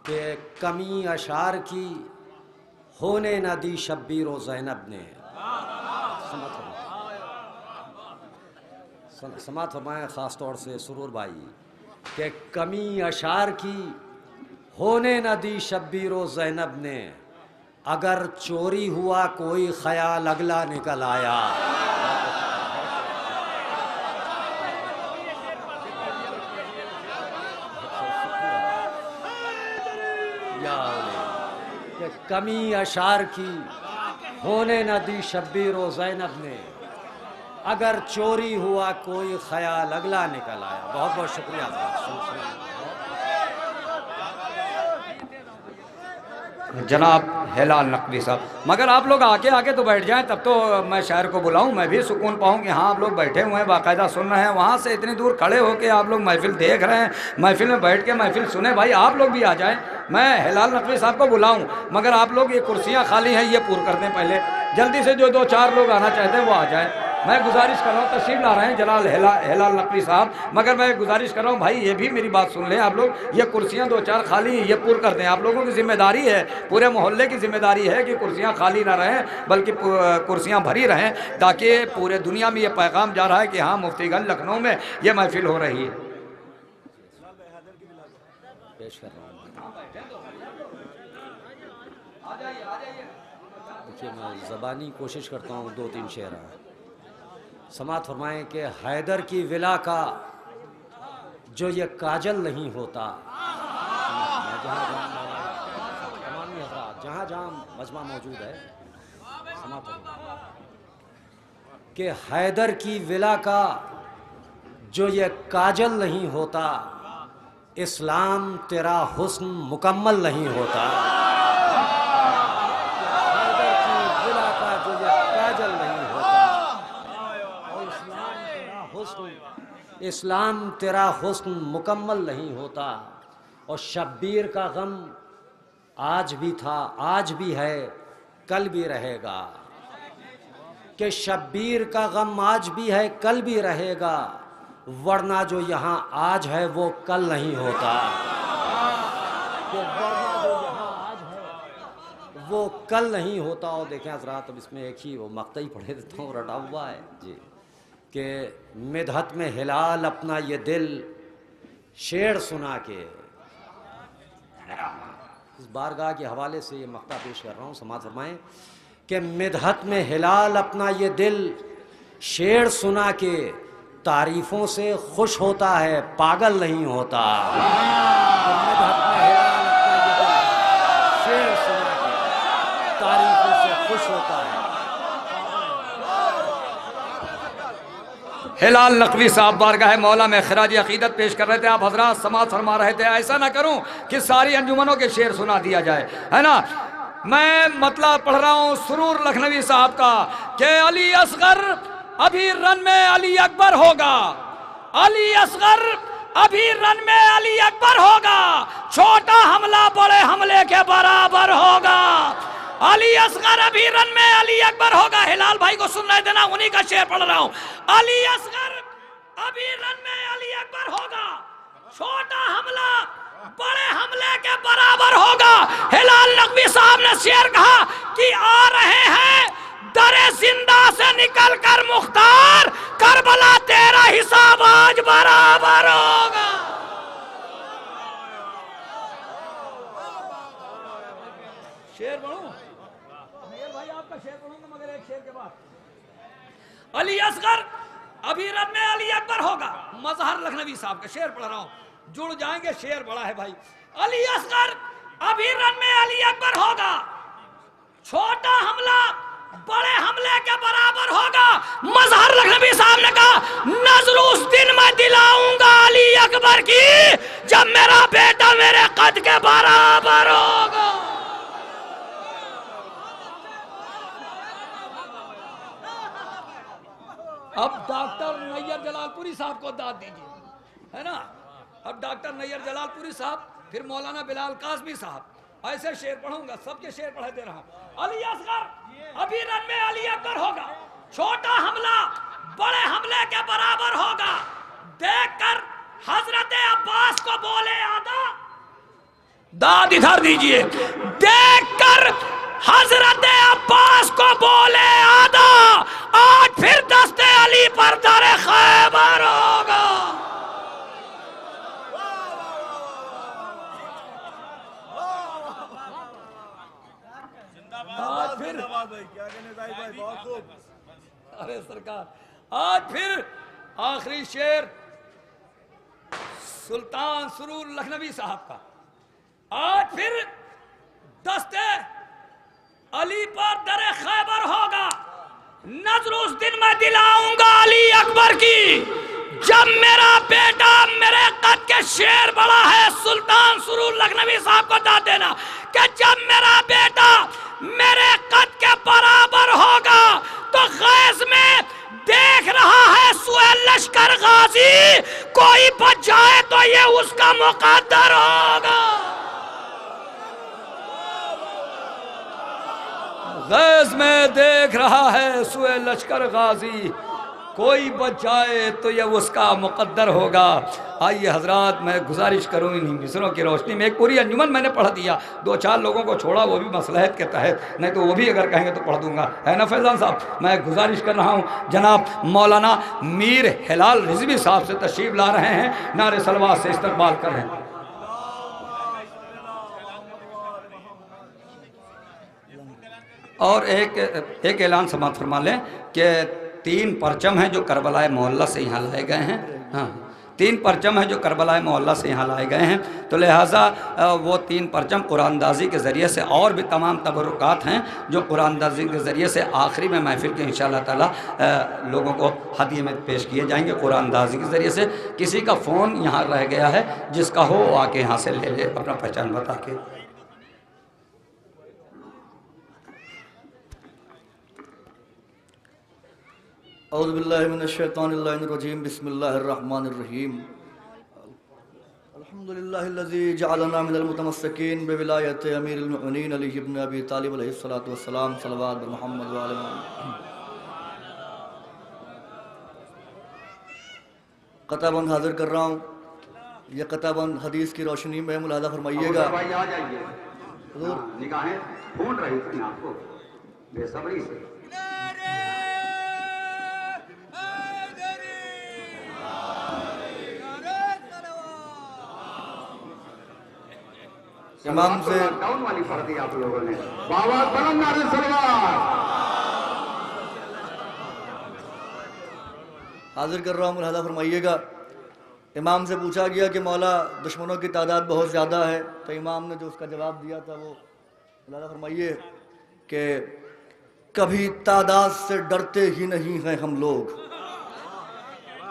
[SPEAKER 11] के कमी अशार की होने न दी शब्बीर व ज़ैनब ने। समात फरमाएं ख़ास तौर से सुरूर भाई कि कमी अशार की होने न दी शब्बीर व ज़ैनब ने, अगर चोरी हुआ कोई ख्याल अगला निकल आया। कि कमी अशार की होने न दी शब्बीर व ज़ैनब ने, अगर चोरी हुआ कोई ख्याल अगला निकल आया। बहुत बहुत शुक्रिया।
[SPEAKER 5] जनाब हिलाल नकवी साहब, मगर आप लोग आके आके तो बैठ जाएं, तब तो मैं शायर को बुलाऊं, मैं भी सुकून पाऊं कि हाँ आप लोग बैठे हुए हैं, बाकायदा सुन रहे हैं। वहाँ से इतनी दूर खड़े होके आप लोग महफिल देख रहे हैं, महफिल में बैठ के महफिल सुने, भाई आप लोग भी आ जाएं। मैं हिलाल नकवी साहब को बुलाऊं, मगर आप लोग ये कुर्सियाँ खाली हैं, ये पूर्ण कर दें पहले, जल्दी से जो 2-4 लोग आना चाहते हैं वो आ जाएँ। मैं गुजारिश कर रहा हूँ, तशरीफ ला रहे हैं जनाब हिलाल नकवी साहब, मगर मैं गुजारिश कर रहा हूँ भाई ये भी मेरी बात सुन लें आप लोग, ये कुर्सियाँ 2-4 खाली हैं, ये पूर्ण कर दें। आप लोगों की जिम्मेदारी है, पूरे मोहल्ले की जिम्मेदारी है कि कुर्सियाँ खाली ना रहें बल्कि कुर्सियाँ भरी रहें, ताकि पूरे दुनिया में ये पैगाम जा रहा है कि हाँ मुफ्तीगंज लखनऊ में ये महफिल हो रही है।
[SPEAKER 11] देखिए मैं ज़बानी कोशिश करता हूँ 2-3 शेर समात फरमाएं कि हैदर की विला का जो ये काजल नहीं होता, जहाँ जहाँ मजमा मौजूद है, समात कि हैदर की विला का जो ये काजल नहीं होता, इस्लाम तेरा हुस्न मुकम्मल नहीं होता। हैदर की विला का जो ये काजल नहीं होता, और इस्लाम तेरा हुस्न मुकम्मल नहीं होता। और शब्बीर का गम आज भी था, आज भी है, कल भी रहेगा। कि शब्बीर का गम आज भी है, कल भी रहेगा, वरना जो यहाँ आज है वो कल नहीं होता। कि वरना जो यहाँ आज है वो कल नहीं होता। और देखें हज़रात, अब इसमें एक ही वो मक्ता ही पढ़े देता हूँ, रटा हुआ है जी, कि मिदहत में हिलाल अपना ये दिल शेर सुना के, इस बारगाह के हवाले से ये मक्ता पेश कर रहा हूँ, समात फरमाएं कि मिदहत में हिलाल अपना ये दिल शेर सुना के, तारीफों से खुश होता है, पागल नहीं होता। मिदहत में हिलाल अपना ये दिल शेर सुना के, तारीफों से खुश होता है।
[SPEAKER 5] हिलाल नकवी साहब बारगाह मौला में खराज अकीदत पेश कर रहे थे, आप हजरात समात फरमा रहे थे। ऐसा ना करूं कि सारी अंजुमनों के शेर सुना दिया जाए, है ना। मैं मतलब पढ़ रहा हूं सुरूर लखनवी साहब का कि अली असगर अभी रन में अली अकबर होगा, अली असगर अभी रन में अली अकबर होगा, छोटा हमला बड़े हमले के बराबर होगा। अली असगर अभी रन में अली अकबर होगा। हिलाल भाई को सुनने देना, उन्हीं का शेर पढ़ रहा हूं। अली असगर अभी रन में अली अकबर होगा, छोटा हमला बड़े हमले के बराबर होगा। हिलाल नकवी साहब ने शेर कहा कि आ रहे हैं दरे जिंदा से निकल कर मुख्तार, करबला तेरा हिसाब आज बराबर होगा। शेर पढ़ूं भाई, आपका शेर पढ़ूंगा मगर एक शेर के बाद। अली असगर अभी रन में अली अकबर होगा, मजहर लखनवी साहब का शेर पढ़ रहा हूं, जुड़ जाएंगे, शेर बड़ा है भाई। अली असगर अभी रन में अली अकबर होगा, छोटा हमला बड़े हमले के बराबर होगा। मजहर लखनवी साहब ने कहा नजर उस दिन मैं दिलाऊंगा अली अकबर की, जब मेरा बेटा मेरे कद के बराबर होगा। अब डॉक्टर नैयर जलालपुरी साहब को दाद दीजिए, है ना। अब डॉक्टर नैयर जलालपुरी साहब, फिर मौलाना बिलाल कासमी साहब, ऐसे शेर पढ़ूंगा, सबके शेर पढ़ा दे रहा हूं। अली असगर अभी रन में अली अकबर होगा, छोटा हमला बड़े हमले के बराबर होगा। देखकर हजरत अब्बास को बोले आदा, दाद इधर दीजिए। देखकर हजरत अब्बास को बोले आदा, आज फिर दस्ते अली पर दरे खैबर होगा। आज फिर अरे सरकार, आज फिर आखिरी शेर सुल्तान सुरूर लखनवी साहब का, आज फिर दस्ते अली पर दरे खैबर होगा। नजर उस दिन मैं दिलाऊंगा अली अकबर की, जब मेरा बेटा मेरे कद के शेर बड़ा है। सुल्तान सुरूर लखनवी साहब को दाद देना कि कि जब मेरा बेटा मेरे कद के बराबर होगा तो गैस में देख रहा है सुहेल लश्कर गाजी, कोई बच जाए तो ये उसका मुकद्दर होगा। गैस में देख रहा है सुहेल लश्कर गाजी, कोई बच जाए तो यह उसका मुकद्दर होगा। आइए हजरात, मैं गुजारिश करूँ इन मिसरों की रोशनी में, एक पूरी अंजुमन मैंने पढ़ दिया, 2-4 लोगों को छोड़ा, वो भी मसलहत के तहत, नहीं तो वो भी अगर कहेंगे तो पढ़ दूंगा, है ना फैजान साहब। मैं गुजारिश कर रहा हूँ जनाब मौलाना मीर हिलाल रिजवी साहब से तशरीफ ला रहे हैं, नारे सलवात से इस्तकबाल कर रहे हैं। और एक ऐलान समात फरमा लें कि 3 परचम हैं जो करबला मोहल्ला से यहाँ लाए गए हैं। हाँ, 3 परचम हैं जो करबला मोहल्ला से यहाँ लाए गए हैं, तो लिहाजा वो 3 परचम कुरानदाजी के ज़रिए से और भी तमाम तबरुकात हैं जो कुरानदाजी के ज़रिए से आखिरी में महफिल के इंशाअल्लाह ताला लोगों को हदिये में पेश किए जाएंगे कुरानदाजी के ज़रिए से। किसी का फ़ोन यहाँ रह गया है, जिसका हो आके यहाँ से ले ले अपना पहचान बता के।
[SPEAKER 12] औज़ु बिल्लाहि मिनश्शैतानिर्रजीम, बिस्मिल्लाहिर्रहमानिर्रहीम। अल्हम्दुलिल्लाहिल्लज़ी जअलना मिनल मुतमस्सिकीन बिविलायति अमीरुल मुमिनीन अली इब्न अबी तालिब अलैहिस्सलातु वस्सलाम, सल्लल्लाहु अलैहि मुहम्मद व आले मोहम्मद। क़ताबंद हाजिर कर रहा हूँ, यह क़ताबंद हदीस की रोशनी में मुलाहज़ा फरमाइएगा।
[SPEAKER 3] निगाहें ढूंढ रही थी आपको बेसब्री से।
[SPEAKER 12] इमाम से
[SPEAKER 3] डाउन वाली पढ़ दी आप लोगों ने, बाबा बुलंद नारे सलवात।
[SPEAKER 12] हाजिर कर रहा हूँ, मुलाहज़ा फरमाइएगा। इमाम से पूछा गया कि मौला दुश्मनों की तादाद बहुत ज़्यादा है, तो इमाम ने जो उसका जवाब दिया था वो मुलाहज़ा फरमाइए कि कभी तादाद से डरते ही नहीं हैं हम लोग,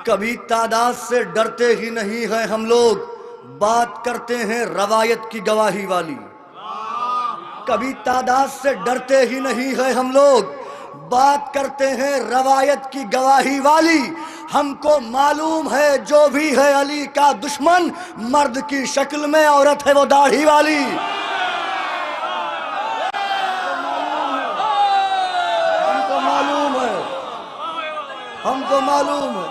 [SPEAKER 12] कभी तादाद से डरते ही नहीं हैं हम लोग, बात करते हैं रवायत की गवाही वाली। कभी तादाद से डरते ही नहीं है हम लोग, बात करते हैं रवायत की गवाही वाली। हमको मालूम है जो भी है अली का दुश्मन, मर्द की शक्ल में औरत है वो दाढ़ी वाली। हमको मालूम है, हमको मालूम है,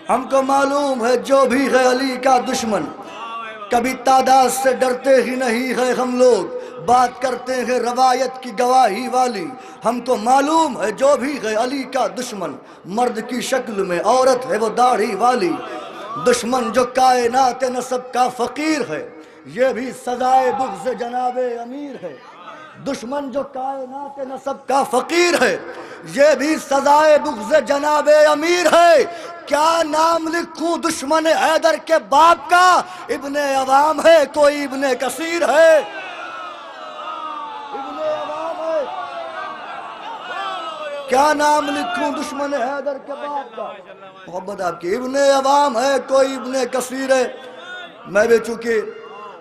[SPEAKER 12] हमको मालूम है जो भी है अली का दुश्मन, कभी तादाद से डरते ही नहीं है हम लोग, बात करते हैं रवायत की गवाही वाली। हमको मालूम है जो भी है अली का दुश्मन, मर्द की शक्ल में औरत है वो दाढ़ी वाली। दुश्मन जो कायनात नसब का फकीर है, ये भी सजाए बुग़्ज़ जनाबे अमीर है। दुश्मन जो कायनात नसब का फकीर है, ये भी सजाए बुग़्ज़ जनाबे अमीर है। क्या नाम लिखूं दुश्मन हैदर के बाप का, इब्ने अवाम है कोई इब्ने कसीर है। इब्ने अवाम है, क्या नाम लिखूं दुश्मन हैदर के बाप का, मोहब्बत आपकी। इब्ने अवाम है कोई इब्ने कसीर है। मैं भी चूँकि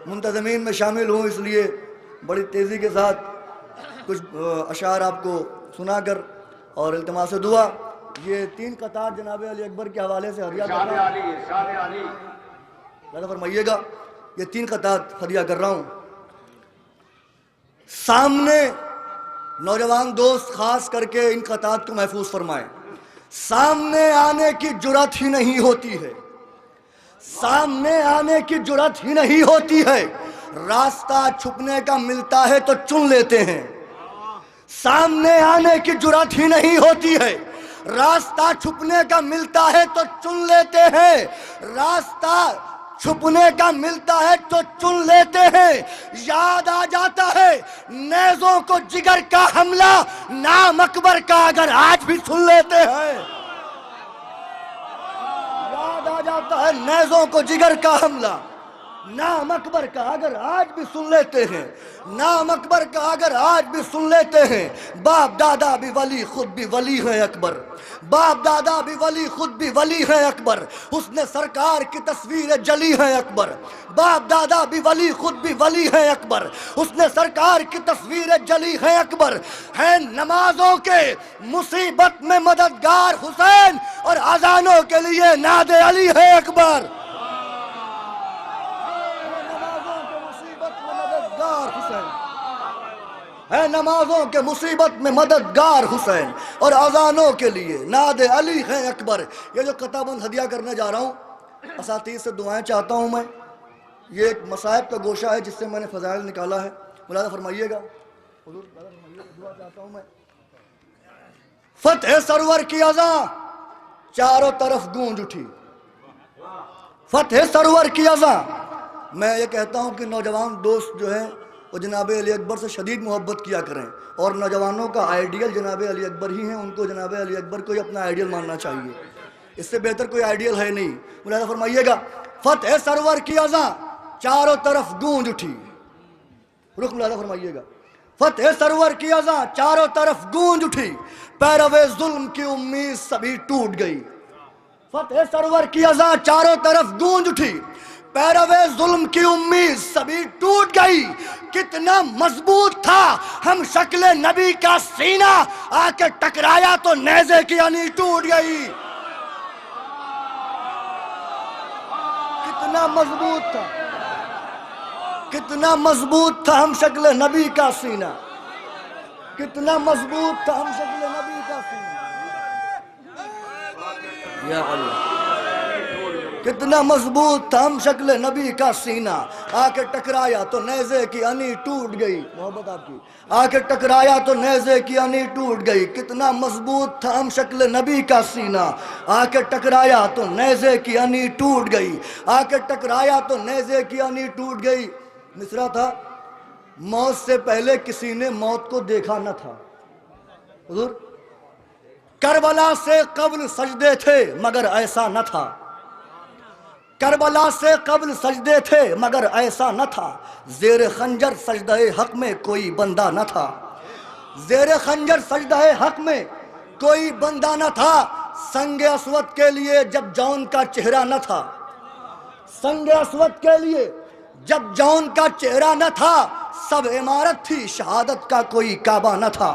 [SPEAKER 12] मुंतज़मीन में शामिल हूँ, इसलिए बड़ी तेज़ी के साथ कुछ अशार आपको सुनाकर और इल्तिमास दुआ, ये 3 कतार जनाब अली अकबर के हवाले से हदिया कर रहा हूँ, फरमाइएगा। ये 3 कतार हदिया कर रहा हूँ। सामने नौजवान दोस्त खास करके इन कतार को महफूज फरमाएं। सामने आने की जुर्रत ही नहीं होती है, सामने आने की जुर्रत ही नहीं होती है। रास्ता छुपने का मिलता है तो चुन लेते हैं। सामने आने की जुर्रत ही नहीं होती है, रास्ता छुपने का मिलता है तो चुन लेते हैं। रास्ता छुपने का मिलता है तो चुन लेते हैं। याद आ जाता है नेज़ों को जिगर का हमला, नाम अकबर का अगर आज भी सुन लेते हैं। याद आ जाता है नेज़ों को जिगर का हमला, नाम अकबर का अगर आज भी सुन लेते हैं, नाम अकबर का अगर आज भी सुन लेते हैं, बाप दादा भी वली, खुद भी वली है अकबर। बाप दादा भी वली, खुद भी वली है अकबर। उसने सरकार की तस्वीर जली है अकबर। बाप दादा भी वली, खुद भी वली है अकबर। उसने सरकार की तस्वीर जली है अकबर। है नमाजों के मुसीबत में मददगार हुसैन और अजानों के लिए नादे अली है अकबर। है नमाजों के मुसीबत में मददगार हुसैन और अजानों के लिए नादे अली है अकबर। ये जो कताबंद हदिया करने जा रहा हूँ, असातीज़ से दुआएं चाहता हूँ मैं। ये एक मसाइब का गोशा है जिससे मैंने फजाइल निकाला है, मुलाज़ा फरमाइएगा। दुआ चाहता हूँ मैं। फतेह सरवर की अज़ां चारों तरफ गूंज उठी। फतेह सरवर की अज़ां। मैं ये कहता हूँ कि नौजवान दोस्त जो है वो जनाब अली अकबर से शदीद मोहब्बत किया करें, और नौजवानों का आइडियल जनाब अली अकबर ही है। उनको जनाब अली अकबर को ही अपना आइडियल मानना चाहिए, इससे बेहतर कोई आइडियल है नहीं। मुलाज़ा फरमाइएगा। फतेह सरवर की अज़ां चारों तरफ गूंज उठी। रुख मुलाज़ा फरमाइएगा। फतेह सरवर की अज़ां चारों तरफ गूंज उठी, पैरवे जुल्म की उम्मीद सभी टूट गई। फतेह सरवर की अज़ां चारों तरफ गूंज उठी, पैरवे जुल्म की उम्मीद सभी टूट गई। कितना मजबूत था हम शक्ल नबी का सीना, आके टकराया तो नेज़े की अनी टूट गई। कितना मजबूत था, कितना मजबूत था हम शक्ल नबी का सीना। कितना मजबूत था हम शक्ल नबी का सीना। या अल्लाह, कितना मजबूत था हम शक्ल नबी का सीना, आके टकराया तो नेज़े की अनी टूट गई। मोहब्बत आपकी। आके टकराया तो नेज़े की अनी टूट गई। कितना मजबूत था हम शक्ल नबी का सीना, आके टकराया तो नेज़े की अनी टूट गई। आके टकराया तो नेज़े की अनी टूट गई। मिसरा था, मौत से पहले किसी ने मौत को देखा न था। हुजूर, करबला से कब्ल सजदे थे मगर ऐसा न था। करबला से कब्ल सजदे थे मगर ऐसा न था। ज़ेर खंजर सजदे हक में कोई बंदा न था। ज़ेर खंजर सजदे हक में कोई बंदा न था। संग अस्वद के लिए जब जौन का चेहरा न था। संग अस्वद के लिए जब जौन का चेहरा न था, सब इमारत थी शहादत का कोई काबा न था।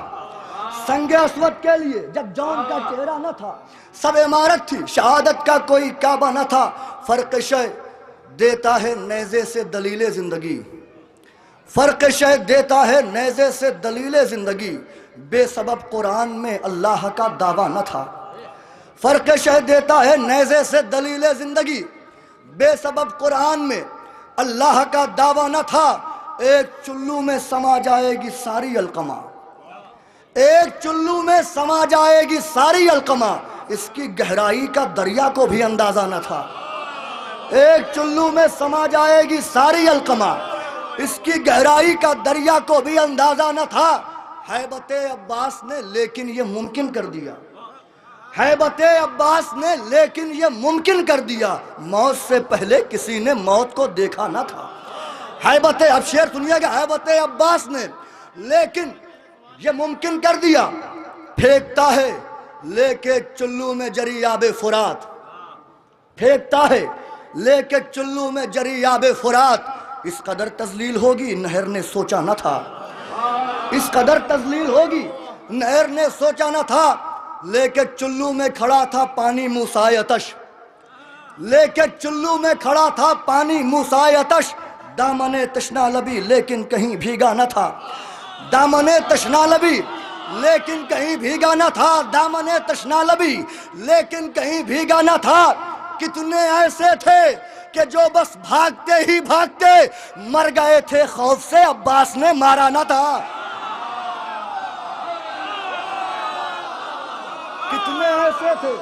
[SPEAKER 12] संग अस्वद के लिए जब जौन का चेहरा न था, सब इमारत थी शहादत का कोई काबा न था। फर्क शय देता है नेज़े से दलीले जिंदगी। फर्क शय देता है नेज़े से दलीले जिंदगी। बेसबब कुरान में अल्लाह का दावा न था। फर्क शय देता है नेज़े से दलीले जिंदगी। बेसबब कुरान में अल्लाह का दावा न था। एक चुल्लू में समा जाएगी सारी अलकमा। एक चुल्लू में समा जाएगी सारी अलकमा। इसकी गहराई का दरिया को भी अंदाजा न था। एक चुल्लू में समा जाएगी सारी अलकमा। इसकी गहराई का दरिया को भी अंदाजा न था। हैबते अब्बास ने लेकिन ये मुमकिन कर दिया। हैबते अब्बास ने लेकिन ये मुमकिन कर दिया। मौत से पहले किसी ने मौत को देखा न था। हैबते, अब शेर सुनिएगा। हैबते अब्बास ने लेकिन ये मुमकिन कर दिया। फेंकता है लेके चुल्लू में जरी आबे फुरात। फेंकता है लेके चुल्लू में जरी आबे फुरात। इस कदर तजलील होगी नहर ने सोचा न था। इस कदर तजलील होगी नहर ने सोचा न था। लेके चुल्लू में खड़ा था पानी मूसाए अतश। लेके चुल्लू में खड़ा था पानी मूसाए अतश। दामने तशना लबी लेकिन कहीं भीगा न था। दामने तशना लबी लेकिन कहीं भीगा न था। दामने तशना लबी लेकिन कहीं भीगा न था। कितने ऐसे थे कि जो बस भागते ही भागते मर गए थे खौफ से अब्बास ने मारा न था। कितने ऐसे थे,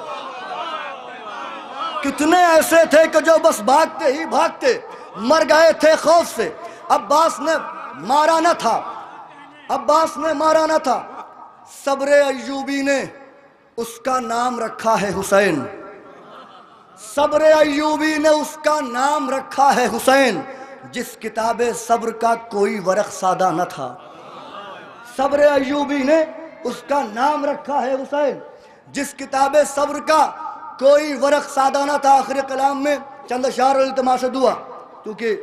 [SPEAKER 12] कितने ऐसे थे कि जो बस भागते ही भागते मर गए थे खौफ से। अब्बास ने मारा न था। अब्बास ने मारा न था। सब्र अय्यूबी ने उसका नाम रखा है हुसैन। सब्र अय्यूबी ने उसका नाम रखा है हुसैन, जिस किताबे सब्र का कोई वरक सादा न था। सब्र अय्यूबी ने उसका नाम रखा है हुसैन, जिस किताबे सब्र का कोई वरक सादा न था। आखिर कलाम में चंद अशार और इल्तिमास दुआ, क्योंकि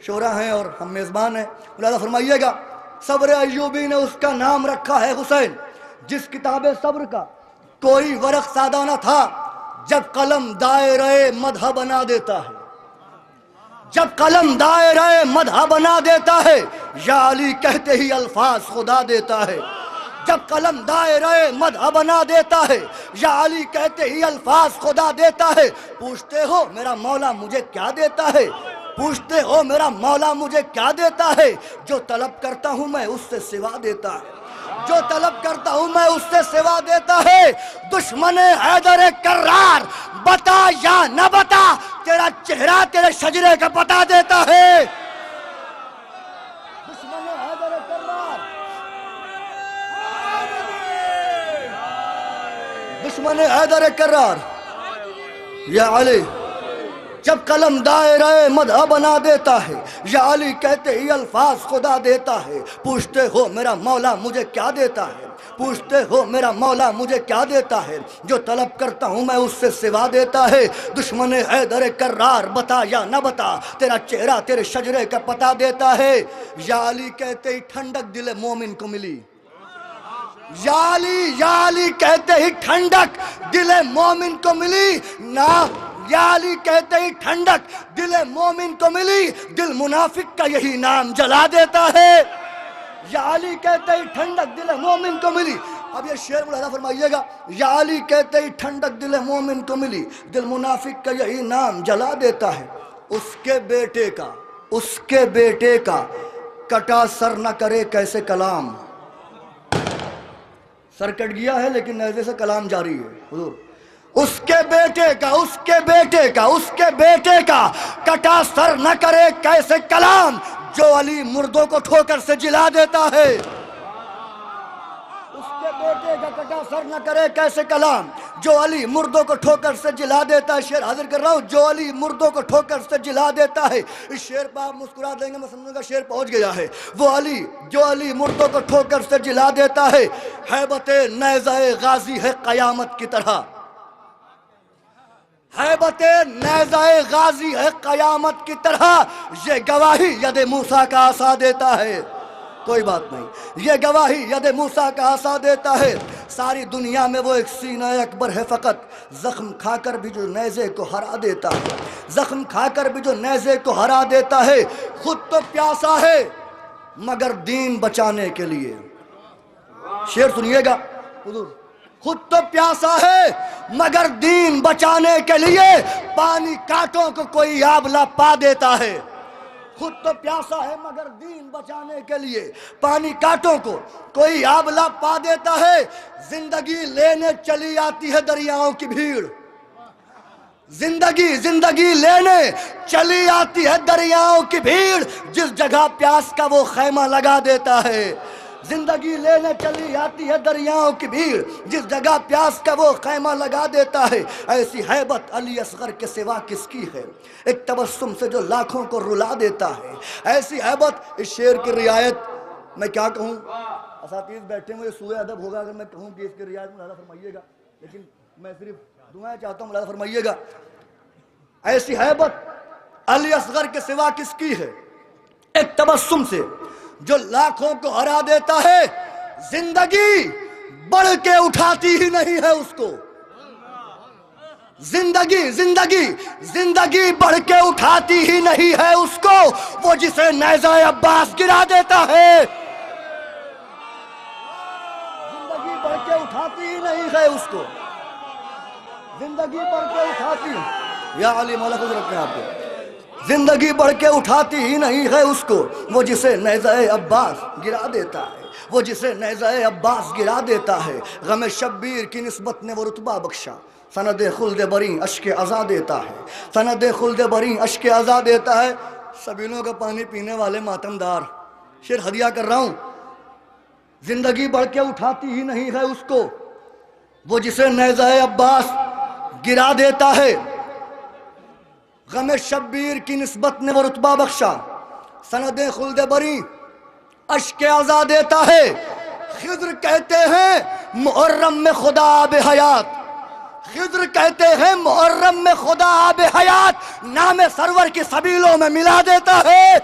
[SPEAKER 12] शोरा हैं और हम मेज़बान हैं, मुलाज़ा फरमाइएगा। सब्र अय्यूबी ने उसका नाम रखा है हुसैन, जिस किताबे सब्र का कोई वरक सादा न था। जब कलम दायरे मदह बना देता है, जब कलम दायरे मदह बना देता है, या अली कहते ही अल्फाज खुदा देता है। जब कलम दायरे मदह बना देता है, या अली कहते ही अल्फाज खुदा देता है। पूछते हो मेरा मौला मुझे क्या देता है, पूछते हो मेरा मौला मुझे क्या देता है। जो तलब करता हूँ मैं उससे सिवा देता है, जो तलब करता हूँ मैं उससे सिवा देता है। दुश्मन हैदर कर्रार बता या न बता, तेरा चेहरा तेरे शजरे का पता देता है। दुश्मन हैदर कर्रार, दुश्मन हैदर कर्रार या अली जब कलम दायरे मदह बना देता है, या अली कहते ही अल्फाज खुदा देता है। पूछते हो मेरा मौला मुझे क्या देता है, पूछते हो मेरा मौला मुझे क्या देता है। जो तलब करता हूँ मैं उससे सिवा देता है। दुश्मन हैदर कर्रार बता या न बता, तेरा चेहरा तेरे शजरे का पता देता है। या अली कहते ही ठंडक दिल मोमिन को मिली, या अली कहते ही ठंडक दिल मोमिन को मिली ना। या अली कहते ही ठंडक दिल मोमिन को मिली, दिल मुनाफिक का यही नाम जला देता है। या अली कहते ही ठंडक दिल मोमिन को मिली। अब ये शेर मुलाज़ा फरमाइएगा। या अली कहते ही ठंडक दिल मोमिन को मिली, दिल मुनाफिक का यही नाम जला देता है। उसके बेटे का कटा सर न करे कैसे कलाम। सर कट गया है लेकिन नज़र से कलाम जारी है हुजूर। उसके बेटे का कटा सर न करे कैसे कलाम, जो अली मुर्दों को ठोकर से जिला देता है। उसके बेटे का कटा सर न करे कैसे कलाम, जो अली मुर्दों को ठोकर से जिला देता है। शेर हाजिर कर रहा हूँ, जो अली मुर्दों को ठोकर से जिला देता है। इस शेर पर आप मुस्कुरा देंगे, मैं समझूंगा शेर पहुंच गया है। वो अली जो अली मुर्दों को ठोकर से जिला देता है। हैबते नेज़ाए गाजी है कयामत की तरह, हैबते नेज़ाए गाजी है कयामत की तरह। ये गवाही यद मूसा का आसा देता है। कोई बात नहीं, ये गवाही यद मूसा का आसा देता है। सारी दुनिया में वो एक सीना अकबर है फ़कत, जख्म खाकर भी जो नेज़े को हरा देता है, जख्म खाकर भी जो नेज़े को हरा देता है। खुद तो प्यासा है मगर दीन बचाने के लिए। शेर सुनिएगा हुजूर। खुद तो प्यासा है मगर दीन बचाने के लिए, पानी कांटों को कोई आबला पा देता है। खुद तो प्यासा है मगर दीन बचाने के लिए, पानी कांटों को कोई आबला पा देता है। जिंदगी लेने चली आती है दरियाओं की भीड़, जिंदगी लेने चली आती है दरियाओं की भीड़। जिस जगह प्यास का वो खैमा लगा देता है। जिंदगी लेने चली आती है दरियाओं की भीड़, जिस जगह प्यास का वो खैमा लगा देता है। ऐसी हैबत अली असगर के सिवा किसकी है, एक तबस्सुम से जो लाखों को रुला देता है। ऐसी हैबत। इस शेर की रियायत मैं क्या कहूँ, असातीज़ बैठे हुए सूए अदब होगा अगर मैं कहूँ कि इसकी रियायत मुलाज़ा फरमाइएगा, लेकिन मैं सिर्फ दुआएं चाहता हूँ, मुलाज़ा फरमाइएगा। ऐसी हैबत अली असगर के सिवा किसकी है, एक तबस्सुम से जो लाखों को हरा देता है। जिंदगी बढ़ के उठाती ही नहीं है उसको, जिंदगी बढ़ के उठाती ही नहीं है उसको। वो जिसे नेज़ाए अब्बास गिरा देता है, जिंदगी बढ़ के उठाती ही नहीं है उसको, जिंदगी बढ़ के उठाती। या अली मौला खुद रखते हैं आपको। जिंदगी बढ़ के उठाती ही नहीं है उसको, वो जिसे नेज़ाए अब्बास गिरा देता है, वो जिसे नेज़ाए अब्बास गिरा देता है। गम शब्बीर की निस्बत ने वो रुतबा बख्शा, सनद खुल्द बरी अश्क अज़ा देता है, सनद खुल्द बरी अश्क अज़ा देता है। सबीलों का पानी पीने वाले मातमदार, शेर हदिया कर रहा हूँ। जिंदगी बढ़ के उठाती ही नहीं है उसको, वो जिसे नेज़ाए अब्बास गिरा देता है। गम शब्बीर की निस्बत ने वो रुतबा बख्शा, सनदे खुल्द बरी अश्क आज़ा देता है। खिद्र कहते हैं मुहर्रम में खुदा आब हयात, खिद्र कहते हैं मुहर्रम में खुदा आब हयात, नाम सरवर की सबीलों में मिला देता है।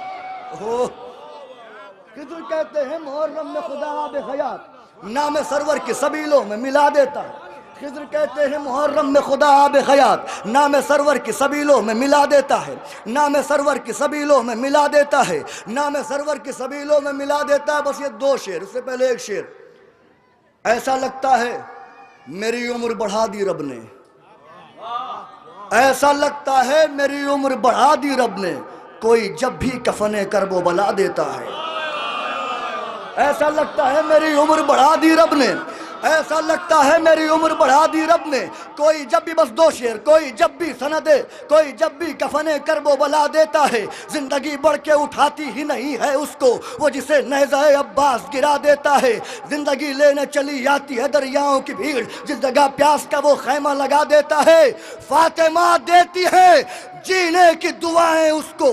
[SPEAKER 12] खिद्र कहते हैं मुहर्रम में खुदा आब हयात, नाम सरवर की सबीलों में मिला देता है। खिद्र कहते हैं मुहर्रम में खुदा आब हयात, नाम सरवर की सबीलों में मिला देता है, नाम सरवर की सबीलों में मिला देता है, नाम सरवर की सबीलों में मिला देता है। बस ये दो शेर, उससे पहले एक शेर। ऐसा लगता है मेरी उम्र बढ़ा दी रब ने, ऐसा लगता है मेरी उम्र बढ़ा दी रब ने, कोई जब भी कफने करबो बला देता है। ऐसा लगता है मेरी उम्र बढ़ा दी रब ने, ऐसा लगता है मेरी उम्र बढ़ा दी रब ने, कोई जब भी, बस दो शेर, कोई जब भी सनदे, कोई जब भी कफने करबो बला देता है। जिंदगी बढ़ के उठाती ही नहीं है उसको, वो जिसे नेज़ाए अब्बास गिरा देता है। जिंदगी लेने चली आती है दरियाओं की भीड़, जिस जगह प्यास का वो खैमा लगा देता है। फातिमा देती है जीने की दुआएं उसको,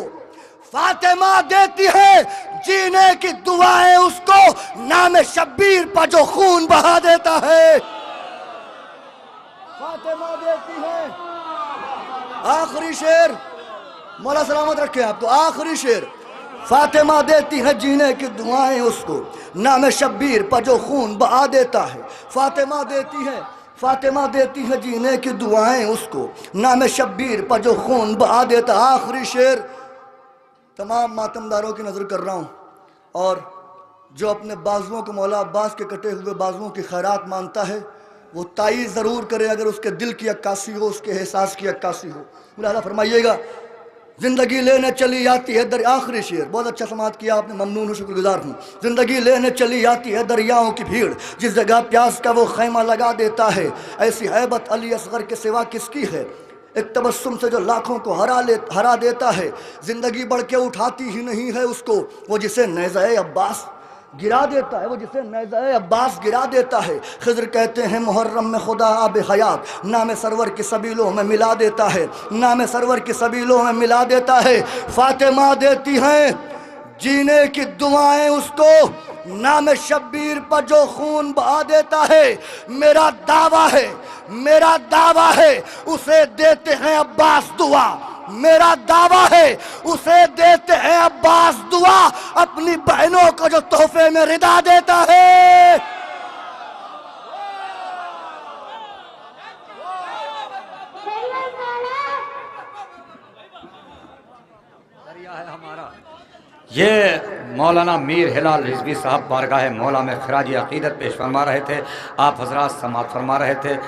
[SPEAKER 12] फातिमा देती है जीने की दुआएं उसको, नाम शब्बीर पर जो खून बहा देता है। फातिमा देती है, आखिरी शेर, मौला सलामत रखे आपको, आखिरी शेर। फातिमा देती है जीने की दुआएं उसको, नाम शब्बीर पर जो खून बहा देता है। फातिमा देती है, फातिमा देती है जीने की दुआएं उसको, नाम शब्बीर पर जो खून बहा देता। आखिरी शेर तमाम मातमदारों की नज़र कर रहा हूँ, और जो अपने बाजुओं को मौला अब्बास के कटे हुए बाजुओं की खैरात मानता है, वो ताई ज़रूर करे अगर उसके दिल की अक्कासी हो, उसके एहसास की अक्कासी हो। लिहाजा फरमाइएगा, जिंदगी लेने चली आती है दर, आखिरी शेर, बहुत अच्छा समात किया आपने, ममनून हूँ, शुक्रगुजार हूँ। जिंदगी लेने चली आती है दरियाओं की भीड़, जिस जगह प्यास का वो खैमा लगा देता है। ऐसी हैबत अली असगर के सिवा किसकी है, एक तबस्सुम से जो लाखों को हरा देता है। जिंदगी बढ़ के उठाती ही नहीं है उसको, वो जिसे नेज़ाए अब्बास गिरा देता है, वो जिसे नेज़ाए अब्बास गिरा देता है। खिज़्र कहते हैं मुहर्रम में खुदा आब हयात, नाम सरवर की सबीलों में मिला देता है, नाम सरवर की सबीलों में मिला देता है। फातिमा देती हैं जीने की दुआएं उसको, नाम शब्बीर पर जो खून बहा देता है। मेरा दावा है, मेरा दावा है, उसे देते हैं अब्बास दुआ, मेरा दावा है उसे देते हैं अब्बास दुआ, अपनी बहनों को जो तोहफे में रिदा देता है।
[SPEAKER 5] दरिया है हमारा। ये मौलाना मीर हिलाल रिजवी साहब बारगाह मौला में खराजी अकीदत पेश फरमा रहे थे, आप हजरात समात फरमा रहे थे।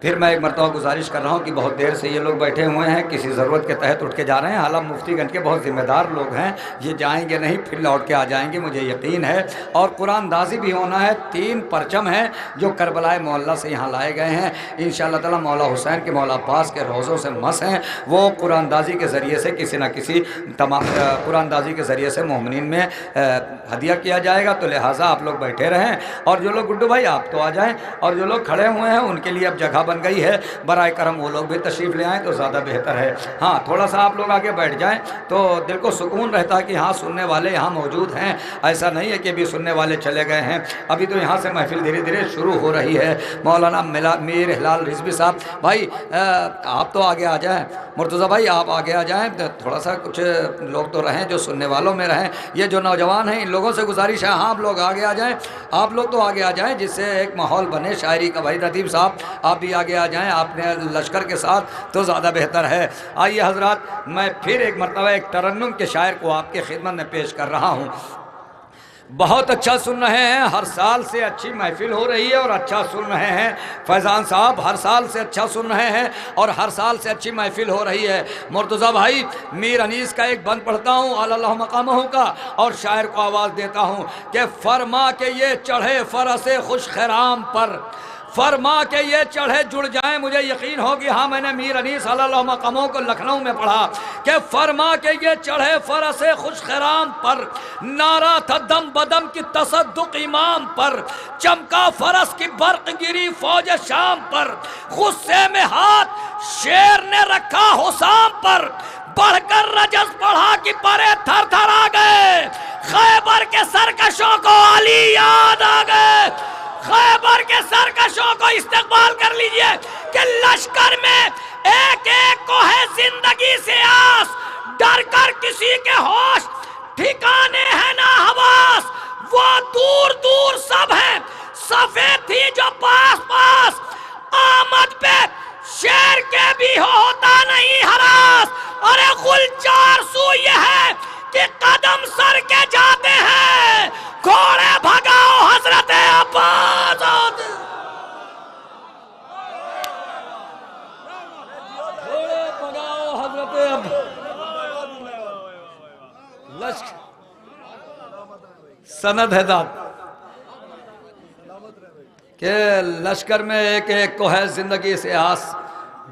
[SPEAKER 5] फिर मैं एक मरतबा गुजारिश कर रहा हूँ कि बहुत देर से ये लोग बैठे हुए हैं, किसी ज़रूरत के तहत उठ के जा रहे हैं। हालांकि मुफ्तीगंज के बहुत ज़िम्मेदार लोग हैं, ये जाएंगे नहीं फिर लौट के आ जाएंगे, मुझे यकीन है। और कुरानदाजी भी होना है। 3 परचम हैं जो करबलाए मोहल्ला से यहाँ लाए गए हैं। इंशाअल्लाह ताला मौला हुसैन के, मौला अब्बास के रोज़ों से मस हैं, वो कुरानदाजी के ज़रिए से किसी न किसी तमाम कुरानदाजी के ज़रिए से मोमिनीन में हदिया किया जाएगा। तो लिहाजा आप लोग बैठे रहें, और जो लोग, गुड्डू भाई आप तो आ जाएँ, और जो लोग खड़े हुए हैं उनके लिए अब जगह बन गई है, बराए करम वो लोग भी तशरीफ़ ले आएँ तो ज़्यादा बेहतर है। हाँ, थोड़ा सा आप लोग आगे बैठ जाएं तो दिल को सुकून रहता है कि हाँ सुनने वाले यहाँ मौजूद हैं। ऐसा नहीं है कि अभी सुनने वाले चले गए हैं, अभी तो यहाँ से महफिल धीरे धीरे शुरू हो रही है। मौलाना मीर हिलाल रिजवी साहब भाई आप तो आगे आ जाएँ, मुर्तज़ा भाई आप आगे आ जाएँ, थोड़ा सा कुछ लोग तो रहें जो सुनने वालों में रहें। ये जो नौजवान हैं इन लोगों से गुजारिश है, हाँ आप लोग आगे आ जाएँ, आप लोग तो आगे आ जाएँ, जिससे एक माहौल बने शायरी का। भाई रतीब साहब आप भी आगे आ जाएं, आपने लश्कर के साथ तो ज़्यादा बेहतर है। आइए हजरात, मैं फिर एक मरतबा एक तरन्नुम के शायर को आपके खिदमत में पेश कर रहा हूँ। बहुत अच्छा सुन रहे हैं, हर साल से अच्छी महफिल हो रही है और अच्छा सुन रहे हैं फैज़ान साहब, हर साल से अच्छा सुन रहे हैं और हर साल से अच्छी महफिल हो रही है। मुर्तज़ा भाई मीर अनीस का एक बंद पढ़ता हूँ अल्लाह मकामहू का, और शायर को आवाज़ देता हूँ कि फरमा के ये चढ़े फरसे खुश खराम पर, फरमा के ये चढ़े जुड़ जाए। मुझे यकीन हो कि हाँ, मैंने मीर अनीस सल्लल्लाहु मकामों को लखनऊ में पढ़ा कि फरमा के ये चढ़े फरसे खुश खराम पर, नारा था दम बदम की तसद्दुक इमाम पर, चमका फरस की बर्क गिरी फौज शाम पर, गुस्से में हाथ शेर ने रखा हुसाम पर, बढ़कर रजस बढ़ा कि परे थर थर आ गए, खैबर के सरकशों को अली याद आ गए। खैबर के सरकशों को इस्तेमाल कर लीजिए कि लश्कर में एक एक को है जिंदगी से आस, डर कर किसी के होश ठिकाने हैं ना हवास। वो दूर दूर सब है सफेद थी जो पास पास, आमद पे शेर के भी होता नहीं हरास। अरे गुलजार सू ये है कि कदम सर के जाते हैं, घोड़े भगाओ हजरत अब्बास आते, घोड़े भगाओ हजरत अब्बास। सनद है दाद के लश्कर में एक एक को है जिंदगी से आस,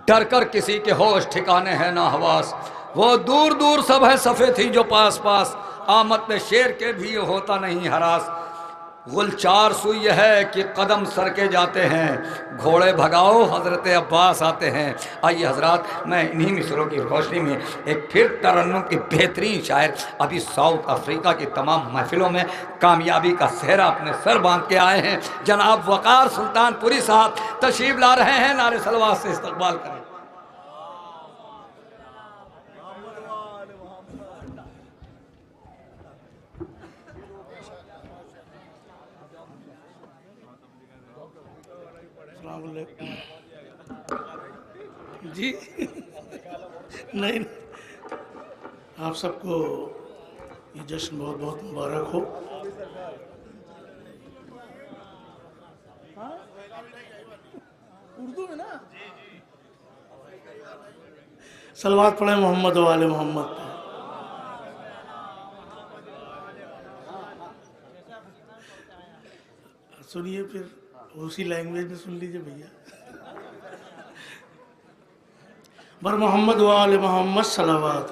[SPEAKER 5] डर कर किसी के होश ठिकाने हैं ना हवास। वो दूर दूर सब है सफ़े थी जो पास पास, आमद में शेर के भी होता नहीं हरास। गुलचार सुई है कि कदम सर के जाते हैं, घोड़े भगाओ हजरत अब्बास आते हैं। आइए हजरात, मैं इन्हीं मिसरों की रोशनी में एक फिर तरन्नुम की बेहतरीन शायर अभी साउथ अफ्रीका की तमाम महफिलों में कामयाबी का सेहरा अपने सर बांध के आए हैं, जनाब वकार सुल्तानपुरी साहब तशरीफ ला रहे हैं। नारे सलवात से इस्तकबाल करें।
[SPEAKER 2] जी नहीं, आप सबको ये जश्न बहुत बहुत मुबारक हो। उर्दू में ना सलवात पढ़े मोहम्मद वाले मोहम्मद पे। सुनिए फिर उसी लैंग्वेज में सुन लीजिए भैया। बर मोहम्मद वाले मोहम्मद सलावत।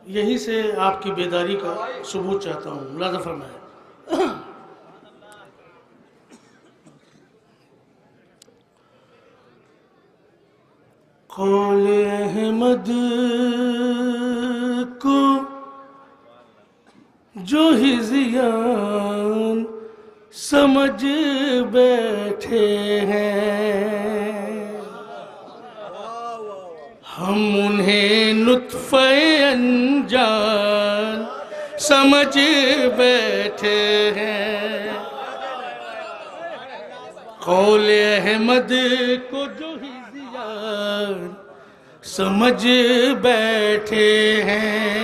[SPEAKER 2] यहीं से आपकी बेदारी का सबूत चाहता हूँ। मुलाज़ा फरमाए। कौल अहमद को जो हिज़ियान समझ बैठे हैं, हम उन्हें नुत्फ़े अनजान समझ बैठे हैं। कौल अहमद को जो हिज़ियान समझ बैठे हैं,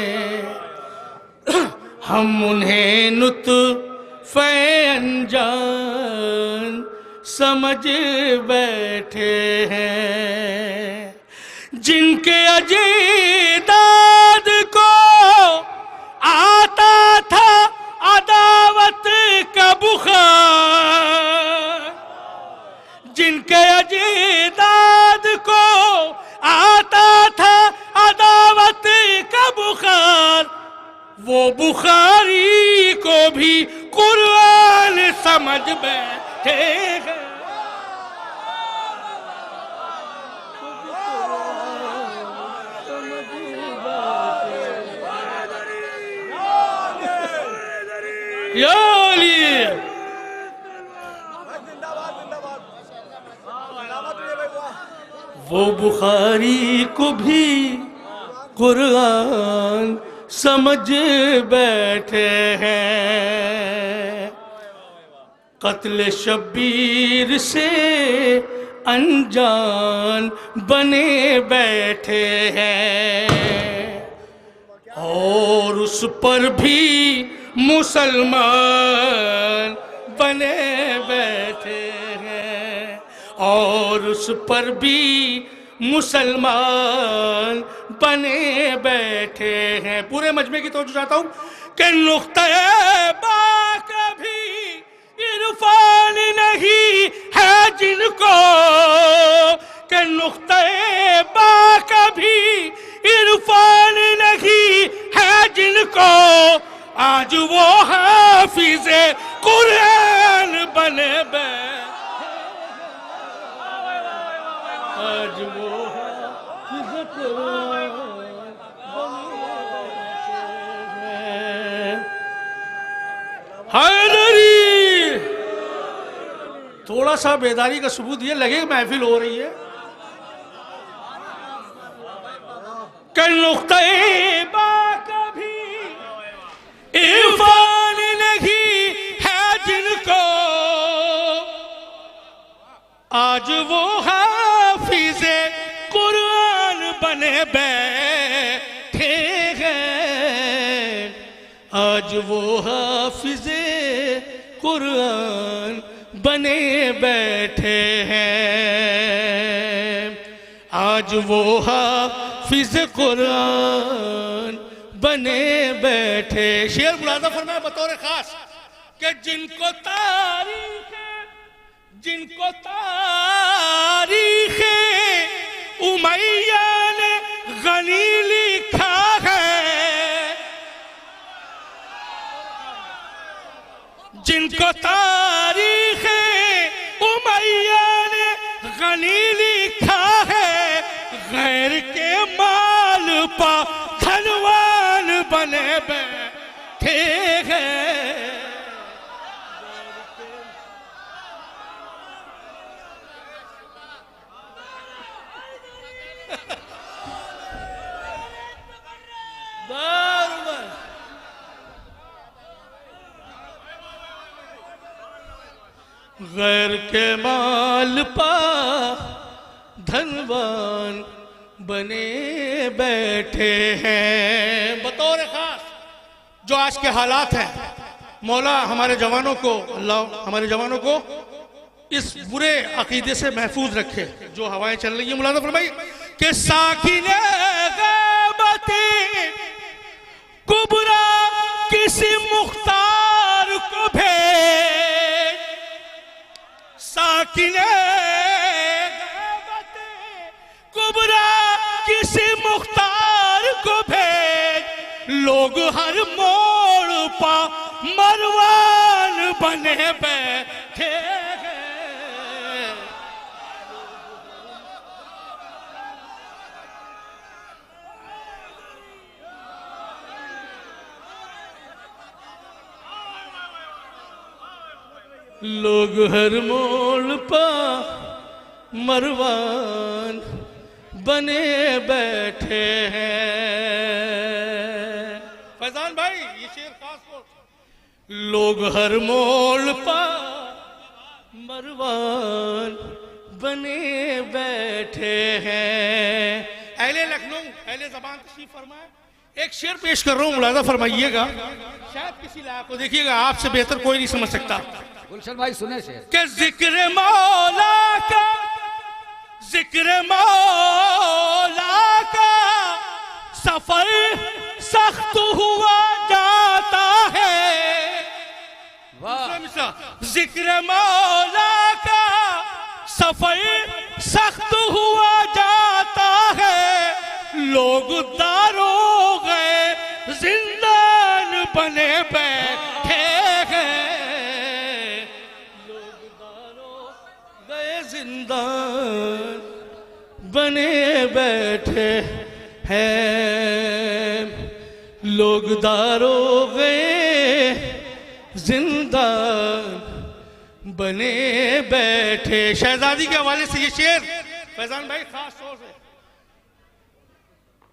[SPEAKER 2] हम उन्हें नुत्फ़े अनजान समझ बैठे हैं। जिनके अजीदाद को आता था अदावत का बुखार, जिनके अजीदाद को आता था अदावत का बुखार, वो बुखारी को भी कुरान समझ बैठे हैं। वो बुखारी को भी कुरान समझ बैठे हैं। कत्ल शब्बीर से अनजान बने बैठे हैं, और उस पर भी मुसलमान बने बैठे हैं, और उस पर भी मुसलमान बने बैठे हैं। पूरे मजमे की तवज्जो चाहता हूँ
[SPEAKER 13] कि नुक्ते बा कभी इरफान नहीं है जिनको, कि नुक्ते बा कभी इरफान नहीं है जिनको, आज वो हाफिज़े कुरान बने आज वो हाफिज़े कुरान हैदरी।
[SPEAKER 2] थोड़ा सा बेदारी का सबूत ये लगे महफिल हो रही है।
[SPEAKER 13] कि नुक्ते बा कभी इरफान नहीं है जिनको, आज वो हाफिज़े कुरान बने बैठे हैं, आज वो हाफिज़े कुरान बने बैठे हैं, आज वो हाफिज़ कुरान बने बैठे। शेर मुलाज़ा फरमाया बतौर खास कि जिनको तारीख़ उमैया ने गनी लिखा है, जिनको तारीख़ उमैया ने गनी लिखा है, गैर के माल पा धनवान बने बैठे हैं। गैर के माल पा धनवान बने बैठे हैं। बतौर खास जो आज के हालात हैं, मौला हमारे जवानों को, अल्लाह हमारे जवानों को इस बुरे अकीदे से महफूज रखे जो हवाएं चल रही है। मुलाज़ा फरमाई कि साकिने ग़ैबते कुबरा किसी मुख्तार को भेज, साकिने ग़ैबते कुबरा किसी मुख्तार को भेज, लोग हर मोड़ पा मरवान बने बैठे हैं। लोग हर मोड़ पा मरवान बने बैठे हैं। फैजान भाई ये शेर खास बोल, लोग हर मोड़ पा मरवान बने बैठे हैं। अहले लखनऊ, अहले ज़बान तशरीफ फरमाए। एक शेर पेश कर रहा हूँ, मुलाज़ा फरमाइएगा, शायद किसी लायक को, देखिएगा आपसे बेहतर कोई नहीं समझ सकता।
[SPEAKER 5] गुलशन भाई सुने शेर
[SPEAKER 13] कि जिक्र मौला का, जिक्र मौला का सफर सख्त हुआ जाता है। जिक्र मौला का सफर सख्त हुआ जाता है, लोग दारों गए जिंदान बने बैठे हैं, लोग दारों गए जिंदान बने बैठे हैं, लोग दारों गए जिंदान बने बैठे। शहजादी के हवाले से ये शेर फैजान भाई खास तौर से,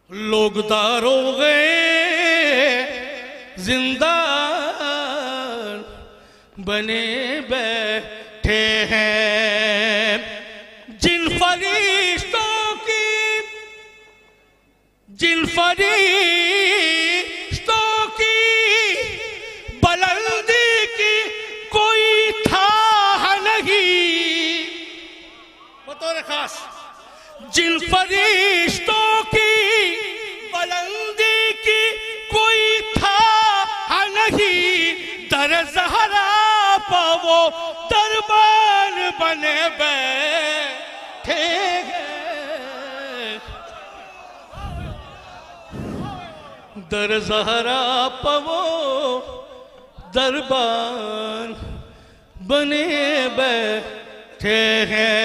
[SPEAKER 13] लोग दारों गए जिंदान बने बैठे हैं, जिन फरिश्तों की, जिन फरिश्तों की बुलंदी की कोई था नहीं। बतौर खास जिन फरिश्तों की बुलंदी की कोई था दरबान बने बैठे हैं। दर ज़हरा पवो दरबान बने बैठे हैं।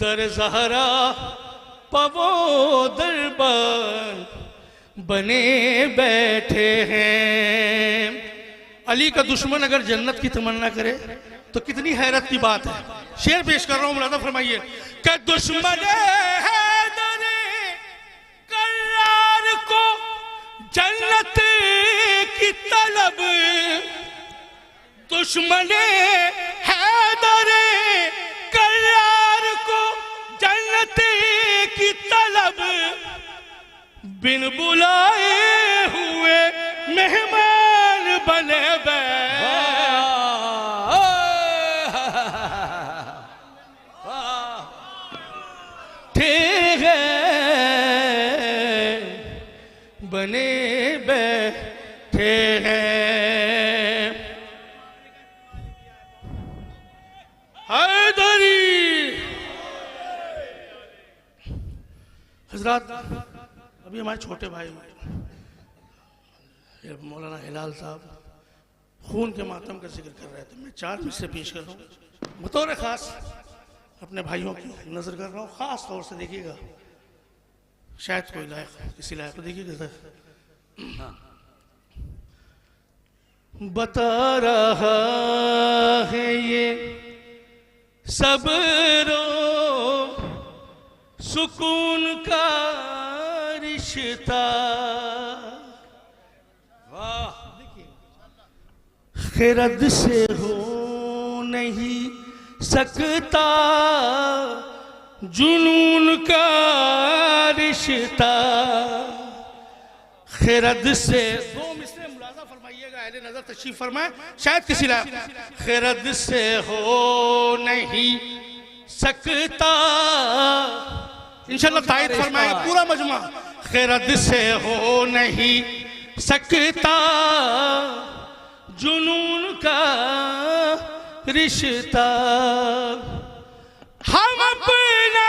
[SPEAKER 13] दर ज़हरा पवो दरबान बने बैठे हैं। अली का दुश्मन अगर जन्नत की तमन्ना करे तो कितनी हैरत की बात है। शेर पेश कर रहा हूं, मुलाज़ा फरमाइए कि दुश्मन हैदर करार को जन्नत की तलब, दुश्मन हैदर करार को जन्नत की तलब, बिन बुलाए हुए मेहमान बने बैठे हैं, बने बैठे हैं। हैदरी हजरत, अभी हमारे छोटे भाई मौलाना हिलाल साहब खून के मातम का जिक्र कर रहे थे। मैं 4 मिसरे पेश कर रहा हूँ, बतौर खास अपने भाइयों की नजर कर रहा हूँ। खास तौर से देखिएगा, शायद कोई लायक किसी लायक को देखिएगा। बता रहा है ये सब्रो सुकून का रिश्ता, खिरद से हो नहीं सकता जुनून का रिश्ता। खिरद से 2 मिसरे मुलाज़ा फरमाइएगा, अहले नजर तशरीफ फरमाए, शायद किसी लायक। खिरद से हो नहीं सकता, इंशाल्लाह तायद फरमाए पूरा मजमा। खिरद से हो नहीं सकता जुनून का रिश्ता। हम अपना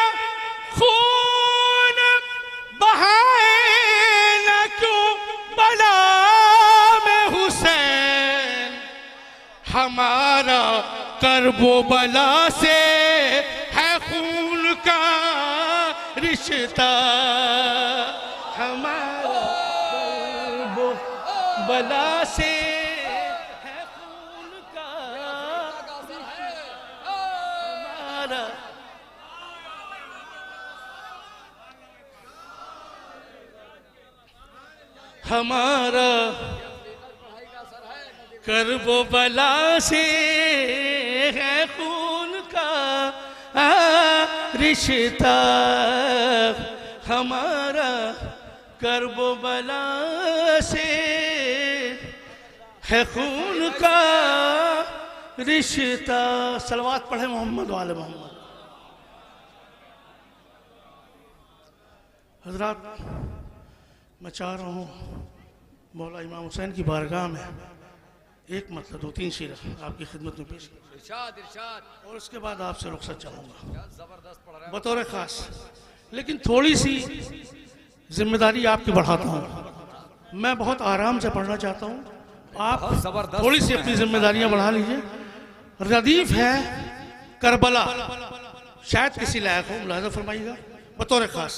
[SPEAKER 13] खून बहाए न क्यों बला में हुसैन, हमारा करबो बला से है खून का रिश्ता। हमारा करबो बला से हमारा करबो बला से है खून का रिश्ता। हमारा करबो बला से है खून का रिश्ता। सलवात पढ़े मोहम्मद वाले मोहम्मद। हजरात, मैं चाह रहा हूँ मौला इमाम हुसैन की बारगाह में एक मतलब 2-3 शेर आपकी खिदमत में पेश और उसके बाद आपसे रुखसत चाहूँगा बतौर ख़ास। लेकिन थोड़ी सी जिम्मेदारी आपकी बढ़ाता हूँ। मैं बहुत आराम से पढ़ना चाहता हूँ, आप थोड़ी सी अपनी जिम्मेदारियाँ बढ़ा लीजिए। रदीफ है करबला, शायद किसी लायक हो, मुलाज़ा फरमाइएगा बतौर ख़ास।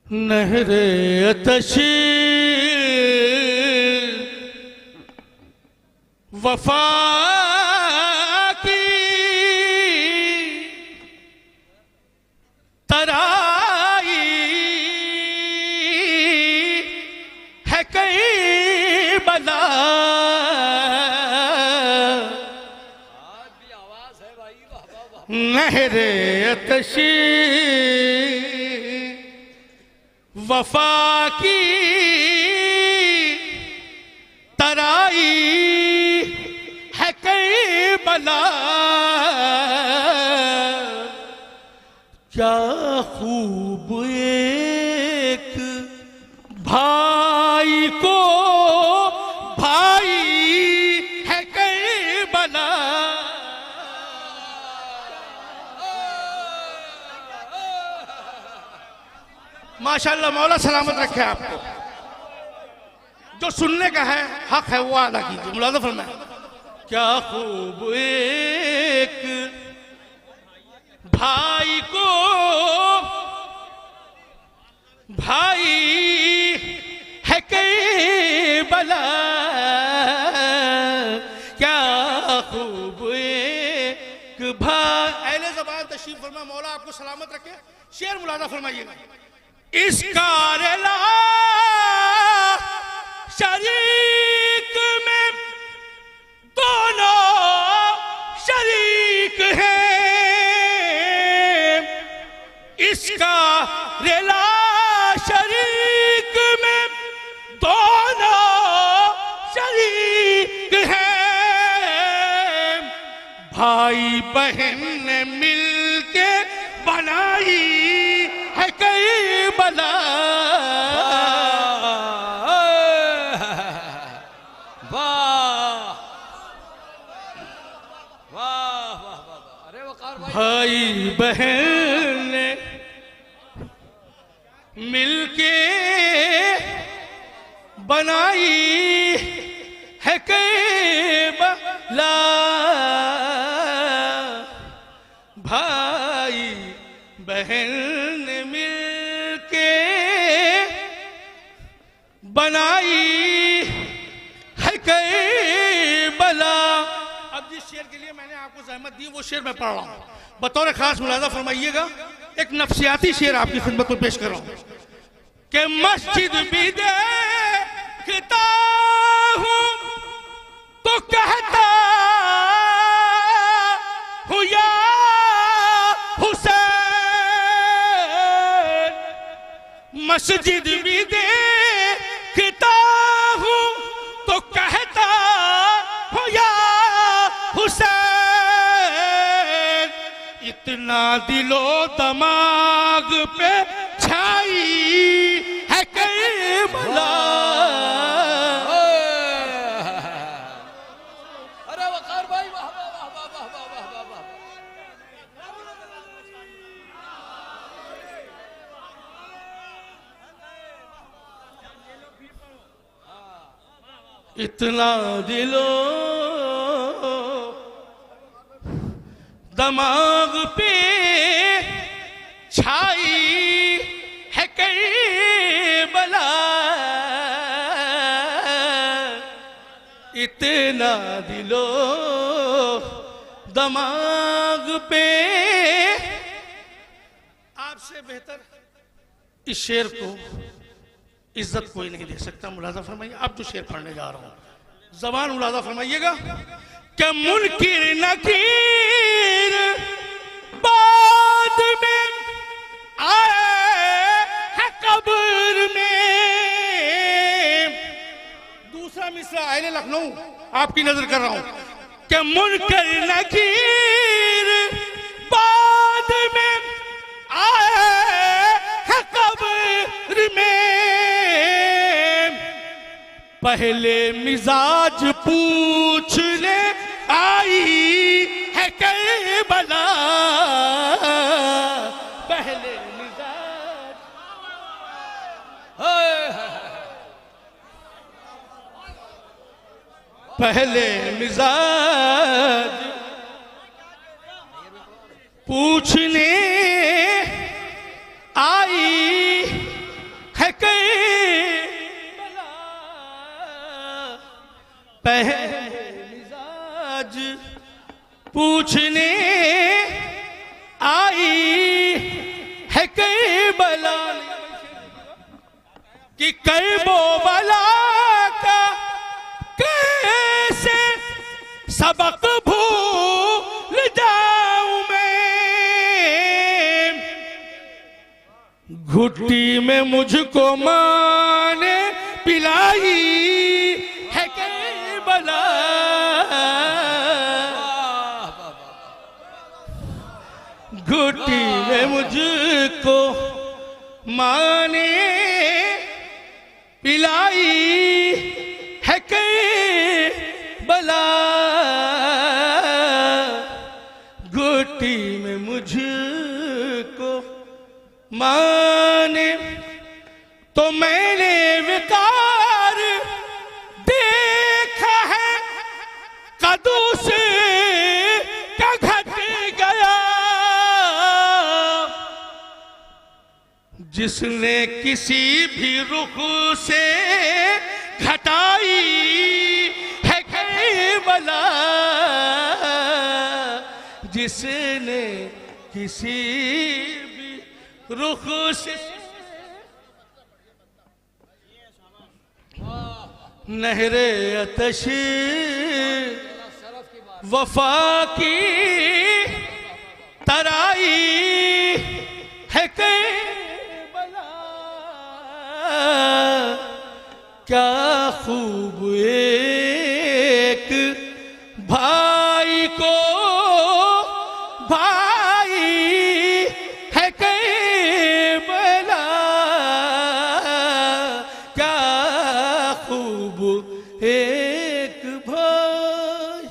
[SPEAKER 13] नहरे अतशी वफा की तराई है कई बला। नहरे अतशी वफा की तराई है कई बला। क्या खूब एक भाई को माशाल्लाह, मौला सलामत रखे आपको। जो सुनने का है, हक है, वो अदा कीजिए। मुलाज़ा फरमाए, क्या खूब एक भाई को भाई है कई बला, क्या खूब एक भाई। अहले ज़बान तशरीफ फरमा, मौला आपको सलामत रखे। शेर मुलाज़ा फरमाइएगा। इसका रेला शरीक में दोनों शरीक हैं, इसका रेला शरीक में दोनों शरीक हैं। भाई बहन ने मिलके बनाई है कई बला। भाई बहन ने मिलके बनाई है केबला। भाई बहन ने मिलके बनाई है केबला। अब जिस शेर के लिए मैंने आपको जहमत दी, वो शेर मैं पढ़ रहा हूँ। बतौर खास मुलाज़ा फरमाइएगा। एक नफ्सियाती शेर आपकी खिदमत में पेश कर रहा हूँ कि मस्जिद भी देखता हूँ तो कहता हूँ या हुसैन। मस्जिद भी देखता हूँ तो कहता हूँ या हुसैन। इतना दिलो दिमाग पे छाई है करबला।
[SPEAKER 11] अरे वकार भाई, वाह वाह वाह वाह वाह वाह वाह वाह वाह।
[SPEAKER 13] इतना दिलो दिमाग पे छाई है करबला। इतना दिलो दिमाग पे। आपसे बेहतर इस शेर को इज्जत कोई नहीं दे सकता। मुलाज़ा फरमाइए। अब जो शेर पढ़ने जा रहा हूं, जबान मुलाज़ा फरमाइएगा। क्या मुनकिर नकीर बाद में आए है कब्र में। दूसरा मिसरा अहले लखनऊ आपकी नजर कर रहा हूं। क्या मुनकिर नकीर बाद में आए है कब्र में। पहले मिजाज पूछने आई है करबला। पहले मिजाज पहले मिजाज पूछने आई है करबला। पहले मिजाज पूछने आई है करबला। कि करबला का कैसे सबक भूल जाऊं मैं। घुट्टी में मुझको माँ ने पिलाई है करबला। घुट्टी में मुझको माँ ने पिलाई है करबला। घुट्टी में मुझको माँ ने कदू से क्या घट गया, जिसने किसी भी रुख से घटाई है केवला, जिसने किसी भी रुख से नहरे अतश वफा की तराई है केवला, क्या खूब एक भाई को भाई है केवला, क्या खूब एक भाई।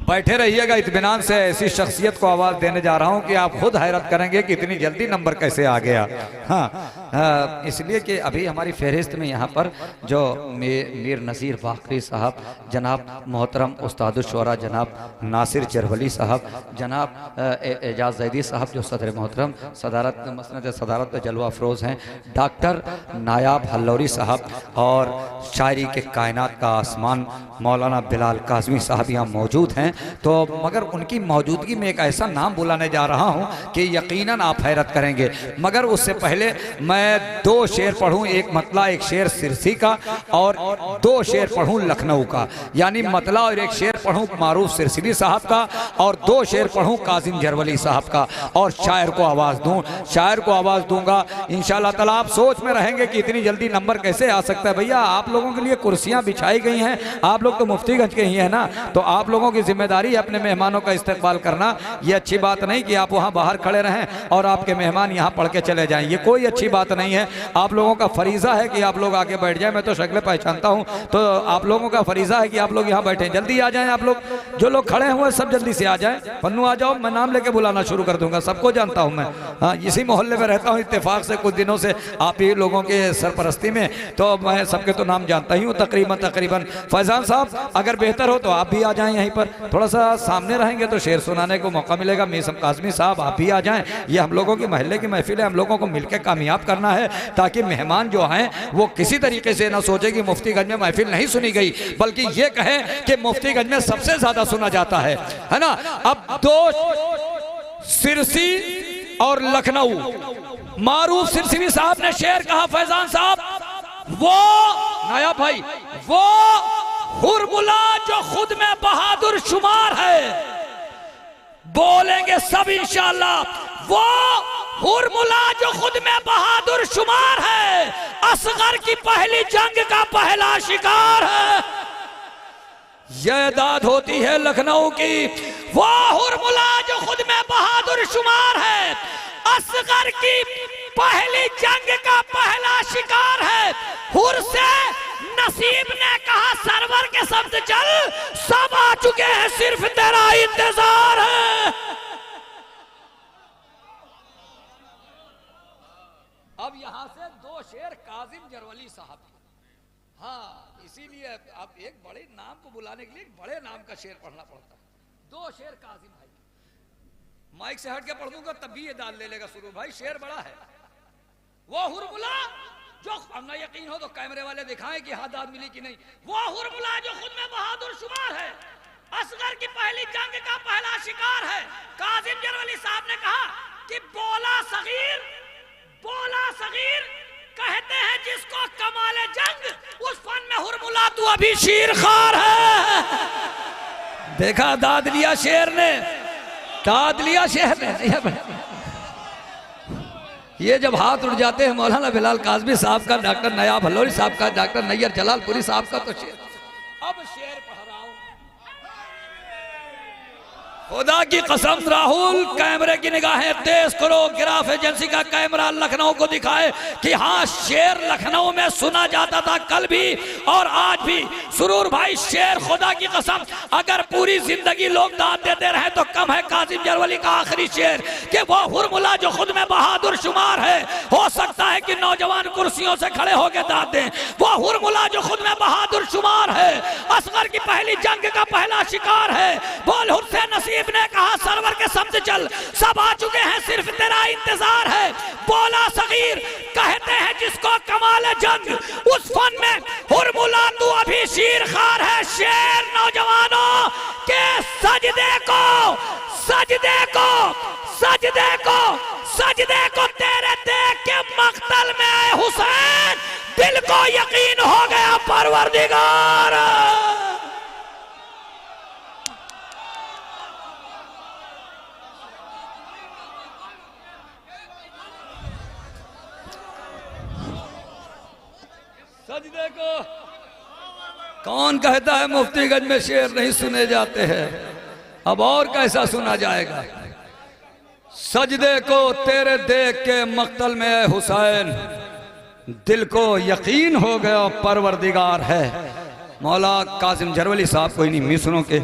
[SPEAKER 5] बैठे रहिएगा इत्मीनान से, ऐसी शख्सियत को आवाज़ देने जा रहा हूं कि आप खुद हैरत करेंगे कि इतनी जल्दी नंबर कैसे आ गया। हाँ, इसलिए कि अभी हमारी फहरिस्त में यहाँ पर जो मीर नज़ीर बाकरी साहब, जनाब मोहतरम उस्तादुश्शोरा जनाब नासिर जरवली साहब, जनाब एजाज जैदी साहब जो सदर मोहतरम सदारत मसनद सदारत पे जलवा अफरोज़ हैं, डॉक्टर नायाब हल्लौरी साहब और शायरी के कायनात का आसमान मौलाना बिलाल काज़मी साहब यहाँ मौजूद हैं। तो मगर उनकी मौजूदगी में एक ऐसा नाम बुलाने जा रहा हूँ कि यकीनन आप हैरत करेंगे। मगर उससे पहले मैं दो शेर पढ़ूँ, एक मतला एक शेर सिरसी का और दो शेर पढ़ूँ लखनऊ का, यानी मतला और एक शेर पढ़ूँ मारूफ सिरसिली साहब का और दो शेर पढ़ूँ काजिम जरवली साहब का, और शायर को आवाज़ दूँ, शायर को आवाज़ दूंगा इंशाअल्लाह ताला। आप सोच में रहेंगे कि इतनी जल्दी नंबर कैसे आ सकता है। भैया आप लोगों के लिए कुर्सियाँ बिछाई गई हैं, आप लोग तो मुफ्तीगंज के ही हैं ना, तो आप लोगों की जिम्मेदारी है अपने मेहमानों का इस्तकबाल करना। ये अच्छी बात नहीं कि आप वहाँ बाहर खड़े रहें और आपके मेहमान यहाँ पढ़ के चले जाएं, ये कोई अच्छी बात नहीं है। आप लोगों का फरीज़ा है कि आप लोग आगे बैठ जाएं। मैं तो शक्ल पहचानता हूँ, तो आप लोगों का फरीज़ा है कि आप लोग यहाँ बैठें। जल्दी आ जाएं, आप लोग जो लोग खड़े हुए सब जल्दी से आ जाएं। पन्नू आ जाओ, मैं नाम लेके बुलाना शुरू कर दूंगा, सबको जानता हूँ मैं। हाँ, इसी मोहल्ले में रहता हूँ इत्तेफाक से कुछ दिनों से, आप ही लोगों के सरपरस्ती में, तो मैं सबके तो नाम जानता ही हूँ तकरीबन। फैजान साहब अगर बेहतर हो तो आप भी आ जाएं, यहीं पर थोड़ा सा सामने रहेंगे तो शेर सुनाने को मौका मिलेगा। मीसम काज़मी साहब आप भी आ जाएं, ये हम लोगों की महल्ले की महफिल है, हम लोगों को मिलकर कामयाब करना है ताकि मेहमान जो हैं वो किसी तरीके से ना सोचे कि मुफ्तीगंज में महफिल नहीं सुनी गई, बल्कि ये कहें कि मुफ्तीगंज में सबसे ज्यादा सुना जाता है ना। अब दो सिरसी और लखनऊ, मारूफ सिरसिली साहब ने शेर कहा, फैजान साहब वो नायाब भाई, वो हुरमुला जो खुद में बहादुर शुमार है, बोलेंगे सब इंशाअल्लाह, वो हुरमुला जो खुद में बहादुर शुमार है, असगर की पहली जंग का पहला शिकार है। यह दाद होती है लखनऊ की, वो हुरमुला जो खुद में बहादुर शुमार है, असगर की पहली जंग का पहला शिकार है। हुर से नसीब ने कहा सरवर के शब्द चल, सब आ चुके हैं, सिर्फ तेरा इंतजार है। अब यहां से दो शेर काजिम जरवली साहब, हाँ इसीलिए अब एक बड़े नाम को बुलाने के लिए एक बड़े नाम का शेर पढ़ना पड़ता है। दो शेर काजिम भाई, माइक से हट के पढ़ दूंगा तब भी ये दाल ले लेगा शुरू, भाई शेर बड़ा है। वो हुरमुला जो अब ना यकीन हो तो कैमरे वाले दिखाएं कि हाँ दाद मिली कि नहीं। वो हुरमुला जो खुद में बहादुर शुमार है, असगर की पहली जंग का पहला शिकार है। काजिम जरवली साहब ने कहा कि बोला सगीर कहते हैं जिसको कमाले जंग, उस फन में हुरमुला तू अभी शीर खार है। देखा दाद लिया शेर ने, दाद लिया शेर ने। ये जब हाथ उठ जाते हैं मौलाना बिलाल काज़मी साहब का, डॉक्टर नयाब हल्लौरी साहब का, डॉक्टर नैयर जलालपुरी साहब का, तो शेर अब शेर पढ़ रहा हूं। खुदा की कसम राहुल, कैमरे की निगाहें तेज करो, गिराफ एजेंसी का कैमरा लखनऊ को दिखाए कि हाँ शेर लखनऊ में सुना जाता था कल भी और आज भी सुरूर भाई शेर, खुदा की कसम अगर पूरी जिंदगी लोग दाद देते रहे तो कम है कासिम जरवली का आखिरी शेर कि वो हुरमुला जो खुद में बहादुर शुमार है, हो सकता है कि नौजवान कुर्सियों से खड़े होकर दाद दें। वो हुरमुला जो खुद में बहादुर शुमार है, असगर की पहली जंग का पहला शिकार है। बोल हुसैन नसीब ने कहा सरवर के समझ चल, सब आ चुके हैं सिर्फ तेरा इंतजार है। बोला सगीर कहते हैं जिसको कमाल जंग, उस फन में हुरमुला तू अभी शीर खार है। शेर नौजवानों के सजदे को सजदे को सजदे को सजदे को तेरे देख के मक्तल में आए हुसैन, दिल को यकीन हो गया परवरदिगार। सजदे को कौन कहता है मुफ्तीगंज में शेर नहीं सुने जाते हैं, अब और कैसा सुना जाएगा। सजदे को तेरे देख के मक्तल में हुसैन, दिल को यकीन हो गया परवरदिगार है। मौला कासिम जरवली साहब को इन्हीं मिसरों के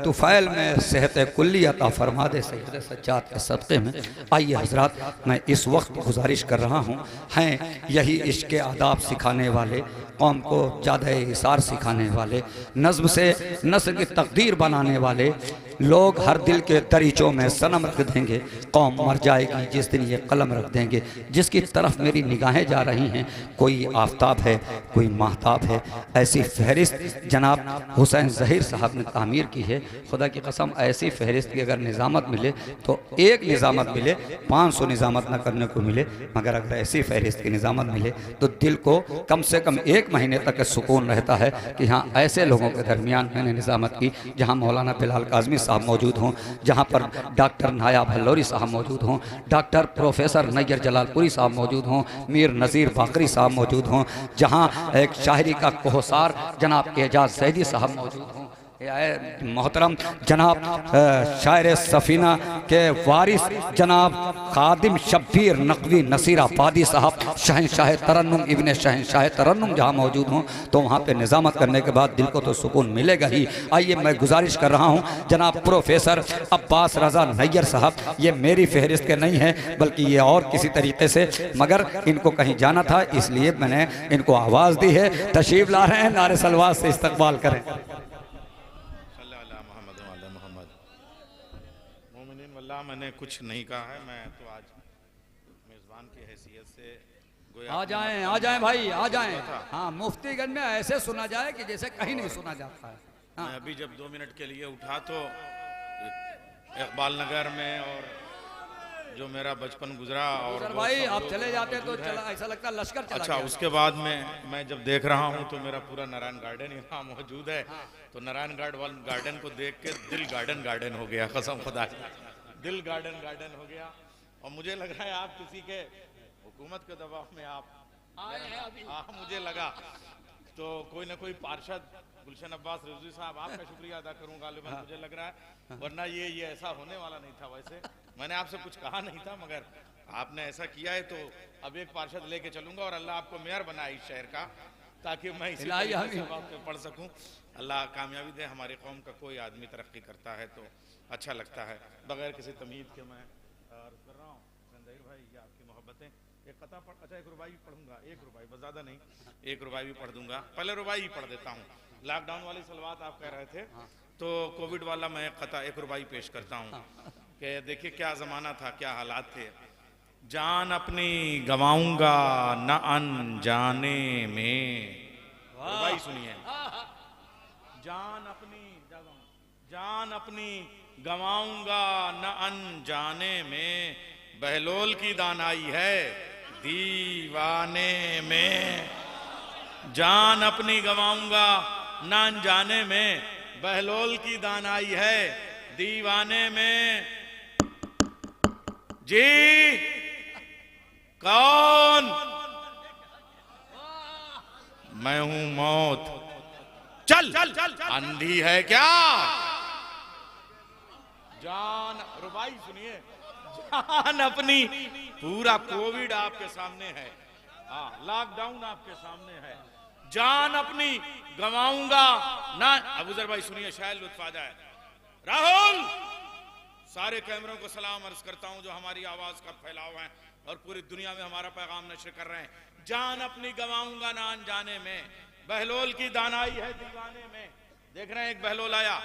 [SPEAKER 5] तुफैल में सेहत कुल्ली अता फरमा दे सैयद सज्जाद के सदक़े में। आइए हजरात, मैं इस वक्त गुजारिश कर रहा हूँ, हैं यही इश्क़ के आदाब सिखाने वाले, कौम को ज़्यादा इसार सिखाने वाले, नज़्म से नस्ल की तकदीर बनाने वाले लोग हर दिल के दरीचों में सनम रख देंगे, कौम मर जाएगी जिस दिन ये कलम रख देंगे। जिसकी तरफ मेरी निगाहें जा रही हैं, कोई आफताब है, कोई महताब है। ऐसी फहरिस्त जनाब हुसैन ज़हीर साहब ने तामीर की है। खुदा की कसम ऐसी फहरिस्त की अगर निज़ामत मिले तो एक निज़ामत मिले, 500 निज़ामत न करने को मिले, मगर अगर ऐसी फहरिस्त की निज़ामत मिले तो दिल को कम से कम 1 महीने तक सुकून रहता है कि हाँ ऐसे लोगों के दरमियान मैंने निज़ामत की जहाँ मौलाना बिलाल काज़मी साहब मौजूद हों, जहाँ पर डॉक्टर नायाब हल्लोरी साहब मौजूद हों, डॉक्टर प्रोफेसर नैयर जलालपुरी साहब मौजूद हों, मीर नज़ीर बाकरी साहब मौजूद हों, जहाँ एक शायरी का कोहसार जनाब एजाज ज़ैदी साहब मौजूद हों, मोहतरम जनाब शायर सफ़ीना के वारिस जनाब खादिम शब्बीर नकवी नसीर आबादी साहब शहनशाह तरन्नुम इब्ने शहनशाह तरन्नुम जहाँ मौजूद हों, तो वहाँ पे निज़ामत करने के बाद दिल को तो सुकून मिलेगा ही। आइए मैं गुजारिश कर रहा हूँ जनाब प्रोफेसर अब्बास रज़ा नैयर साहब, ये मेरी फहरिस्त के नहीं है बल्कि ये और किसी तरीके से, मगर इनको कहीं जाना था इसलिए मैंने इनको आवाज़ दी है। तशरीफ़ ला रहे हैं, नारे सलवात से इस्तकबाल करें।
[SPEAKER 10] मैंने कुछ नहीं कहा है, मैं तो आज मेजबान की हैसियत से
[SPEAKER 5] आ जाएं भाई आ जाएं। हाँ, मुफ्तीगंज में ऐसे सुना जाए कि जैसे कहीं नहीं सुना जाता है। हाँ।
[SPEAKER 10] मैं अभी जब 2 मिनट के लिए उठा तो इकबाल नगर में और जो मेरा बचपन गुजरा और
[SPEAKER 5] भाई आप चले जाते तो ऐसा लगता लश्कर चला
[SPEAKER 10] अच्छा गया। उसके बाद में मैं जब देख रहा हूँ तो मेरा पूरा नारायण गार्डन यहाँ मौजूद है, तो नारायण गार्डन को देख के दिल गार्डन हो गया, कसम खुदा की दिल गार्डन हो गया। और मुझे लग रहा है आप किसी के हुकूमत के दबाव में आप आए हैं अभी। मुझे लगा तो कोई ना कोई पार्षद गुलशन अब्बास रिजवी साहब आपका शुक्रिया अदा करूं गालिबन, मुझे लग रहा है, वरना ये ऐसा होने वाला नहीं था। वैसे मैंने आपसे कुछ कहा नहीं था, मगर आपने ऐसा किया है तो अब एक पार्षद लेके चलूंगा और अल्लाह आपको मेयर बनाए इस शहर का, ताकि मैं इसी पे पढ़ सकूं। अल्लाह कामयाबी दे। हमारी कौम का कोई आदमी तरक्की करता है तो अच्छा लगता है। बगैर किसी तमीज़ के मैं अर्ज़ कर रहा हूँ ज़हीर भाई, ये आपकी मोहब्बतें। एक कथा पढ़, अच्छा 1 रुबाई पढ़ूंगा, 1 रुबाई बस ज़्यादा नहीं, 1 रुबाई भी पढ़ दूंगा। पहले रुबाई ही पढ़ देता हूँ। लॉकडाउन वाली सलवात आप कह रहे थे तो कोविड वाला मैं कथा 1 रुबाई पेश करता हूँ कि देखिए क्या ज़माना था, क्या हालात थे। जान अपनी गंवाऊंगा न अनजाने में, रुबाई सुनिए। जान अपनी गंवाऊंगा न अनजाने में, बहलोल की दानाई है दीवाने में। जान अपनी गंवाऊंगा न अनजाने में, बहलोल की दानाई है दीवाने में। जी कौन? मैं हूं मौत। चल अंधी है क्या? जान, रुबाई सुनिए। जान अपनी, पूरा कोविड आपके सामने है, हाँ लॉकडाउन आपके सामने है। जान अपनी गंवाऊंगा ना। अबूजर भाई सुनिए, शायद लुत्फ आ जाए। राहुल, सारे कैमरों को सलाम अर्ज करता हूं जो हमारी आवाज का फैलाव है और पूरी दुनिया में हमारा पैगाम नशर कर रहे हैं। जान अपनी गंवाऊंगा ना अनजाने में, बहलोल की दानाई है दीवाने में। देख रहे हैं एक बहलोल आया,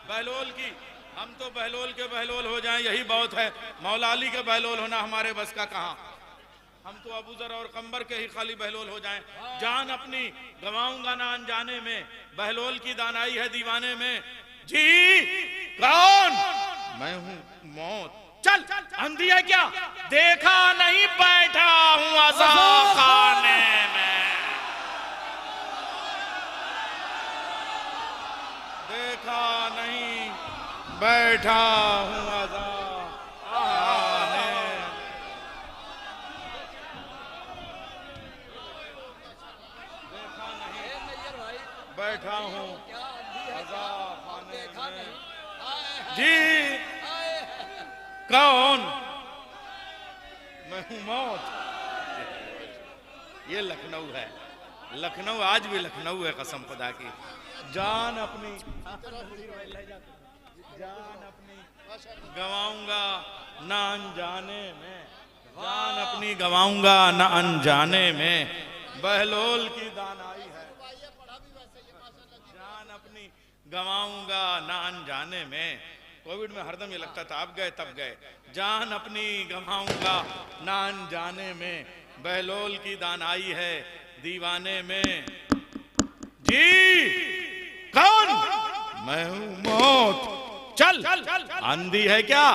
[SPEAKER 10] बहलोल की, हम तो बहलोल के बहलोल हो जाएं यही बहुत है, मौला अली के बहलोल होना हमारे बस का कहां। हम तो अबूजर और कंबर के ही खाली बहलोल हो जाएं। जान अपनी गंवाऊंगा ना अनजाने में, बहलोल की दानाई है दीवाने में। जी कौन? मैं हूं मौत। चल अंधी है क्या? देखा नहीं बैठा हूं अज़ाब खाने में, देखा नहीं बैठा हूं अज़ाब खाने में। देखा नहीं बैठा हूं अज़ाब खाने में। जी कौन? मैं हूं मौत। ये लखनऊ है, लखनऊ आज भी लखनऊ है कसम खुदा की। जान अपनी गंवाऊंगा ना अनजाने में, जान अपनी गंवाऊंगा ना अनजाने में, बहलोल की दानाई है। जान अपनी गंवाऊंगा ना अनजाने में। कोविड में हरदम ये लगता था अब गए तब गए। जान अपनी गंवाऊंगा ना अनजाने में, बहलोल की दानाई है दीवाने में। जी कौन? मैं हूं मौत। चल अंधी है क्या?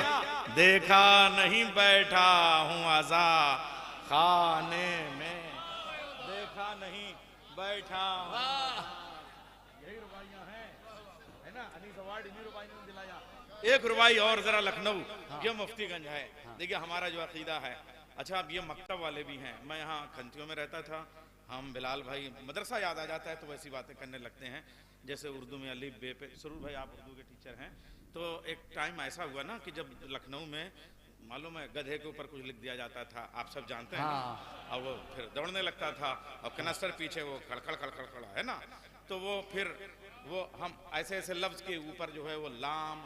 [SPEAKER 10] देखा नहीं बैठा हूं अज़ाब खाने में, देखा नहीं बैठा हूं। यही रुबाइयां हैं, है ना? अनीस अवार्ड इन्हीं रुबाई ने दिलाया। एक रुबाई और जरा लखनऊ, ये मुफ्तीगंज है। देखिए हमारा जो अकीदा है। अच्छा अब ये मकतब वाले भी हैं। मैं यहाँ खंतियों में रहता था, हम बिलाल भाई मदरसा याद आ जाता है तो वैसी बातें करने लगते हैं जैसे उर्दू में अलिफ बे पे। सरूर भाई आप उर्दू के टीचर हैं, तो एक टाइम ऐसा हुआ ना कि जब लखनऊ में मालूम है गधे के ऊपर कुछ लिख दिया जाता था, आप सब जानते हैं ना? और वो फिर दौड़ने लगता था और कनस्तर पीछे वो खड़खड़ खड़खड़ खड़ा है ना, तो वो फिर वो हम ऐसे ऐसे लफ्ज के ऊपर जो है वो लाम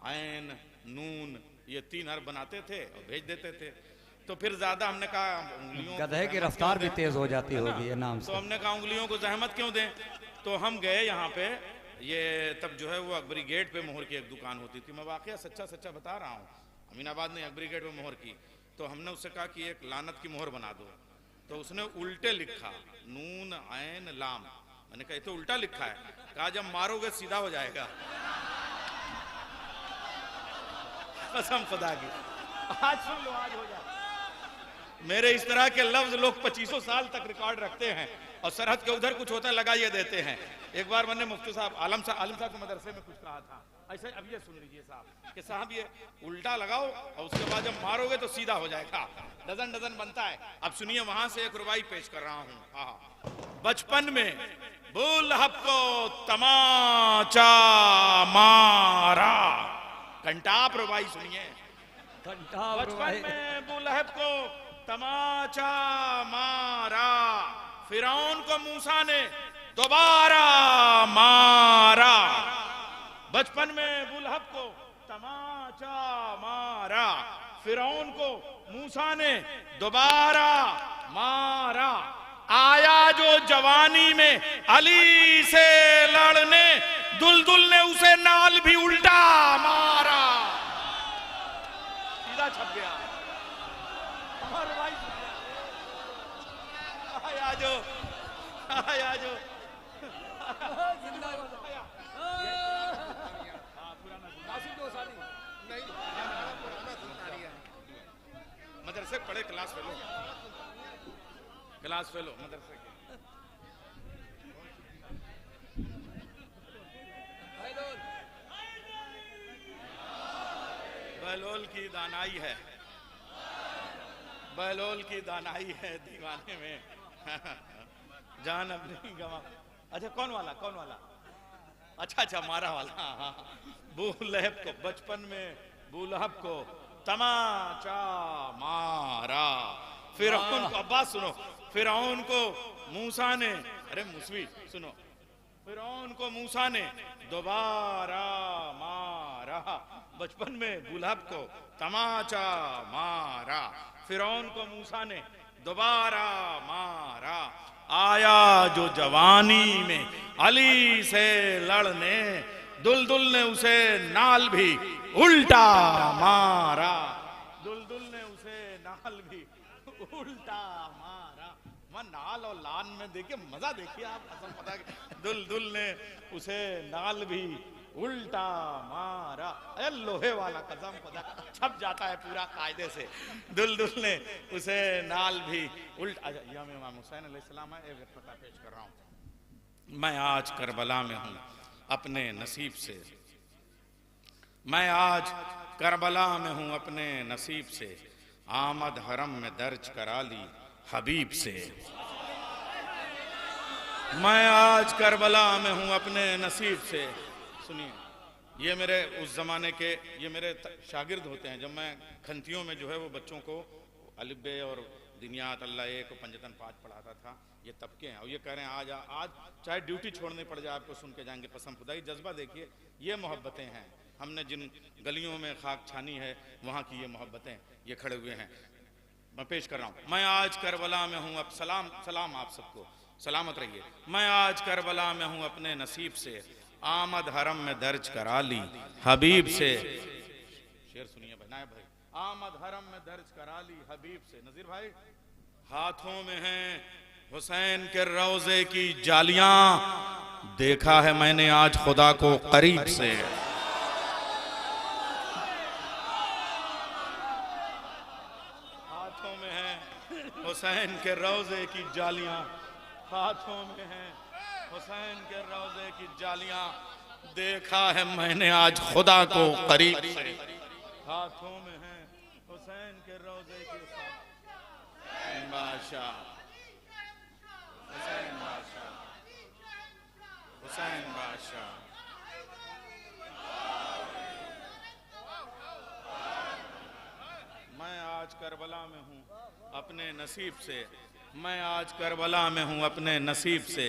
[SPEAKER 10] ऐन नून ये 3 हर्फ बनाते थे और भेज देते थे। तो फिर ज्यादा हमने कहा उंगलियों,
[SPEAKER 5] गधे की रफ्तार भी तेज हो जाती होगी ये नाम से,
[SPEAKER 10] तो हमने कहा उंगलियों को जहमत क्यों दें। तो हम गए यहाँ पे, ये तब जो है वो अकबरी गेट पे मोहर की एक दुकान होती थी। मैं वाकया सच्चा सच्चा बता रहा हूँ, अमीनाबाद ने अकबरी गेट पे मोहर की। तो हमने उससे कहा कि एक लानत की मोहर बना दो, तो उसने उल्टे लिखा नून ऐन लाम। मैंने कहा ये तो उल्टा लिखा है। कहा जब मारोगे सीधा हो जाएगा। कसम खुदा की, आज सुन लो आज हो जाए। मेरे इस तरह के लफ्ज लोग 2500 साल तक रिकॉर्ड रखते हैं और सरहद के उधर कुछ होता है लगाइए देते हैं। एक बार मैंने मुफ्ती साहब आलम साहब के मदरसे में कुछ कहा था ऐसे। अब ये सुन लीजिए साहब कि साहब ये उल्टा लगाओ और उसके बाद जब मारोगे तो सीधा हो जाएगा। डजन डजन बनता है। अब सुनिए वहां से एक रुबाई पेश कर रहा हूँ। बचपन में बुलहब को तमाचा मारा। कंटाप रुबाई सुनिए। बचपन में बुलहब को तमाचा मारा, फिरौन को मूसा ने दोबारा मारा। बचपन में बुलहब को तमाचा मारा, फिरौन को मूसा ने दोबारा मारा। आया जो जवानी में अली से लड़ने, दुलदुल ने उसे नाल भी उल्टा मारा। सीधा छप गया। आजो आजो मदरसे पढ़े क्लास फेलो मदरसे के। बहलोल की दानाई है, बहलोल की दानाई है दीवाने में। जान अपनी गवा। अच्छा कौन वाला अच्छा मारा वाला। बुलहब को बचपन में बुलहब को तमाचा मारा, फिरौन को, अब्बास सुनो, फिरौन को मूसा ने अरे मुसवी सुनो, फिरौन को मूसा ने दोबारा मारा, बचपन में गुलाब को तमाचा मारा, फिरौन को मूसा ने दोबारा मारा, आया जो जवानी में अली से लड़ने, दुलदुल ने उसे नाल भी उल्टा मारा, दुलदुल ने उसे नाल भी उल्टा मारा। वह नाल और लान में देखिए मजा, देखिए आप कसम पता कि दुलदुल ने उसे नाल भी उल्टा मारा। अरे लोहे वाला कसम पता छप जाता है पूरा कायदे से। दुलदुल ने उसे नाल भी उल्टा। यह मैं इमाम हुसैन अलैहिस्सलाम है, एक पता पेश कर रहा हूं। मैं आज करबला में हूं अपने नसीब से, मैं आज करबला में हूं अपने नसीब से, आमद हरम में दर्ज करा ली हबीब से। मैं आज करबला में हूं अपने नसीब से। सुनिए, ये मेरे उस जमाने के, ये मेरे शागिर्द होते हैं। जब मैं खंतियों में जो है वो बच्चों को अलिबे और दिनियात अल्लाह एक पंजतन 5 पढ़ाता था, ये तबके हैं। और ये कह रहे हैं आज चाहे ड्यूटी छोड़नी पड़ जाए आपको सुन के जाएंगे। कसम खुदा, ये जज्बा देखिए, ये मोहब्बतें हैं। हमने जिन गलियों में खाक छानी है वहाँ की ये मोहब्बतें, ये खड़े हुए हैं। मैं पेश कर रहा हूँ। मैं आज करबला में हूँ, अब सलाम सलाम आप सबको, सलामत रहिए। मैं आज करबला में हूँ अपने नसीब से, आमद हरम में दर्ज करा ली हबीब से। शेर सुनिए भाई, नायब भाई। आमद हरम में दर्ज करा ली हबीब से। नजीर भाई, हाथों में हैं हुसैन के रोजे की जालियां, देखा है मैंने आज खुदा को करीब से। हाथों में हैं हुसैन के रोजे की जालियां, हाथों में हैं हुसैन के रोजे की जालियां, देखा है मैंने आज खुदा को करीब से। हाथों में हैं हुसैन के रोजे की बादशाह, हुसैन बादशाह, हुसैन बादशाह। मैं आज करबला में हूँ अपने नसीब से, मैं आज करबला में हूँ अपने नसीब से,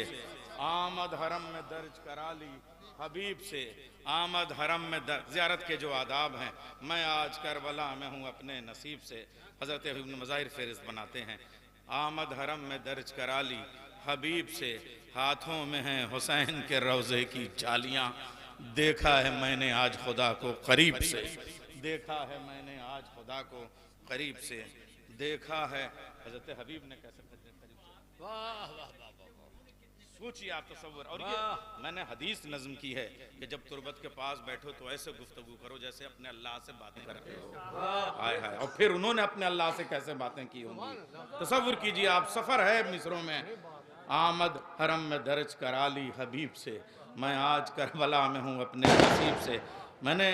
[SPEAKER 10] आमद हरम में दर्ज करा ली हबीब से। आमद हरम में ज़ियारत के जो आदाब हैं, मैं आज करबला में हूँ अपने नसीब से। हज़रत इब्न मज़ाहिर फ़हरिस्त बनाते हैं, आमद हरम में दर्ज करा ली हबीब से, हाथों में हैं हुसैन के रोज़े की जालियाँ, देखा है मैंने आज खुदा को करीब से। देखा है मैंने आज खुदा को करीब से, देखा है। हज़रत हबीब ने कैसे करीब से, वाह वाह वाह, सोचिए आप तसव्वुर। और ये मैंने हदीस नज़म की है कि जब तुरबत के पास बैठो तो ऐसे गुफ्तगू करो जैसे अपने अल्लाह से बातें करते हो। हाय हाय, और फिर उन्होंने अपने अल्लाह से कैसे बातें की होंगी। तसव्वुर कीजिए आप, सफ़र है मिस्रों में। आमद हरम में दर्ज करा ली हबीब से, मैं आज करबला में हूँ अपने नसीब से। मैंने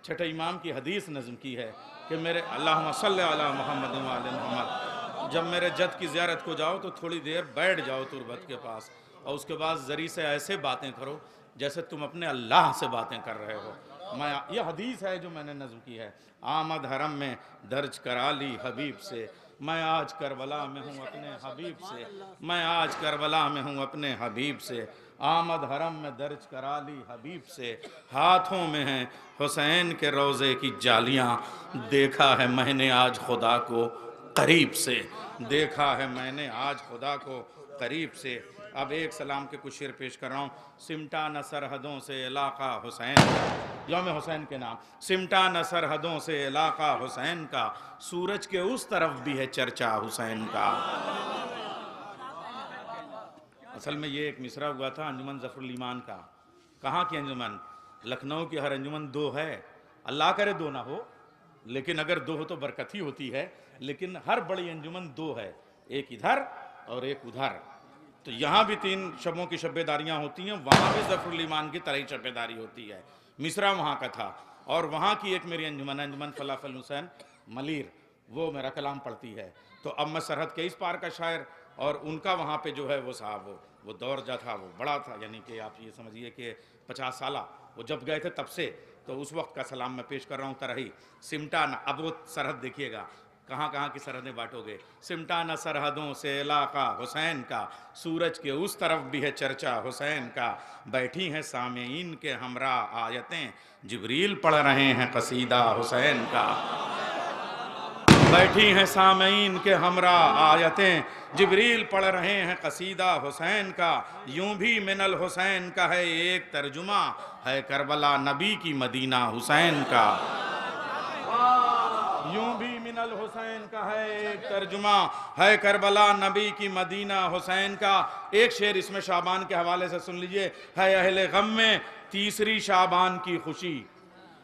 [SPEAKER 10] छठे इमाम की हदीस नज़म की है कि मेरे अल्लाहुम्मा सल्लि अला मुहम्मद व आले मुहम्मद, जब मेरे जद की ज़ियारत को जाओ तो थोड़ी देर बैठ जाओ तुरबत के पास, और उसके बाद जरी से ऐसे बातें करो जैसे तुम अपने अल्लाह से बातें कर रहे हो। मैं, यह हदीस है जो मैंने नज़म की है। आमद हरम में दर्ज करा ली हबीब से, मैं आज करबला में हूँ अपने हबीब से, मैं आज करबला में हूँ अपने हबीब से। आमद हरम में दर्ज करा ली हबीब से, हाथों में हैं हुसैन के रोज़े की जालियाँ, देखा है मैंने आज खुदा को करीब से। देखा है मैंने आज खुदा को करीब से। अब एक सलाम के कुछ शेर पेश कर रहा हूँ। सिमटा न सरहदों से इलाका हुसैन का, यौम हुसैन के नाम। सिमटा न सरहदों से इलाका हुसैन का, सूरज के उस तरफ भी है चर्चा हुसैन का। असल में ये एक मिसरा हुआ था अंजुमन ज़फ़रुल ईमान का। कहाँ की अंजुमन? लखनऊ की हर अंजुमन दो है, अल्लाह करे दो ना हो, लेकिन अगर दो हो तो बरकत ही होती है। लेकिन हर बड़ी अंजुमन दो है, एक इधर और एक उधर। तो यहाँ भी 3 शबों की शब्बेदारियाँ होती हैं, वहाँ भी ज़फ़रुल ईमान की तरह ही शब्बेदारी होती है। मिसरा वहाँ का था, और वहाँ की एक मेरी अंजुमन, अंजुमन फलाफल हुसैन मलीर, वो मेरा कलाम पढ़ती है। तो अब मैं सरहद के इस पार का शायर, और उनका वहाँ पे जो है वो साहब वो दौर जो था वो बड़ा था, यानी कि आप ये समझिए कि 50 साला वो जब गए थे तब से। तो उस वक्त का सलाम मैं पेश कर रहा हूँ तरही। सिमटा न, अब वो सरहद देखिएगा, कहाँ कहाँ की सरहदें बांटोगे? सिमटा न सरहदों से इलाका हुसैन का, सूरज के उस तरफ भी है चर्चा हुसैन का। बैठी हैं सामेईन के हमरा आयतें, जिब्रील पढ़ रहे हैं कसीदा हुसैन का। बैठी हैं सामेईन के हमरा आयतें, जिब्रील पढ़ रहे हैं कसीदा हुसैन का। यूं भी मिनल हुसैन का है एक तर्जुमा, है करबला नबी की मदीना हुसैन का। यूं भी मिनल हुसैन का है एक तर्जुमा, है करबला नबी की मदीना हुसैन का। एक शेर इसमें शाबान के हवाले से सुन लीजिए। है अहले गम में तीसरी शाबान की खुशी,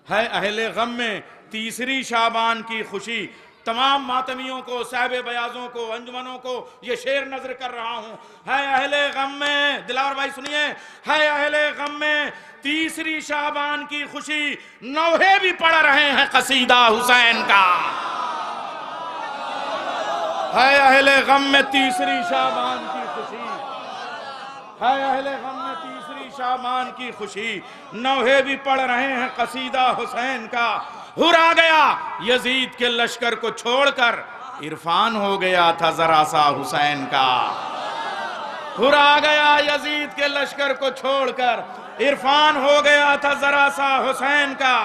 [SPEAKER 10] है अहले गम में तीसरी शाबान की खुशी। तमाम मातमियों को, साहिब बयाजों को, अंजुमनों को ये शेर नजर कर रहा हूं। है अहले गम में, दिलावर भाई सुनिए, है अहले गम में तीसरी शाबान की खुशी, नौहे भी पढ़ रहे हैं कसीदा हुसैन का। है अहले गम में तीसरी शाबान की खुशी, है अहले गम में तीसरी शाबान की खुशी, नौहे भी पढ़ रहे हैं कसीदा हुसैन का। हुरा गया यजीद के लश्कर को छोड़कर, इरफान हो गया था जरा सा हुसैन का। हुरा गया यजीद के लश्कर को छोड़कर, इरफान हो गया था जरा सा हुसैन का।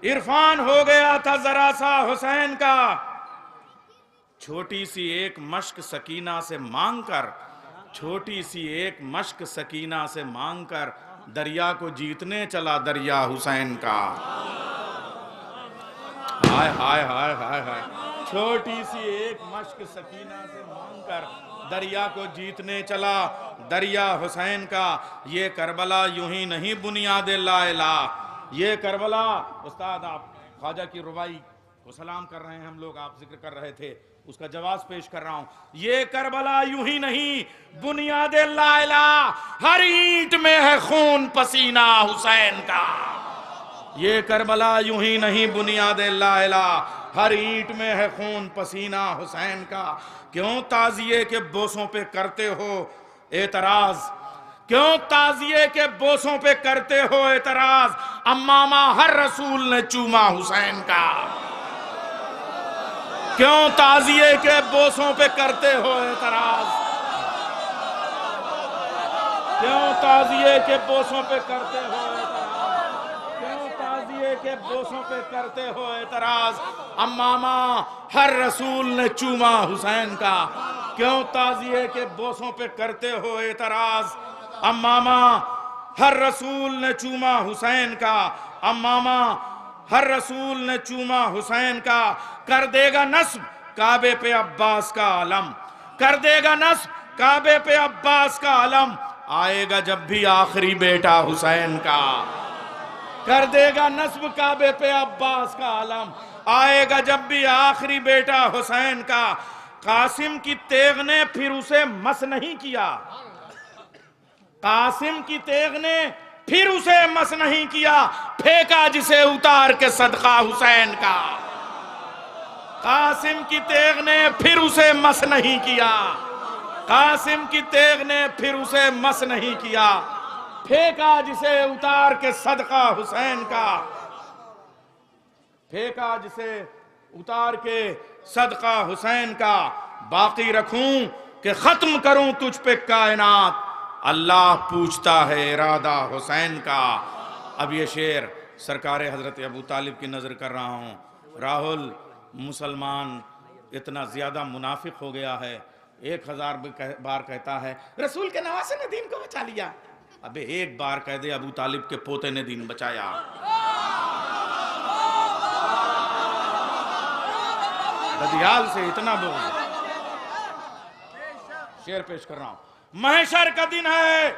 [SPEAKER 10] इरफान हो गया था जरा सा हुसैन का। छोटी सी एक मश्क सकीना से मांगकर, छोटी सी एक मश्क सकीना से मांगकर, दरिया को जीतने चला दरिया हुसैन का। हाय हाय हाय हाय हाय। छोटी सी एक मश्क सकीना से मांगकर, दरिया को जीतने चला दरिया हुसैन का। ये करबला यूं ही नहीं बुनियाद ला इलाह। ये करबला, उस्ताद आप ख्वाजा की रुबाई को सलाम कर रहे हैं, हम लोग आप जिक्र कर रहे थे, उसका जवाब पेश कर रहा हूं। ये करबला यूं ही नहीं बुनियाद ला इलाह, हर ईंट में है खून पसीना हुसैन का। ये करबला यूं ही नहीं बुनियाद ला इलाह, हर ईंट में है खून पसीना हुसैन का। क्यों ताजिए के बोसों पे करते हो एतराज, क्यों ताजिए के बोसों पे करते हो एतराज, अम्मामा हर रसूल ने चूमा हुसैन का। क्यों ताजिए के बोसों पे करते हो एतराज, क्यों ताजिए के बोसों पे करते हो एतराज, क्यों ताजिए के बोसों पे करते हो एतराज, अम्मामा हर रसूल ने चूमा हुसैन का। क्यों ताजिए के बोसों पे करते हो एतराज, अम्मामा हर रसूल ने चूमा हुसैन का। अम्मामा हर रसूल ने चूमा हुसैन का। कर देगा नस्ब काबे पे अब्बास का आलम, कर देगा नस्ब काबे पे अब्बास का आलम, आएगा जब भी आखिरी बेटा हुसैन का। कर देगा नस्ब काबे पे अब्बास का आलम, आएगा जब भी आखिरी बेटा हुसैन का। कासिम की तेग ने फिर उसे मस नहीं किया, कासिम की तेग ने फिर उसे मस नहीं किया, फेंका जिसे उतार के सदका हुसैन का। कासिम की तेग ने फिर उसे मस नहीं किया, कासिम की तेग ने फिर उसे मस नहीं किया, फेंका जिसे उतार के सदका हुसैन का। फेंका जिसे उतार के सदका हुसैन का। बाकी रखूं कि खत्म करूं तुझ पे कायनात, अल्लाह पूछता है इरादा हुसैन का। अब ये शेर सरकार हजरत अबू तालिब की नजर कर रहा हूं। राहुल मुसलमान इतना ज्यादा मुनाफिक हो गया है, 1000 बार कहता है रसूल के नवासे ने दीन को बचा लिया। अबे एक बार कह दे अबू तालिब के पोते ने दीन बचाया। ददियाल से इतना बोल। शेर पेश कर रहा हूं। महशर का दिन है,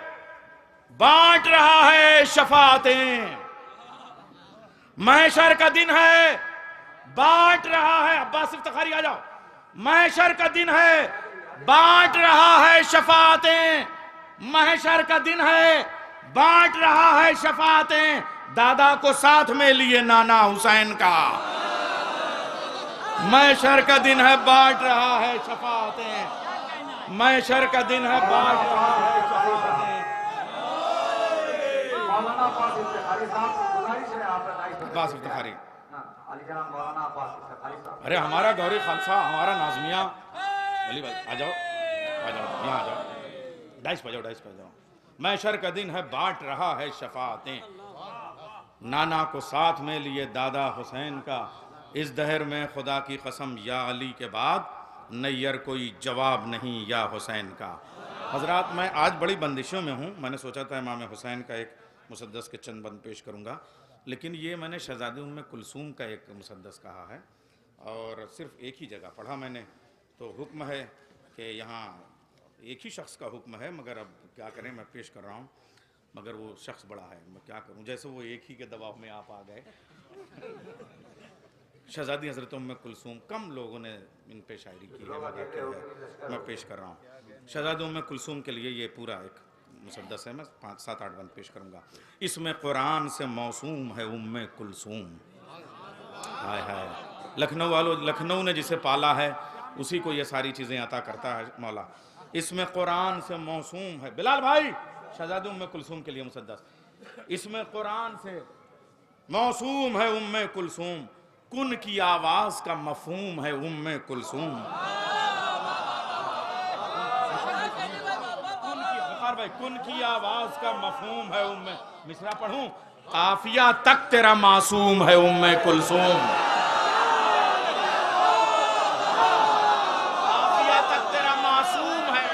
[SPEAKER 10] बांट रहा है शफातें। महशर का दिन है, बांट रहा है, अब्बास इफ्तिखारी आ जाओ। महशर का दिन है, बांट रहा है शफातें। महशर का दिन है, बांट रहा है शफातें, दादा को साथ में लिए नाना हुसैन का। महशर का दिन है, बांट रहा है शफातें। महशर का दिन है, बांट रहा है शफातें। अब्बास इफ्तिखारी अरे हमारा गौरी खालसा, हमारा नाजमिया, अली भाई आ जाओ, यहाँ आ जाओ, डाइस बजाओ। मैशर का दिन है, बांट रहा है शफाअतें, नाना को साथ में लिए दादा हुसैन का, इस दहर में खुदा की कसम या अली के बाद नैयर कोई जवाब नहीं या हुसैन का। हजरात, मैं आज बड़ी बंदिशों में हूँ। मैंने सोचा था इमाम हुसैन का एक मुसद्दस के चंद बंद पेश करूँगा, लेकिन ये मैंने शहजादी उम्मे कुलसूम का एक मुसद्दस कहा है और सिर्फ एक ही जगह पढ़ा मैंने, तो हुक्म है कि यहाँ एक ही शख्स का हुक्म है, मगर अब क्या करें, मैं पेश कर रहा हूँ, मगर वो शख्स बड़ा है, मैं क्या करूँ, जैसे वो एक ही के दबाव में आप आ गए। शहजादी हज़रत उम्मे कुलसूम, कम लोगों ने इन पे शायरी की है, मगर मैं पेश कर रहा हूँ। शहजादी उम्मे कुलसूम के लिए ये पूरा एक मुसद्दस है, मैं 5-7-8 बंद पेश करूँगा। इसमें कुरान से मौसूम है उम्मे कुलसूम। हाय हाय, लखनऊ वालों, लखनऊ ने जिसे पाला है उसी को ये सारी चीज़ें अता करता है मौला। इसमें कुरान से मौसूम है, बिलाल भाई, शहजादी उम्मे कुलसूम के लिए मुसद्दस। इसमें कुरान से मौसूम है उम्मे कुलसूम, कुन की आवाज का मफहूम है उम्मे कुलसूम। भाई, कुन की आवाज का मफहूम है उम्मे, मिसरा पढ़ूं, काफिया तक तेरा मासूम है उम्मे कुलसूम। काफिया तक तेरा मासूम है।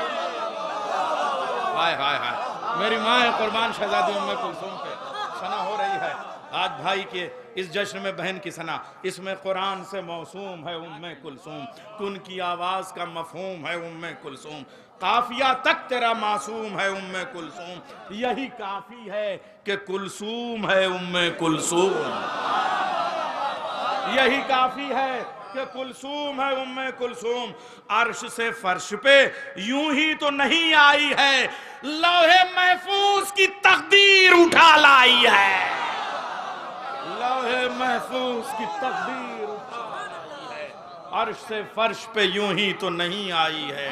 [SPEAKER 10] हाय हाय हाय, मेरी माँ है कुर्बान शहजादी उम्मे कुलसूम पे। सना हो रही है आज भाई के इस जश्न में बहन की सना। इसमें कुरान से मौसूम है उम्मे कुलसूम, कुन की आवाज का मफहूम है उम्मे कुलसूम, काफिया तक तेरा मासूम है उम्मे कुलसूम। यही काफी है कि कुलसूम है उम्मे कुलसूम, यही काफी है कि कुलसूम है उम्मे कुलसूम। अर्श से फर्श पे यूं ही तो नहीं आई है, लौहे महफूज की तकदीर उठा लाई है। लौहे महफूज की तकदीर उठा लाई है, अर्श से फर्श पे यूं ही तो नहीं आई है।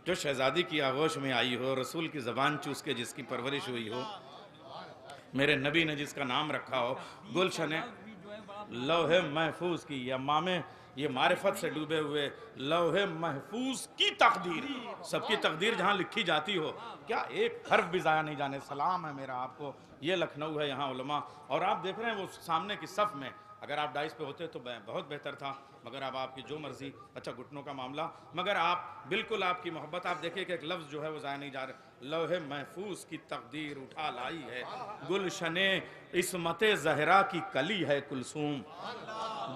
[SPEAKER 10] जो शहजादी की आगोश में आई हो, रसूल की ज़बान चूस के जिसकी परवरिश हुई हो, मेरे नबी ने जिसका नाम रखा हो, गुलशन लौहे महफूज की, या मामे ये मारिफत से डूबे हुए लौहे महफूज की तकदीर, सबकी तकदीर जहाँ लिखी जाती हो, क्या एक हर्फ भी ज़ाया नहीं जाने। सलाम है मेरा आपको। ये लखनऊ है, यहाँ उलमा, और आप देख रहे हैं वो सामने की सफ़ में, अगर आप डाइस पे होते तो बहुत बेहतर था, मगर अब आपकी जो मर्जी। अच्छा, घुटनों का मामला, मगर आप बिल्कुल, आपकी मोहब्बत, आप देखिए कि एक लफ्ज़ जो है वो ज़ाया नहीं जा रहा। लौहे महफूज की तकदीर उठा लाई है, गुलशने इस्मते ज़हरा की कली है कुलसूम,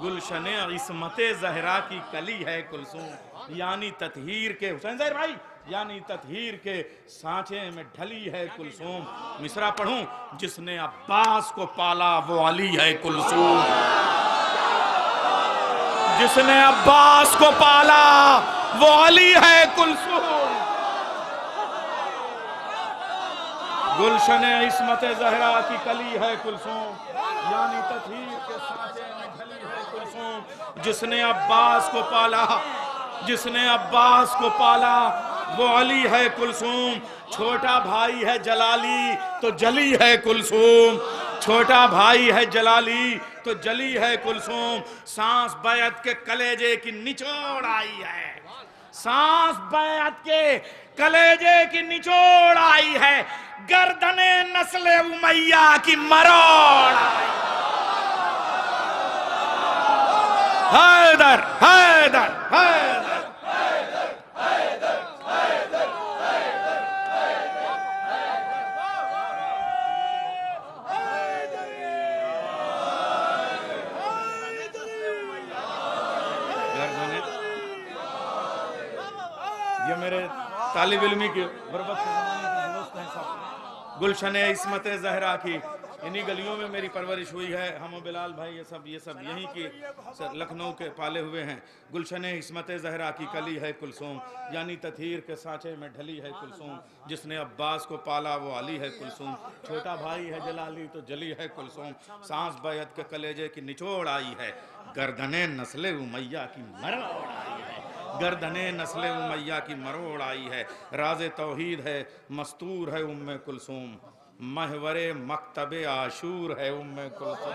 [SPEAKER 10] गुलशने इस्मते ज़हरा की कली है कुलसूम। यानी ततहीर के, हुसैन ज़हर भाई, यानी ततहीर के सांचे में ढली है कुलसूम। मिसरा पढ़ूं, जिसने अब्बास को पाला वो अली है कुलसूम, जिसने अब्बास को पाला वो अली है कुलसूम। गुलशन इस्मत ज़हरा की कली है कुलसूम, यानी ततहीर के सांचे में ढली है कुलसूम। जिसने अब्बास को पाला, जिसने अब्बास को पाला वो अली है कुलसूम। छोटा भाई है जलाली तो जली है कुलसूम, छोटा भाई है जलाली तो जली है कुलसूम। सांस बैत के कलेजे की निचोड़ आई है, सांस बैत के कलेजे की निचोड़ आई है, गर्दने नस्ले उमैया की मरोड़ आई। हैदर हैदर हैदर ये मेरे तालिब इल्मी के बरबत के ज़माने के दोस्त हैं सब। गुलशन इस्मत ज़हरा की इन्हीं गलियों में मेरी परवरिश हुई है। हम बिलाल भाई ये सब यहीं की लखनऊ के पाले हुए हैं। गुलशन इस्मत ज़हरा की कली है कुलसूम, यानी ततहीर के सांचे में ढली है कुलसूम। जिसने अब्बास को पाला वो अली है कुलसूम, छोटा भाई है जलाली तो जली है कुलसूम। सांस बैत के कलेजे की निचोड़ आई है, गर्दने नस्ले उमैया की मरोड़ आई है, गर्दने नस्ले उमैया की मरोड़ आई है। राज़े तौहीद है मस्तूर है उम्मे कुलसूम, महवरे मकतबे आशूर है उम्मे कुलसूम।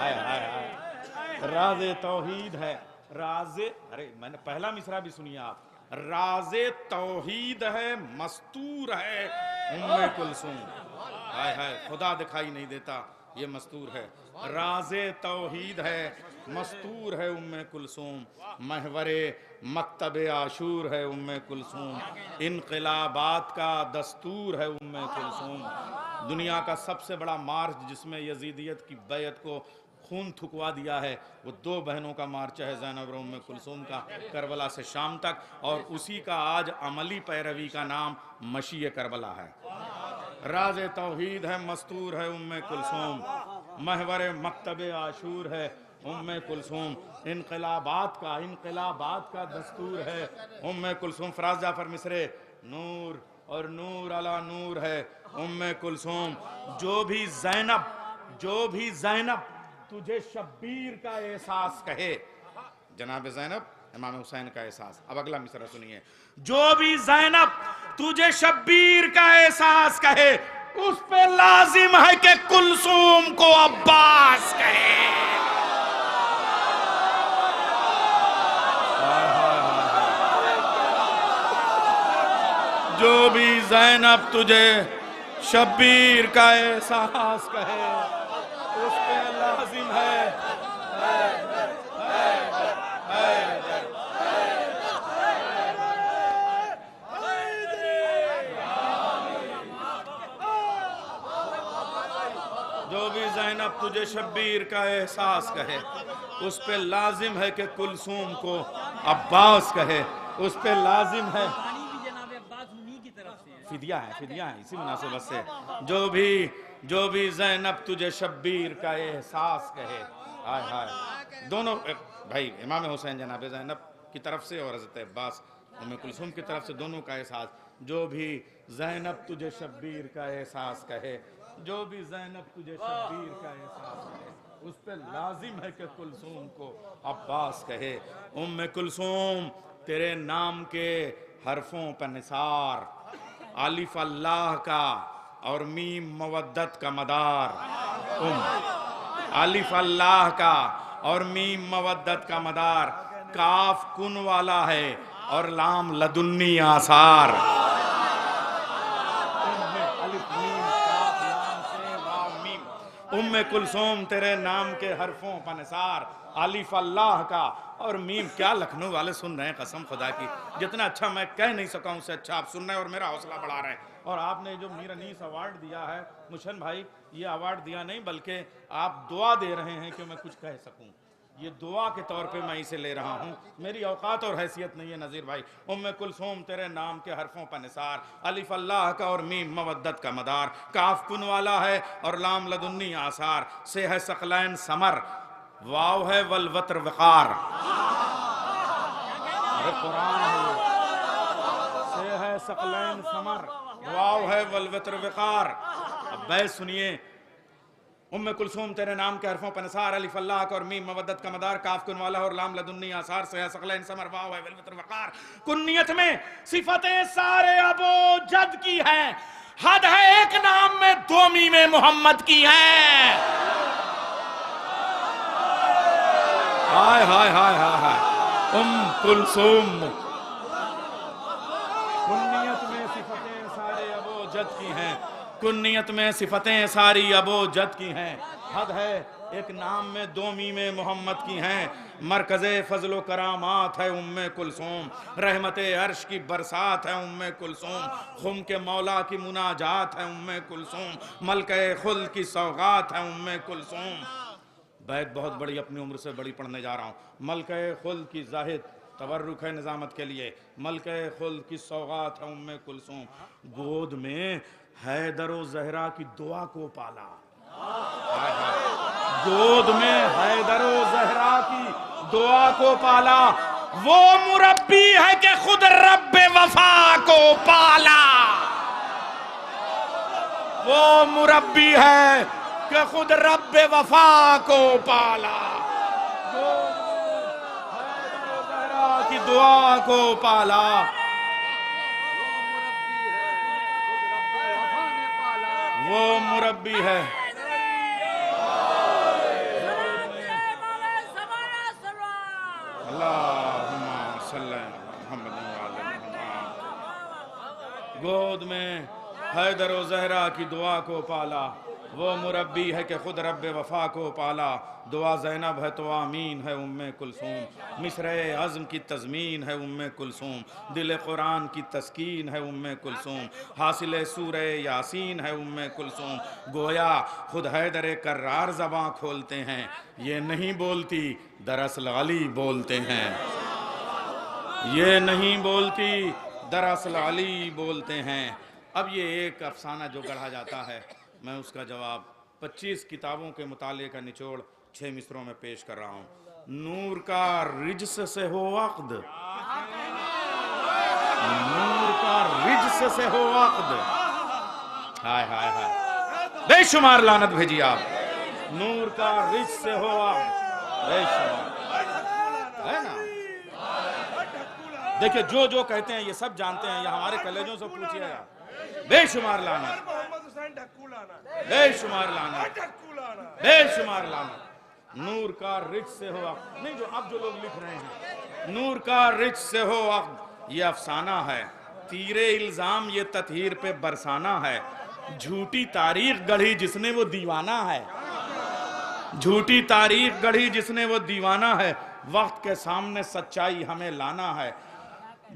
[SPEAKER 10] हाय हाय हाय। राज़े तौहीद है, राज़े, अरे मैंने पहला मिसरा भी सुनिए आप। राज़े तौहीद है, मस्तूर है उम्मे कुलसूम। हाय हाय, खुदा दिखाई नहीं देता, ये मस्तूर है। राज़े तौहीद है, मस्तूर है उम्मे कुलसूम। महवरे मकतबे आशूर है उम्मे कुलसूम। इनकलाबात का दस्तूर है उम्मे कुलसूम। दुनिया का सबसे बड़ा मार्च जिसमें यजीदियत की बैत को खून थुकवा दिया है, वो दो बहनों का मार्च है, ज़ैनब और उम्मे कुलसूम का, करबला से शाम तक। और उसी का आज अमली पैरवी का नाम मशीए करबला है। राज़े तौहीद है, मस्तूर है उम्मे कुलसूम। महवरे मकतबे आशूर है उम्मे कुलसूम। इनकलाबात का दस्तूर है उम्मे कुलसूम। फराज जाफर मिसरे, नूर और नूर अला नूर है उम्मे कुलसूम। जो भी ज़ैनब तुझे शब्बीर का एहसास कहे, जनाब ज़ैनब इमाम हुसैन का एहसास। अब अगला मिसरा सुनिए। जो भी ज़ैनब तुझे शब्बीर का एहसास कहे, उस पे लाजिम है कि कुलसूम को अब्बास कहे। जो भी ज़ैनब तुझे शब्बीर का एहसास कहे, उस पे लाजिम है। जो भी ज़ैनब तुझे शब्बीर का एहसास कहे, उस पे लाजिम है कि कुलसूम को अब्बास कहे। उस पे लाजिम है, फिदिया है इसी मुनासिबत से। जो भी ज़ैनब तुझे शब्बीर का एहसास कहे। हाय हाय, दोनों भाई इमाम हुसैन जनाब ज़ैनब की तरफ से और हज़रत अब्बास उम्मे कुलसूम की तरफ से, दोनों का एहसास। जो भी ज़ैनब तुझे शब्बीर का एहसास कहे, जो भी ज़ैनब तुझे शब्बीर का एहसास कहे, उस पे लाजिम है कि कुलसूम को अब्बास कहे। उम्मे कुलसूम तेरे नाम के हरफों पर निसार, आलिफ अल्लाह का और मीम मवद्दत का मदार। आलिफ अल्लाह का और मीम मवद्दत का मदार। काफ कुन वाला है और लाम लदुन्नी आसार। उम्मे कुलसूम तेरे नाम के हरफों पर निसार, आलिफ अल्लाह का और मीम। क्या लखनऊ वाले सुन रहे हैं, कसम खुदा की, जितना अच्छा मैं कह नहीं सका उससे अच्छा आप सुन रहे हैं और मेरा हौसला बढ़ा रहे हैं। और आपने जो मीर अनीस अवार्ड दिया है मुशन भाई, ये अवार्ड दिया नहीं बल्कि आप दुआ दे रहे हैं कि मैं कुछ कह सकूं। ये दुआ के तौर पे मैं इसे ले रहा हूँ, मेरी औकात और हैसियत नहीं है नज़ीर भाई। उम्मे कुलसूम तेरे नाम के हरफों पर निसार, अलिफ अल्लाह का और मीम मवद्दत का मदार। काफ कुन वाला है और लाम लदुन्नी आसार। से है सकलैन समर, वाव है वल वत्र वकार। अरे कुरान है। से है सकलैन समर, वाव है वल वत्र वकार। अब बैत सुनिए। उम्मे कुलसूम तेरे नाम के हरफों पर निसार, अलिफ अल्लाह का और मीम मवद्दत का मदार। काफ कुन वाला और लाम लदुन्नी आसार। से है सकलैन समर, वाव है वल वत्र वकार। कुन्नियत में सिफतें सारे अबो जद की हैं, हद है एक नाम में दो मीमें मोहम्मद की हैं। हाय हाय हाय हाय हाय। कुलसूम कुन्नियत में सिफतें सारे अबो जद की हैं, कुन्नियत में सिफतें सारी अबो जद की हैं। हद है एक नाम में दो मीमें मोहम्मद की हैं। मरकज़े फजलो करामात है उम्मे कुलसूम, रहमते अर्श की बरसात है उम्मे कुलसूम। खुम के मौला की मुनाजात है उम्मे कुलसूम, मलके खुल्द की सौगात है उम्मे कुलसूम। बैत बहुत बड़ी अपनी उम्र से बड़ी पढ़ने जा रहा हूँ। मलके खुल्द की जाहिद तबर्रुक है निजामत के लिए, मलके खुल्द की सौगात है उम्मे कुलसूम। गोद में हैदर ज़हरा की दुआ को पाला। गोद में हैदर ज़हरा की दुआ को पाला। वो मुरब्बी है कि खुद रब्बे वफा को पाला। वो मुरब्बी है कि खुद रब्बे वफा को पाला। हैदर ज़हरा की दुआ को पाला। वो मुरब्बी है गोद में हैदर व जहरा की दुआ को पाला, वो मुरब्बी है कि खुद रब्बे वफा को पाला। दुआ ज़ैनब है तो आमीन है उम्मे कुलसूम, मिसरे अज़्म की तज़मीन है उम्मे कुलसूम, दिल कुरान की तस्कीन है उम्मे कुलसूम, हासिल सूरे यासीन है उम्मे कुलसूम। गोया खुद हैदर कर्रार ज़बां खोलते हैं, ये नहीं बोलती दरअसल अली बोलते हैं, ये नहीं बोलती दरअसल अली बोलते हैं। अब ये एक अफसाना जो गढ़ा जाता है, मैं उसका जवाब 25 किताबों के मुताले का निचोड़ 6 मिसरों में पेश कर रहा हूँ। नूर का रिज्स से हो अक़्द, नूर का रिज्स से हो अक़्द, हाय हाय हाय, बेशुमार लानत भेजी आप। नूर का रिज्स से हो अक़्द, बेशुमार, है ना। देखिए जो जो कहते हैं ये सब जानते हैं, ये हमारे कलेजों से पूछिए यार। बेशुमार लानत, बेशुमार लानत, बेशुमार लानत। नूर का रिच से हो अक़्द, नहीं जो अब जो लोग लिख रहे हैं, नूर का रिच से हो अक़्द, ये अफसाना है। तीरे इल्जाम ये ततहीर पे बरसाना है, झूठी तारीख गढ़ी जिसने वो दीवाना है, झूठी तारीख गढ़ी जिसने वो दीवाना है, वक्त के सामने सच्चाई हमें लाना है।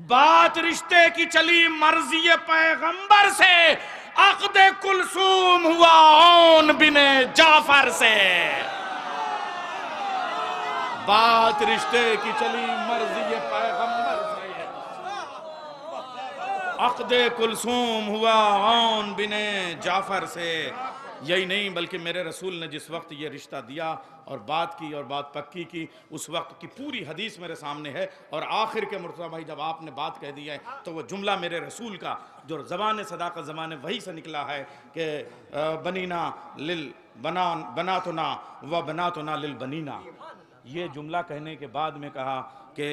[SPEAKER 10] बात रिश्ते की चली मर्जी पैगंबर से, अक़्द कुलसूम हुआ औन बिने जाफर से। बात रिश्ते की चली मर्जी पैगंबर से, अक़्द कुलसूम हुआ औन बिने जाफर से। यही नहीं बल्कि मेरे रसूल ने जिस वक्त ये रिश्ता दिया और बात की और बात पक्की की, उस वक्त की पूरी हदीस मेरे सामने है। और आखिर के मुर्तज़ा भाई जब आपने बात कह दी है तो वो जुमला मेरे रसूल का जो ज़बान सदाक़त ज़बान वही से निकला है कि बनीना लिल बनातुना व बनातुना लिल बनीना। ये जुमला कहने के बाद में कहा कि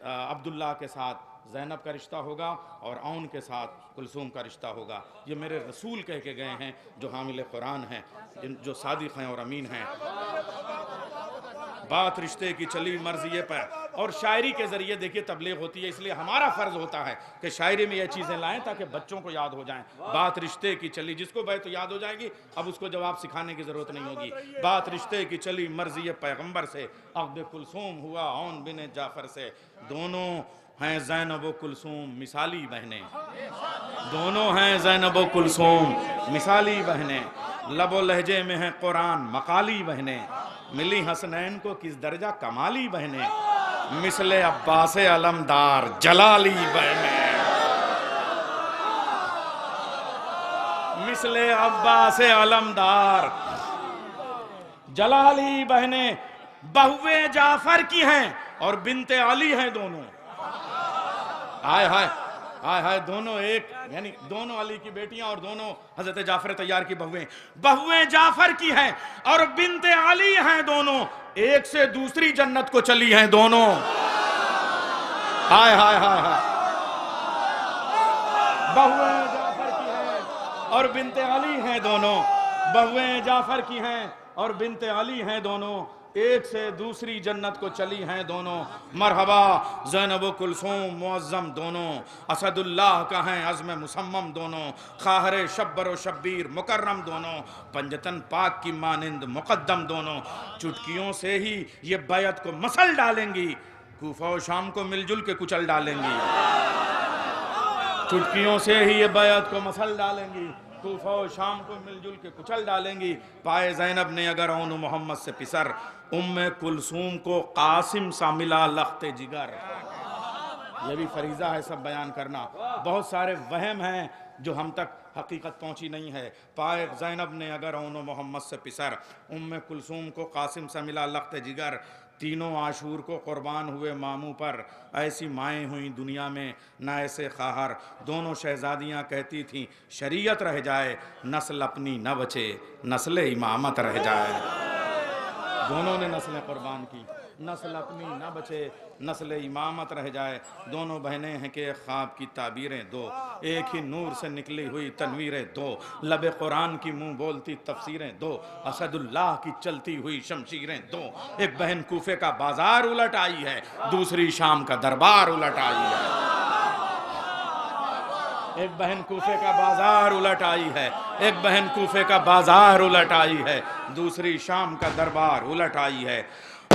[SPEAKER 10] अब्दुल्ला के साथ ज़ैनब का रिश्ता होगा और औन के साथ कुलसूम का रिश्ता होगा। ये मेरे रसूल कह के गए हैं जो हामिल कुरान हैं, जो सादिक हैं और अमीन हैं। बात रिश्ते की चली मर्ज़ी पर। और शायरी के ज़रिए देखिए तबलीग होती है, इसलिए हमारा फ़र्ज़ होता है कि शायरी में ये चीज़ें लाएं ताकि बच्चों को याद हो जाएं। बात रिश्ते की चली, जिसको भाई तो याद हो जाएगी, अब उसको जवाब सिखाने की ज़रूरत नहीं होगी। बात रिश्ते की चली मर्ज़ी पैगंबर से, अक़्द कुलसूम हुआ औन बिन जाफ़र से। दोनों हैं ज़ैनब व कुलसूम मिसाली बहनें, दोनों हैं ज़ैनब व कुलसूम मिसाली बहनें। लबो लहजे में हैं कुरान मकाली बहनें, मिली हसनैन को किस दर्जा कमाली बहनें। मिसले अब्बास अलमदार जलाली बहनें, मिसले अब्बास अलमदार जलाली बहनें। बहुए जाफर की हैं और बिनते अली हैं दोनों। हाय हाय हाय हाय, दोनों एक, यानी दोनों अली की बेटियां और दोनों हजरत जाफर तैयार की बहुएं। बहुएं जाफर की हैं और बिनते अली हैं दोनों, एक से दूसरी जन्नत को चली हैं दोनों। हाय हाय हाय हाय, बहुएं जाफर की हैं और बिनते अली हैं दोनों, बहुएं जाफर की हैं और बिनते अली हैं दोनों, एक से दूसरी जन्नत को चली हैं दोनों। मरहबा ज़ैनब व कुलसूम मुअज़्ज़म दोनों, असदुल्लाह का हैं अज़्म मुसम्मम दोनों, खाहर शब्बर व शब्बीर मुकर्रम दोनों, पंजतन पाक की मानिंद मुक़द्दम दोनों। चुटकियों से ही ये बैत को मसल डालेंगी, कूफा व शाम को मिलजुल के कुचल डालेंगी। चुटकियों से ही ये बैत को मसल डालेंगी, कूफा व शाम को मिलजुल के कुचल डालेंगी। पाए ज़ैनब ने अगर औन मोहम्मद से पिसर, उम्मे कुलसूम को कासिम सा मिला लख्ते जिगर। ये भी फरीज़ा है सब बयान करना, बहुत सारे वहम हैं जो हम तक हकीकत पहुंची नहीं है। पाए ज़ैनब ने अगर औन मोहम्मद से पिसर, उम्मे कुलसूम को कासिम सा मिला लख्ते जिगर। तीनों आशूर को कुर्बान हुए मामू पर, ऐसी माएँ हुई दुनिया में न ऐसे खाहर। दोनों शहजादियाँ कहती थीं शरीयत रह जाए, नस्ल अपनी न बचे, नस्ल इमामत रह जाए। दोनों ने नस्लें कुर्बान की, नस्ल अपनी न बचे, नस्ल इमामत रह जाए। दोनों बहनें हैं कि ख्वाब की ताबीरें दो, एक ही नूर से निकली हुई तनवीरें दो, लबे कुरान की मुंह बोलती तफसीरें दो, असदुल्लाह की चलती हुई शमशीरें दो। एक बहन कूफे का बाजार उलट आई है, दूसरी शाम का दरबार उलट आई है। एक बहन कूफे का बाजार उलट आई है, एक बहन कूफे का बाजार उलट आई है, दूसरी शाम का दरबार उलट आई है।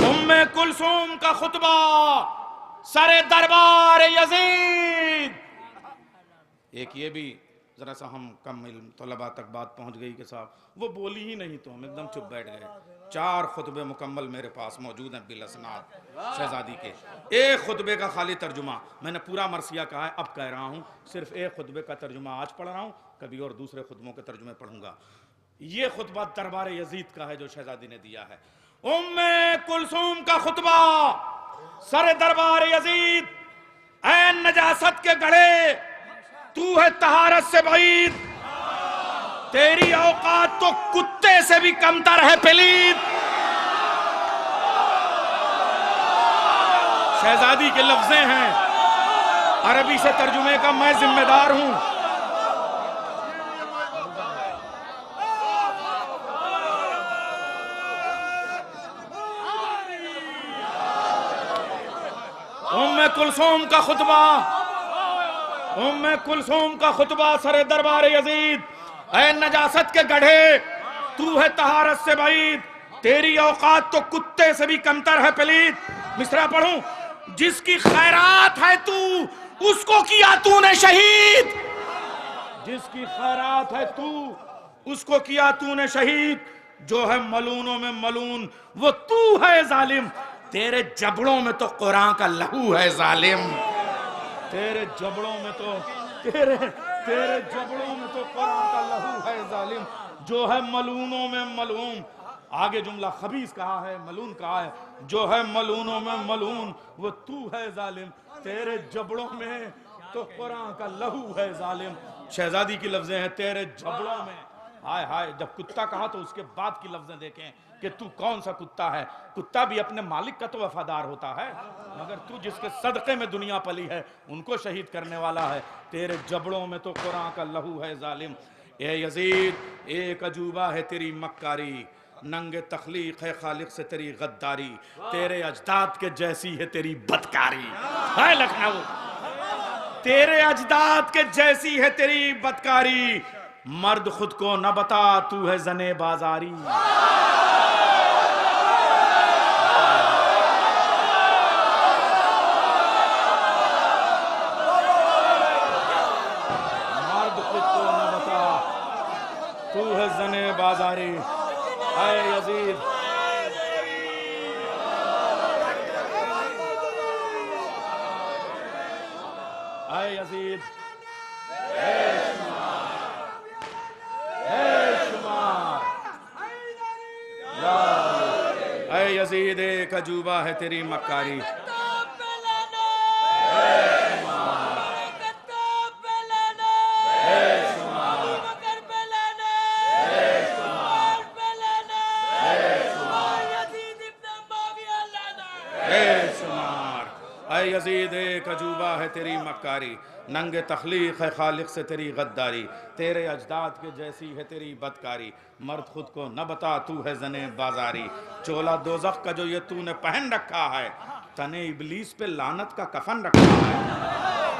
[SPEAKER 10] उम्मे कुलसूम का खुतबा सरे दरबार यजीद। एक ये भी जरा सा हम कम इल्म तलबा तक बात पहुंच गई कि साहब वो बोली ही नहीं तो हम एकदम चुप बैठ गए। 4 खुतबे मुकम्मल मेरे पास मौजूद हैं बिलस्नाद शहजादी के। एक खुतबे का खाली तर्जुमा, मैंने पूरा मरसिया कहा है, अब कह रहा हूँ सिर्फ एक खुतबे का तर्जुमा आज पढ़ रहा हूँ, कभी और दूसरे खुतबों के तर्जुमे पढ़ूंगा। ये खुतबा दरबार यजीद का है जो शहजादी ने दिया है। उम्मे कुलसूम का खुतबा सर दरबार यजीद। ऐ नजासत के गढ़े, तू है तहारत से बईद, तेरी औकात तो कुत्ते से भी कमतर है पलीद। शहजादी के लफ्ज़े हैं, अरबी से तर्जुमे का मैं जिम्मेदार हूं। उम्मे कुलसूम का खुतबा, उम्मे कुलसूम का खुतबा सरे दरबार यजीद। ऐ नजासत के गढ़े, तू है तहारत से बईद, तेरी औकात तो कुत्ते से भी कमतर है पलीद। मिसरा पढ़ूं। जिसकी खैरात है तू, उसको किया तूने शहीद। जिसकी खैरात है तू, उसको किया तूने शहीद। जो है मलूनों में मलून, वो तू है जालिम, तेरे जबड़ों में तो कुरान का लहू है जालिम। तेरे जबड़ों में तो तेरे जबड़ों में तो कुरान का लहू है जालिम। जो है मलूनों में मलून, आगे जुमला खबीस कहा है, मलून कहा है। जो है मलूनों में मलून, वो तू है जालिम, तेरे जबड़ों में तो कुरान का लहू है जालिम। शहजादी की लफ्जें हैं, तेरे जबड़ों में। हाय हाय, जब कुत्ता कहा तो उसके बाद की लफ्जें देखें कि तू कौन सा कुत्ता है। कुत्ता भी अपने मालिक का तो वफादार होता है, मगर तू जिसके सदक़े में दुनिया पली है उनको शहीद करने वाला है। तेरे जबड़ों में तो कुरान का लहू है जालिम। ए यजीद, एक अजूबा है तेरी मक्कारी, नंगे तखलीक है खालिक से तेरी गद्दारी, तेरे अजदाद के जैसी है तेरी बदकारी। है लखनऊ, तेरे अजदाद के जैसी है तेरी बदकारी। मर्द खुद को न बता, तू है जने बाजारी। मर्द खुद को न बता, तू है जने बाजारी। ऐ यजीद, ऐ यजीद, ऐ यजीद, एक अजूबा है तेरी मक्कारी। यजीद, एक अजूबा है तेरी मक्कारी, नंगे तखलीक है खालिक से तेरी गद्दारी, तेरे अजदाद के जैसी है तेरी बदकारी। मर्द खुद को न बता, तू है जने बाजारी। चोला दोज़ख का जो ये तूने पहन रखा है, तने इबलीस पे लानत का कफन रखा है।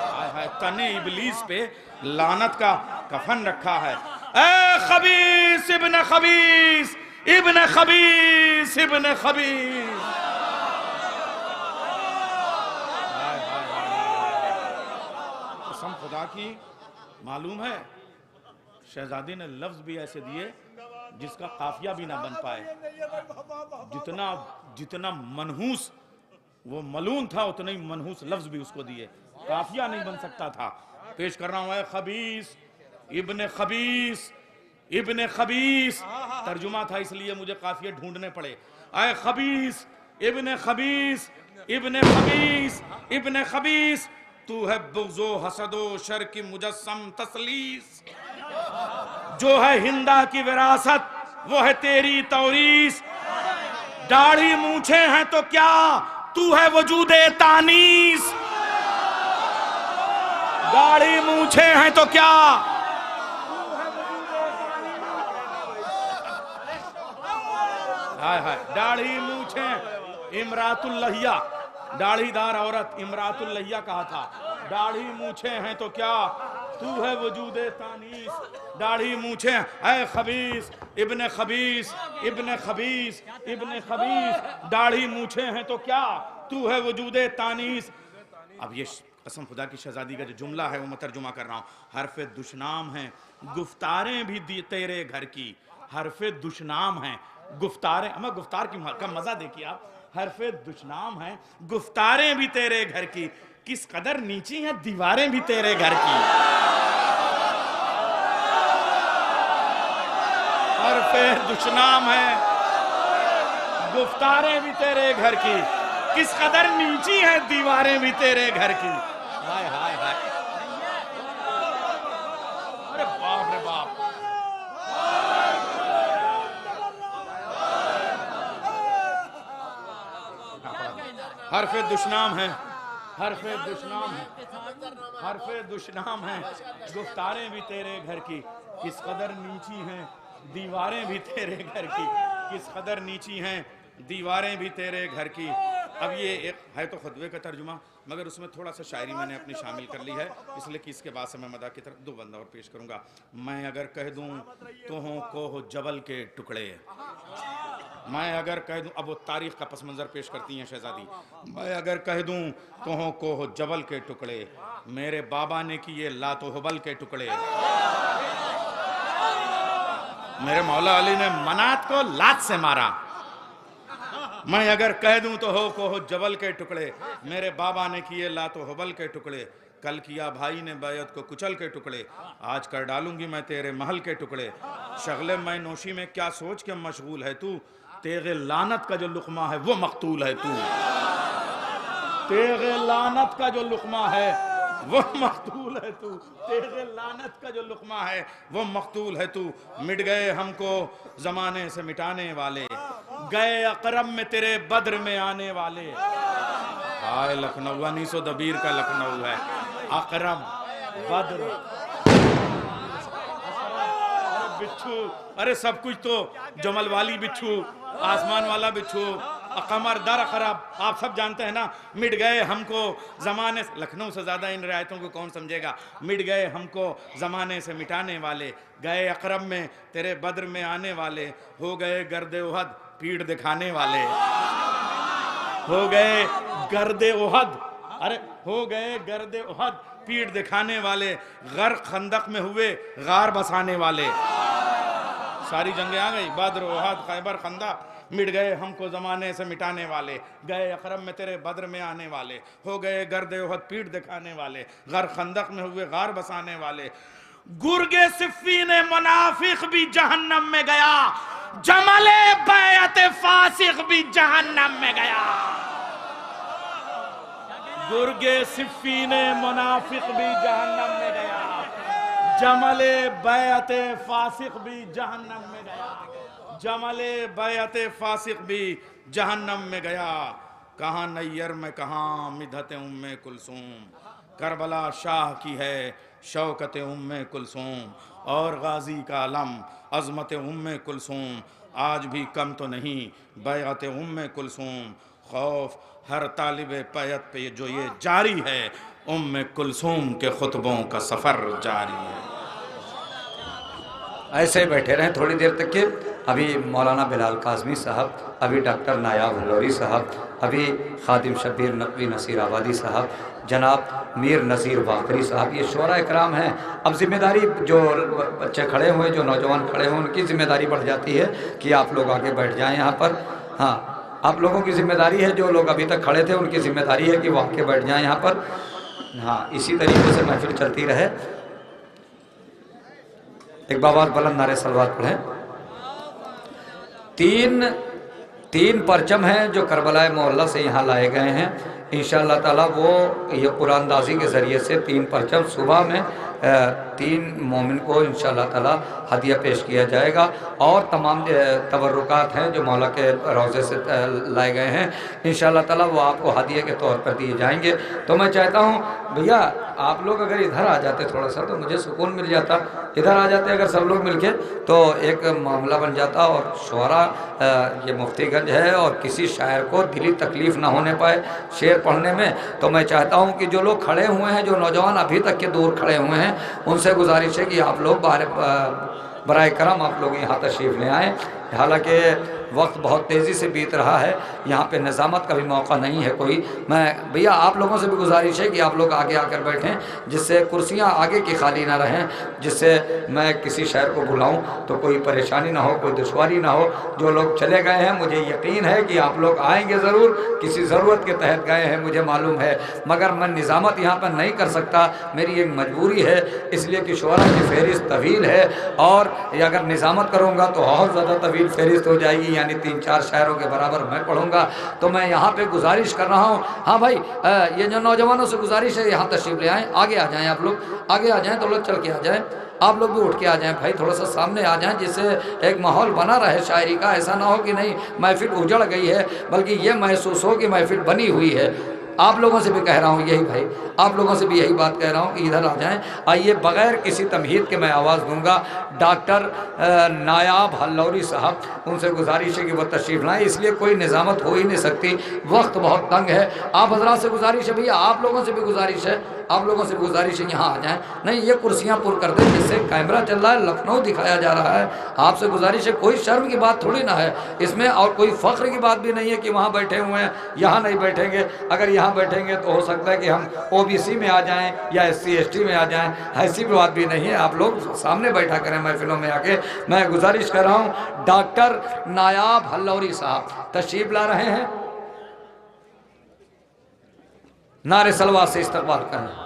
[SPEAKER 10] हाय हाय, तने इबलीस पे लानत का कफन रखा है। ए खबीस इब्न खबीस, इब्न खबीस, इब्न खबीस। खुदा की मालूम है, शहजादी ने लफ्ज भी ऐसे दिए जिसका काफिया भी ना बन पाए। जितना जितना मनहूस वो मलून था, उतना ही मनहूस लफ्ज भी उसको दिए, काफिया नहीं बन सकता था। पेश कर रहा हूं, है खबीस इब्न खबीस, इब्न खबीस। तर्जुमा था इसलिए मुझे काफिया ढूंढने पड़े। आए खबीस इब्न खबीस, इब्न खबीस, इब्न खबीस। तू है बुग़्ज़ो हसदो शर की मुजस्सम तसलीस। जो है हिंदा की विरासत, वो है तेरी तौरीस। दाढ़ी मूछे हैं तो क्या, तू है वजूदे तानीस। दाढ़ी मूछे हैं तो क्या, हाय हाय, दाढ़ी मूछे। इमरातुल लहिया, दाढ़ीदार औरत इमरातुल लहिया कहा था। दाढ़ी मूछे हैं तो क्या, तू है वजूदे तानीस, दाढ़ी मूछे ऐ खबीस इब्ने खबीस इब्ने खबीस इब्ने खबीस, दाढ़ी मूछे हैं तो क्या, तू है वजूदे तानीस। अब ये कसम खुदा की शहजादी का जो जुमला है वो मैं तर्जुमा कर रहा हूँ। हरफे दुशनाम है गुफ्तारें भी तेरे घर की, हरफे दुशनाम है गुफ्तारें, हमें गुफ्तार की का मजा देखिए आप। हरफे दुशनाम है गुफ्तारें भी तेरे घर की, किस कदर नीची हैं दीवारें भी तेरे घर की। हरफे दुशनाम है गुफ्तारें भी तेरे घर की, किस कदर नीची हैं दीवारें भी तेरे घर की। हाय हाय हाय, अरे बाप रे बाप। हरफे दुशनाम है, हरफे दुशनाम है, हरफे दुशनाम है गुफ्तारें भी तेरे घर की, किस कदर नीची हैं दीवारें भी तेरे घर की, किस कदर नीची हैं दीवारें भी तेरे घर की। अब ये एक है तो खुतबे का तर्जुमा, मगर उसमें थोड़ा सा शायरी मैंने अपनी शामिल कर ली है, इसलिए कि इसके बाद से मैं मदा की तरफ दो बंदा और पेश करूंगा। मैं अगर कह दूं तो हो जबल के टुकड़े, मैं अगर कह दूं, अब वो तारीख का पस मंजर पेश करती हैं शहजादी। मैं अगर कह दूं तो हो जबल के टुकड़े, मेरे बाबा ने किए लातो हबल के टुकड़े, मेरे मौला अली ने मनात को लात से मारा। मैं अगर कह दूं तो हो जबल के टुकड़े, मेरे बाबा ने किए लातो हबल के टुकड़े, कल किया भाई ने बैयत को कुचल के टुकड़े, आज कर डालूंगी मैं तेरे महल के टुकड़े। शगले मैं नोशी में क्या सोच के मशगूल है तू, तेरे लानत का जो लुकमा है वो मकतूल है तू, तेरे लानत का जो लुकमा है वो मकतूल है तू, तेरे लानत का जो लुकमा है वो मकतूल है तू। मिट गए हमको जमाने से मिटाने वाले, गए अकरम में तेरे बद्र में आने वाले। हाय लखनऊ, अनीसो दबीर का लखनऊ है। अकरम बद्र बिच्छू, अरे सब कुछ तो जमल वाली बिच्छू, आसमान वाला बिच्छू, कमर दर खराब, आप सब जानते हैं ना। मिट गए हमको जमाने से, लखनऊ से ज्यादा इन रियायतों को कौन समझेगा। मिट गए हमको जमाने से मिटाने वाले, गए अकरम में तेरे बद्र में आने वाले, हो गए गर्दे उहद पीठ दिखाने वाले, हो गए गर्दे उहद, अरे हो गए गर्दे उहद पीठ दिखाने वाले, गर खंदक में हुए गार बसाने वाले। सारी जंगें आ गई, बद्र उहद खैबर खंदक। मिट गए हमको जमाने से मिटाने वाले, गए अकरम में तेरे बद्र में आने वाले, हो गए गर्दे उहद पीठ दिखाने वाले, गर खंदक में हुए गार बसाने वाले। गुर्गे सिफ़ीन मुनाफिक भी जहन्नम में गया, जमले बैअत फासिक भी जहन्नम में गया। गुर्गे सिफ़ीन मुनाफिक भी जहन्नम में गया, जमले बैअत फासिक भी जहन्नम में गया, जमले बैअत फासिक भी जहन्नम में गया। कहाँ नैयर में कहाँ मिधत उम्मे कुलसूम, करबला शाह की है शौकत उम्मे कुलसूम, और गाजी का अलम अजमत उम्मे कुलसूम, आज भी कम तो नहीं बैअत उम्मे कुलसूम। खौफ हर तालिब पैयत पे जो ये जारी है, उम्मे कुलसूम के खुतबों का सफ़र जारी है।
[SPEAKER 3] ऐसे ही बैठे रहें थोड़ी देर तक के। अभी मौलाना बिलाल काज़मी साहब, अभी डॉक्टर नायाब हलोरी साहब, अभी खादिम शब्बीर नकवी नसीर आबादी साहब, जनाब मीर नज़ीर बाकरी साहब, ये शोरा इकराम हैं। अब जिम्मेदारी जो बच्चे खड़े हुए, जो नौजवान खड़े हुए, उनकी जिम्मेदारी बढ़ जाती है कि आप लोग आगे बैठ जाएं यहाँ पर। हाँ, आप लोगों की जिम्मेदारी है, जो लोग अभी तक खड़े थे उनकी जिम्मेदारी है कि वो आके बैठ जाएं यहाँ पर। हाँ, इसी तरीके से महफिल चलती रहे। एक बार बुलंद नारे सलवात पढ़ें। तीन परचम हैं जो करबला मोहल्ला से यहाँ लाए गए हैं। इंशाअल्लाह ताला वो ये कुरानदाजी के ज़रिए से 3 परचम सुबह में 3 मोमिन को इंशाअल्लाह ताला हदिया पेश किया जाएगा। और तमाम तबर्रुकात हैं जो मौला के रोज़े से लाए गए हैं, इंशाअल्लाह ताला वो आपको हदिया के तौर पर दिए जाएंगे। तो मैं चाहता हूँ भैया आप लोग अगर इधर आ जाते थोड़ा सा तो मुझे सुकून मिल जाता। इधर आ जाते अगर सब लोग मिलके तो एक मामला बन जाता। और शुरा ये मुफ्तीगंज है और किसी शायर को दिली तकलीफ़ ना होने पाए शेर पढ़ने में। तो मैं चाहता हूँ कि जो लोग खड़े हुए हैं, जो नौजवान अभी तक के दूर खड़े हुए हैं, हैं, उनसे गुजारिश है कि आप लोग बराए करम आप लोग यहाँ तशरीफ़ ले आएँ। हालांकि वक्त बहुत तेज़ी से बीत रहा है, यहाँ पे निज़ामत का भी मौका नहीं है कोई। मैं भैया आप लोगों से भी गुजारिश है कि आप लोग आगे आकर बैठें, जिससे कुर्सियाँ आगे की खाली ना रहें, जिससे मैं किसी शहर को बुलाऊं तो कोई परेशानी ना हो, कोई दुश्वारी ना हो। जो लोग चले गए हैं मुझे यकीन है कि आप लोग आएंगे ज़रूर, किसी ज़रूरत के तहत गए हैं मुझे मालूम है, मगर मैं निज़ामत यहाँ पर नहीं कर सकता, मेरी एक मजबूरी है, इसलिए कि शुरा की फहरिस्त तवील है और अगर निज़ामत करूँगा तो और ज़्यादा तवील फहरिस्त हो जाएगी, यानी 3-4 शहरों के बराबर मैं पढ़ूंगा। तो मैं यहाँ पे गुजारिश कर रहा हूँ, हाँ भाई ये जो नौजवानों से गुजारिश है यहाँ तशरीफ़ ले आएँ, आगे आ जाएँ, आप लोग आगे आ जाएँ, तो लोग चल के आ जाएँ, आप लोग भी उठ के आ जाएं भाई, थोड़ा सा सामने आ जाएं, जिससे एक माहौल बना रहे शायरी का। ऐसा ना हो कि नहीं महफिल उजड़ गई है, बल्कि ये महसूस हो कि महफिल बनी हुई है। आप लोगों से भी कह रहा हूँ यही भाई, आप लोगों से भी यही बात कह रहा हूँ कि इधर आ जाएं। आइए, बग़ैर किसी तमहीद के मैं आवाज़ दूंगा। डॉक्टर नायाब हल्लौरी साहब, उनसे गुजारिश है कि वो तशरीफ़ लाएँ, इसलिए कोई निज़ामत हो ही नहीं सकती, वक्त बहुत तंग है। आप हजरात से गुजारिश है भैया, आप लोगों से भी गुजारिश है, आप लोगों से भी गुजारिश है यहाँ आ जाएँ। नहीं, ये कुर्सियाँ पुर कर दें, जिससे कैमरा चल रहा है, लखनऊ दिखाया जा रहा है। आपसे गुजारिश है, कोई शर्म की बात थोड़ी ना है इसमें, और कोई फ़ख्र की बात भी नहीं है कि वहाँ बैठे हुए हैं यहाँ नहीं बैठेंगे। अगर यहाँ बैठेंगे तो हो सकता है कि हम OBC में आ जाएं या SC ST में आ जाएं, ऐसी बात भी नहीं है। आप लोग सामने बैठा करें महफिलों में आके। मैं गुजारिश कर रहा हूँ, डॉक्टर नायाब हल्लौरी साहब तशरीफ ला रहे हैं, नारे सलवा से इस्तकबाल करें।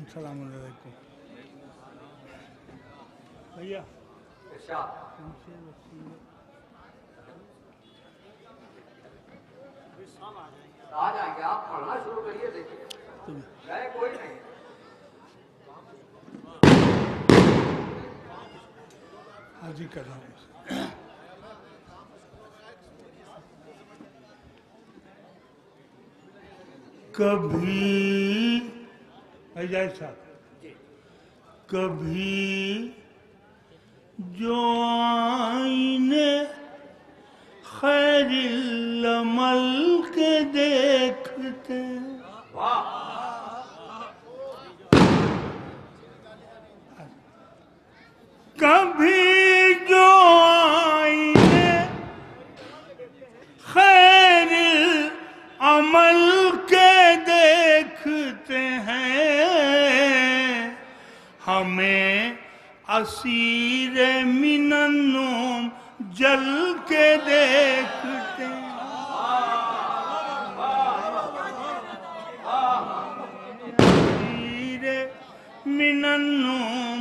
[SPEAKER 13] सलाम अलैकुम भैया।
[SPEAKER 3] आ जाएंगे, आप पढ़ना शुरू करिए, देखिए कोई नहीं।
[SPEAKER 13] हाजिर कर रहा हूँ। कभी कभी जो आईने खैरिल अमल के देखते, कभी जो आईने खैरिल अमल के देखते हैं, हमें असीर मिनन्नुम जल के देखते हैं। असीर मिनन्नुम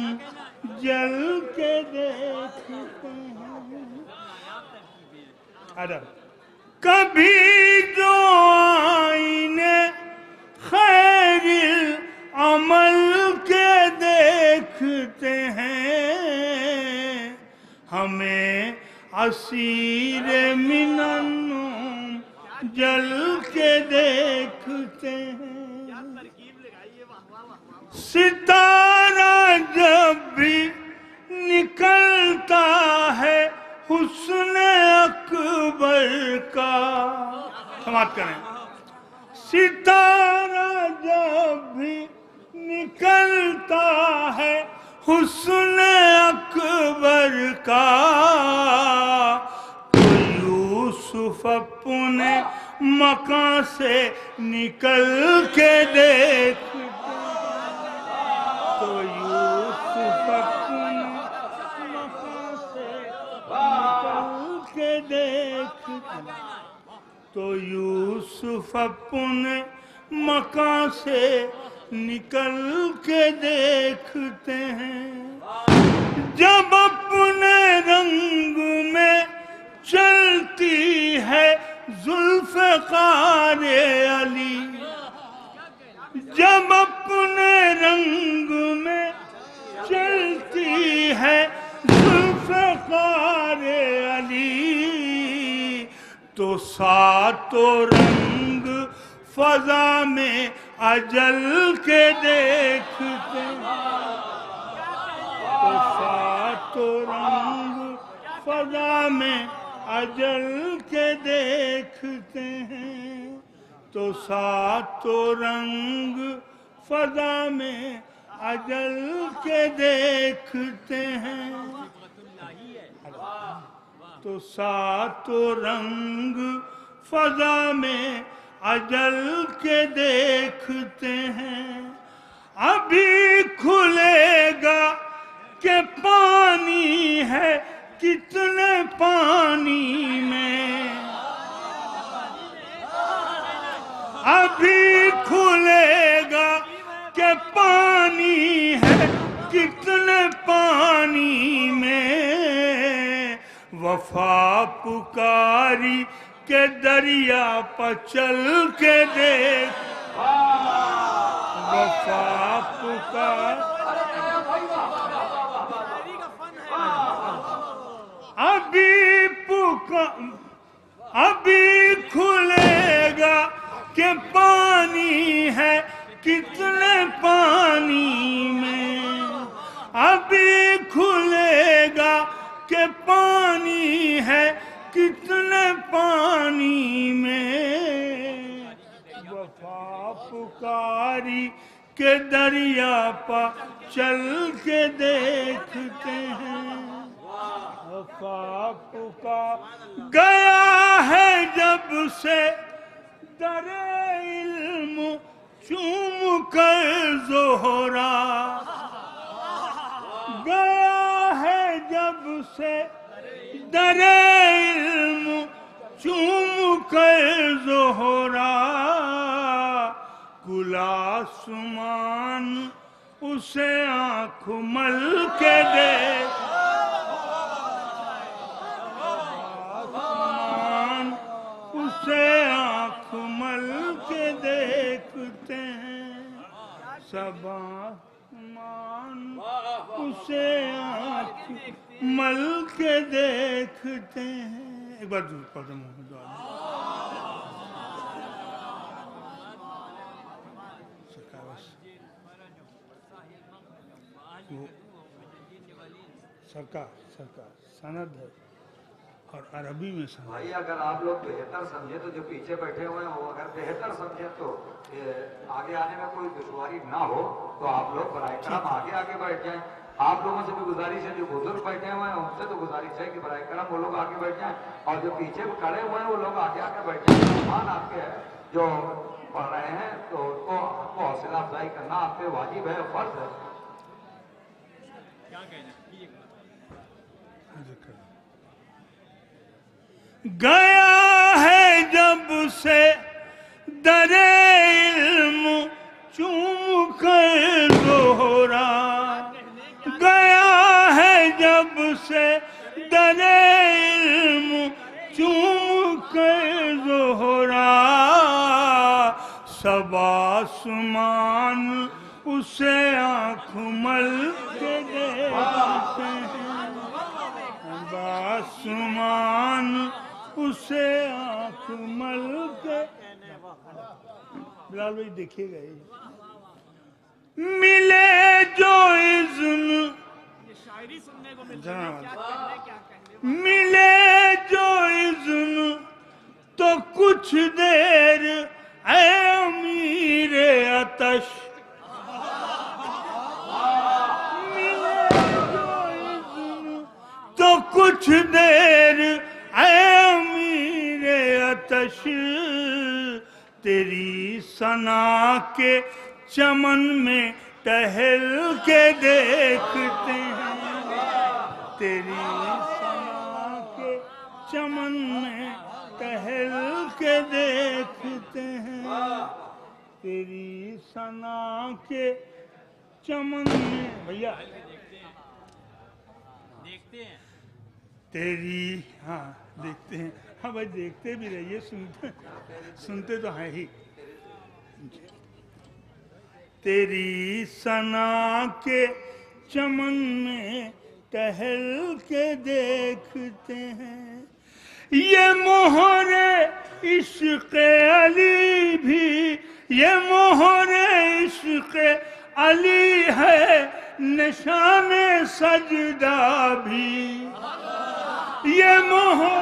[SPEAKER 13] जल के देखते हैं। अदब कभी जो आईने खैरिल अमल के देखते हैं, हमें असीर मिनन्नुम जल के देखते हैं। सितारा जब भी निकलता है हुस्न अकबर का, समाप्त करें। सितारा जब भी निकलता है हुस्न अकबर का, तो यूसुफ अपने मकान से निकल के देखते, तो यूसुफ अपने मकान से निकल के देखते, तो यूसुफ अपने मकान से निकल के देखते हैं। जब अपने रंग में चलती है जुल्फ़िकार अली, जब अपने रंग में चलती है
[SPEAKER 14] तो सातों रंग फजा में अजल के देखते हैं, तो सातों रंग फजा में अजल के देखते हैं, तो सातों रंग फजा में अजल के देखते हैं, तो सातों रंग फजा में अजल के देखते हैं। अभी खुलेगा कि पानी है कितने पानी में, अभी खुलेगा कि पानी है कितने पानी में, वफा पुकारी के दरिया पर चल के देख, वफा पुकार अभी खुलेगा कि पानी है कितने पानी में, अभी खुलेगा कि पानी है कितने पानी में, वफा पुकारी के दरिया पर चल के देखते हैं, वफा पुकार गया है जब से दरे इल्म चूम कर ज़ोहरा, गया है जब से दरे इल्म चूम कर ज़ोहरा, गुलासमान उसे आँख मल के देख, उसे आँख मल के देखते हैं, सब आसमान उसे आँख मल के देखते हैं। एक बार दूर पढ़ो मोहम्मद सरकार सनद है और अरबी में सनद।
[SPEAKER 15] भाई अगर आप लोग बेहतर समझे तो जो पीछे बैठे हुए हैं वो अगर बेहतर समझे तो आगे आने में कोई दुश्वारी ना हो तो आप लोग बराए करम आगे बैठ जाएं। आप लोगों से भी गुजारिश है, जो बुजुर्ग बैठे हुए हैं उनसे तो गुजारिश है कि बराए करम वो लोग आगे बैठ जाएं, और जो पीछे खड़े हुए हैं वो लोग आगे बैठ जाएं। मेहमान आपके है जो पढ़ रहे हैं तो उनको आपको हौसला अफजाई करना आप पे वाजिब है, फर्ज है।
[SPEAKER 14] गया है जब से दरे इल्म चूम कर ज़ोहरा, गया है जब से दरे इल्म चूम कर ज़ोहरा, सब आसमान उसे आँख मल के देखते हैं, सब आसमान उसे आँख मल के। बिलाल भाई देखिएगा, मिले जो इज़्न, मिले जो इज़्न तो कुछ देर ऐ अमीर अतश, मिले जो इज़्न तो कुछ देर ऐ अमीर अतश, तेरी सना के चमन में टहल के देखते हैं, तेरी सना के चमन में टहल के देखते हैं, तेरी सना के चमन में। भैया देखते हैं तेरी, हाँ देखते हैं, हाँ भाई देखते भी रहिए, सुनते तो हैं ही। तेरी सना के चमन में टहल के देखते हैं, ये मोहरे इश्क़ अली भी, ये मोहरे इश्क़ अली है, निशान सजदा भी। ये मोहरे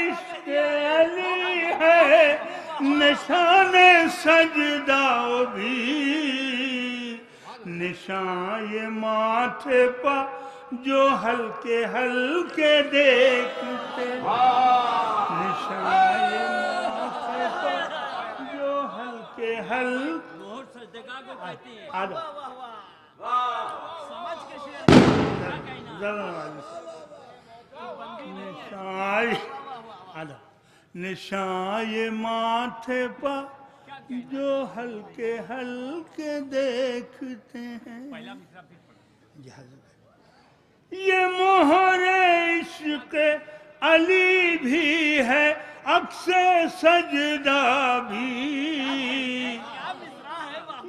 [SPEAKER 14] इश्क़ अली है, निशान सजदा भी। निशान ये माथे पर जो हल्के हल्के देखते, निशान ये माथे पर जो हल्के हल्के निशान ये माथे पर जो हल्के हल्के देखते हैं। ये मोहरे इश्क़ अली भी है, अक्से सजदा भी।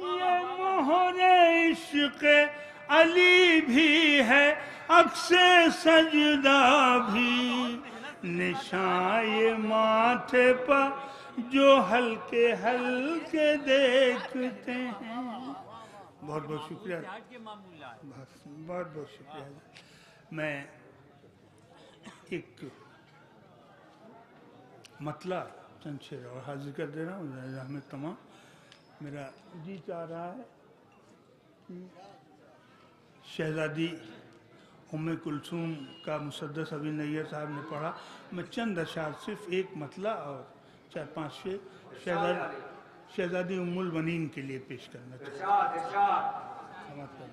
[SPEAKER 14] ये मोहरे इश्क़ अली भी है, अक्से सजदा भी। निशान ये माथे पर जो हल्के हल्के देखते हैं। बहुत बहुत शुक्रिया, बहुत बहुत शुक्रिया। मैं एक मतला चंद शेर और हाजिर कर दे रहा हूँ हमें तमाम। मेरा जी चाह रहा है कि शहजादी उम्मे कुलसूम का मुसद्दस अभी नैयर साहब ने पढ़ा, मैं चंद अशार सिर्फ एक मतला और 4-5 शेर शहजादी उम्मुल बनीन के लिए पेश करना चाहता हूँ।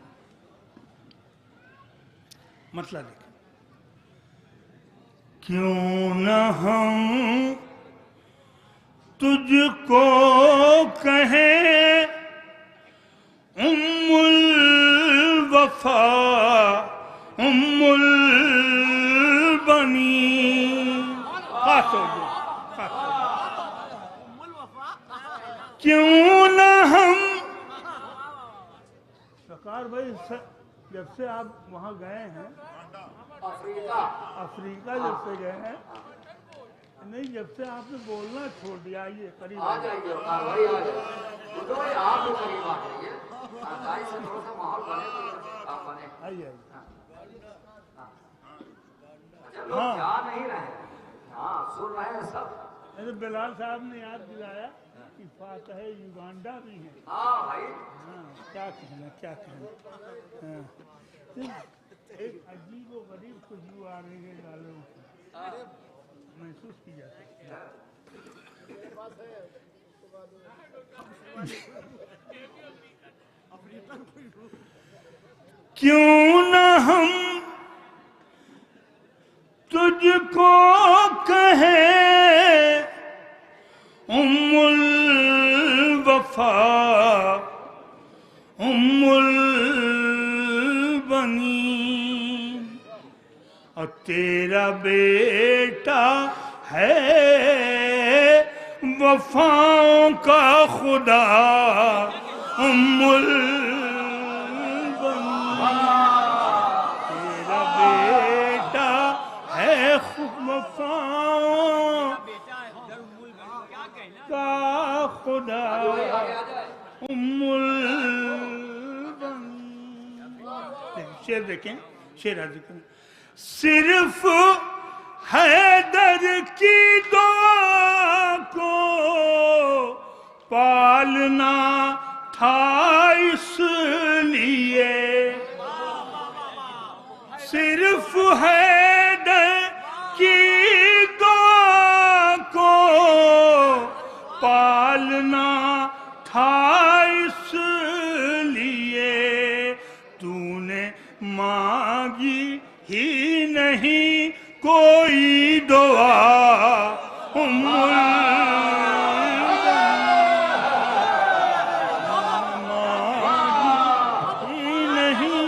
[SPEAKER 14] मतला देखें। क्यों न हम तुझको कहें उम्मुल वफा उम्मुल बनीन। क्यों न हम सरकार भाई जब से आप वहाँ गए हैं अफ्रीका जब से गए हैं, नहीं जब से आपने बोलना छोड़ दिया, आइए करीब आ जाइए। आइए हाँ सुन रहे हैं सब। बिलाल साहब ने याद दिलाया कि फातह युगांडा भी है। हाँ भाई, हाँ क्या कहना क्या कहना। हाँ एक अजीब व गरीब खुशबू आ रही है गालों की, महसूस की जा सकती है। क्यों न हम तुझको कहें उम्मुल वफा उम्मुल बनीन, और तेरा बेटा है वफाओं का खुदा उम्मुल बनीन। तेरा बेटा है वफाओं का खुदा उम्मुल बनीन। शेर देखें, शेर हाजिर करें। सिर्फ हैदर की दुआ को पालना था इसलिए, सिर्फ हैदर की दुआ को पालना था इसलिए, तूने मांगी ही नहीं कोई दुआ उम्मुल ही नहीं,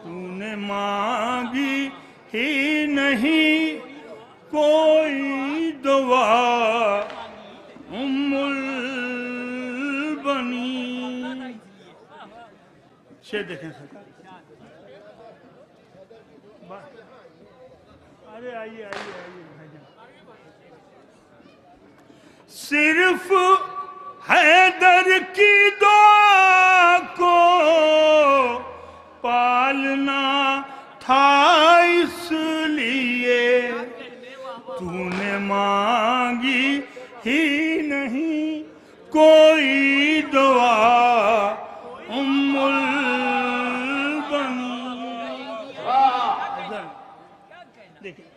[SPEAKER 14] तूने मांगी ही नहीं कोई दुआ उम्मुल बनी। शेर देखें सरकार। अरे आइए आइए आइए भाईजान। सिर्फ हैदर की दुआ को पालना था, इसलिए तूने मांगी ही नहीं कोई दुआ उम्मुल बनी। देखिए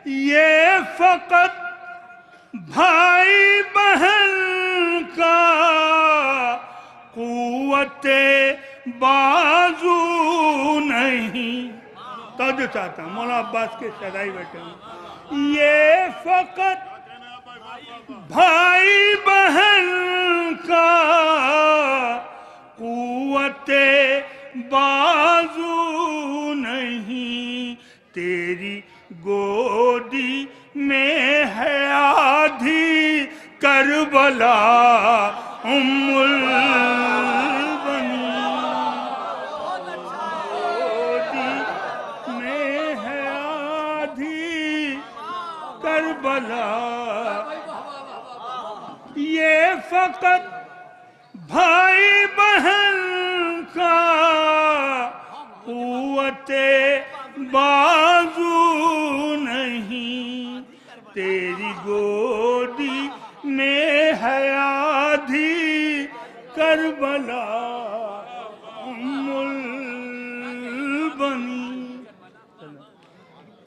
[SPEAKER 14] ये फकत भाई बहन का कुव्वते बाजू नहीं। तवज्जो चाहता हूँ, मौलाना अब्बास के सदाई बैठे हूँ। ये फकत भाई बहन का कुव्वते बाजू नहीं, तेरी गोदी में है आधी करबला उम्मुल बनी। गोदी में है आधी करबला। ये फकत भाई बहन का कुव्वते बाजू नहीं, तेरी गोदी में है आधी करबला उम्मुल बनी।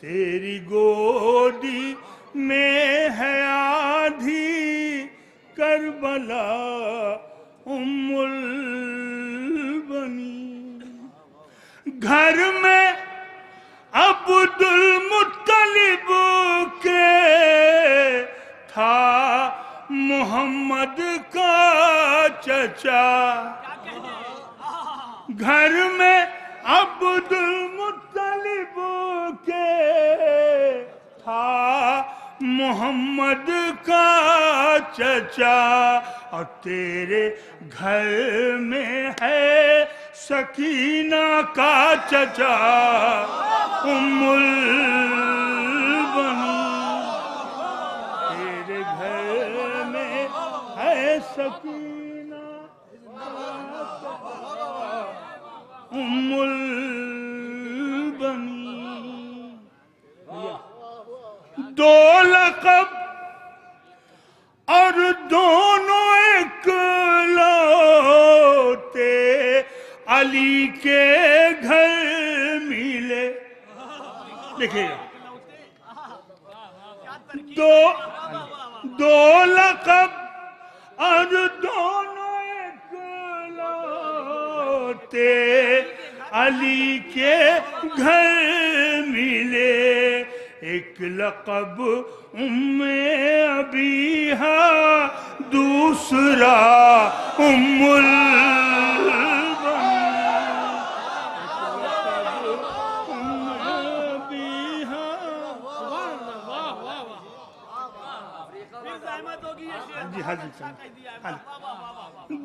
[SPEAKER 14] तेरी गोदी में है आधी करबला उम्मुल बनी। घर में अब्दुल मुत्तलिब के था मोहम्मद का चचा। घर में अब्दुल मुत्तलिब के था मोहम्मद का चचा। और तेरे घर में है सकीना का चचा उम्मुल बनी। तेरे घर में है सकीना उम्मुल बनी। दो लक़ब और दोनों इकलौते अली के घर मिले। देखिएगा, दो लक़ब और दोनों इकलौते अली के घर मिले। एक लक़ब उम्मे अबीहा, दूसरा उम्मुल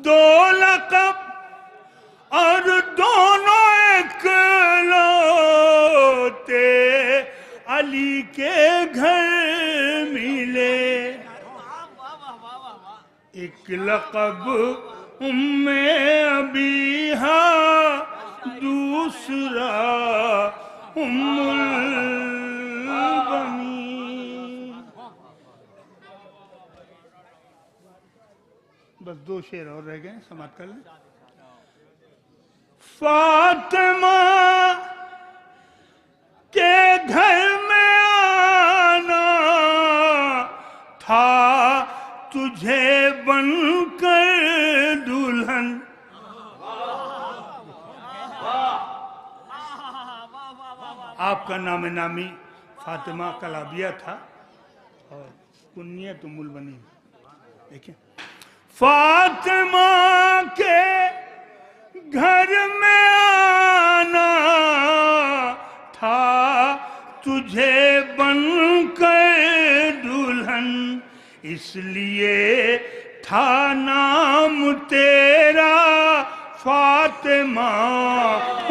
[SPEAKER 14] दो लक़ब और दोनों इकलौते अली के घर मिले। एक लक़ब उम्मे अबीहा, दूसरा उम्मुल बनी। बस दो शेर और रह गए, समाप्त कर लें। फातिमा के घर में आना था तुझे बनकर दुल्हन। आपका नाम नामी फातिमा कलाबिया था और कुन्नियत उम्मुल बनी। देखिए, फातिमा के घर में आना था तुझे बनकर दुल्हन, इसलिए था नाम तेरा फातिमा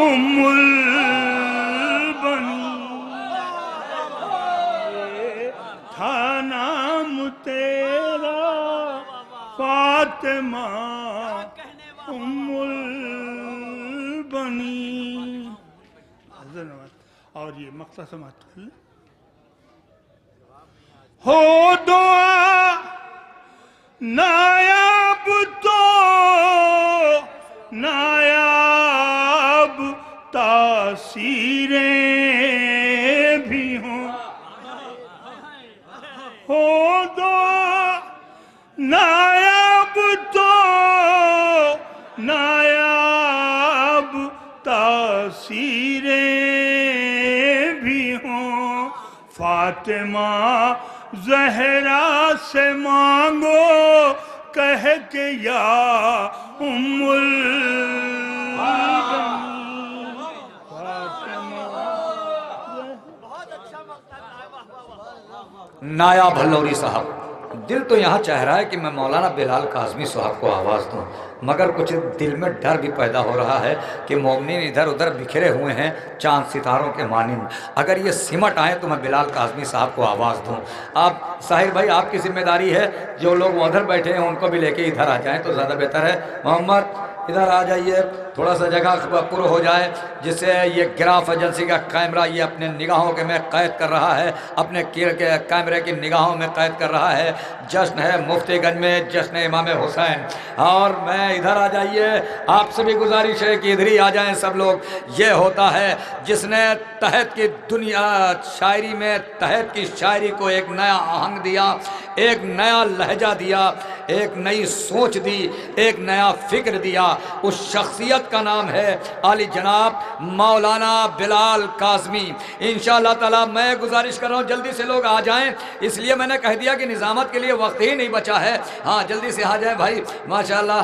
[SPEAKER 14] उम्मुल बनी, था नाम तेरा फातिमा उम्मुल बनी। और ये मक्सद समझ हो दुआ नायाब तो नायाब तासीरें भी हों, हो दुआ नायाब तो नायाब तासीरें भी हों, फातिमा ज़हरा से मांगो कह के या उम्मुल
[SPEAKER 5] नाया भल्लौरी साहब, दिल तो यहाँ चाह रहा है कि मैं मौलाना बिलाल काज़मी साहब को आवाज़ दूँ, मगर कुछ दिल में डर भी पैदा हो रहा है कि मोमिनीन इधर उधर बिखरे हुए हैं चांद सितारों के मानिंद। अगर ये सिमट आए तो मैं बिलाल काज़मी साहब को आवाज़ दूँ। आप साहिर भाई, आपकी जिम्मेदारी है, जो लोग उधर बैठे हैं उनको भी लेके इधर आ जाएं तो ज़्यादा बेहतर है। मोहम्मद इधर आ जाइए, थोड़ा सा जगह पुर हो जाए, जिससे ये ग्राफ एजेंसी का कैमरा ये अपने निगाहों के में कैद कर रहा है, अपने कैमरे की निगाहों में कैद कर रहा है। जश्न है मुफ्तीगंज में, जश्न इमाम हुसैन। और मैं इधर आ जाइए, आपसे भी गुजारिश है कि इधर ही आ जाएं सब लोग। ये होता है जिसने तहत की दुनिया शायरी में तहत की शायरी को एक नया आहंग दिया, एक नया लहजा दिया, एक नई सोच दी, एक नया फिक्र दिया। उस शख्सियत का नाम है आली जनाब मौलाना बिलाल काज़मी। इंशाअल्लाह ताला मैं गुजारिश कर रहा हूँ जल्दी से लोग आ जाएं, इसलिए मैंने कह दिया कि निज़ामत के लिए वक्त ही नहीं बचा है। हाँ, जल्दी से आ जाएं भाई, माशाअल्लाह।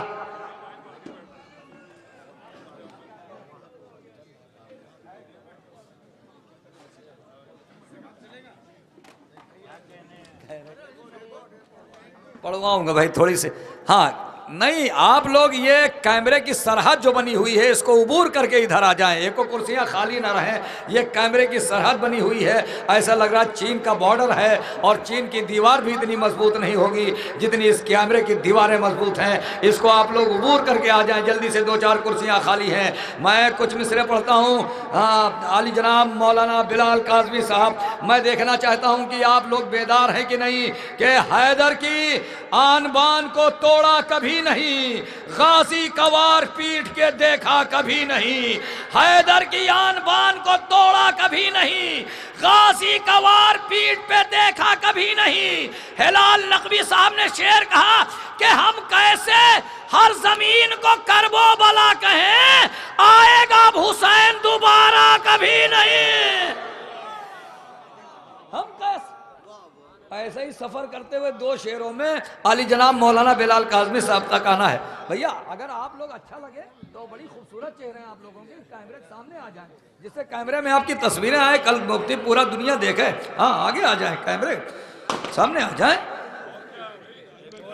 [SPEAKER 5] पढ़वाऊंगा भाई थोड़ी से। हाँ नहीं, आप लोग ये कैमरे की सरहद जो बनी हुई है इसको उबूर करके इधर आ जाएं, एक को कुर्सियां खाली ना रहें। ये कैमरे की सरहद बनी हुई है, ऐसा लग रहा चीन का बॉर्डर है, और चीन की दीवार भी इतनी मजबूत नहीं होगी जितनी इस कैमरे की दीवारें मजबूत हैं। इसको आप लोग उबूर करके आ जाएं जल्दी से, 2-4 कुर्सियाँ खाली हैं। मैं कुछ मिसरे पढ़ता हूँ। हाँ, आली जनाब मौलाना बिलाल काज़मी साहब, मैं देखना चाहता हूँ कि आप लोग बेदार हैं कि नहीं, कि हैदर की आन बान को तोड़ा कभी नहीं, गाजी कवार पीट के देखा कभी नहीं। हैदर की आन बान को तोड़ा कभी नहीं, गाजी कवार पीठ पे देखा कभी नहीं। हिलाल नकवी साहब ने शेर कहा कि हम कैसे हर जमीन को करबो बला कहें, आएगा हुसैन दोबारा कभी नहीं। हम कैसे ऐसे ही सफर करते हुए 2 शेरों में आली जनाब मौलाना बिलाल काज़मी साहब तक आना है। भैया अगर आप लोग अच्छा लगे तो बड़ी खूबसूरत चेहरे हैं आप लोगों के, कैमरे के सामने आ जाएं, जिससे कैमरे में आपकी तस्वीरें आए, कल मुफ्ती पूरा दुनिया देखे। हाँ आगे आ जाएं, कैमरे सामने आ जाएं।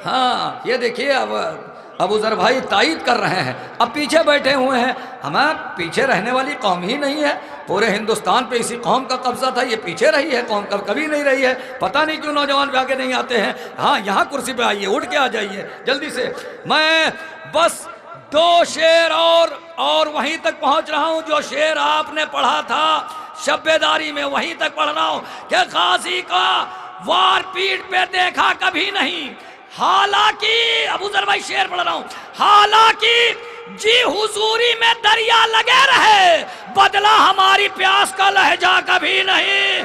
[SPEAKER 5] हाँ ये देखिए, अब अबू ज़र भाई तायीद कर रहे हैं, अब पीछे बैठे हुए हैं। हमें पीछे रहने वाली कौम ही नहीं है, पूरे हिंदुस्तान पे इसी कौम का कब्जा था, ये पीछे रही है कौम, कभी नहीं रही है। पता नहीं क्यों नौजवान आगे नहीं आते हैं। हाँ यहाँ कुर्सी पे आइए, उठ के आ जाइए जल्दी से। मैं बस 2 शेर और वहीं तक पहुँच रहा हूँ जो शेर आपने पढ़ा था शब्बेदारी में, वहीं तक पढ़ रहा हूँ कि गाजी का वार पीठ पे देखा कभी नहीं। हालांकि अबू ज़र भाई शेर पढ़ रहा हूं, हालांकि जी हुजूरी में दरिया लगे रहे, बदला हमारी प्यास का लहजा कभी नहीं।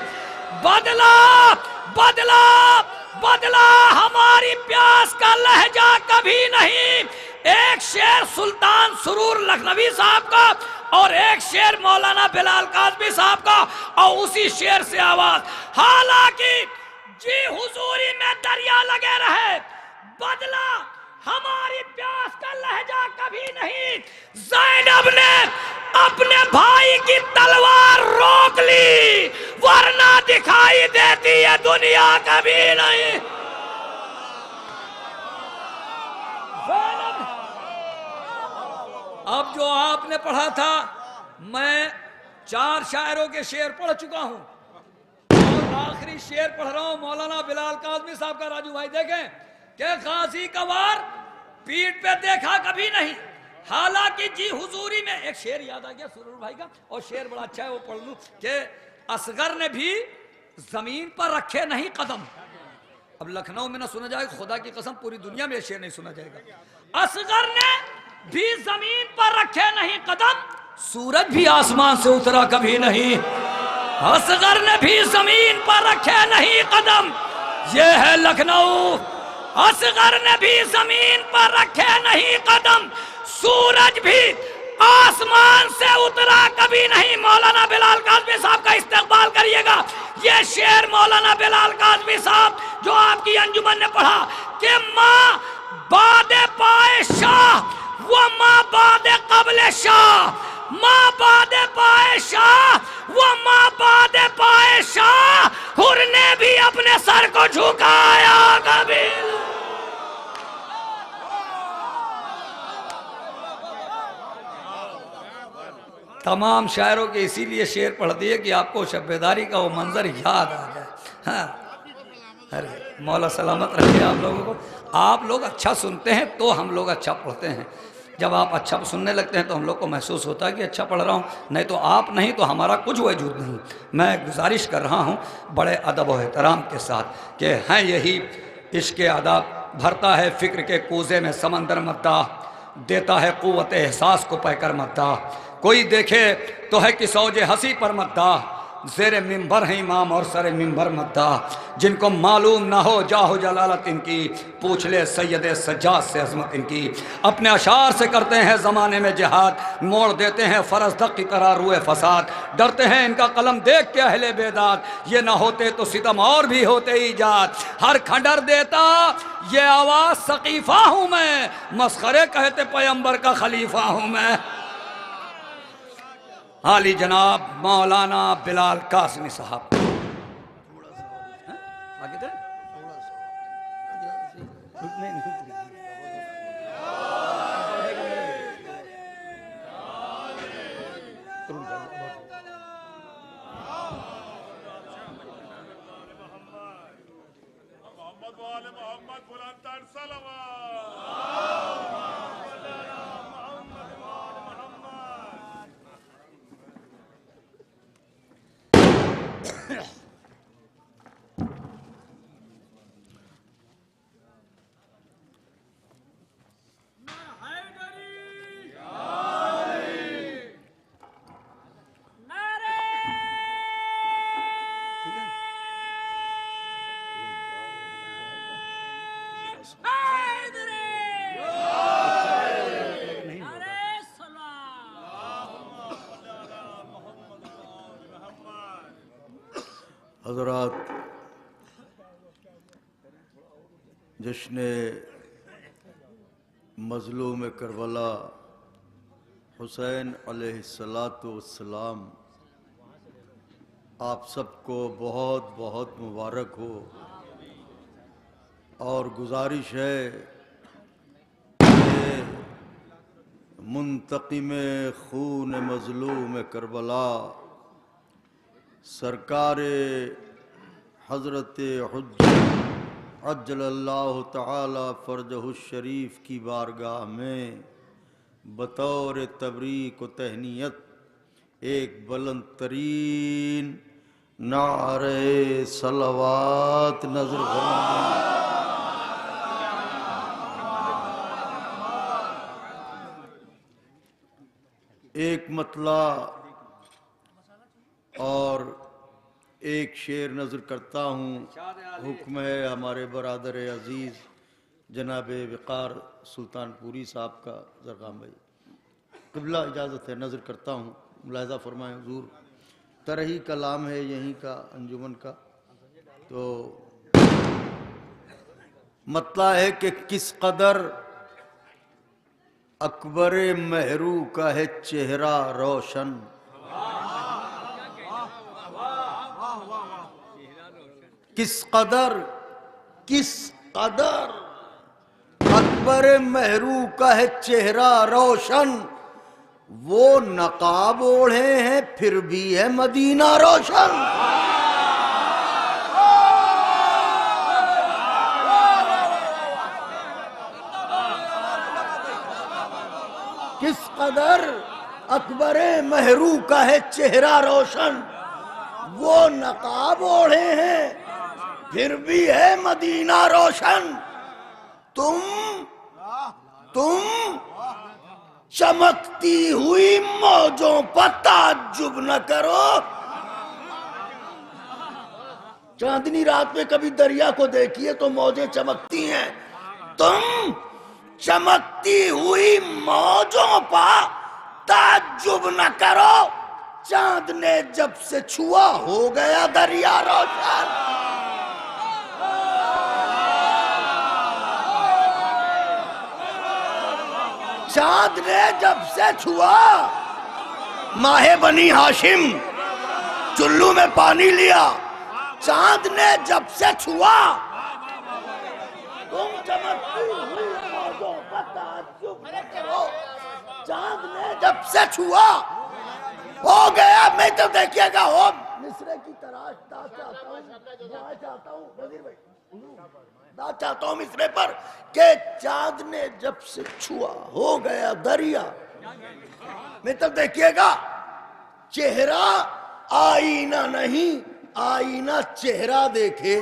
[SPEAKER 5] बदला बदला बदला हमारी प्यास का लहजा कभी नहीं। एक शेर सुल्तान सुरूर लखनवी साहब का और एक शेर मौलाना बिलाल काज़मी साहब का, और उसी शेर से आवाज, हालांकि जी हुजूरी में दरिया लगे रहे, बदला हमारी प्यास का लहजा कभी नहीं। ज़ैनब ने अपने भाई की तलवार रोक ली, वरना दिखाई देती है दुनिया कभी नहीं। अब जो आपने पढ़ा था, मैं 4 शायरों के शेर पढ़ चुका हूं और आखिरी शेर पढ़ रहा हूं मौलाना बिलाल काज़मी साहब का। राजू भाई देखें कि गाजी का वार पीठ पे देखा कभी नहीं, हालांकि जी हुजूरी में। एक शेर याद आ गया सुरूर भाई का, और शेर बड़ा अच्छा है, वो पढ़ लूं कि असगर ने भी जमीन पर रखे नहीं कदम। अब लखनऊ में ना सुना जाएगा, खुदा की कसम पूरी दुनिया में शेर नहीं सुना जाएगा। असगर ने भी जमीन पर रखे नहीं कदम, सूरज भी आसमान से उतरा कभी नहीं। असगर ने भी जमीन पर रखे नहीं कदम, ये है लखनऊ। असगर ने भी जमीन पर रखे नहीं कदम, सूरज भी आसमान से उतरा कभी नहीं। मौलाना बिलाल काज़मी साहब का इस्तेमाल करिएगा। ये शेर मौलाना बिलाल काज़मी साहब जो आपकी अंजुमन ने पढ़ा कि माँ बादे पाए शाह, वो माँ बादे कबले शाह, माँ बादे पाए शाह, वो माँ बादे पाए शाह, हुर ने भी अपने सर को झुकाया कभी। तमाम शायरों के इसीलिए शेर पढ़ दिए कि आपको शब्बेदारी का वो मंजर याद आ जाए। हाँ, अरे मौला सलामत रखे आप लोगों को। आप लोग अच्छा सुनते हैं तो हम लोग अच्छा पढ़ते हैं। जब आप अच्छा सुनने लगते हैं तो हम लोग को महसूस होता है कि अच्छा पढ़ रहा हूँ, नहीं तो आप नहीं तो हमारा कुछ वजूद नहीं। मैं गुजारिश कर रहा हूँ बड़े अदब और एहतराम के साथ कि हैं यही इश्क़ अदब, भरता है फ़िक्र के कूज़े में समंदर मद्दा, देता है क़ुव्वत एहसास को पैकर मद्दा। कोई देखे तो है कि सौजे हंसी पर मद्दा, ज़ेरे मिंबर है इमाम और सरे मिंबर मद्दा। जिनको मालूम ना हो जाहो जलालत इनकी, पूछ ले सैयद सज्जाद से अज़मत इनकी। अपने अशार से करते हैं ज़माने में जिहाद, मोड़ देते हैं फ़रज़दक़ की तरह रूए फ़साद। डरते हैं इनका कलम देख के अहले बेदात, ये ना होते तो सितम और भी होते ईजाद। हर खंडर देता ये आवाज़ सकीफ़ा हूँ मैं, मस्खरे कहते पैगंबर का खलीफा हूँ मैं। आली जनाब मौलाना बिलाल काज़मी साहब। आगे थे?
[SPEAKER 8] हज़रात, जश्न मज़लूम करबला हुसैन अलैहिस्सलाम आप सबको बहुत बहुत मुबारक हो। और गुजारिश है कि मुंतक़िम खून मज़लूम करबला सरकार हज़रत हुज्जत अज्जलल्लाहु तआला फ़रजहु शरीफ की बारगाह में बतौर तबरीक व तहनीयत एक बुलंद तरीन नारे सलवात नज़र फरमाएं। एक मतला और एक शेर नज़र करता हूँ। हुक्म है हमारे बरादर अज़ीज़ जनाब वक़ार सुल्तानपुरी साहब का। ज़रग़ाम भाई क़िबला इजाज़त है, नज़र करता हूँ, मुलाहिज़ा फरमाएं हुज़ूर। तरही कलाम है यहीं का अंजुमन का। तो मतला है कि किस कदर अकबर मेहरू का है चेहरा रोशन, किस कदर अकबर मेहरू का है चेहरा रोशन, वो नकाब ओढ़े हैं फिर भी है मदीना रोशन। किस कदर अकबरे महरू का है चेहरा रोशन, वो नकाब ओढ़े हैं फिर भी है मदीना रोशन। तुम चमकती हुई मौजों पर ताज्जुब न करो। चांदनी रात में कभी दरिया को देखिए तो मौजें चमकती हैं, तुम चमकती हुई मौजों पर ताज्जुब न करो। चांद ने जब से छुआ हो गया दरिया रोशन। चांद ने जब से छुआ, माहे बनी हाशिम चुल्लू में पानी लिया। चांद ने जब से छुआ, तुम चमकती हुई मौजों पर ताज्जुब न करो। चांद ने जब से छुआ हो गया। मैं तो देखिएगा हो मिस्रे की तराश चाहता हूँ वजीर भाई, चाहता हूँ मिस्रे पर के चांद ने जब से छुआ हो गया दरिया। मैं तब देखिएगा चेहरा आईना नहीं, आईना चेहरा देखे।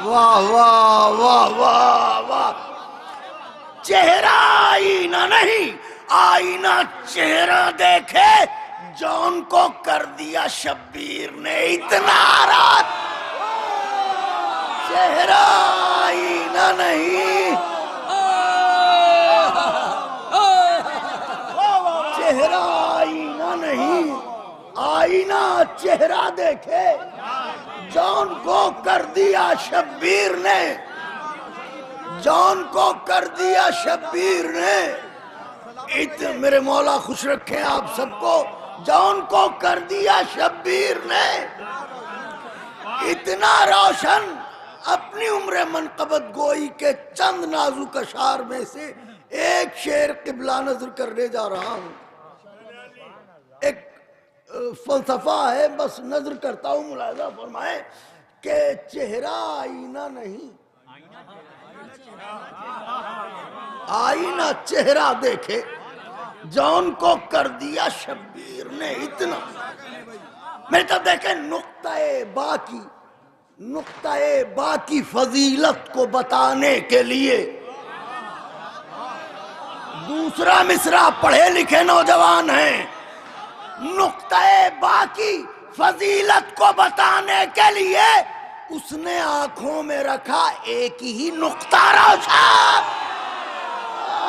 [SPEAKER 8] वाह वाह वाह वाह वाह। चेहरा आईना नहीं, आईना चेहरा देखे। जॉन को कर दिया शब्बीर ने इतना रात। चेहरा आईना नहीं, चेहरा आईना नहीं, आईना चेहरा देखे। जॉन को कर दिया शब्बीर ने, जॉन को कर दिया शब्बीर ने। मेरे मौला खुश रखे आप सबको। जॉन को कर दिया शब्बीर ने इतना रोशन। अपनी उम्र मनकबत गोई के चंद नाजुक अशार में से एक शेर किबला नजर करने जा रहा हूं। एक फलसफा है, बस नजर करता हूं, मुलाहिजा फरमाए कि चेहरा आईना नहीं, आईना चेहरा देखे। जॉन को कर दिया शब्बीर ने इतना। मैं तो देखे नुक्ताए बाकी फजीलत को बताने के लिए दूसरा मिसरा पढ़े लिखे नौजवान हैं। नुक्ताए बाकी फजीलत को बताने के लिए उसने आंखों में रखा एक ही नुक्ता रोशन।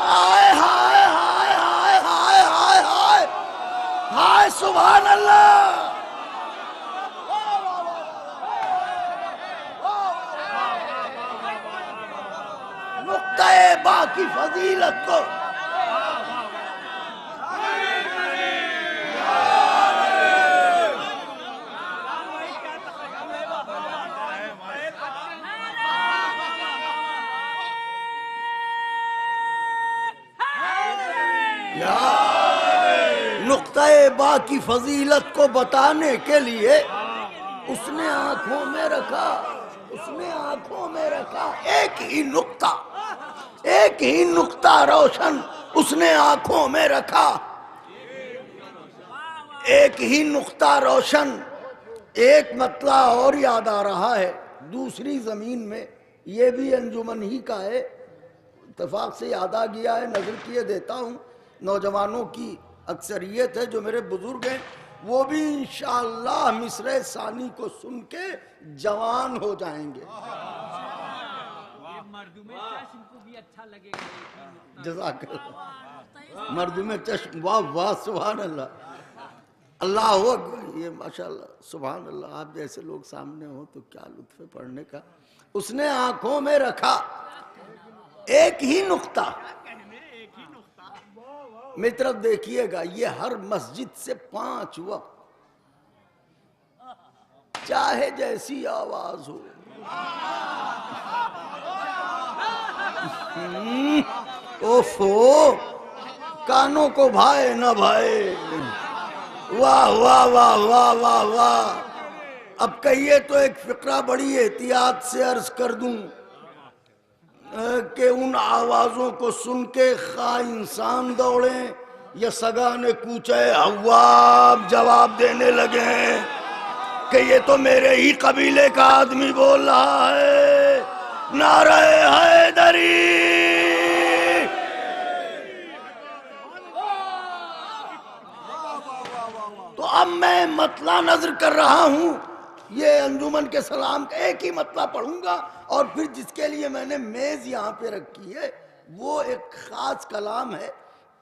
[SPEAKER 8] हाय हाय हाय हाय हाय हाय हाय हाय सुभान अल्लाह। नुक्ताए बाकी फजीलत को नुक्ताए बाकी फजीलत को बताने के लिए उसने आंखों में रखा, उसने आंखों में रखा एक ही नुक्ता रोशन। उसने आंखों में रखा एक ही नुक्ता रोशन। एक मतला और याद आ रहा है, दूसरी जमीन में, ये भी अंजुमन ही का है, इत्तेफाक से याद आ गया है, नजर किए देता हूँ। नौजवानों की अक्सरियत है, जो मेरे बुजुर्ग हैं वो भी इंशाअल्लाह मिसरे सानी को सुन के जवान हो जाएंगे। जज़ाकल्लाह। मर्दुम चश्म, वाह वाह सुभान अल्लाह, अल्लाह हो, ये माशाअल्लाह सुभान अल्लाह। आप जैसे लोग सामने हो तो क्या लुत्फ है पढ़ने का। उसने आंखों में रखा एक ही नुक्ता। मेरी तरफ देखिएगा, ये हर मस्जिद से 5 वक्त, चाहे जैसी आवाज हो,
[SPEAKER 12] ओफो, कानों को भाए न भाए। वाह वाह वाह वाह वाह वाह। अब कहिए तो एक फिक्रा बड़ी एहतियात से अर्ज कर दूं कि उन आवाजों को सुन के खा इंसान दौड़े या सगा ने कूचे हवा जवाब देने लगे हैं कि ये तो मेरे ही कबीले का आदमी बोल रहा है, नारे हैदरी। तो अब मैं मतला नजर कर रहा हूं, ये अंजुमन के सलाम का एक ही मतला पढ़ूंगा और फिर जिसके लिए मैंने मेज यहाँ पे रखी है वो एक खास कलाम है,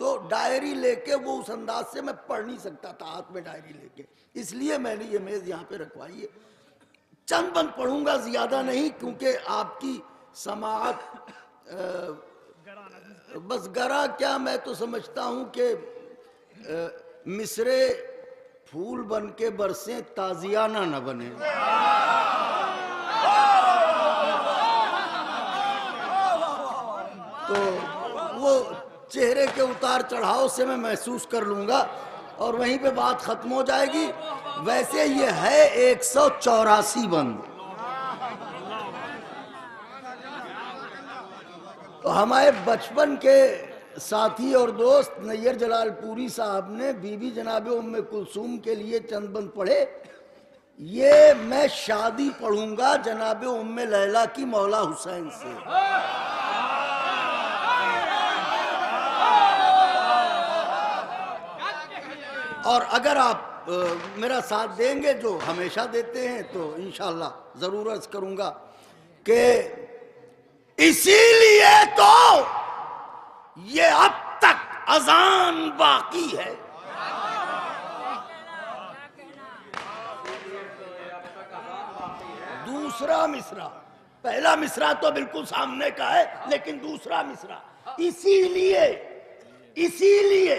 [SPEAKER 12] तो डायरी लेके वो उस अंदाज से मैं पढ़ नहीं सकता था हाथ में डायरी लेके, इसलिए मैंने ये मेज यहाँ पे रखवाई है। चंद बंद पढ़ूंगा, ज्यादा नहीं, क्योंकि आपकी समाअत बस गरा क्या, मैं तो समझता हूं कि मिसरे फूल बन के बरसे ताजियाना न बने। तो वो चेहरे के उतार चढ़ाव से मैं महसूस कर लूंगा और वहीं पे बात खत्म हो जाएगी। वैसे ये है 184 बंद। तो हमारे बचपन के साथी और दोस्त नैयर जलालपुरी साहब ने बीबी जनाब उम्मे कुलसूम के लिए चंद बंद पढ़े। ये मैं शादी पढ़ूंगा जनाब उम्मे लैला की मौला हुसैन से। और अगर आप मेरा साथ देंगे, जो हमेशा देते हैं, तो इंशाअल्लाह जरूर अर्ज करूंगा कि इसीलिए तो ये अब तक अजान बाकी है। दूसरा मिसरा, पहला मिसरा तो बिल्कुल सामने का है, लेकिन दूसरा मिसरा इसीलिए इसीलिए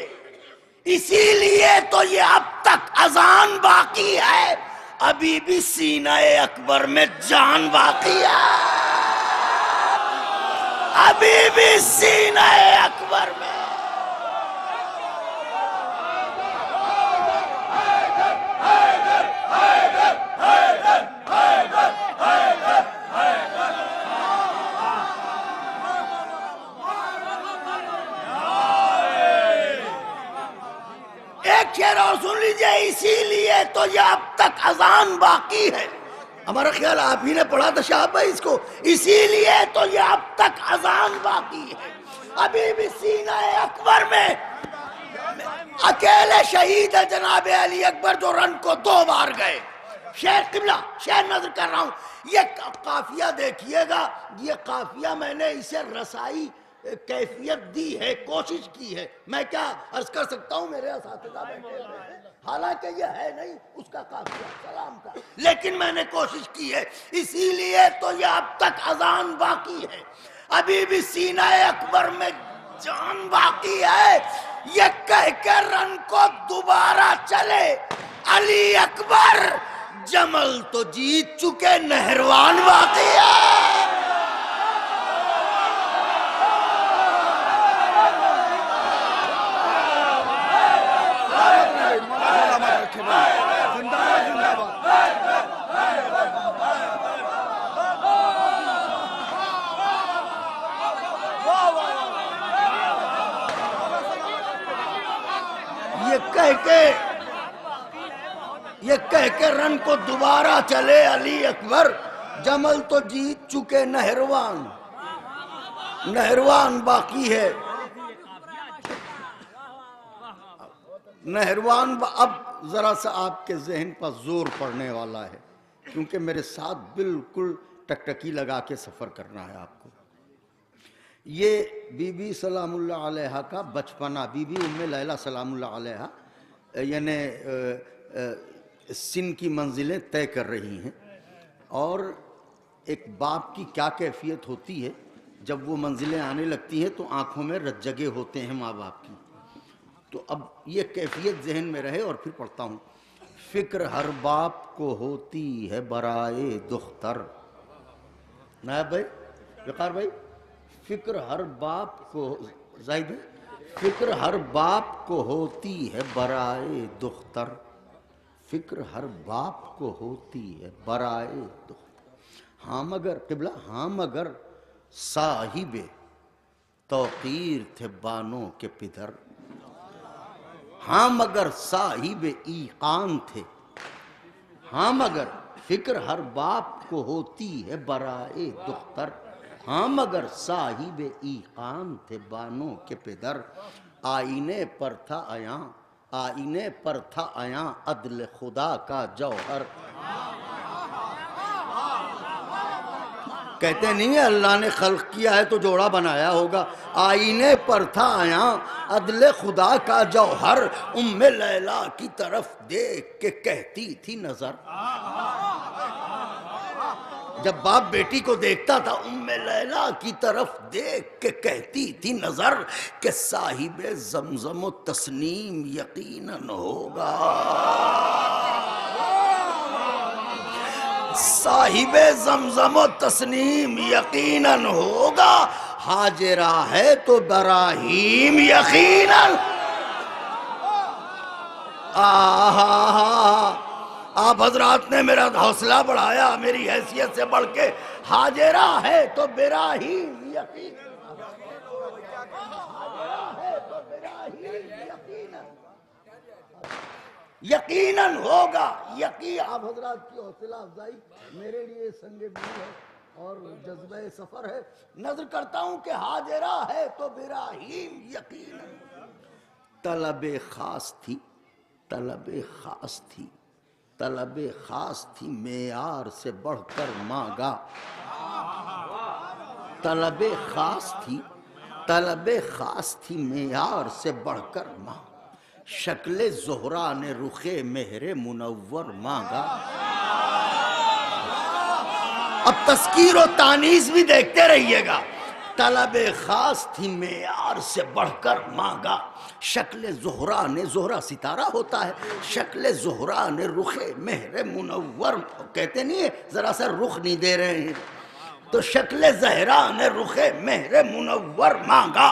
[SPEAKER 12] इसीलिए तो ये अब तक अजान बाकी है, अभी भी सीना-ए अकबर में जान बाकी है, अभी भी सीना-ए अकबर में। एक शेर और सुन लीजिए, इसीलिए तो ये अब तक अजान बाकी है। हमारा ख्याल आप ही ने पढ़ा था शाह भाई इसको। इसीलिए तो ये अब तक अजान बाकी है, अभी भी सीना-ए अकबर में अकेले शहीद है जनाब अली अकबर, जो रन को 2 बार गए। शेर किबला, शेर नजर कर रहा हूं, ये काफिया देखिएगा, ये काफिया मैंने इसे रसाई कैफियत दी है, कोशिश की है। मैं क्या अर्ज कर सकता हूं, मेरे असातिज़ा बैठे हुए हैं, हालांकि ये है नहीं उसका काफिया सलाम का, लेकिन मैंने कोशिश की है। इसीलिए तो ये अब तक अजान बाकी है, अभी भी सीना-ए अकबर में जान बाकी है। ये कह के रन को दोबारा चले अली अकबर, जमल तो जीत चुके, नहरवान बाकी है। ये कह के रन को दोबारा चले अली अकबर, जमल तो जीत चुके, नहरवान नहरवान बाकी है। नहरवान अब जरा सा आपके जहन पर जोर पड़ने वाला है, क्योंकि मेरे साथ बिल्कुल टकटकी लगा के सफर करना है आपको। ये बीबी सलामुल्लाह अलैहा का बचपना, बीबी उम्मे लैला सलामुल्लाह अलैहा यानी सिन की मंजिलें तय कर रही हैं, और एक बाप की क्या कैफियत होती है जब वो मंजिलें आने लगती हैं, तो आंखों में रज्जगे होते हैं माँ बाप की। तो अब ये कैफियत जहन में रहे और फिर पढ़ता हूँ। फिक्र हर बाप को होती है बराए दुख्तर। नायब भाई, वकार भाई,
[SPEAKER 9] फिक्र हर बाप को जाहिद है, फिक्र हर बाप को होती है बराए दुख्तर, फिक्र हर बाप को होती है बराए दुख्तर। हाँ मगर किबला, हाँ मगर साहिबे तौकीर थे बानों के पिदर, हाँ मगर साहिबे ईकान थे, हाँ मगर फिक्र हर बाप को होती है बराए दुख्तर, हाँ मगर साहिब ईकान थे बानों के पिदर। आईने पर था आया, आईने पर था आया अदल खुदा का जौहर। कहते नहीं है अल्लाह ने खल्क किया है तो जोड़ा बनाया होगा। आईने पर था आया अदल खुदा का जौहर, उम्मे लैला की तरफ देख के कहती थी नजर। जब बाप बेटी को देखता था उम्मे लैला की तरफ देख के कहती थी नजर कि साहिबे जमजम व तस्नीम यकीनन होगा, साहिबे जमजम व तस्नीम यकीनन होगा, हाजिरा है तो बराहीम यकीनन। आप हजरात ने मेरा हौसला बढ़ाया, मेरी हैसियत से बढ़ के हाजिरा है तो बेराहीम यकीन, यकीनन होगा। यकीन आप हजरात की हौसला अफजाई मेरे लिए संगे भी है और जज्बे सफर है। नजर करता हूं कि हाजिरा है तो बेराहीम यकीनन। तलबे खास थी, तलबे खास थी, तलबे खास थी मेयार से बढ़कर मांगा, तलबे खास थी, तलबे खास थी मेयार से बढ़कर मांगा, शक्ले ज़ोहरा ने रुखे मेहरे मुनव्वर मांगा। अब तस्कीर और तानीस भी देखते रहिएगा। तलबे खास थी मेयार से बढ़कर मांगा, शक्ल ज़ोहरा ने, ज़ोहरा सितारा होता है, शक्ल ज़ोहरा ने रुखे मेहरे मुनव्वर, कहते नहीं है जरा सा रुख नहीं दे रहे हैं, तो शक्ल ज़हरा ने रुखे मेहरे मुनव्वर मांगा,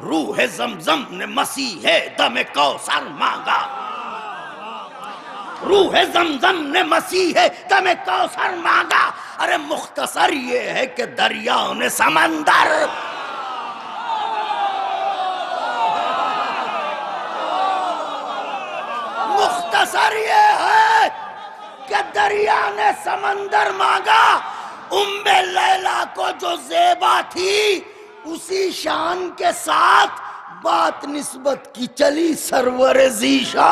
[SPEAKER 9] रूह जमजम ने मसीह दम कौसर मांगा, रूह जमजम ने मसीह दम कौसर मांगा। अरे मुख्तसर ये है कि दरियाओं ने समंदर, मुख्तसर ये है कि दरिया ने समंदर मांगा। उम्मे लैला को जो ज़ेबा थी उसी शान के साथ बात निस्बत की चली सरवर ज़ीशा।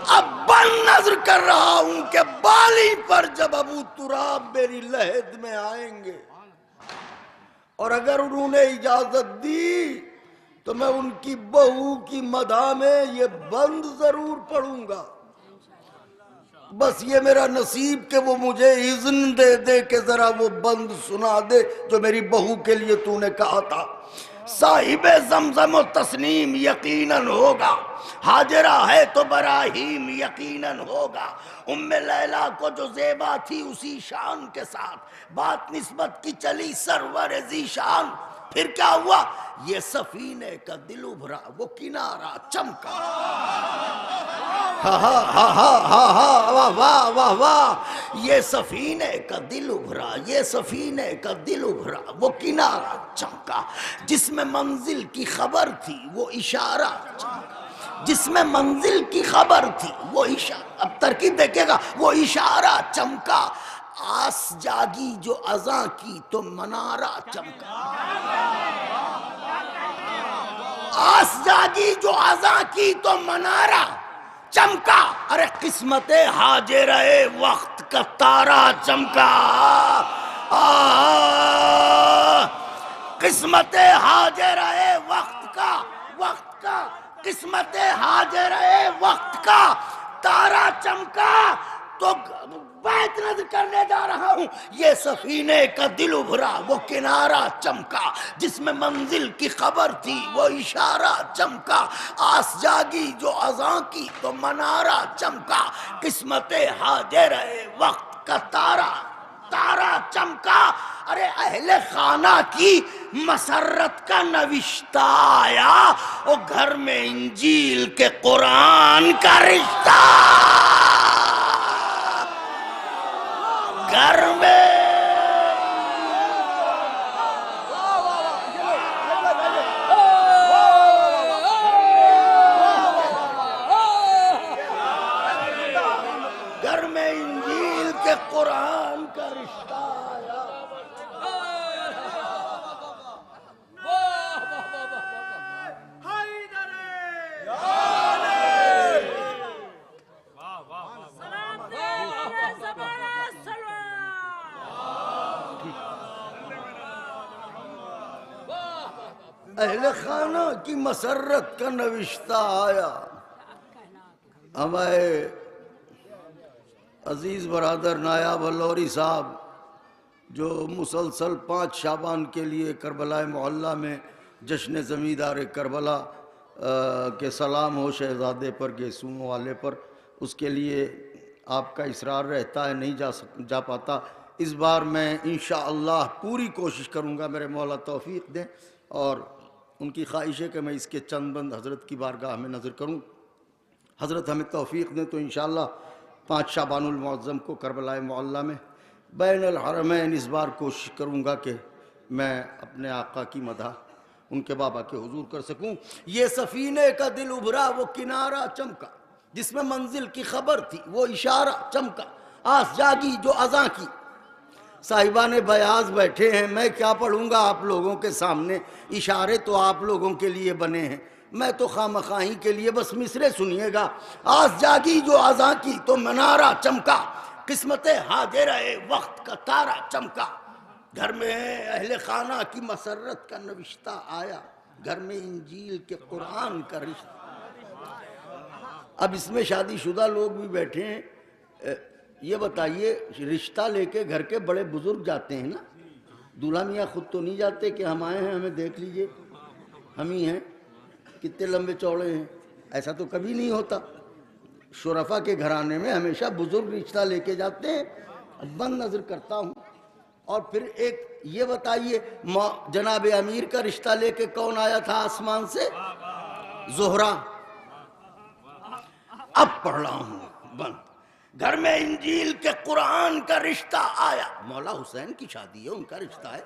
[SPEAKER 9] अब बन नजर कर रहा हूं कि बाली पर जब अबू तुराब मेरी लहद में आएंगे और अगर उन्होंने इजाजत दी तो मैं उनकी बहू की मदा में ये बंद जरूर पढ़ूंगा। बस ये मेरा नसीब कि वो मुझे इज़्न दे दे कि जरा वो बंद सुना दे जो मेरी बहू के लिए तूने कहा था। साहिबे ज़मज़म तस्नीम यकीनन होगा, हाजिरा है तो बराहीम यकीनन होगा। उम्मे लैला को जो ज़ेबा थी उसी शान के साथ बात निस्बत की चली सरवर ज़ीशान। फिर क्या हुआ? ये सफीने का दिल उभरा, वो किनारा चमका। हा हा हा हा हा हा, वाह वाह वाह वाह। ये सफीने का दिल उभरा, ये सफीने का दिल उभरा, वो किनारा चमका। जिसमें मंजिल की खबर थी वो इशारा चमका, जिसमें मंजिल की खबर थी वो इशारा, अब तरकीब देखिएगा, वो इशारा चमका। आस जागी जो अज़ां की तो मनारा चमका, आस जागी जो अज़ां की तो मनारा चमका। अरे किस्मते हाजिरे वक्त का तारा चमका, किस्मते हाजिरे वक्त का किस्मते हाजिरे वक्त का तारा चमका। तो बात नजर करने जा रहा हूं, ये सफीने का दिल उभरा, वो किनारा चमका। जिसमें मंजिल की खबर थी वो इशारा चमका। आस जागी जो अज़ां की तो मनारा चमका। किस्मते हाजिर वक्त का तारा, तारा चमका। अरे अहले खाना की मसरत का नविश्ता आया और घर में इंजील के कुरान का रिश्ता, घर में इंजील के कुरान का रिश्ता आया। अहले खाना की मसरत का नविश्ता आया। हमारे अजीज़ बरादर नायाब अल्लौरी साहब जो मुसलसल 5 शाबान के लिए करबला मोहल्ला में जश्न ज़मींदार करबला के सलाम हो शहज़ादे पर, गेसूओं वाले पर, उसके लिए आपका इसरार रहता है, नहीं जा पाता। इस बार मैं इंशाअल्लाह पूरी कोशिश करूँगा, मेरे मौला तौफीक दें और उनकी ख्वाहिश है कि मैं इसके चंद बंद हज़रत की बारगाह में नज़र करूँ। हज़रत हमें तौफीक दें तो इंशाअल्लाह 5 शाबानुल मुअज़्ज़म को करबला मोहल्ला में बैनुल हरमैन इस बार कोशिश करूँगा कि मैं अपने आका की मदह उनके बाबा के हुजूर कर सकूँ। ये सफ़ीने का दिल उभरा वो किनारा चमका, जिसमें मंजिल की खबर थी वो इशारा चमका, आस जागी जो अज़ां की। साहिबान बयाज बैठे हैं, मैं क्या पढ़ूँगा आप लोगों के सामने, इशारे तो आप लोगों के लिए बने हैं, मैं तो खामखाही के लिए बस मिसरे सुनिएगा। आस जागी जो अज़ां की तो मनारा चमका, किस्मत हाजिर है वक्त का तारा चमका। घर में अहले खाना की मसरत का नविश्ता आया, घर में इंजील के कुरान का रिश्ता। अब इसमें शादीशुदा लोग भी बैठे हैं, ये बताइए रिश्ता लेके घर के बड़े बुजुर्ग जाते हैं ना, दूल्हा मियाँ खुद तो नहीं जाते कि हम आए हैं हमें देख लीजिए, हम ही हैं, कितने लंबे चौड़े हैं, ऐसा तो कभी नहीं होता। शुरफा के घराने में हमेशा बुजुर्ग रिश्ता लेके जाते हैं। अब बंद नजर करता हूँ। और फिर एक ये बताइए जनाब अमीर का रिश्ता लेके कौन आया था आसमान से? जोहरा। अब पढ़ रहा हूँ बंद। घर में इंजील के कुरान का रिश्ता आया, मौला हुसैन की शादी है, उनका रिश्ता है।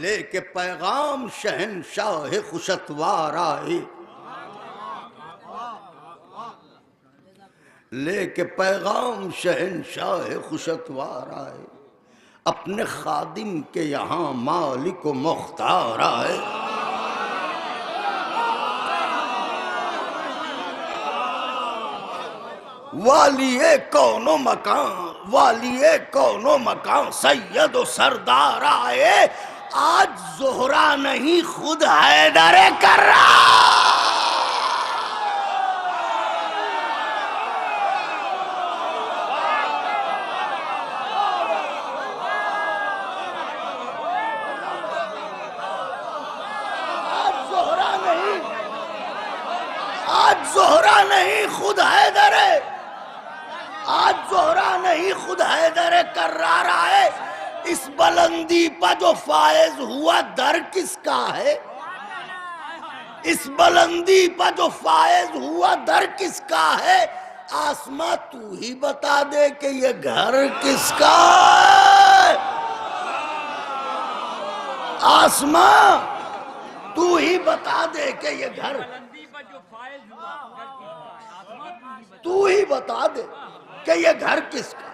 [SPEAKER 9] लेके पैगाम शहनशाह खुशतवार आए, लेके पैगाम शहनशाह खुशतवार आए, अपने खादिम के यहाँ मालिक व मुख्तार आए। वालिए कौनो मकान, वालिए कौनो मकान सैयद व सरदार आए। आज जोहरा नहीं खुद हैदर कर्रार। जोहरा नहीं खुद हैदर, आज जोहरा नहीं खुद हैदर कर्रार आए। इस बुलंदी पर जो फायज हुआ दर किसका है? इस बुलंदी पर जो फायज हुआ दर किसका है? आसमां तू ही बता दे कि ये घर किसका है? आसमां तू ही बता दे कि ये घर, तू ही बता दे कि ये घर किसका।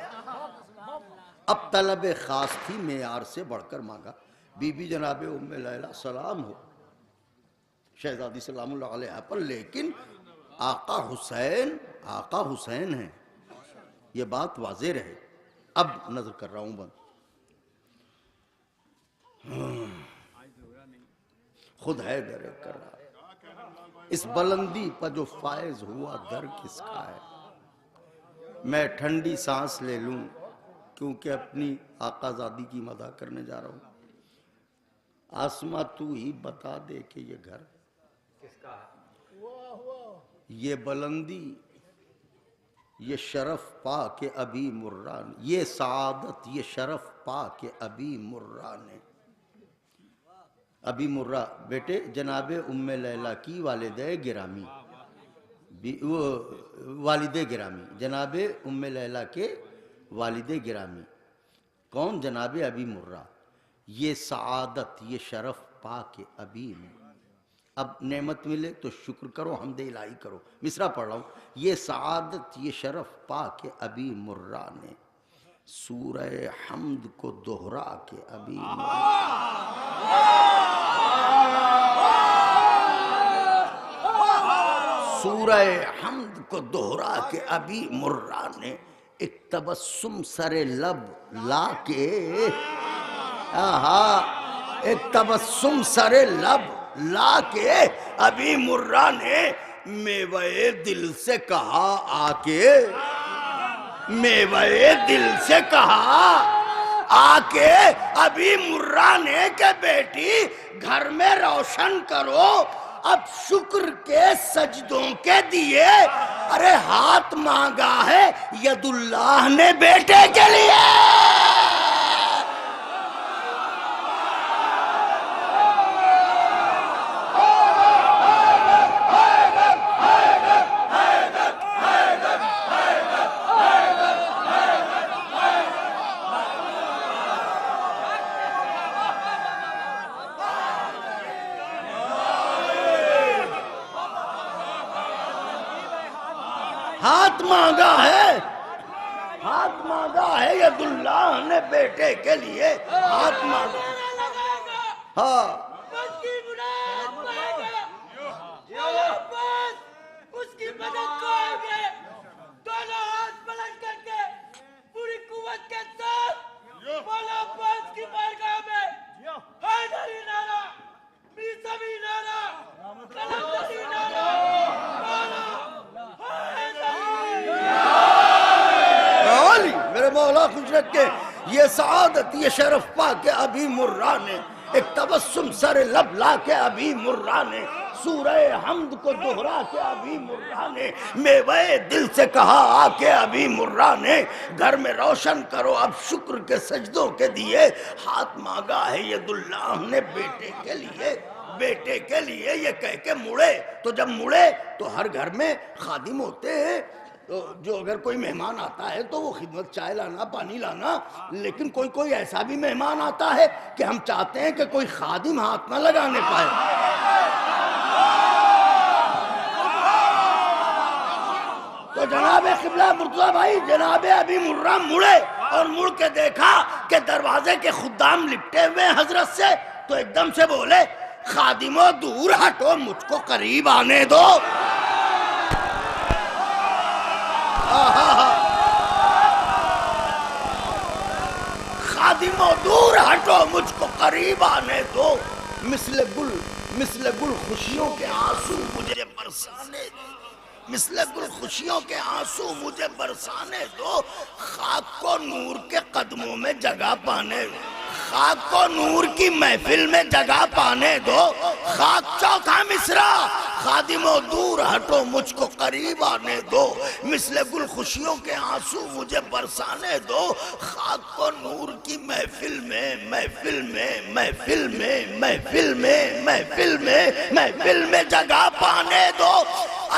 [SPEAKER 9] अब तलब खास थी, मेयार से बढ़कर मांगा। बीबी जनाबे उम्मे लैला सलाम हो शहजादी सलामुल्लाह अलैहा पर, लेकिन आका हुसैन है, ये बात वाज़ेह रहे। अब नजर कर रहा हूं बंद। खुद है दर कर रहा, इस बुलंदी पर जो फायज हुआ दर किसका है? मैं ठंडी सांस ले लूं क्योंकि अपनी आकाजादी की मदह करने जा रहा हूं। आसमां तू ही बता दे कि ये घर किसका है? ये बुलंदी
[SPEAKER 16] ये शरफ पा के अभी मुर्रा ने, ये सआदत ये शरफ पा के अभी मुर्रा ने। अभी मुर्रा बेटे जनाब उम्मे लैला की वालिदे गिरामी, वो वालिदे गिरामी, जनाब उम्मे लैला के वालिदे गिरामी कौन? जनाब अभी मुर्रा। ये सआदत ये शरफ पा के अभी में। अब नेमत मिले तो शुक्र करो, हमदे इलाही करो। मिसरा पढ़ रहा हूँ। ये सआदत ये शरफ पा के अभी मुर्रा ने, सूरह हमद को दोहरा के अभी सूरह हमद को दोहरा के अभी मुर्रा ने, एक तबस्सुम सरे लब ला के, एक तबस्सुम सरे लब ला के अभी मुर्रा ने मेवे दिल से कहा आके, मेवे दिल से कहा आके अभी मुर्रा ने के बेटी घर में रोशन करो अब शुक्र के सजदों के दिए। अरे हाथ मांगा है यदुल्लाह ने बेटे के लिए। हाथ मांगा है यदुल्लाह ने बेटे के लिए, हाथ मांगा। हाँ
[SPEAKER 17] उसकी मदद को आगे दोनों हाथ बुलंद करके पूरी कुव्वत के साथ मौला अब्बास की बारगाह में हैदरी नारा, मीसवी नारा, कलंदरी नारा,
[SPEAKER 16] मेरे मौला खुश रख के। ये सआदत ये शरफ पा के अभी मुर्रा ने, एक तबस्सुम सर लब ला के अभी मुर्रा ने, सूरह हमद को दोहरा के अभी मुर्रा ने मेवे दिल से कहा आके अभी मुर्रा ने, घर में रोशन करो अब शुक्र के सजदों के दिए। हाथ मांगा है यदुल्लाह ने बेटे के लिए, बेटे के लिए ये कह के मुड़े। तो जब मुड़े तो हर घर में खादिम होते हैं, तो जो अगर कोई मेहमान आता है तो वो खिदमत चाय लाना पानी लाना, लेकिन कोई कोई ऐसा भी मेहमान आता है कि हम चाहते हैं कि कोई खादिम हाथ ना लगाने पाए। तो जनाब क़िबला मुर्तज़ा भाई जनाब अभी मुर्रा मुड़े और मुड़ के देखा कि दरवाजे के खुद्दाम लिपटे हुए हैं हजरत से, तो एकदम से बोले खादिमो दूर हटो मुझको करीब आने दो। खादिमो दूर हटो मुझको करीब आने दो, मिसले गुल खुशियों के आंसू मुझे बरसाने दो, मिसले गुल खुशियों के आंसू मुझे बरसाने दो। खाक को नूर के कदमों में जगह पाने दो, खाक को नूर की महफिल में जगह पाने दो। खाक चौथा मिसरा खादिमो दूर हटो मुझको करीब आने दो, मिसले गुल खुशियों के आंसू मुझे बरसाने दो। खाक को नूर की महफिल में महफिल में महफिल में महफिल में महफिल में महफिल में जगह पाने दो।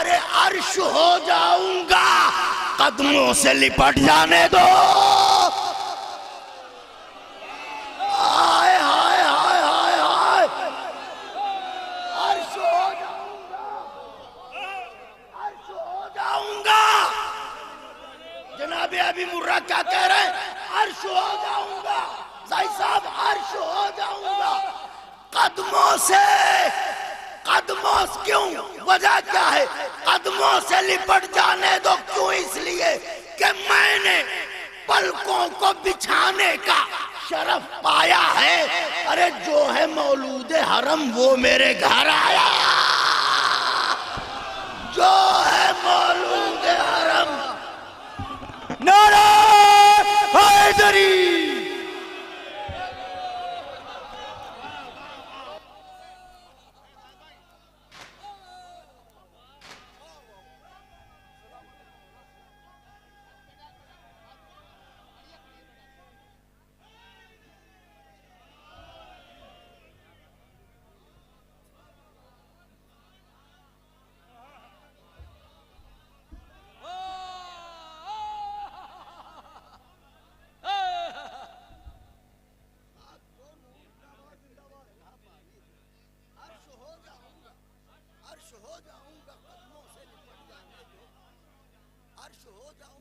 [SPEAKER 16] अरे अर्श हो जाऊंगा कदमों से लिपट जाने दो। हाय हाय हाय हाय हाय, अर्श हो जाऊंगा, अर्श हो जाऊंगा। जनाब अभी मुर्रा क्या कह रहे हैं? अर्श हो जाऊंगा भाई साहब, अर्श हो जाऊंगा कदमों से। कदमों से क्यों? वजह क्या है? कदमों से लिपट जाने दो। क्यों? इसलिए कि मैंने पलकों को बिछाने का शरफ पाया है। अरे जो है मौलूद हरम वो मेरे घर आया, जो है मौलूद हरम।
[SPEAKER 8] नारा हैदरी।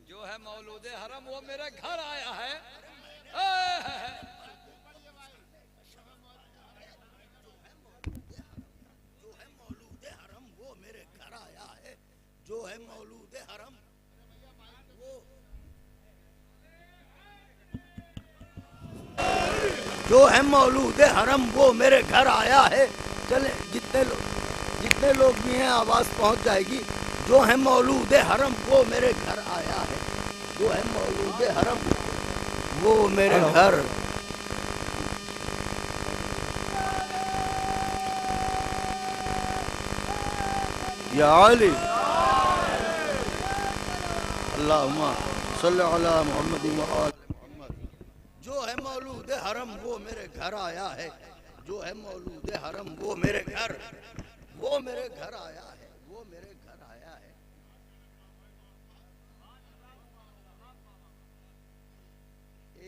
[SPEAKER 5] जो है मौलूद हरम वो मेरे घर आया है।
[SPEAKER 16] जो है मौलूद हरम वो जो है मौलूद हरम वो मेरे घर आया है। चले जितने लोग भी हैं आवाज पहुंच जाएगी। जो है मौलूद हरम वो मेरे घर आया है। जो है मौलूद हरम वो मेरे घर। या अली अल्लाहुम्मा सल्ली अला मुहम्मद व आले मुहम्मद। जो है मौलूद हरम वो मेरे घर आया है। जो है मौलूद हरम वो मेरे घर आया है। वो मेरे घर आया है।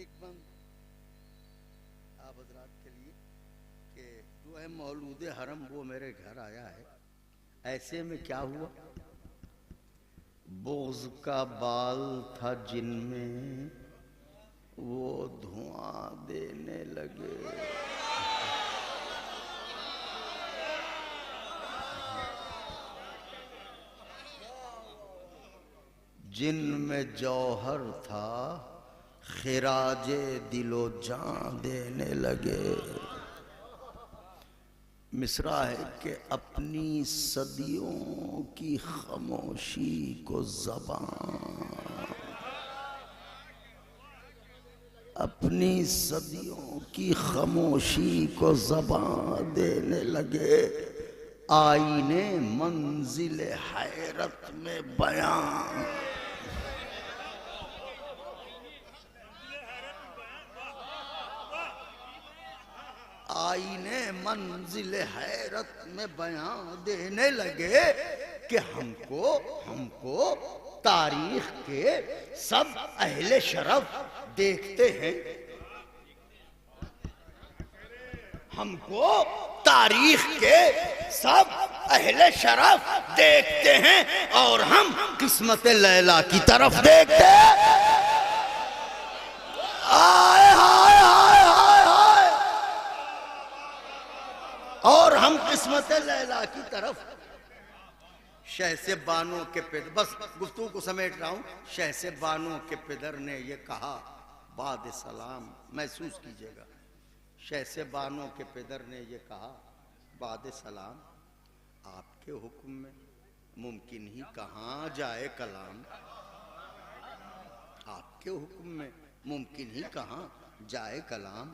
[SPEAKER 16] एक बंद आप हजरात के लिए कि जो है मौलूद हरम वो मेरे घर आया है। ऐसे में क्या हुआ? बोझ का बाल था जिनमें वो धुआं देने लगे। जिनमें जौहर था खिराजे दिलो जान देने लगे। मिसरा है कि अपनी सदियों की खामोशी को ज़बान, अपनी सदियों की खामोशी को ज़बान देने लगे। आईने मंजिल हैरत में बयान, आईने मंजिल हैरत में बयान देने लगे कि हमको तारीख के सब अहले शरफ देखते हैं। हमको तारीख के सब अहले शरफ देखते हैं और हम किस्मत लैला की तरफ देखते हैं। आए हाय हाय हाय हाय। और हम किस्मत लैला की तरफ। शहसे बानो के पिदर, बस गुफ्तगू को समेट रहा हूं। शहसे बानो के पिदर ने ये कहा बाद सलाम, महसूस कीजिएगा। शहसे बानो के पिदर ने ये कहा बाद सलाम, आपके हुक्म में मुमकिन ही कहाँ जाए कलाम। आपके हुक्म में मुमकिन ही कहाँ जाए कलाम।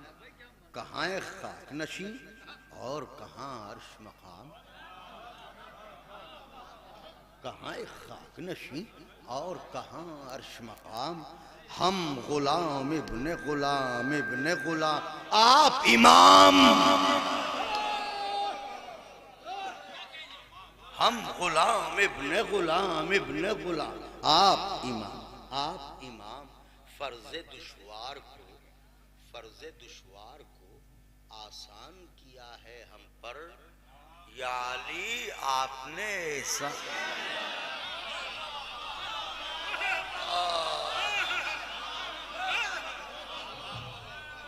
[SPEAKER 16] कहाँ है खाक नशी और कहाँ अर्श मकाम। कहाँ है खाक नशी और कहाँ अर्श मकाम। हम गुलाम इब्ने गुलाम इब्ने गुलाम, आप इमाम। हम गुलाम इब्ने गुलाम इब्ने गुलाम, आप इमाम। आप इमाम। फर्ज दुश्वार को आसान किया है हम पर। या अली आपने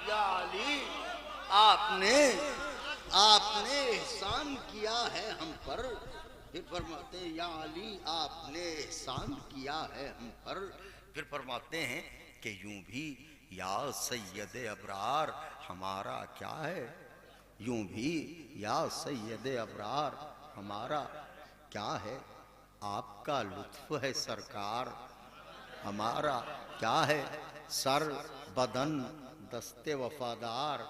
[SPEAKER 16] या अली आपने एहसान किया है हम पर। फिर फरमाते हैं या अली आपने एहसान किया है हम पर। फिर फरमाते हैं कि यूं भी या सैयद अबरार हमारा क्या है। यूं भी या सैयद अबरार हमारा क्या है। आपका लुत्फ है सरकार हमारा क्या है। सर बदन दस्ते वफादार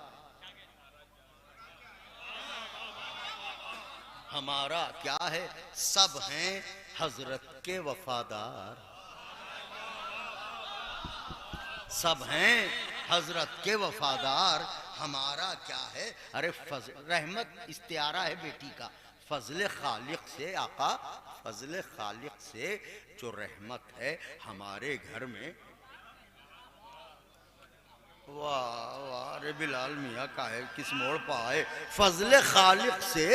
[SPEAKER 16] हमारा क्या है। सब हैं हजरत के वफादार। सब हैं हजरत के वफादार हमारा क्या है। अरे रहमत इस्तियारा है बेटी का। फजल खालिक से आका, फजल खालिक से जो रहमत है हमारे घर में। वाह वाह, अरे बिलाल मियाँ काहे किस मोड़ पाए। फजले खालिक से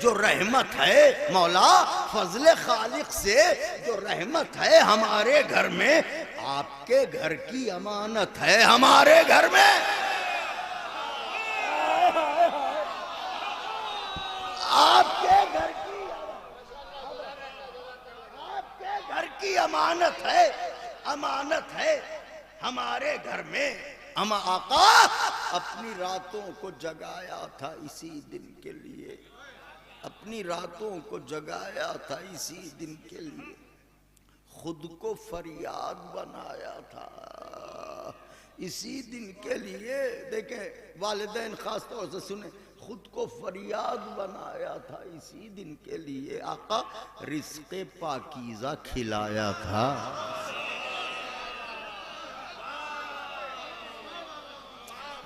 [SPEAKER 16] जो रहमत है मौला, फजले खालिक से जो रहमत है हमारे घर में, आपके घर की अमानत है हमारे घर में। आपके घर की अमानत है, अमानत है हमारे घर में। हम आका अपनी रातों को जगाया था इसी दिन के लिए, अपनी रातों को जगाया था इसी दिन के लिए, खुद को फरियाद बनाया था इसी दिन के लिए। देखें वालिदैन खास तौर से सुने, खुद को फरियाद बनाया था इसी दिन के लिए। आका रिज़्क़े पाकीज़ा खिलाया था,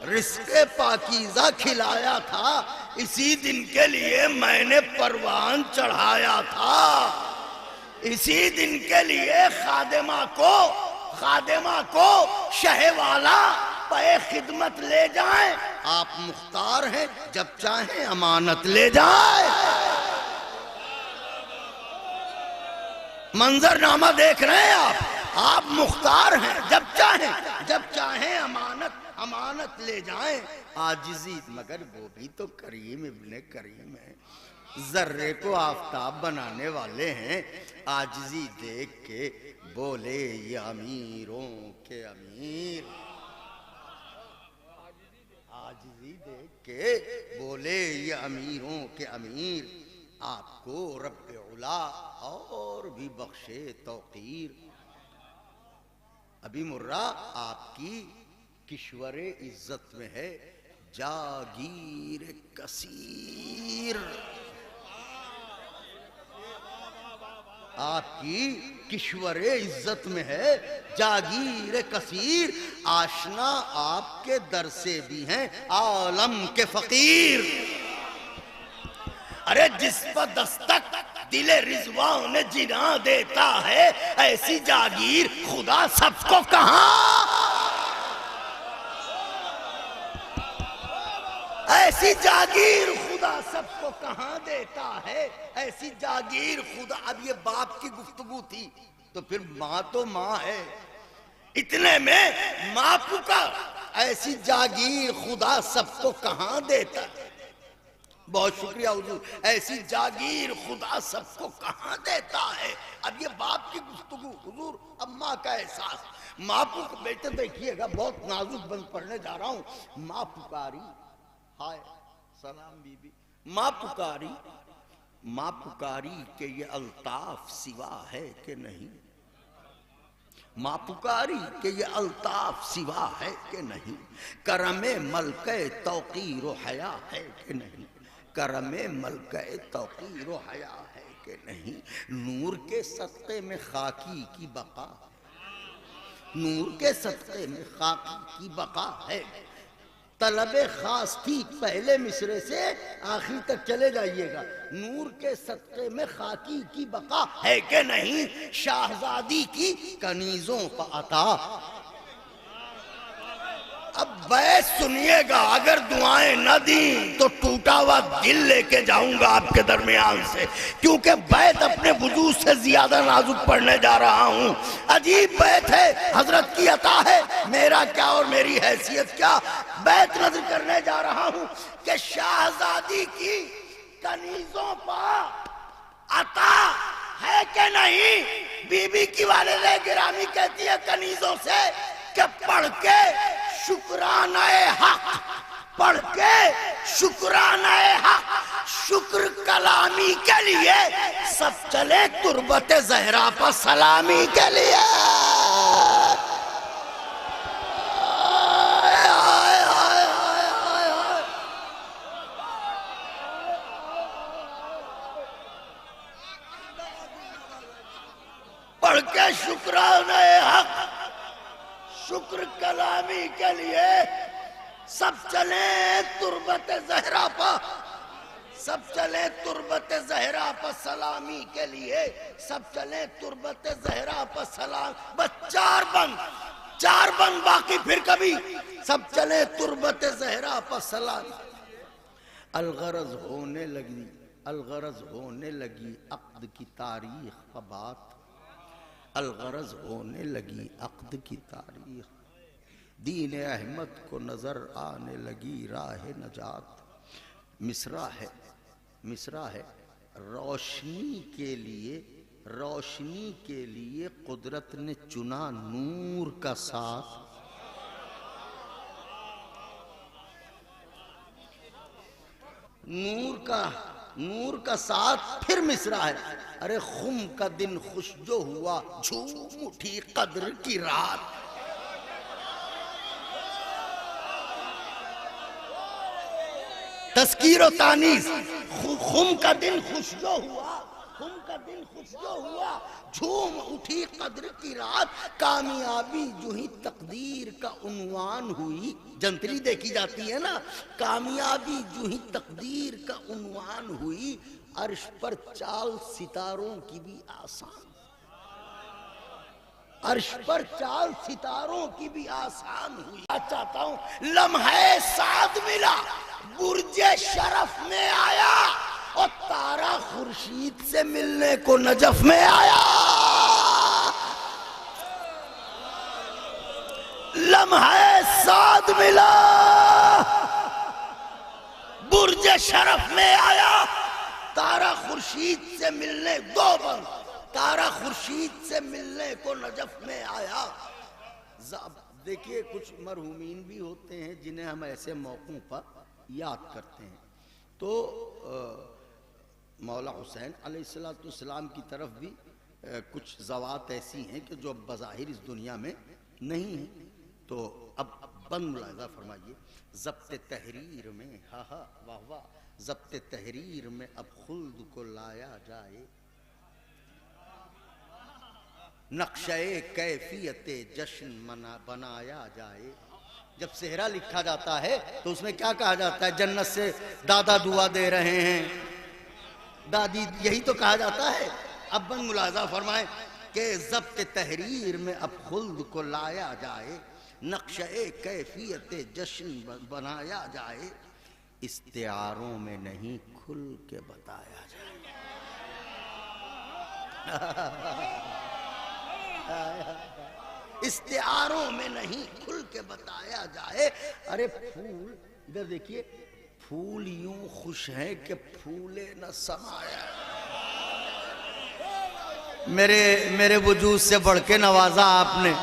[SPEAKER 16] रिज़्क़े पाकीज़ा खिलाया था इसी दिन के लिए। मैंने परवान चढ़ाया था इसी दिन के लिए। खादिमा को शहवाला पे खिदमत ले जाएं, आप मुख्तार हैं, जब चाहें अमानत ले जाएं। मंजरनामा देख रहे हैं आप मुख्तार हैं, जब चाहें अमानत ले जाएं। आजिज़ी, मगर वो भी तो करीम इब्ने करीम है, जर्रे को आफताब बनाने वाले हैं। आजिज़ी देख के बोले ये अमीरों के अमीर, आजिज़ी देख के बोले ये अमीरों के अमीर। आपको रब्बे उला और भी बख्शे तौकीर। अभी मुर्रा आपकी किश्वरे इज्जत में है जागीर कसीर, आपकी किश्वरे इज्जत में है जागीर कसीर। आशना आपके दर से भी हैं आलम के फकीर। अरे जिस पर दस्तक दिले रिजवान ने जिना देता है, ऐसी जागीर खुदा सबको कहां, ऐसी जागीर खुदा सबको कहां देता है, ऐसी जागीर खुदा। अब ये बाप की गुफ्तगू थी तो फिर माँ तो माँ है, इतने में माँ पुकार, ऐसी जागीर खुदा सबको कहां देता। बहुत शुक्रिया हुजूर, ऐसी जागीर खुदा सबको कहां देता है। अब ये बाप की गुफ्तगू हुजूर, अब माँ का एहसास। माँ पुकार, बेटे देखिएगा बहुत नाजुक बंद पढ़ने जा रहा हूं। माँ पुकारी, हाय सलाम बीबी, माँ पुकारी के ये अल्ताफ सिवा है कि नहीं, माँ पुकारी के ये अल्ताफ सिवा है कि नहीं, करमे मलके तौकीर व हया है कि नहीं, करमे मलके तौकीर व हया है कि नहीं। नूर के सदक़े में खाकी की बका, नूर के सदक़े में खाकी की बका है। तलबे खास थी पहले मिसरे से आखिर तक चले जाइएगा। नूर के सदक़े में खाकी की बका है कि नहीं, शाहजादी की कनीजों पर अता। अब बैत सुनिएगा, अगर दुआएं न दी तो टूटा हुआ दिल लेके जाऊंगा आपके दरमियान से, क्योंकि बैत अपने वजूद से ज्यादा नाजुक पढ़ने जा रहा हूं। अजीब बैत है, हजरत की अता है, मेरा क्या और मेरी हैसियत क्या। बैत नजर करने जा रहा हूं कि शाहजादी की कनीजों पर अता है कि नहीं। बीबी की वालिदा गिरामी कहती है कनीजों से कि पढ़ के शुक्रानाए हक, पढ़ के शुक्रानाए हक, शुक्र कलामी के लिए सब चले तुरबत जहरा पर सलामी के लिए। पढ़ के शुक्रानाए हक, शुक्र कलामी के लिए सब चले तुरबत जहरा पर, सब चले तुरबत जहरा पर सलामी के लिए, सब चले तुरबत जहरा पर सलाम। बस चार बंद, चार बन बाकी फिर कभी सब चले तुरबत जहरा पर सलाम। अलगरज होने लगी, अलगरज होने लगी अक्द की तारीख का बात, अलगरज होने लगी अक्द की तारीख। दीन अहमद को नजर आने लगी राह नजात। मिसरा है, मिसरा है, रोशनी के लिए, रोशनी के लिए कुदरत ने चुना नूर का साथ। नूर का साथ। फिर मिसरा है, अरे खुम का दिन खुश जो हुआ झूम उठी कद्र की रात। तस्कीर तानीस, खुम का दिन खुश जो हुआ, खुम का दिन खुश जो हुआ झूम उठी कद्र की रात। कामयाबी जो ही तकदीर का उन्वान हुई, जंतरी देखी जाती है ना, कामयाबी जो ही तकदीर का उन्वान हुई। अर्श पर चाल सितारों की भी आसान, अर्श पर चाल सितारों की भी आसान हुई। चाहता हूं लम्हे साद मिला बुर्जे शरफ में आया और तारा खुर्शीद से मिलने को नजफ में आया। लम्हे साद मिला बुर्जे शरफ में आया, तारा खुर्शीद से मिलने दो बंद, तारा खुर्शीद से मिलने को नजफ में आया। देखिए कुछ मरहूमीन भी होते हैं जिन्हें हम ऐसे मौकों पर याद करते हैं। तो मौला हुसैन अलैहिस्सलाम की तरफ भी कुछ ज़वात ऐसी हैं कि जो बज़ाहिर इस दुनिया में नहीं है। तो अब बंद मुलाहिज़ा फरमाइए, ज़ब्त तहरीर में, हा हा वाह वाह, ज़ब्त तहरीर में अब खुल्द को लाया जाए, नक्शे कैफियते जश्न बनाया जाए। जब सेहरा लिखा जाता है तो उसमें क्या कहा जाता है? जन्नत से दादा दुआ दे रहे हैं, दादी, यही तो कहा जाता है। अब बन मुलाजा फरमाए कि ज़ब्त तहरीर में अब खुल्द को लाया जाए, नक्शे कैफियते जश्न बनाया जाए, इस्तिआरों में नहीं खुल के बताया जाए। इस्तिआरों में नहीं खुल के बताया जाए। अरे फूल इधर देखिए, फूल यूं खुश हैं कि फूले न समाया। मेरे वजूद से बढ़ के नवाजा आपने,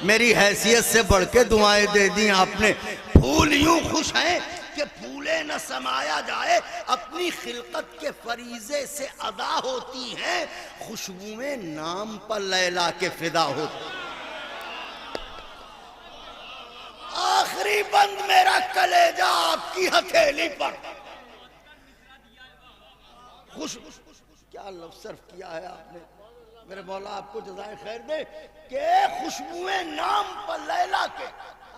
[SPEAKER 16] मेरी हैसियत से बढ़ के दुआएं दे दी आपने। फूल यूं खुश हैं कि फूले न समाया जाए, अपनी खिलकत के फरीजे से अदा होती हैं, खुशबुएं नाम पर लैला के फिदा होती। आखिरी बंद मेरा कलेजा आपकी हथेली पर, खुश, क्या लफ्ज़ सर्फ किया है आपने, मेरे मौला आपको जज़ाए खैर दे, के खुशबुएं नाम पर लैला के,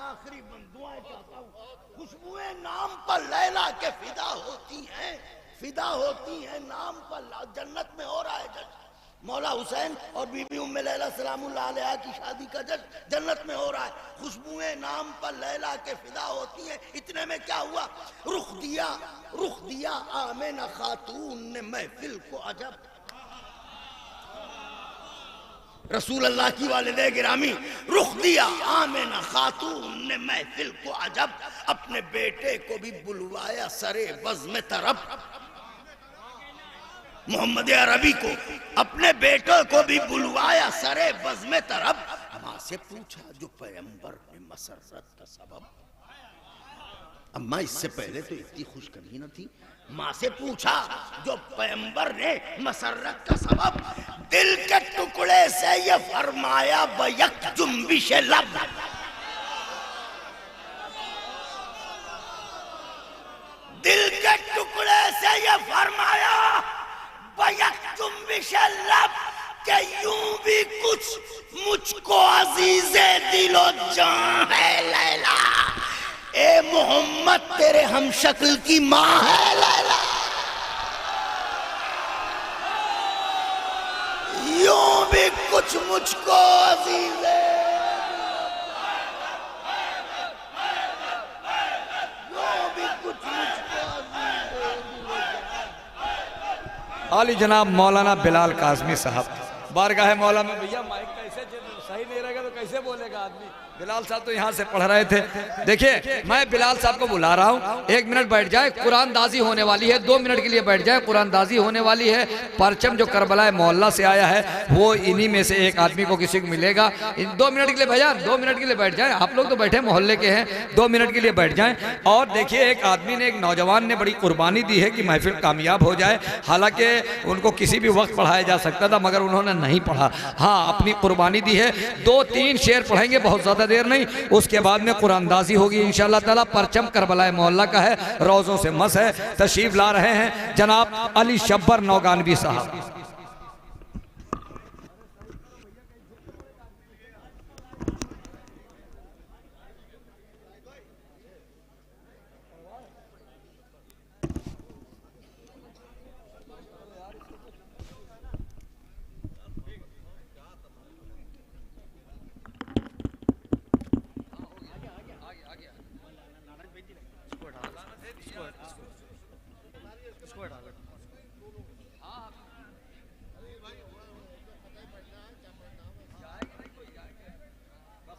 [SPEAKER 16] आखिरी बंद दुआएं चाहता हूँ, खुशबुएं नाम पर लैला के फिदा होती हैं, फिदा होती हैं नाम पर। जन्नत में हो रहा है जश्न, मौला हुसैन और बीबी उम्मे लैला सलामुल्लाह अलैहा की शादी का जश्न जन्नत में हो रहा है। खुशबुएं नाम पर लैला के फिदा होती हैं। इतने में क्या हुआ? रुख दिया आमिना खातून ने महफिल को अजब। रसूल अल्लाह की वालिदे गिरामी, रुख दिया आमिना खातून ने महफिल को अजब, अपने बेटे को भी बुलवाया सरे बज़्म तरब। मोहम्मद अरबी को, अपने बेटों को भी बुलवाया सरे बज़्म तरब। माँ से पूछा जो पैगंबर ने मसरत का सबब। अम्मा इससे पहले तो इतनी खुशखबरी न थी। माँ से पूछा जो पैगंबर ने मसरत का सबब। दिल के टुकड़े से ये फरमाया बयक जुम्बिश लब। दिल के टुकड़े से ये फरमाया बयक जुम्बिश लब, के यूं भी कुछ मुझको अजीज़े दिलो जान है लैला। ए मोहम्मद तेरे हम शक्ल की माँ है लैला। यूं भी कुछ मुझको अजीज़े
[SPEAKER 5] आली जनाब मौलाना बिलाल काज़मी साहब बारगाह मौला में। भैया माइक कैसे सही नहीं रहेगा तो कैसे बोलेगा आदमी। बिलाल साहब तो यहाँ से पढ़ रहे थे। देखिए मैं बिलाल साहब को बुला रहा हूँ, 1 मिनट बैठ जाए, कुरानदाजी होने वाली है। 2 मिनट के लिए बैठ जाए, कुरानदाजी होने वाली है। परचम जो करबला मोहल्ला से आया है वो इन्हीं में से एक आदमी को किसी को मिलेगा। 2 मिनट के लिए भैया 2 मिनट के लिए बैठ जाए। आप लोग तो बैठे मोहल्ले के हैं, 2 मिनट के लिए बैठ जाएं। और देखिए एक आदमी ने, एक नौजवान ने बड़ी कुर्बानी दी है कि महफिल कामयाब हो जाए। हालांकि उनको किसी भी वक्त पढ़ाया जा सकता था मगर उन्होंने नहीं पढ़ा। हाँ अपनी कुर्बानी दी है। 2-3 शेर पढ़ेंगे, बहुत ज़्यादा देर नहीं, उसके बाद में कुरानदाजी होगी इंशाअल्लाह ताला। परचम करबला मोहल्ला का है, रोज़ों से मस है। तशरीफ ला रहे हैं जनाब अली शब्बर नौगानवी साहब।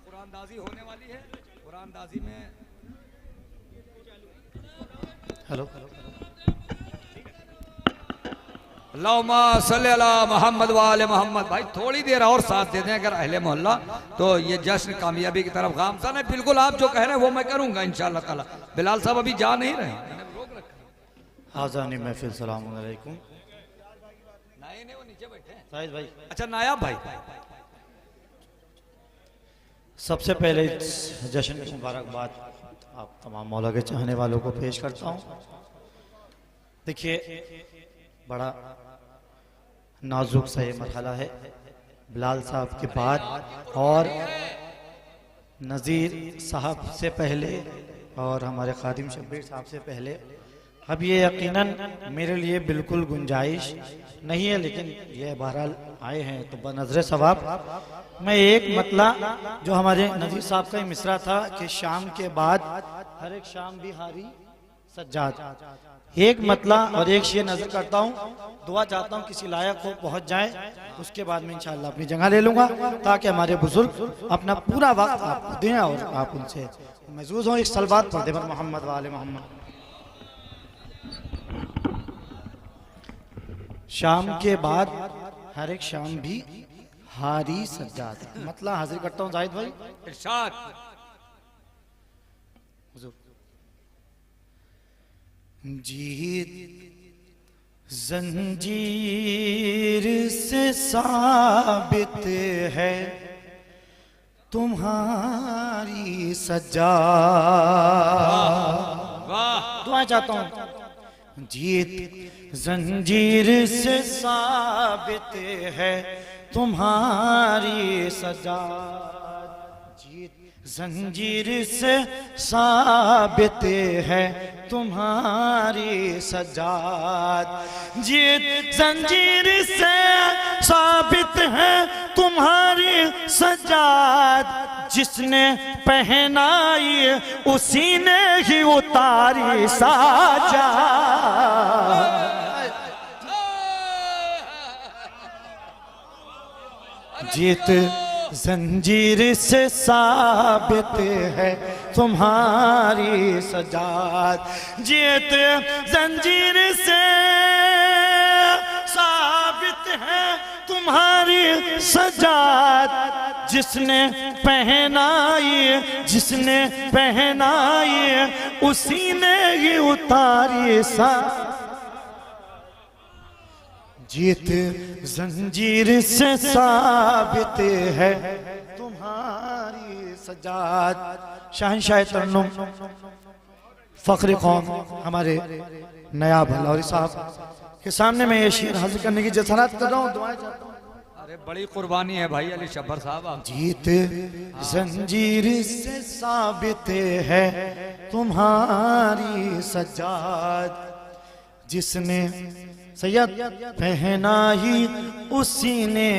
[SPEAKER 5] कुरानदाजी होने वाली है। कुरानदाजी में
[SPEAKER 12] हेलो
[SPEAKER 5] अल्लाहुम्मा सल्ली अला मोहम्मद व आले मोहम्मद। भाई थोड़ी देर और साथ दे दें अगर अहले मोहल्ला, तो ये जश्न कामयाबी की तरफ गामज़न है। बिल्कुल आप जो कह रहे हैं वो मैं करूंगा इंशाअल्लाह ताला। बिलाल साहब अभी जा नहीं रहे,
[SPEAKER 12] हाज़ानी महफिल सलाम अलैकुम।
[SPEAKER 5] नहीं वो नीचे बैठे हैं
[SPEAKER 12] साहिद भाई।
[SPEAKER 5] अच्छा नायाब भाई,
[SPEAKER 12] सबसे पहले जश्न की मुबारकबाद आप तमाम मौला के चाहने वालों को पेश करता हूँ। देखिए बड़ा नाजुक सा ये मरहला है। बिलाल साहब के बाद और नज़ीर साहब से पहले और हमारे खादिम शब्बीर साहब से पहले, अब ये यकीनन मेरे लिए बिल्कुल गुंजाइश नहीं है, लेकिन ये बहरहाल आए हैं तो बनज़र सवाब मैं एक मतला जो हमारे नज़ीर साहब का ही मिसरा था कि शाम के बाद हर एक शाम भी हारी सज्जाद, एक मतला और एक शेर नजर करता हूँ। दुआ चाहता हूँ किसी लायक को पहुँच जाए, उसके बाद में इंशाअल्लाह अपनी जगह ले लूँगा ताकि हमारे बुजुर्ग अपना पूरा वक्त आपको दें और आप उनसे महजूज हों। एक सलवात पढ़ दे मोहम्मद वाले मोहम्मद। शाम के बाद हर एक शाम भी हारी सज्जाद, मतलब हाजिर करता हूँ जाहिद भाई।
[SPEAKER 5] इरशाद
[SPEAKER 12] जीत जंजीर से साबित है तुम्हारी सज्जाद। दुआ चाहता हूँ। जीत जंजीर से साबित है तुम्हारी सज्जाद, जीत जंजीर से साबित है तुम्हारी सज्जाद, जीत जंजीर से साबित है तुम्हारी सज्जाद, जिसने पहनाई उसी ने ही उतारी साजाद। जीत जंजीर से साबित है तुम्हारी सजाद, जीत जंजीर से साबित है तुम्हारी सजाद, जिसने पहनाई उसी ने ही उतारी सा। जीत जंजीर से साबित है तुम्हारी सजाद। शहंशाह तरन्नुम फख्र कौम हमारे नयाब लाहौरी साहब के सामने मैं ये शेर हाजिर करने की जसरात कर रहा हूँ। दुआएं चाहता हूँ।
[SPEAKER 5] अरे बड़ी कुर्बानी है भाई अली शब्बर साहब।
[SPEAKER 12] जीत जंजीर से साबित है तुम्हारी सजाद, जिसने सैयद पहना ही उसी ने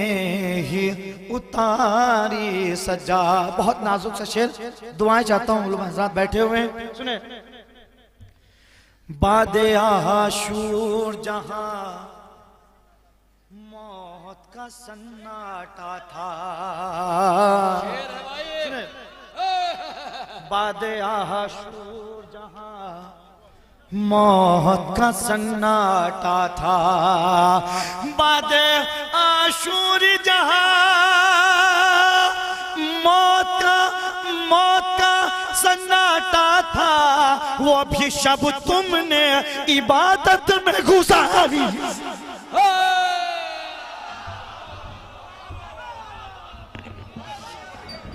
[SPEAKER 12] ही उतारी सजा। बहुत नाजुक सा शेर, दुआएं चाहता हूँ। उलमा हज़रात बैठे हुए हैं, सुने। बादे आशूर जहां
[SPEAKER 8] का सन्नाटा था। बादे आशूर जहां मौत का सन्नाटा था, बादे आशूर जहां मौत का सन्नाटा था, वो भी शब तुमने इबादत में गुजारी।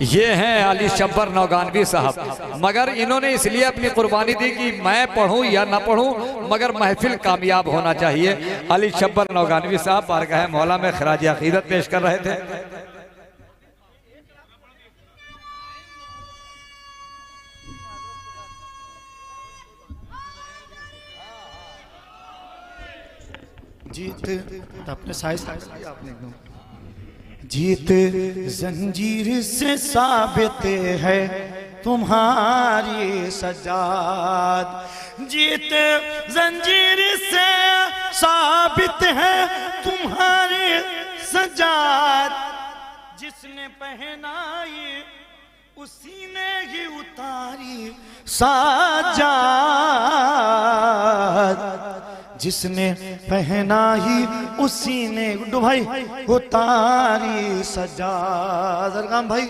[SPEAKER 5] ये हैं अली शब्बर नौगानवी साहब, मगर इन्होंने इसलिए अपनी कुर्बानी दी कि मैं पढ़ूं या ना पढ़ूं मगर महफिल कामयाब होना चाहिए। अली शब्बर नौगानवी साहब बारगाह मौला में खराज अकीदत पेश कर रहे थे।
[SPEAKER 8] जीत अपने साइज आपने एकदम जीत जंजीर से साबित है तुम्हारी सजाद, जीत जंजीर से साबित है तुम्हारी सजाद, जिसने पहनाई उसी ने ही उतारी साजाद, जिसने पहना ही उसी ने गुड्डू भाई उतारी सजाद। जरगाम भाई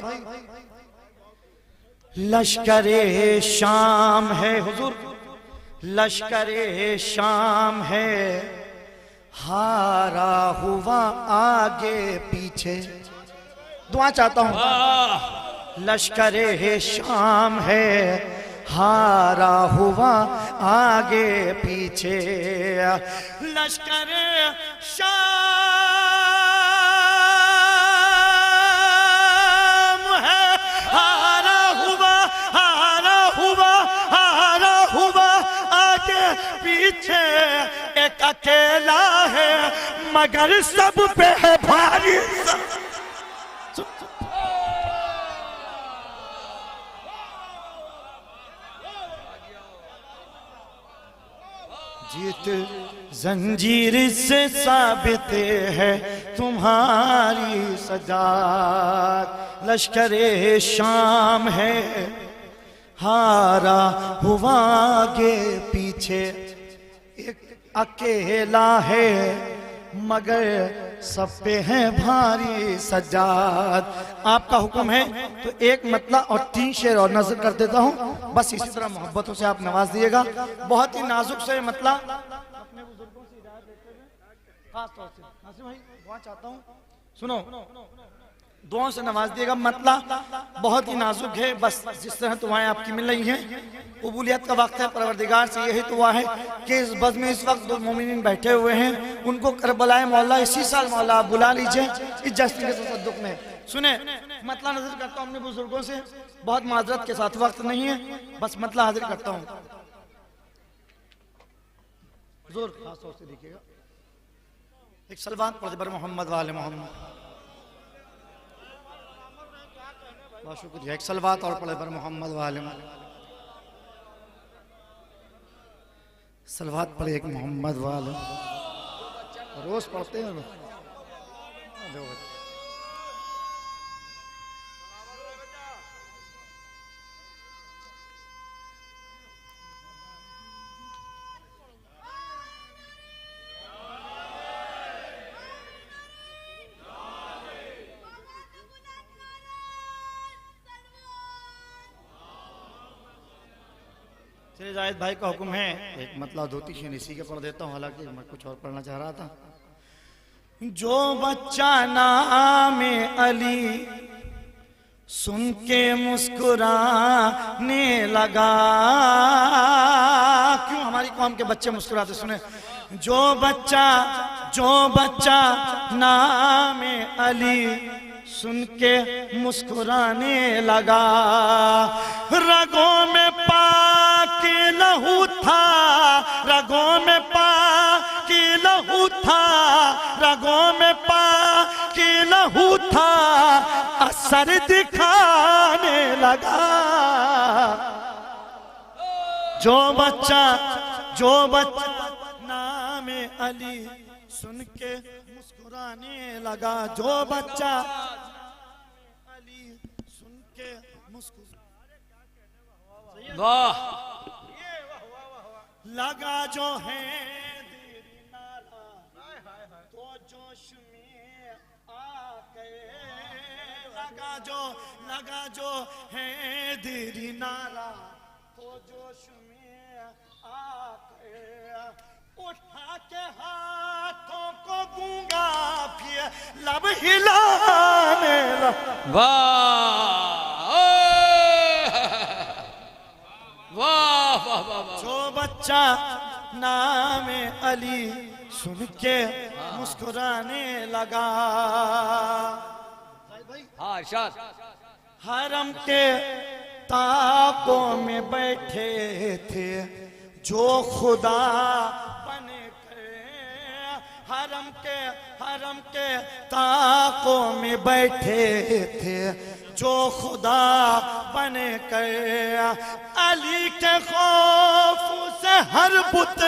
[SPEAKER 8] लश्करे शाम है हुजूर, लश्करे शाम है, हारा हुआ आगे पीछे। दुआ चाहता हूं। लश्करे शाम है, हारा हुआ आगे पीछे, लश्करे शाम है, हारा हुआ आगे पीछे, एक अकेला है मगर सब पे है भारी। जीत जंजीर से साबित है तुम्हारी सजाद, लश्करे शाम है, हारा हुआ आगे पीछे, एक अकेला है मगर सब पे है भारी सजाद। आपका हुक्म है तो एक मतला और 3 शेर और नजर कर देता हूँ, बस इसी तरह मोहब्बतों से आप नवाज दिएगा। बहुत ही नाजुक से मतला अपने बुजुर्गों से हिदायत देते हुए खास तौर से नासिर भाई दुआ चाहता हूँ, सुनो दुआओं से नवाज दिएगा। मतला बहुत ही नाजुक है, बस जिस तरह दुआएं आपकी मिल रही हैं, कबूलियत का वक्त है। परवरदिगार से यही दुआ है कि इस बज़ में इस वक्त 2 मोमिनीन बैठे हुए हैं, उनको करबलाए मौला इसी साल मौला बुला लीजिए इस जश्न के तसद्दुक में। सुने मतला नजर करता हूँ अपने बुजुर्गों से, बहुत माजरत के साथ, वक्त नहीं है, बस मतला हाजिर करता हूँ। हुजूर खास तौर से देखिएगा, एक सलवात पढ़ बर मोहम्मद वाले मोहम्मद। बहुत शुक्रिया। एक सलवात और पढ़े बर मोहम्मद वाले सलवात पढ़े एक मोहम्मद वाले, रोज पढ़ते हैं। चलिए जाहिद भाई का हुक्म है, एक मतलब धोती शेन इसी के पढ़ देता हूँ, हालांकि मैं कुछ और पढ़ना चाह रहा था। जो बच्चा नाम अली सुन के मुस्कुराने लगा, क्यों हमारी कौम के बच्चे मुस्कुराते, सुने। जो बच्चा नाम अली सुन के मुस्कुराने लगा, रगों में पाकी लहू था, रगों में पाकी लहू था, रगों में पाकी लहू था, असर दिखाने लगा। जो बच्चा नाम अली सुन के मुस्कुराने लगा जो बच्चा अली सुन के मुस्कुराने
[SPEAKER 5] वाह
[SPEAKER 8] लगा जो है तेरी नारा तो जोश में आके लगा जो है तेरी नारा तो जोश में आके उठा के हाथों को गूंगा फिर लब हिलाने
[SPEAKER 5] वाह वाह वाह वाह
[SPEAKER 8] जो बच्चा नाम अली सुन के मुस्कुराने लगा।
[SPEAKER 5] हाँ इरशाद।
[SPEAKER 8] हरम के ताकों में बैठे थे जो खुदा बने के हरम के ताकों में बैठे थे जो खुदा बने के अली के खौफ से हर बुत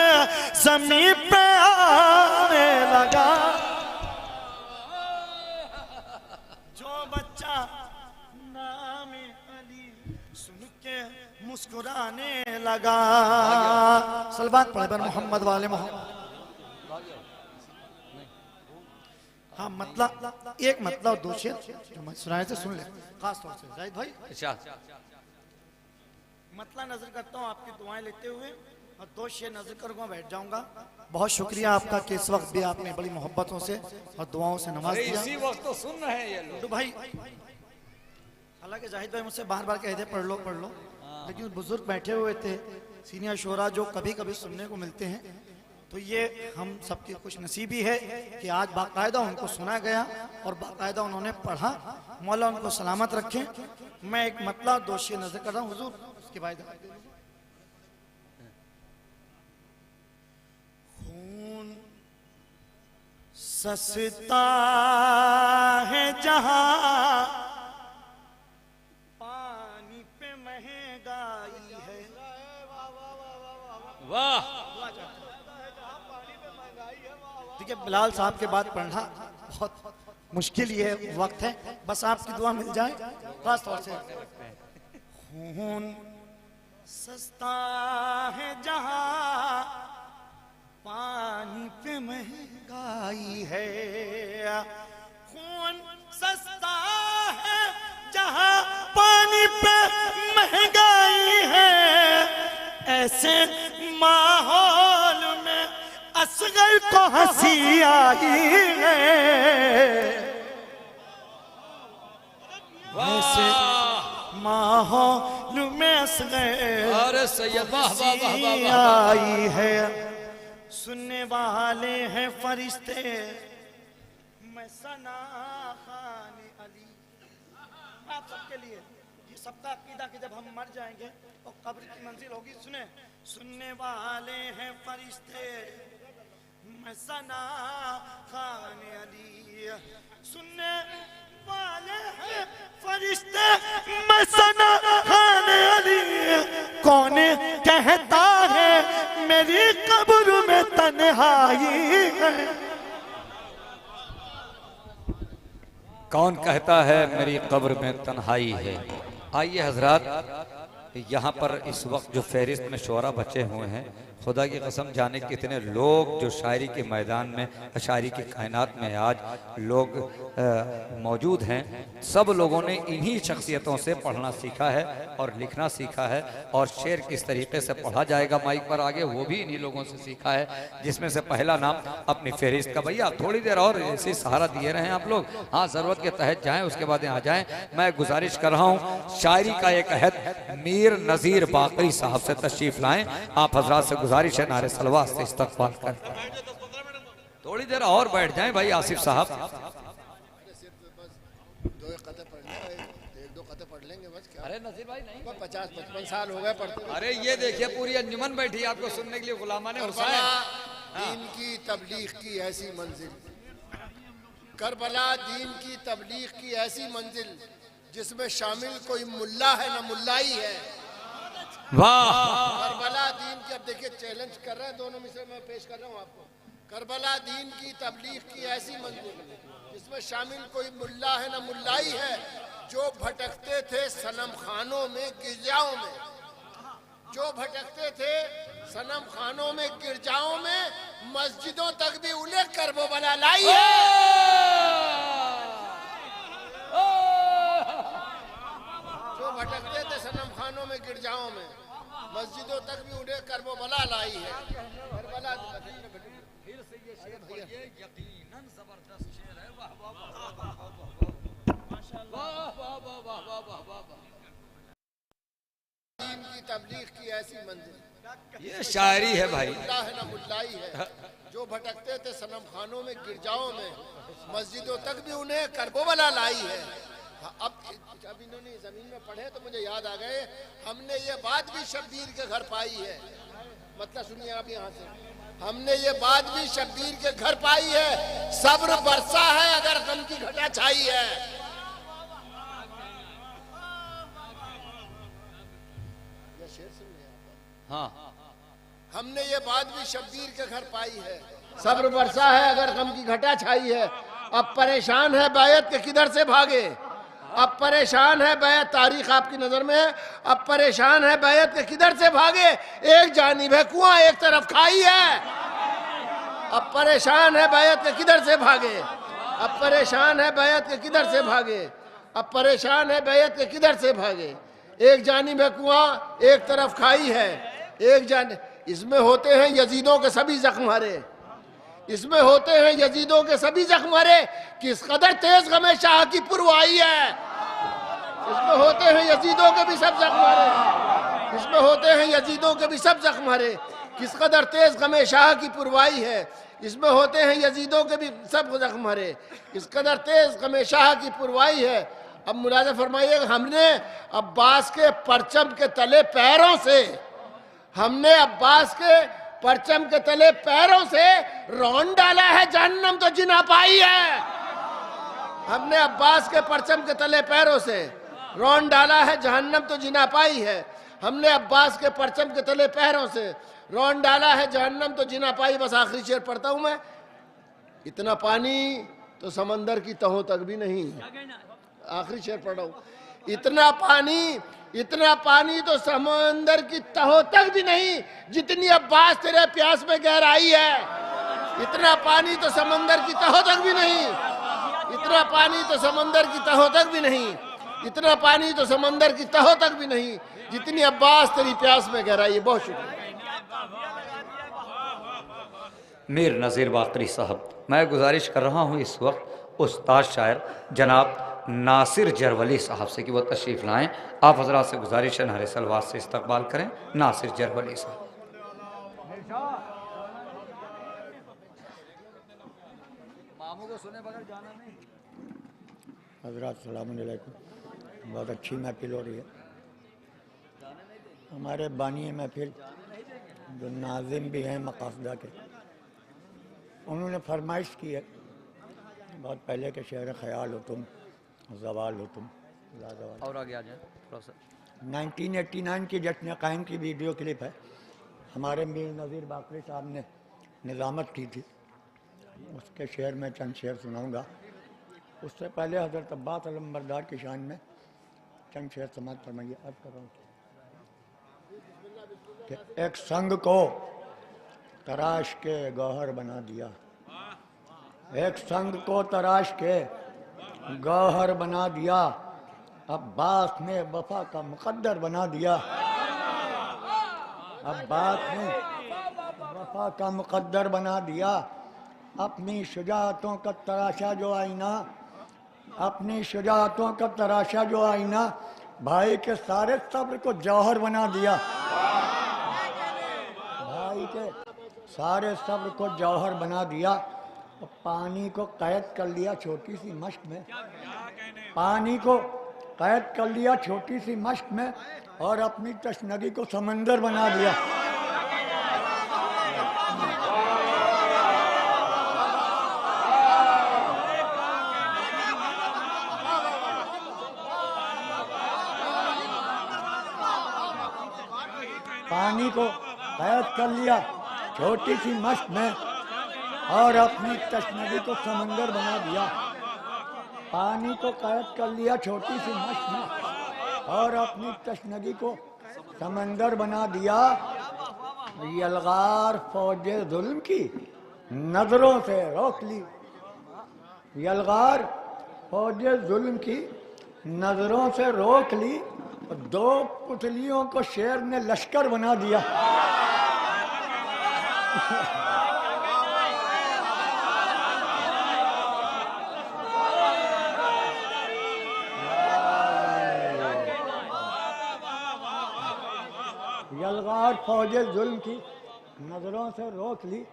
[SPEAKER 8] ज़मीन पे आने लगा। जो बच्चा नाम अली सुन के मुस्कुराने लगा। सलवात पढ़े पर मोहम्मद वाले मोहम्मद। हाँ मतलब एक मतलब दो शेर जो मैं सुनाए थे सुन ले खास तौर से जाहिद भाई।
[SPEAKER 5] अच्छा
[SPEAKER 8] मतलब नजर करता हूँ आपकी दुआएं लेते हुए और दो शेर नजर करूँगा बैठ जाऊंगा। बहुत शुक्रिया आपका कि इस वक्त भी आपने बड़ी मोहब्बतों से और दुआओं से नवाज दिया।
[SPEAKER 5] इसी वक्त तो सुन रहे हैं ये लोग
[SPEAKER 8] भाई। हालांकि जाहिद भाई मुझसे बार बार कहते पढ़ लो लेकिन बुजुर्ग बैठे हुए थे सीनियर शोरा जो कभी कभी सुनने को मिलते हैं तो ये हम सबकी खुश नसीबी है कि आज बाकायदा उनको सुना गया और बाकायदा उन्होंने पढ़ा। मौला उनको सलामत रखें। मैं एक मतलब दो शेर नजर कर रहा हूँ हुजूर उसके बाद खून सस्ता है जहां पानी पे महंगाई है।
[SPEAKER 5] वाह
[SPEAKER 8] देखिए बिलाल साहब के बाद पढ़ना बहुत मुश्किल ये वक्त है बस आपकी दुआ मिल जाए खास तौर से। खून सस्ता है जहां पानी पे महंगाई है। खून सस्ता है जहां पानी पे महंगाई है। ऐसे माहौल में असगर को हंसी आई है। ऐसे माहौल में असगर हंसी आई है। सुनने वाले हैं फरिश्ते मैं सना खाने अली। आप सबके लिए ये सबका अकीदा कि जब हम मर जाएंगे तो कब्र की मंजिल होगी। सुनने वाले हैं फरिश्ते मैं सना खाने अली। सुनने वाले हैं फरिश्ते मैं सना खाने अली। कौन कहता है मेरी कब्र में तन्हाई है।
[SPEAKER 5] कौन कहता है मेरी कब्र में तन्हाई है। आइए हजरात यहाँ पर इस वक्त जो फहरिस्त में शोरा बचे हुए हैं खुदा की कसम जाने कितने लोग जो शायरी के मैदान में शायरी की कायनात में आज लोग मौजूद हैं। सब लोगों ने इन्हीं शख्सियतों से पढ़ना सीखा है और लिखना सीखा है और शेर किस तरीके से पढ़ा जाएगा माइक पर आगे वो भी इन्हीं लोगों से सीखा है। जिसमें से पहला नाम अपनी फहरिस्त का। भैया थोड़ी देर और ऐसे सहारा दिए रहे आप लोग। हाँ ज़रूरत के तहत जाएँ उसके बाद यहाँ जाएँ। मैं गुजारिश कर रहा हूँ शायरी का एक अहद मीर नज़ीर बाकरी साहब से तशरीफ लाएँ। आप हजरात से गुजारिश है नारे सलवात से इस्तक़बाल कर। थोड़ी देर और बैठ जाएं भाई आसिफ साहब। अरे नजीर भाई नहीं
[SPEAKER 9] 50-55 साल हो गए पढ़ते।
[SPEAKER 5] अरे ये देखिए पूरी अंजुमन बैठी आपको सुनने के लिए गुलामा ने उठाया।
[SPEAKER 9] दीन की तबलीग की ऐसी मंजिल करबला दीन की तबलीग की ऐसी मंजिल जिसमें शामिल कोई मुल्ला है ना मुल्लाई है।
[SPEAKER 5] वाह
[SPEAKER 9] करबला दीन की अब देखिए चैलेंज कर रहे हैं दोनों मिसरे में पेश कर रहा हूँ आपको। करबला दीन की तबलीग की ऐसी मंजिल जिसमें शामिल कोई मुल्ला है ना मुल्लाई है, जो भटकते थे सनम खानों में गिरजाओं में, जो भटकते थे सनम खानों में गिरजाओं में, मस्जिदों तक भी उन्हें करबला लाई है। जो भटकते थे सनम खानों में गिरजाओं में, मस्जिदों तक भी उन्हें करबला लाई है। करबला फिर से ये शेर भैया, ये यकीनन जबरदस्त शेर है। वाह वाह वाह वाह वाह वाह वाह वाह। दीन की तबलीग की ऐसी मंजिल,
[SPEAKER 5] ये शायरी है भाई।
[SPEAKER 9] मुल्ला है ना मुल्लाई है, जो भटकते थे सनम खानों में गिरजाओं में, मस्जिदों तक भी उन्हें करबला लाई है। अब इन्होंने जमीन में पढ़े तो मुझे याद आ गए, हमने ये बात भी शब्बीर के घर पाई है। मतलब सुनिए आप यहाँ से, हमने ये बात भी शब्बीर के घर पाई है, सब्र बरसा है अगर गम की घटा छाई है। ये शेर सुन लिया? हाँ, हमने ये बात भी शब्बीर के घर पाई है, सब्र बरसा है अगर गम की घटा छाई है। अब परेशान है बैत के किधर से भागे, अब परेशान है बैत, तारीख आपकी नजर में है, अब परेशान है बैत के किधर से भागे, एक जानिब है कुआं एक तरफ खाई है। अब परेशान है बैत के किधर से भागे, अब परेशान है बैत के किधर से भागे, अब परेशान है बैत के किधर से भागे, एक जानिब है कुआं एक तरफ खाई है। एक जानिब, इसमें होते हैं यजीदों के सभी जख्म हरे, इसमें होते हैं यजीदों के सभी जख्म हरे, किस कदर तेज गमे शाह की पुरवाई है। इसमें होते हैं यजीदों के भी सब जख्म हरे, इसमें होते हैं यजीदों के भी सब जख्म हरे, किस कदर तेज गमे शाह की पुरवाई है। इसमें होते हैं यजीदों के भी सब जख्म हरे, किस कदर तेज गमे शाह की पुरवाई है। अब मुलाज़ा फरमाइए, हमने अब्बास के परचम के तले पैरों से, हमने अब्बास के परचम के तले पैरों से रौन डाला है, जहन्नम तो जिना पाई है। हमने अब्बास के परचम के तले पैरों से रौन डाला है, जहन्नम तो जिना पाई है। हमने अब्बास के परचम के तले पैरों से रौन डाला है, जहन्नम तो जिना पाई। बस आखिरी शेर पढ़ता हूं मैं, इतना पानी तो समंदर की तहों तक भी नहीं। आखिरी शेर पढ़ा हूं, इतना पानी तो समंदर की तहों तक भी नहीं, जितनी अब्बास तेरे प्यास में गहराई है। इतना पानी तो समंदर की तहों तक भी नहीं, इतना पानी तो समंदर की तहों तक भी नहीं, इतना पानी तो समंदर की तहों तक भी नहीं, जितनी अब्बास तेरी प्यास में गहराई है। बहुत शुक्रिया।
[SPEAKER 3] मीर नज़ीर बाकरी साहब, मैं गुजारिश कर रहा हूँ इस वक्त उस्ताद शायर जनाब नासिर जरवली साहब से कि वो तशरीफ़ लाएं। आप हजरात से गुजारिश है नारे सलवात से इस्तकबाल करें नासिर जरवली साहब।
[SPEAKER 18] हजरात सलाम अलैकुम, बहुत अच्छी महफिल हो रही है। हमारे बानी महफिल जो नाजिम भी हैं मकासदा के, उन्होंने फरमाइश की है बहुत पहले के शेर ख्याल हो तुम जवाल हो तुम लाजवाल।
[SPEAKER 3] और आगे आ जाए थोड़ा सा।
[SPEAKER 18] 1989 की जश्न कायम की वीडियो क्लिप है, हमारे मीर नज़ीर बाकरी साहब ने निज़ामत की थी, उसके शेर में चंद शेर सुनाऊंगा। उससे पहले हज़रत अब्बास अलमबरदार की शान में चंद शेर समाज फरमाइए। अर्ज़ कर रहा हूँ कि एक संग को तराश के गौहर बना दिया, एक संग को तराश के गौहर बना दिया, अब्बास ने वफा का मुकद्दर बना दिया, अब्बास ने वफा का मुकद्दर बना दिया। अपनी शुजाअतों का तराशा जो आईना, अपनी शुजाअतों का तराशा जो आईना, भाई के सारे सब्र को जौहर बना दिया, भाई के सारे सब्र को जौहर बना दिया। पानी को कैद कर लिया छोटी सी मश्क में, पानी को कैद कर लिया छोटी सी मश्क में, और अपनी तशनगी को समंदर बना दिया। पानी को कैद कर लिया छोटी सी मश्क में, और अपनी तशनगी को समंदर बना दिया। पानी को कैद कर लिया छोटी सी मश में और अपनी तशनगी को समंदर बना दिया। यलगार फौज जुल्म की नजरों से रोक ली। यलगार फौज जुल्म की नजरों से रोक ली और 2 पुतलियों को शेर ने लश्कर बना दिया। यलगार फौज जुल्म की नजरों से रोक ली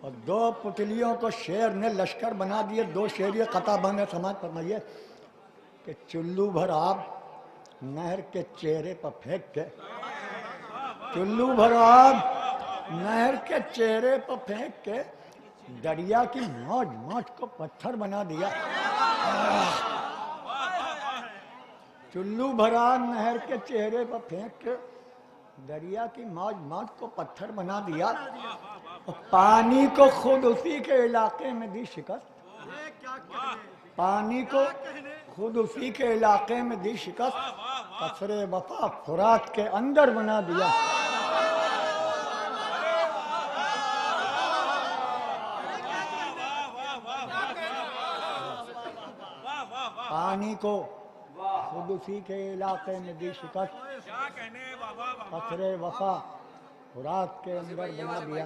[SPEAKER 18] और 2 पुतलियों को शेर ने लश्कर बना दिए। 2 शेर ये कथा बंद है, समाज फरमाइए कि चुल्लू भर आब नहर के चेहरे पर फेंक के, चुल्लू भर आब नहर के चेहरे पर फेंक के दरिया की मौज मौज को पत्थर बना दिया। चुल्लू भर आब नहर के चेहरे पर फेंक के दरिया की मौज मौज को पत्थर बना दिया और पानी को खुद उसी के इलाके में दी शिकस्त। पानी को खुद उसी के इलाके में दी शिकस्त। कसरे वफा फुरात के अंदर बना दिया। पानी को खुद उसी के इलाके में दी शिकस्त। कसरे वफा फुरात के अंदर बना दिया।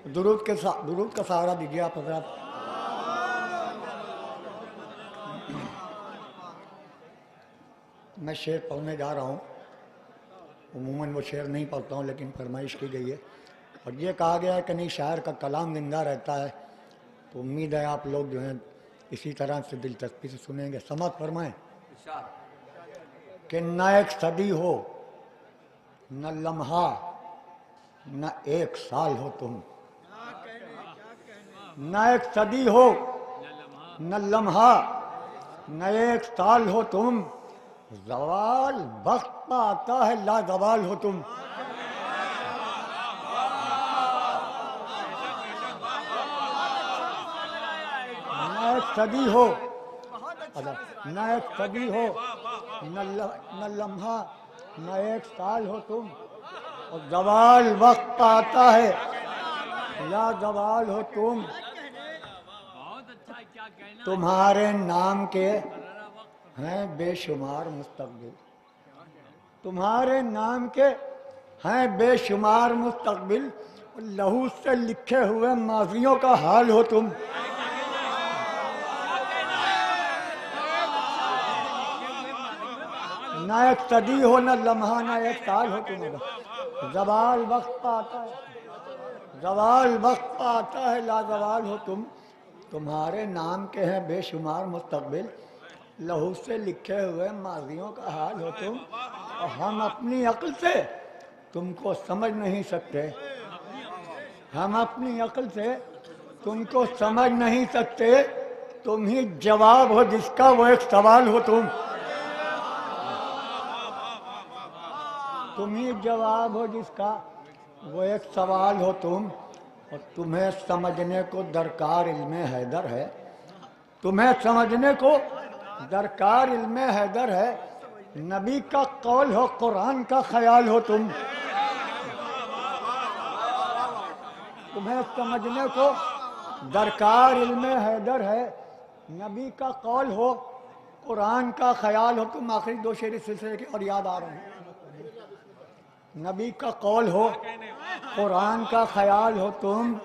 [SPEAKER 18] दुरूद का सहारा दीजिए आप हज़रात। मैं शेर पढ़ने जा रहा हूँ। उमूमन वो शेर नहीं पढ़ता हूँ लेकिन फरमाइश की गई है और ये कहा गया है कि नहीं शायर का कलाम जिंदा रहता है, तो उम्मीद है आप लोग जो हैं इसी तरह से दिलचस्पी से सुनेंगे। समझ फरमाएं कि न एक सदी हो, न लम्हा, न 1 साल हो तुम। न एक सदी हो, न लम्हा, न 1 साल हो तुम। जवाल वक्त पर आता है, ला जवाल हो तुम। न एक सदी हो, न एक सदी हो, न लम्हा, न 1 साल हो तुम। और जवाल वक्त पर आता है, ला जवाल हो तुम। तुम्हारे नाम के हैं बेशुमार मुस्तकबिल। तुम्हारे नाम के हैं बेशुमार मुस्तकबिल। लहू से लिखे हुए माजियों का हाल हो तुम। न एक सदी हो, न लम्हा, न 1 साल हो तुम। जवाल वक्त पर आता है, जवाल वक्त पर आता है, लाजवाल हो तुम। तुम्हारे नाम के हैं बेशुमार मुस्तकबिल। लहू से लिखे हुए माजियों का हाल हो तुम। और हम अपनी अक्ल से तुमको समझ नहीं सकते। हम अपनी अक्ल से तुमको समझ नहीं सकते। तुम ही जवाब हो जिसका वो एक सवाल हो तुम। तुम ही जवाब हो जिसका वो एक सवाल हो तुम। और तुम्हें समझने को दरकार इल्मे हैदर है। तुम्हें समझने को दरकार इल्मे हैदर है। नबी का कौल हो, कुरान का ख्याल हो तुम। तुम्हें समझने को दरकार इल्मे हैदर है। नबी का कौल हो, कुरान का ख्याल हो तुम। आखिरी 2 शेर इस सिलसिले के और याद आ रहे हैं। नबी का कौल हो, कुरान का ख्याल हो तुम।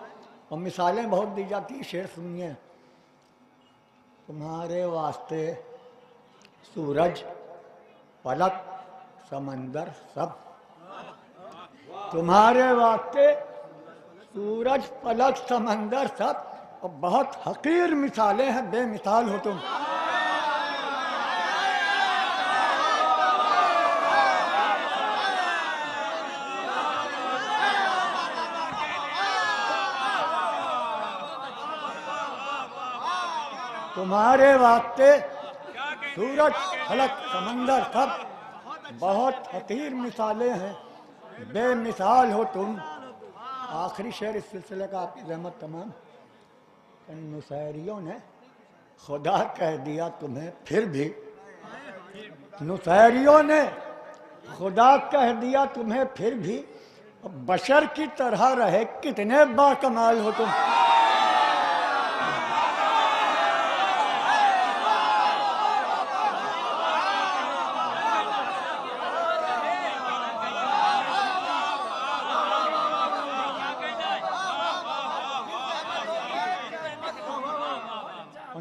[SPEAKER 18] और मिसालें बहुत दी जाती हैं, शेर सुनिए। तुम्हारे वास्ते सूरज, पलक, समंदर सब। तुम्हारे वास्ते सूरज, पलक, समंदर सब। और बहुत हकीर मिसालें हैं, बेमिसाल हो तुम। तुम्हारे वास्ते सूरज, फलक, समंदर सब। बहुत हकीर मिसालें हैं, बेमिसाल हो तुम। आखिरी शेर इस सिलसिले का, आपकी रहमत तमाम। नुसैरियों ने खुदा कह दिया तुम्हें फिर भी, नुसैरियों ने खुदा कह दिया तुम्हें फिर भी, बशर की तरह रहे कितने बाकमाल हो तुम।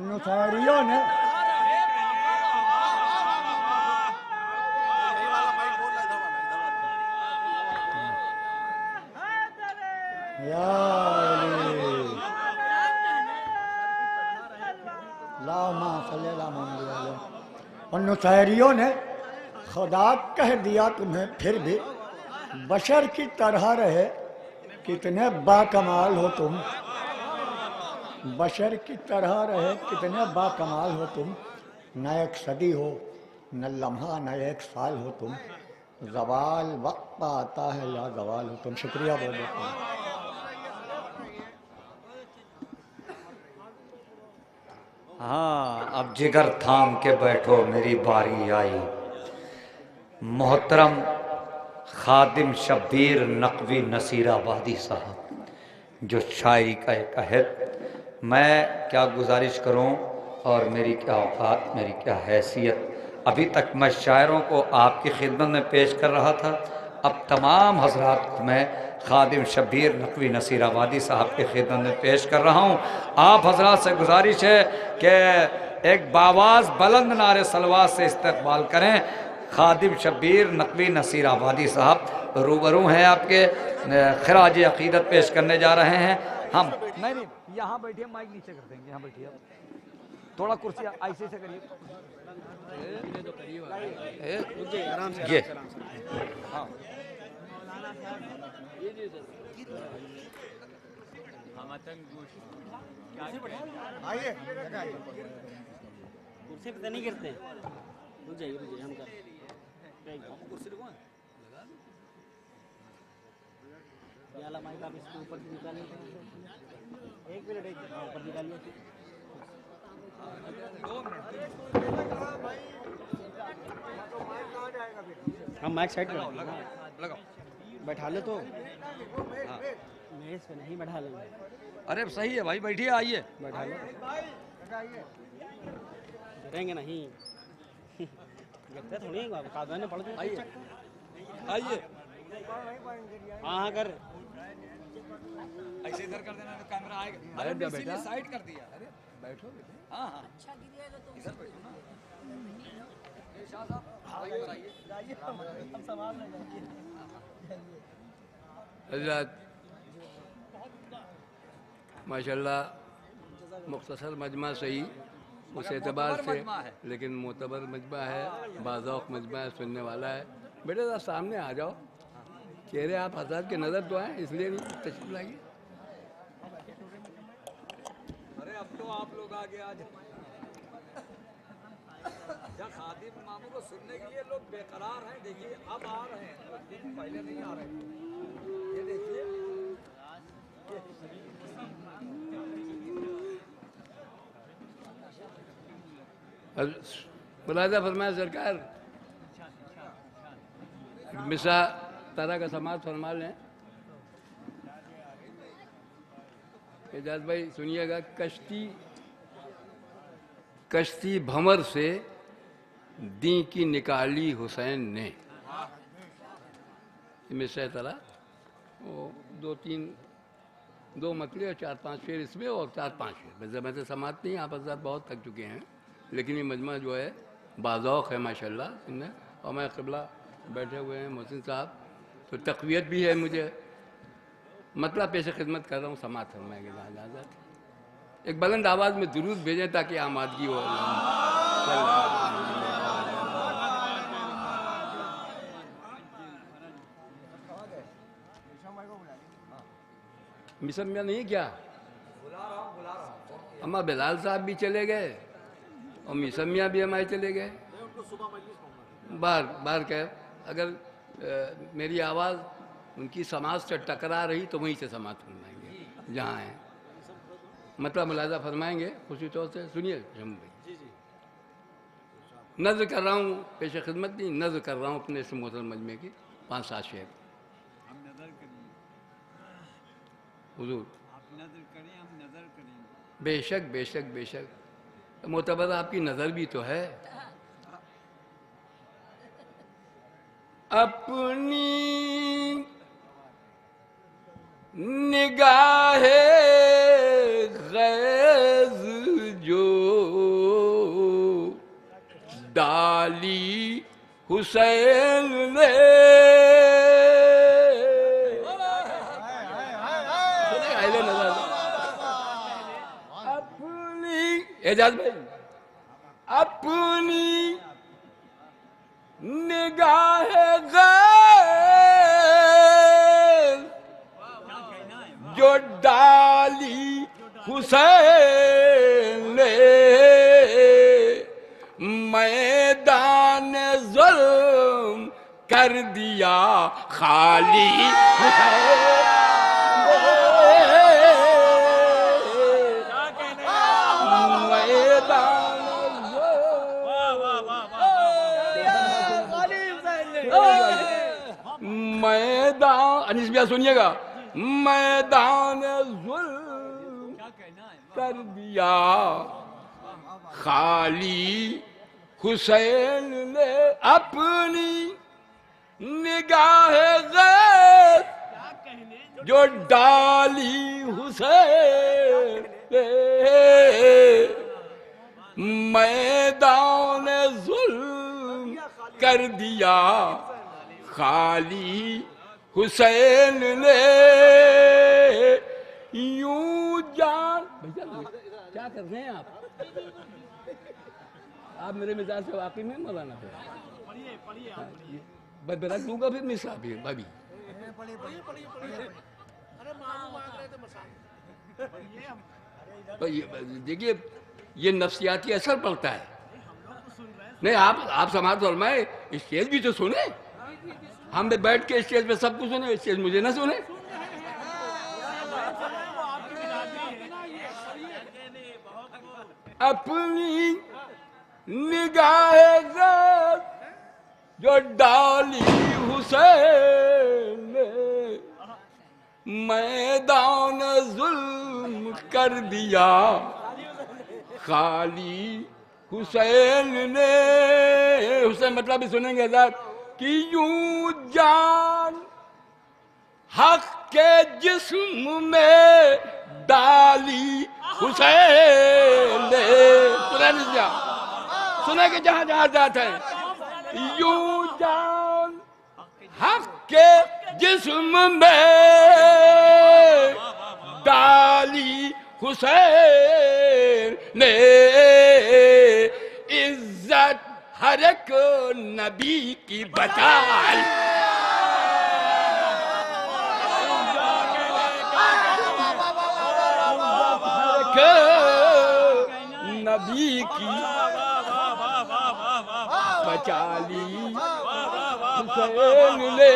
[SPEAKER 18] नुसैरियों ने नुसैरियों ने खुदा कह दिया तुम्हें फिर भी, बशर की तरह रहे कितने बाकमाल हो तुम। बशर की तरह रहे कितने बाकमाल हो तुम। न एक सदी हो न लम्हा न एक साल हो तुम, जवाल वक्त आता है या जवाल हो तुम। शुक्रिया बहुत बहुत।
[SPEAKER 3] हाँ, अब जिगर थाम के बैठो मेरी बारी आई। मोहतरम खादिम शब्बीर नकवी नसीराबादी साहब, जो शायरी का एक अहद, मैं क्या गुजारिश करूं और मेरी क्या औकात, मेरी क्या हैसियत। अभी तक मैं शायरों को आपकी खिदमत में पेश कर रहा था, अब तमाम हजरात को मैं खादिम शब्बीर नकवी नसीराबादी साहब की खिदमत में पेश कर रहा हूँ। आप हजरात से गुजारिश है कि एक बावाज़ बुलंद नारे सलवात से इस्तकबाल करें। खादिम शब्बीर नकवी नसीराबादी साहब रूबरू हैं, आपके खराज अकीदत पेश करने जा रहे हैं। हम
[SPEAKER 5] नहीं, यहाँ बैठिए, माइक नीचे कर देंगे, यहाँ बैठिए, थोड़ा कुर्सी ऐसे से करिए,
[SPEAKER 17] आराम से,
[SPEAKER 3] ये
[SPEAKER 5] हाँ।
[SPEAKER 17] आइए, कुर्सी पे नहीं गिरते, रुक जाइए हम कर कुर्सी को याला माइक आप इसको ऊपर निकालिए, एक मिनट ऊपर निकालिए। हम माइक साइड कर लगाओ, बैठा ले तो मेज पे नहीं बैठा लेंगे।
[SPEAKER 5] अरे सही है भाई, बैठिए, आइए,
[SPEAKER 17] बैठा लो, गिरेंगे नहीं, गिरते थोड़ी कागज में पड़ जाए।
[SPEAKER 5] आइए आइए,
[SPEAKER 17] हाँ कर
[SPEAKER 5] ऐसे इधर कर देना तो कैमरा आएगा। अरे बेटा साइड कर दिया, अरे बैठो बेटा, हाँ हाँ इधर बैठो ना। शाह साहब
[SPEAKER 19] हज़रत माशाल्लाह मुख्तसर मजमा सही उस एतबार से, लेकिन मोतबर मजमा है, बाज़ौक़ मजमा है, सुनने वाला है। बेटे साहब सामने आ जाओ, चेहरे आप हज़रत के नज़र तो आए, इसलिए नहीं तशरीफ़ लाइए।
[SPEAKER 5] अरे अब तो आप लोग आगे आ जाओ। जब खादिम इमामों को सुनने के लिए लोग बेकरार हैं, देखिए अब आ रहे हैं, पहले नहीं आ रहे थे। ये देखिए
[SPEAKER 19] मुलाजा फरमाया सरकार, मिसा तरह का समाज फरमा लें। एजाज भाई सुनिएगा, कश्ती भंवर से दी की निकाली हुसैन ने। मिसा तरह वो दो मतले और 4-5 शेर इसमें और 4-5 शेर, मैं तो समात नहीं, आप हज़रत बहुत थक चुके हैं, लेकिन ये मजमा जो है बाज़ौक़ है माशाल्लाह इनने। और मैं क़िबला बैठे हुए हैं मोहसिन साहब, तो तक़वियत भी है मुझे, मतलब पेश खिदमत कर रहा हूँ, समात फरमाएंगे इजाज़त। एक बुलंद आवाज़ में दुरूद भेजें ताकि आमादगी हो। मिसमिया नहीं क्या, अम्मा बिलाल साहब भी चले गए और मिसमिया भी हमारे चले गए। बार कह, अगर मेरी आवाज़ उनकी समाज से टकरा रही तो वहीं से समाज फरमाएंगे जहाँ है, मतलब मुलाजा फरमाएंगे खुशी तौर से। सुनिए शम्भू भाई, नज़र कर रहा हूँ, पेश खिदमत नहीं, नज़र कर रहा हूँ अपने इस मोहतरम मजमे की 5-7 शेर। हुजूर बेशक बेशक बेशक, मोतबर आपकी नज़र भी तो है। अपनी निगाहे गैज़ जो डाली हुसैन ने, अपनी एजाज भाई, अपनी निगाहे गैज़ जो डाली हुसैन ने, मैदान ज़ुल्म कर दिया खाली मैदान, अनिस भैया सुनिएगा, मैदान ज़ुल्म कर दिया खाली हुसैन ने, अपनी निगाह गैज़ जो डाली हुसैन ने, मैदान ज़ुल्म कर दिया खाली हुसैन ने, यूं जान। भैया क्या कर रहे हैं आप मेरे मिजाज से वाकई में मौलाना पे बरक दूंगा फिर मिसा भी भाभी। देखिए ये नफ्सियाती असर पड़ता है। नहीं आप समाज फरमाए, स्टेज भी तो सुने, हम बैठ के स्टेज पे सब कुछ सुने, स्टेज मुझे ना सुने। अपनी निगाहे गैज़ जो डाली हुसैन ने, मैदान ज़ुल्म कर दिया खाली हुसैन ने। हुसैन मतलब भी सुनेंगे साहब कि यूं जान हक के जिस्म में डाली हुसैन ने। सुना कि जहां जहां जाते हैं, यूं जान हक के जिस्म में डाली हुसैन ने, इज्जत हर एक नबी की बचाई, नबी की बचाली हुसैन ने,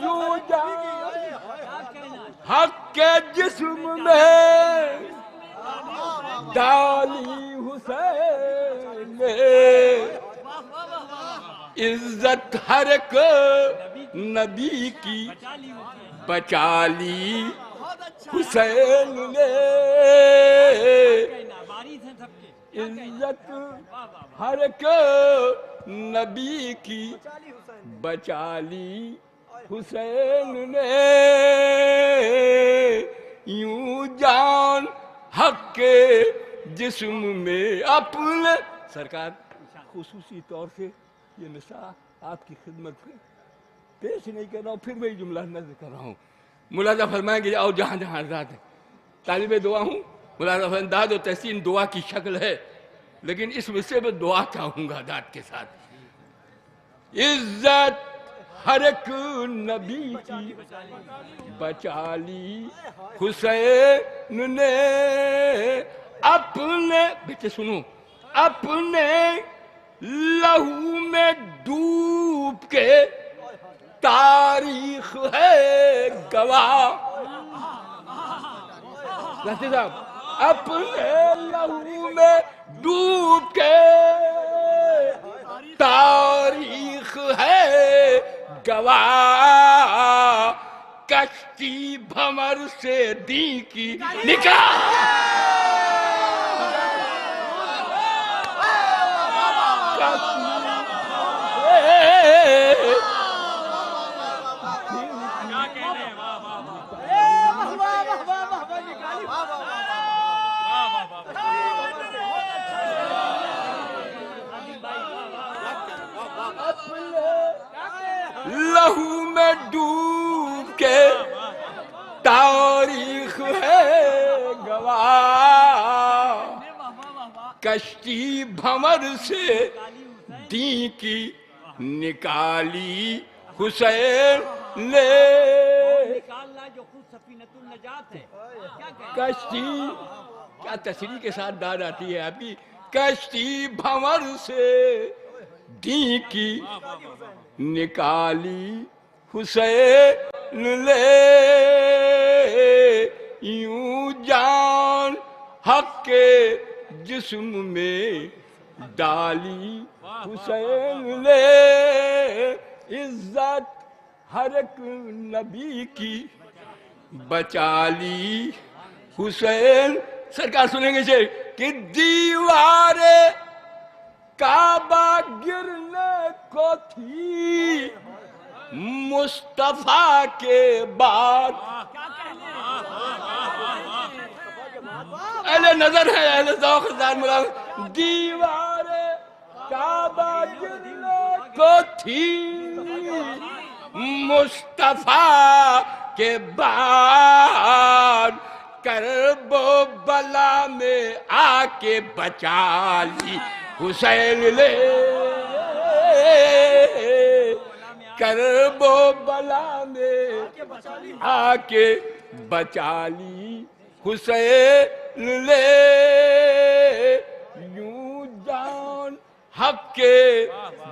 [SPEAKER 19] यूं जान हक के जिस्म में डाली हुसैन ने, इज्जत हर एक नबी की बचाली हुसैन ने, इज्जत हर एक नबी की बचाली हुसैन ने, यूं जान हक के जिस्म में अपने। सरकार खुसूसी तौर से ये मिसा आपकी खिदमत में पेश नहीं कर रहा हूँ, फिर वही जुमला नज़र कर रहा हूँ। मुलाजा फरमाएंगे आओ जहाँ जहाँ आज़ाद है, तालिबे दुआ हूँ। मुलाजा फरमाएंगे दाद और तहसीन दुआ की शक्ल है, लेकिन इस विषय में दुआ चाहूँगा दाद के साथ। इज्जत हर एक नबी की बचाली हुसैन ने, अपने बेटे सुनो, अपने लहू में डूब के तारीख है गवाह। गाजी साहब अपने लहू में डूब के तारीख है गवाह, कश्ती भंवर से दी की निकाह। लहू में डूब के तारीख है गवाह, कश्ती भंवर से दी की निकाली हुसैन ने। कश्ती क्या तस्वीर के साथ दाद आती है आपकी। कश्ती भंवर से दी की निकाली हुसैन ले, यूं जान हक के जिस्म में डाली हुसैन ले। इज्जत हर एक नबी की बचा ली हुसैन। सरकार सुनेंगे से कि दीवारे काबा गिरने को थी मुस्तफा के बाद। अहले नजर है अहले ज़ौक़ दीवारे काबा गिरने को थी मुस्तफा के बाद, करबो बला में आके बचा ली हुसैन ले। करबो बला में आके बचा ली हुसैन ले, यूं जान हक के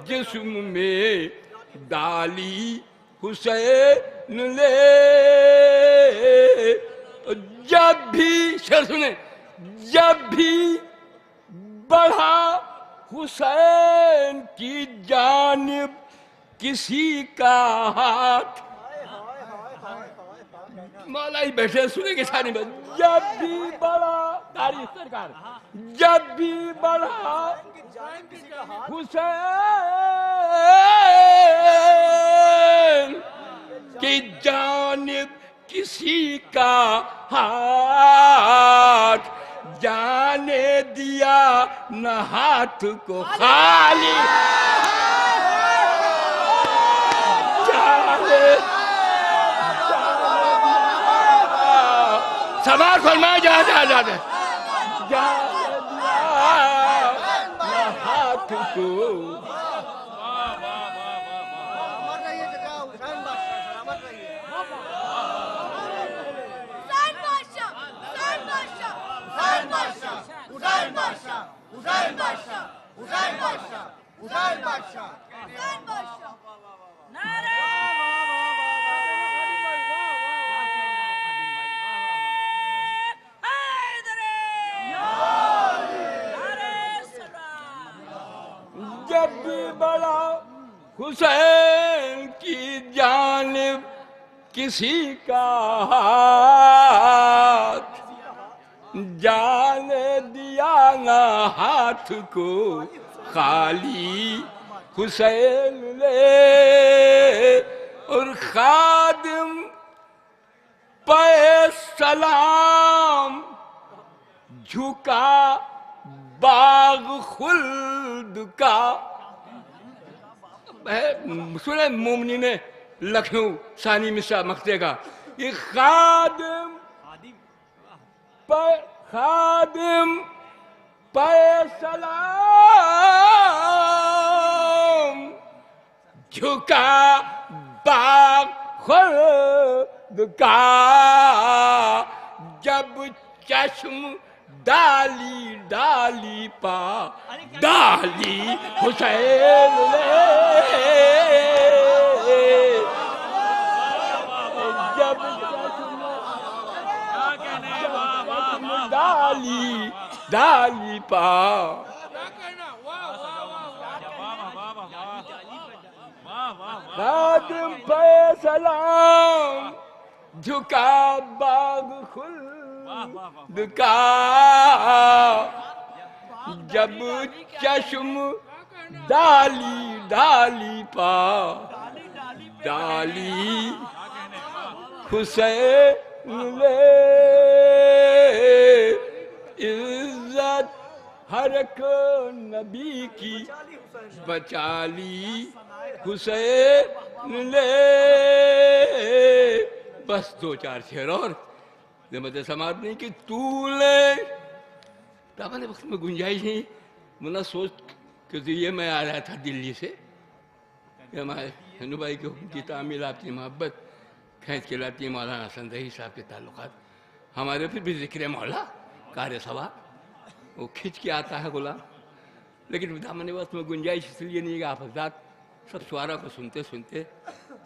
[SPEAKER 19] जिस्म में डाली हुसैन ले। जब भी शेर सुने, जब भी बढ़ा हुसैन की जानिब किसी का हाथ, मौला ही बैठे सुनेंगे सारी बात। जब भी बढ़ा तारीख सरकार, जब भी बढ़ा हुसैन की जानिब किसी का हाथ, जाने दिया न हाथ को खाली। सवाल फरमाए जा हाथ को। जब भी बड़ा हुसैन की जानिब किसी का हाथ, जाने दिया ना हाथ को खाली हुसैन ले। और खादिम पे सलाम झुका बाग खुल्द का। सुने मोमनी ने लखनऊ सानी मिसा मख्ते का, ये खादिम पे सलाम झुका बाग खुल्द का। जब चश्म डाली डाली पा डाली हुसैन ले। डाली डाली पा। खादिम पे सलाम झुका बाग खुल्द का, जब चश्म डाली डाली पा डाली हुसैन ले इज्जत हर एक नबी की बचा ली हुसैन ले। बस दो चार शेर और मत समाप्त नहीं कि तूले ताबने वक्त में गुंजाइश नहीं। मुन्ना सोच क्योंकि ये मैं आ रहा था दिल्ली से, हमारे हनु भाई के हुक्म की तामील आपकी मोहब्बत खींच के लाती है मौलाना हसन रही साहब के ताल्लुकात हमारे फिर भी जिक्र मौला कार्य सवा वो खींच के आता है गुलाम। लेकिन दामन वक्त में गुंजाइश इसलिए नहीं कि आप हज़रात सब शुआरा को सुनते सुनते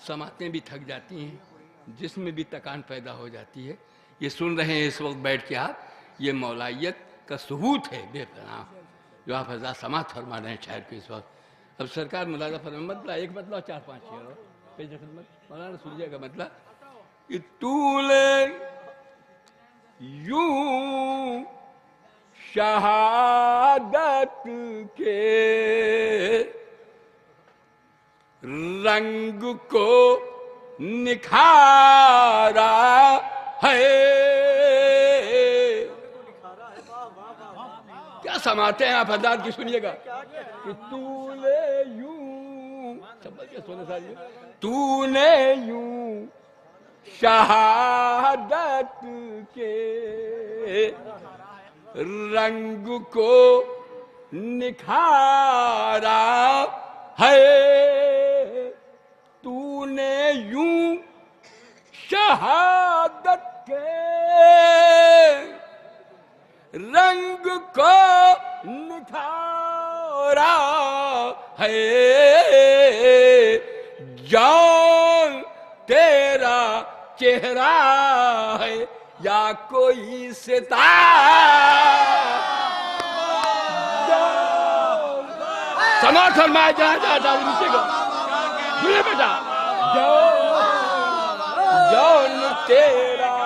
[SPEAKER 19] समातें भी थक जाती हैं, जिसमें भी तकान पैदा हो जाती है। ये सुन रहे हैं इस वक्त बैठ के आप, ये मौलाइयत का सबूत है बेपनाह जो आप हज़रात समात फरमा रहे हैं शायर को इस वक्त। अब सरकार मुलाजा फरमा मतलब एक मतलब चार पाँच शेर और पेश खिदमत मौलाना सुनिएगा। मतलब कि तूले यूं शहादत के रंग को निखारा है। क्या समाते हैं आप हज़रात की सुनिएगा कि तूने यूं समझ के सुने सारी तूने यूं शहादत के रंग को निखारा है। तूने यूं शहादत के रंग को निखारा है। जान तेरा चेहरा है या कोई सितारा। समाज फरमाया जहाँ जाता नीचे को सुने बेटा जान तेरा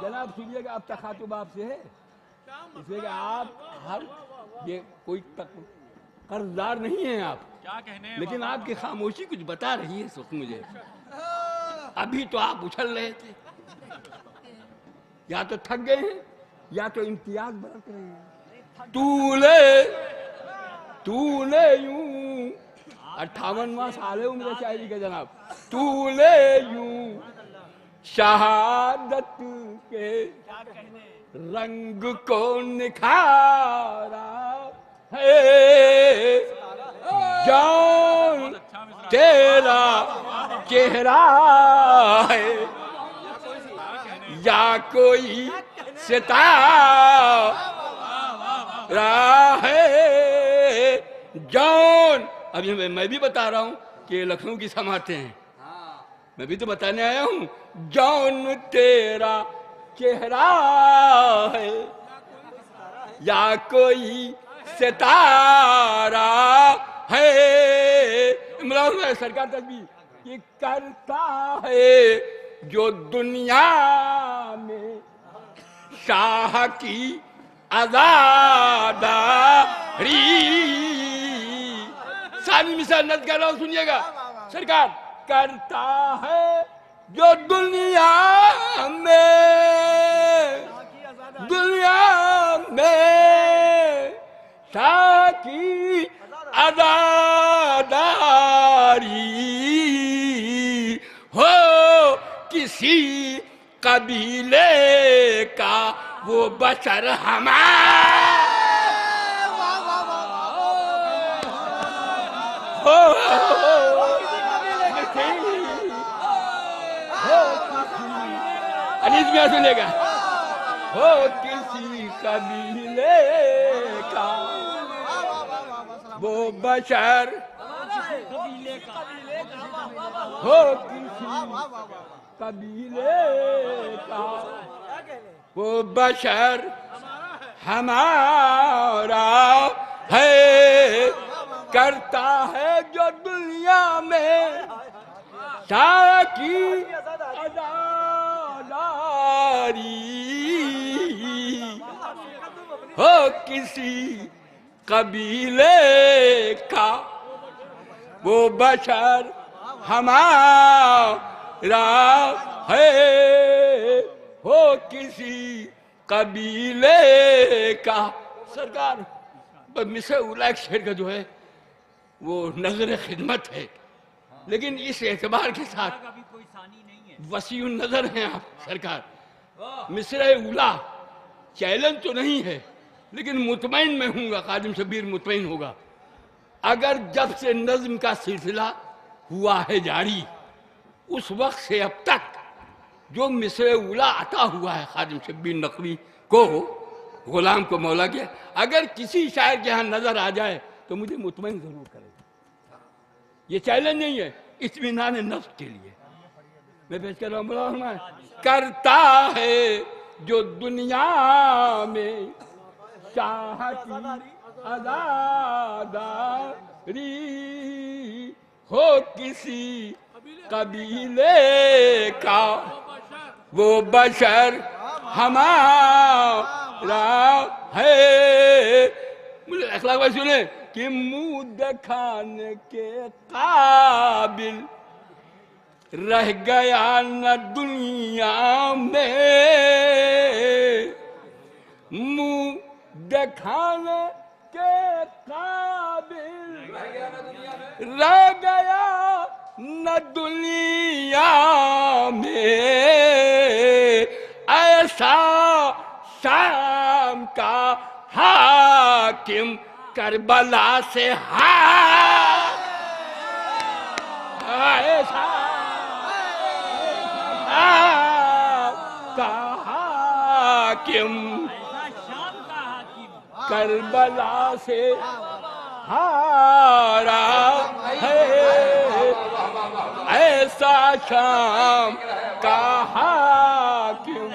[SPEAKER 19] जनाब सुनिएगा अब तखातुब आपसे है इसलिए कि आप हर ये कोई कर्जदार नहीं है आप क्या कहने लेकिन आपकी खामोशी कुछ बता रही है इस वक्त मुझे। अभी तो आप उछल रहे थे, या तो थक गए हैं या तो इम्तियाज बरत रहे हैं। तूने यूं 58वां साल है उम्र शायरी का जनाब। तूने यूं शहादत के रंग को निखारा है। जान तेरा चेहरा है या कोई सितारा है। जान अभी मैं भी बता रहा हूं कि लखनऊ की समाते हैं, मैं भी तो बताने आया हूं। जान तेरा चेहरा है या कोई सितारा है। इमरान सरकार तस्बीह ये करता है जो दुनिया में शाह की आजादारी। सानी मिसाल नद कर रहा हूं सुनिएगा। सरकार करता है जो दुनिया में शाह की आजादारी हो किसी कबीले का वो बशर अनीस में सुनेगा हो किसी कबीले का वो बशर हो किसी कबीले का, वो बशर हमारा है, करता है जो दुनिया में ताकि अदादारी हो किसी कबीले का, वो बशर हमारा है, हो किसी कबीले का। सरकार मिसर उलाक शेर का जो है वो नजर खिदमत है, लेकिन इस एतबार के साथ वसीउन नजर हैं आप सरकार। मिसर उला चैलेंज तो नहीं है, लेकिन मुतमईन मैं हूँगा, कादिम शबीर मुतमईन होगा। अगर जब से नज्म का सिलसिला हुआ है जारी, उस वक्त से अब तक जो मिसर उला अता हुआ है खादिम शबीर नकवी को, गुलाम को मौला के, अगर किसी शायर के यहाँ नजर आ जाए तो मुझे मुतमईन जरूर करेगा। ये चैलेंज नहीं है, इत्मीनान नफ्स के लिए मैं पेश कर रहा हूँ। करता है जो दुनिया में चाहती आजादारी हो किसी कबीले का, वो बशर हमारा है। मुझे अखलाक भाई सुने कि मुंह दिखाने के काबिल रह गया न दुनिया में, मुंह दिखाने के काबिल रह गया न दुनिया में, ऐसा शाम का हाकिम करबला से ऐसा का हाकिम करबला से हारा है, ऐसा शाम का हाकिम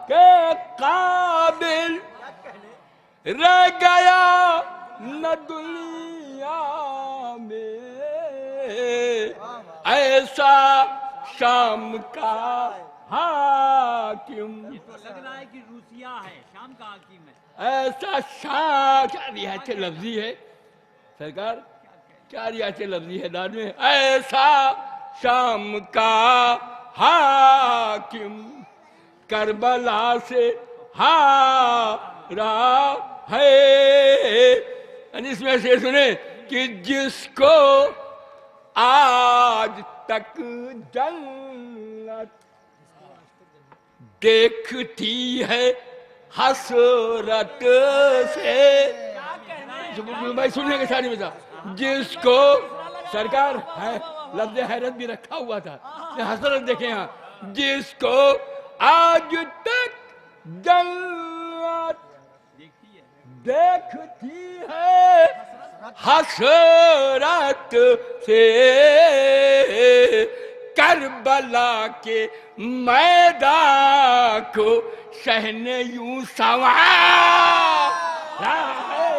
[SPEAKER 19] के काबिल रह गया न दुनिया में, ऐसा शाम का हाकिम।
[SPEAKER 20] ये तो लग रहा है कि रूसिया है, शाम का हाकिम है।
[SPEAKER 19] ऐसा शाम क्या रियायत लफ्जी है सरकार, क्या रियायत लफ्जी है दाद में। ऐसा शाम का हाकिम करबला से हारा है। इसमें से सुने कि जिसको आज तक जन्नत देखती है हसरत से, भाई सुनने के साथ बता, जिसको सरकार है लफ्ज़ हैरत भी रखा हुआ था, हसरत देखे यहाँ, जिसको आज तक जन्नत देखती है हसरत से, करबला के मैदान को शहने यूं संवारा है,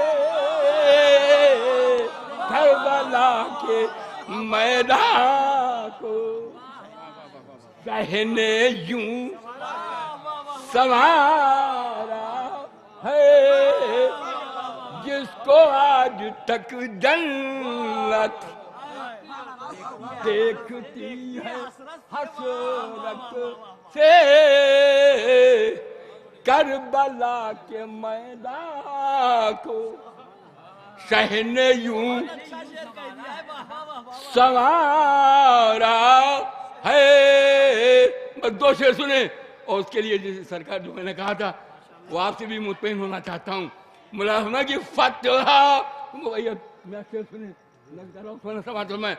[SPEAKER 19] करबला के मैदान को शहने यूं संवारा है, जिसको आज तक जन्नत देखती है हसरत से, करबला के मैदान को शहने यूं संवारा है। बस दो शेर सुने और उसके लिए जैसे सरकार जो मैंने कहा था वो आपसे भी मुतमईन होना चाहता हूँ। मुलाज़िमा की फतह भैया मैं शेर सुने समाज में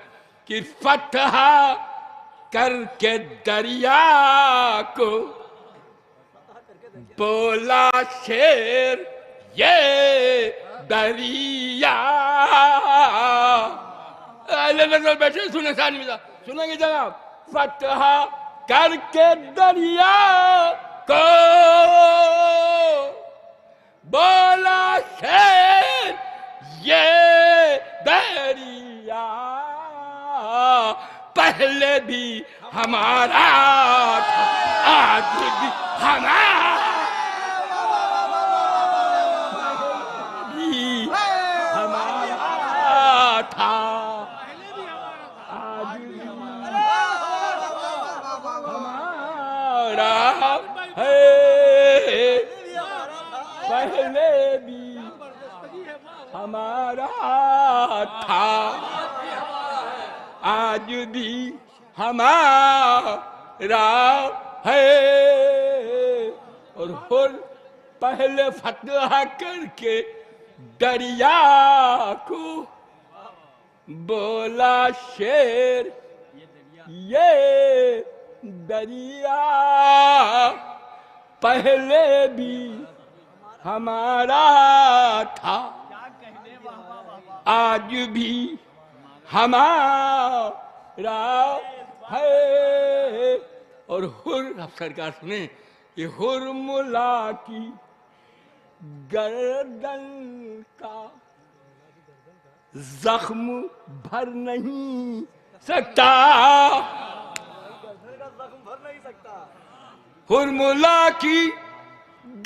[SPEAKER 19] कि फतह करके दरिया को बोला शेर ये दरिया बैठे सुने सानी में सुनेंगे जनाब। फतह करके दरिया को बोला शेर ये दरिया पहले भी हमारा था आज भी हमारा था आज भी हमारा है पहले भी हमारा था आज भी हमारा है। और हुर पहले फतह करके दरिया को बोला शेर ये दरिया पहले भी हमारा था आज भी हमारा है। और हुर अब सरकार सुने ये हुरमुला की गर्दन का जख्म भर नहीं सकता हुरमुला की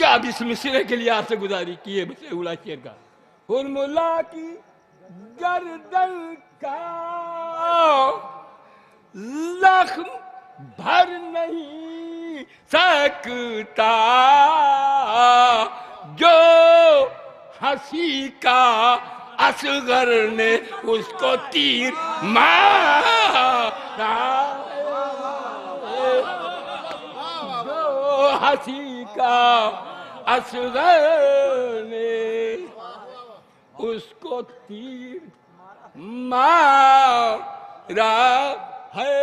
[SPEAKER 19] अब इस मिसरे के लिए आपसे गुजारी की है बस उला शेर का। हुरमुला की गर्दन का जख्म भर नहीं सकता जो हंसी का असगर ने उसको तीर मारा जो हंसी का असगर ने उसको तीर मारा है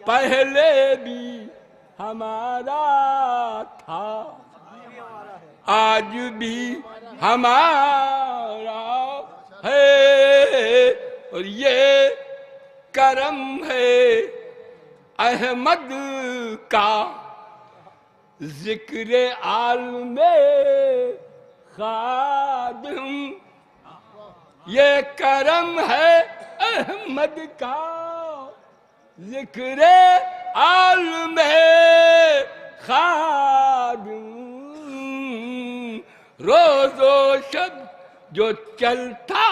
[SPEAKER 19] पहले भी हमारा था आज भी हमारा है। और ये करम है अहमद का जिक्र आलमे खादिम ये करम है अहमद का जिक्र आलमे खादिम रोजो शब जो चलता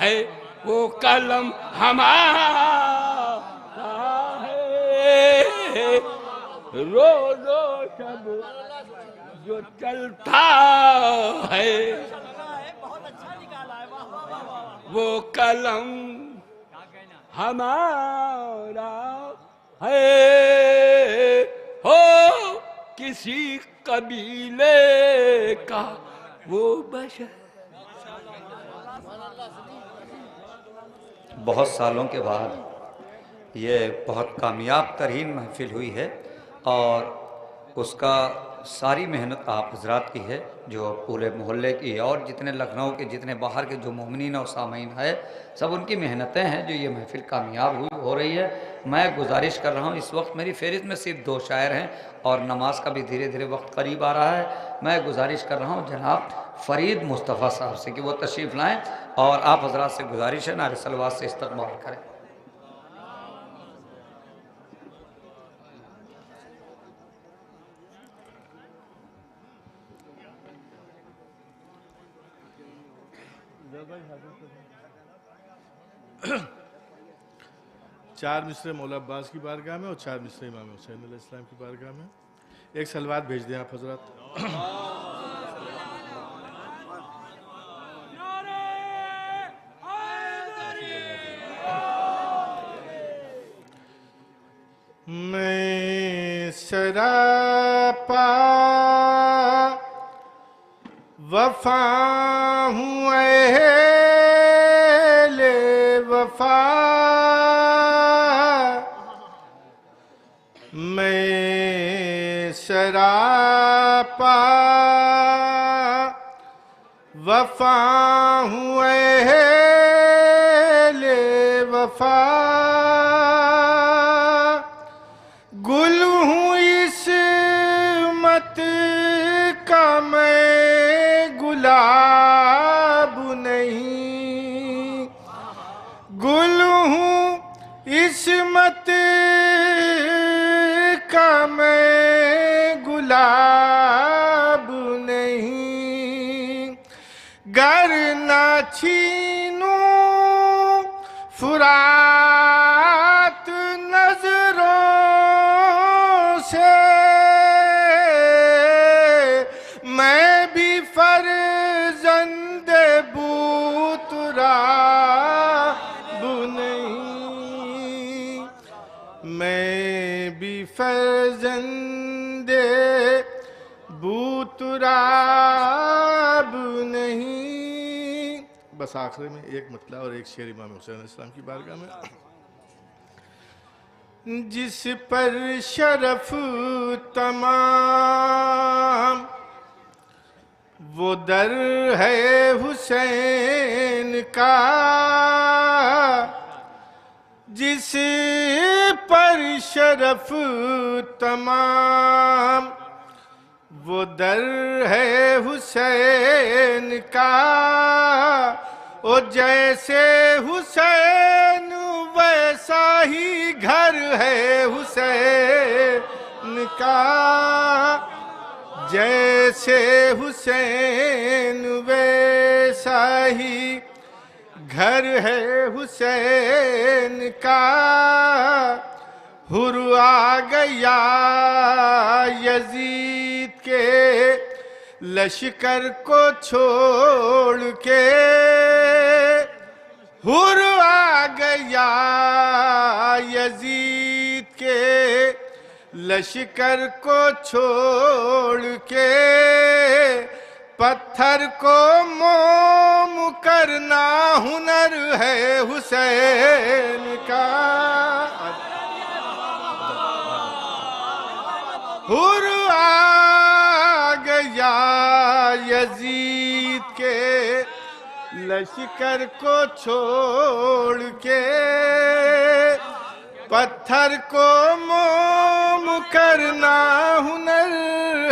[SPEAKER 19] है वो कलम हमारा है रोजो शब जो चलता है वो कलम हमारा है। हो किसी कबीले का वो बशर
[SPEAKER 3] बहुत सालों के बाद ये बहुत कामयाब तरीन महफिल हुई है और उसका सारी मेहनत आप हजरात की है जो पूरे मोहल्ले की और जितने लखनऊ के जितने बाहर के जो मोमिनीन और सामीन है सब उनकी मेहनतें हैं जो ये महफिल कामयाब हो रही है। मैं गुजारिश कर रहा हूँ इस वक्त मेरी फहरिस्त में सिर्फ 2 शायर हैं और नमाज का भी धीरे धीरे वक्त करीब आ रहा है। मैं गुजारिश कर रहा हूँ जनाब फ़रीद मुस्तफ़ा साहब से कि वो तशरीफ़ लाएँ और आप हजरात से गुजारिश है नारे सलवात से इस्तक़बाल करें।
[SPEAKER 13] चार मिसरे मौला अब्बास की बारगाह में और 4 मिसरे इमाम हुसैन अलैहिस्सलाम की बारगाह में। एक सलवात भेज दें आप हजरत। मैं सरापा वफा हूँ अहले वफा मैं सरापा वफा हूँ अहले
[SPEAKER 14] वफा, गुल हूँ इस्मत का मैं गुलाब नहीं, गुल हूँ इस्मत का मैं गुलाब नहीं, गर ना छीनूं फुरात नजरों से, मैं भी फर्जंदे बूतराब नहीं, मैं भी फर्जंदे बूतराब नहीं। बस आखिर में एक मतला और एक शेर इमाम हुसैन अलैहिस्सलाम की बारगाह में। जिस पर शरफ तमाम वो दर है हुसैन का, जिस पर शरफ तमाम वो दर है हुसैन का, ओ जैसे हुसैन वैसा ही घर है हुसैन का, जैसे हुसैन वैसा ही घर है हुसैन का। हुर आ गया यजीद के लश्कर को छोड़ के, हुर आ गया यजीद के लश्कर को छोड़ के, पत्थर को मोम करना हुनर है हुसैन का। हुर आ गया यजीद के लश्कर को छोड़ के, पत्थर को मोम करना हुनर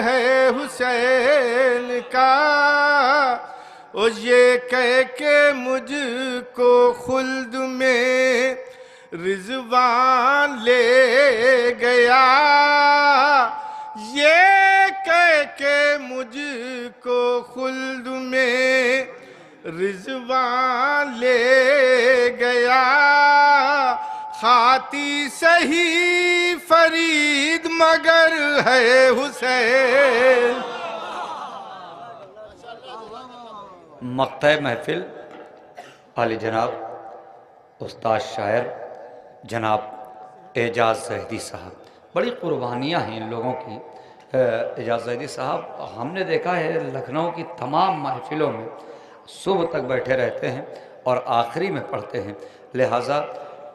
[SPEAKER 14] है हुसैन का। ओ ये कह के मुझको खुल्द में रिजवान ले गया, ये कह के मुझको खुल्द में रिजवान ले गया, खाती सही फरीद मगर है हुसैन।
[SPEAKER 3] मक्ता महफिल आली जनाब उस्ताद शायर जनाब एजाज ज़ैदी साहब, बड़ी कुर्बानियाँ हैं इन लोगों की। एजाज ज़ैदी साहब, हमने देखा है लखनऊ की तमाम महफिलों में सुबह तक बैठे रहते हैं और आखिरी में पढ़ते हैं, लिहाजा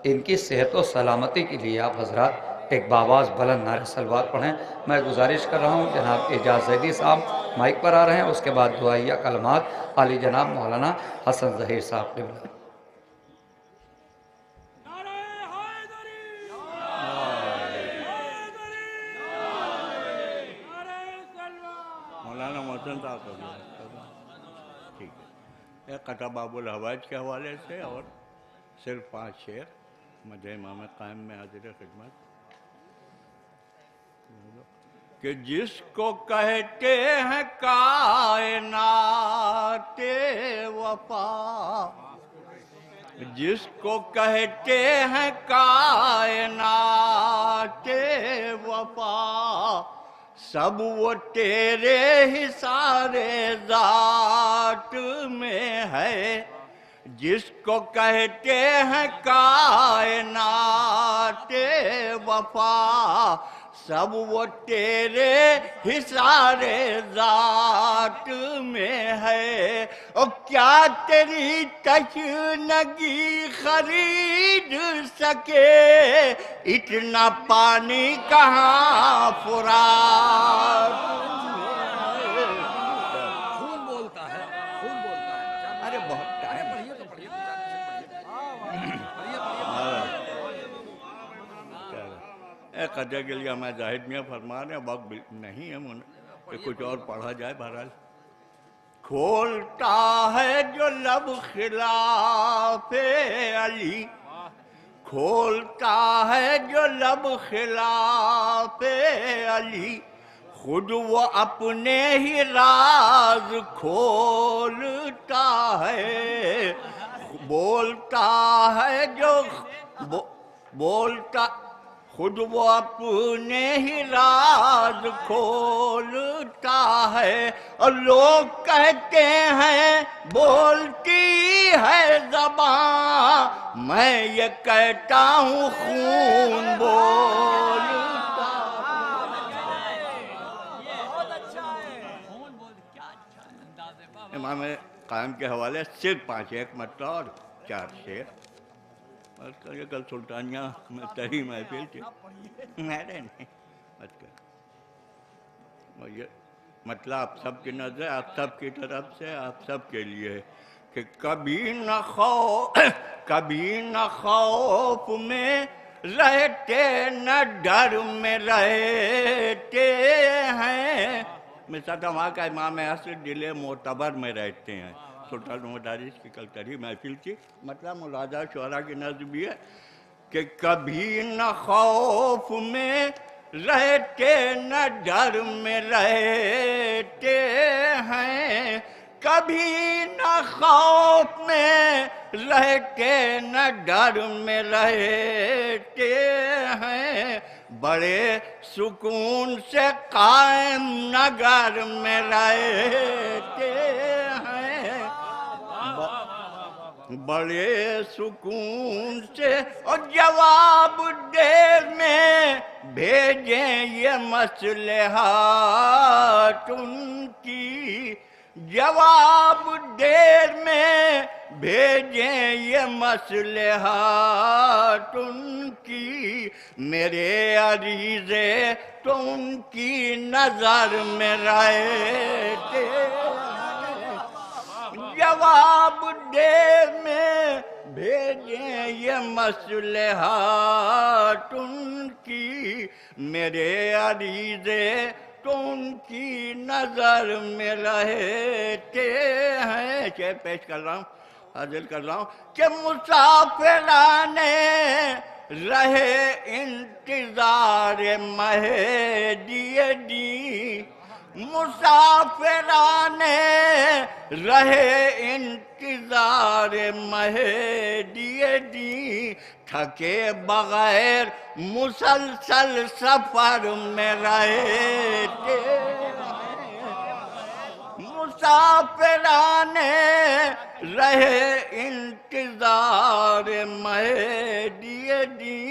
[SPEAKER 3] इनकी सेहत और सलामती के लिए आप हजरात एक बाबाज बुलंद नारे सलवात पढ़ें। मैं गुजारिश कर रहा हूँ जनाब एजाज ज़ैदी साहब माइक पर आ रहे हैं, उसके बाद दुआइया कलमात आली जनाब मौलाना हसन ज़हीर साहब ने।
[SPEAKER 21] मौलाना मोहसिन साहब ठीक है, एक कथा बाबुल हवाज के हवाले से और सिर्फ 5 शेर मजे इमाम कायम में हाजिर खिदमत। कि जिसको कहते हैं कायनाते वफा, जिसको कहते हैं कायनाते वफा, सब वो तेरे ही सारे जात में है। जिसको कहते हैं कायनाते वफा, सब वो तेरे ही सारे जात में है। और क्या तेरी तशनगी खरीद सके, इतना पानी कहाँ फुरात।
[SPEAKER 5] खून बोलता है, खून बोलता है। अरे बहुत टाइम
[SPEAKER 21] कदर के लिए मैं जाहिद मियाँ फरमा रहे हैं, वक्त नहीं है मुझे कि कुछ और पढ़ा जाए। बहरहाल खोलता है जो लब खिलाफे अली, खोलता है जो लब खिलाफे अली, खुद वो अपने ही राज खोलता है। बोलता है जो बोलता, खुद वो अपने ही राज खोलता है। और लोग कहते हैं बोलती है ज़बान, मैं ये कहता हूँ खून बोलता। इमाम कायम के हवाले सिर्फ 5 एक मतलब और 4 शेर। और कल सुल्तानिया में तही महफिल थी, मेरे नहीं मत कर। ये मतलब आप सबकी नजर आप सबकी तरफ से आप सबके लिए कि कभी न खौफ में रहते न डर में रहते हैं। मिसाल वहाँ का इमाम असर दिले मोतबर में रहते हैं। सुल्तान मदारिस की कल करी महफिल थी, मतलब मुलाजा शुरा की नज़्म भी है कि कभी न खौफ में रहते न डर में रहते हैं, कभी न खौफ में रहते न डर में रहते हैं। बड़े सुकून से कायम नगर में रहते हैं, बड़े सुकून से। और जवाब देर में भेजें ये मसलहात उनकी, जवाब देर में भेजें ये मसलहात उनकी। मेरे अरीज़े तो उनकी नज़र में रहते, जवाब देर में भेजें ये मसलहात उनकी। मेरे अरीज़े तो उनकी नजर में रहते हैं। शेर पेश कर रहा हूँ, हाजिर कर रहा हूँ कि मुसाफिराने रहे इंतजार महदिये दी, मुसाफिराने रहे इंतजार महदिये दी। थके बगैर मुसलसल सफर में रहते, मुसाफिराने रहे इंतजार महदिये दी।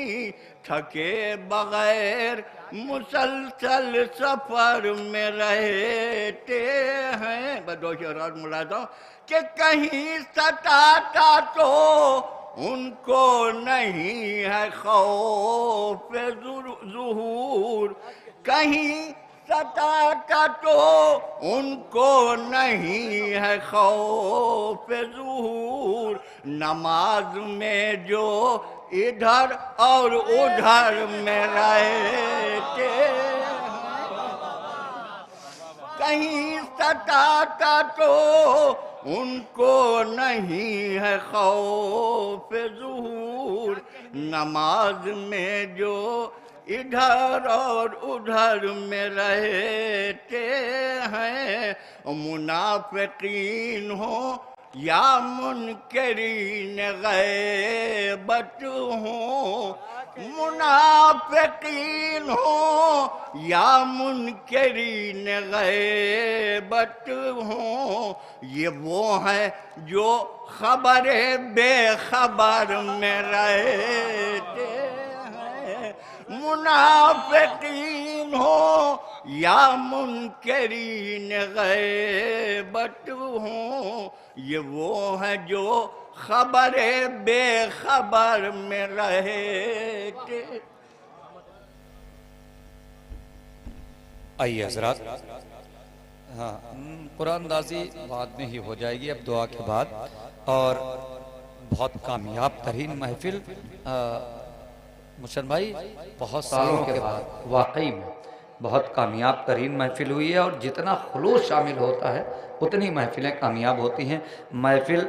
[SPEAKER 21] थके बगैर मुसलसल सफर में रहते हैं। बदो शरार मुलादा कि कहीं सताता तो उनको नहीं है खौफ ज़ुहूर, कहीं सताता तो उनको नहीं है खौफ ज़ुहूर। नमाज में जो इधर और उधर में रहते, कहीं सताता तो उनको नहीं है खौफ ज़ुहूर। नमाज में जो इधर और उधर में रहते हैं। मुनाफिकीन हो या मुनकरीन गैबत हो, मुनाफिकीन हो या मुनकरीन गैबत हो। ये वो है जो खबर बेखबर में रहते हैं। मुनाफिकीन हो या मुनकरीन गैबत हो, ये वो है जो खबर बेखबर में रहते।
[SPEAKER 5] आइए हजरात, हाँ कुरानदाजी बाद में ही हो जाएगी अब दुआ के बाद। और बहुत कामयाब तरीन महफिल
[SPEAKER 3] मुशन भाई, बहुत सालों के बाद वाकई में बहुत कामयाब तरीन महफिल हुई है, और जितना खुलूस शामिल होता है उतनी महफिलें कामयाब होती हैं। महफिल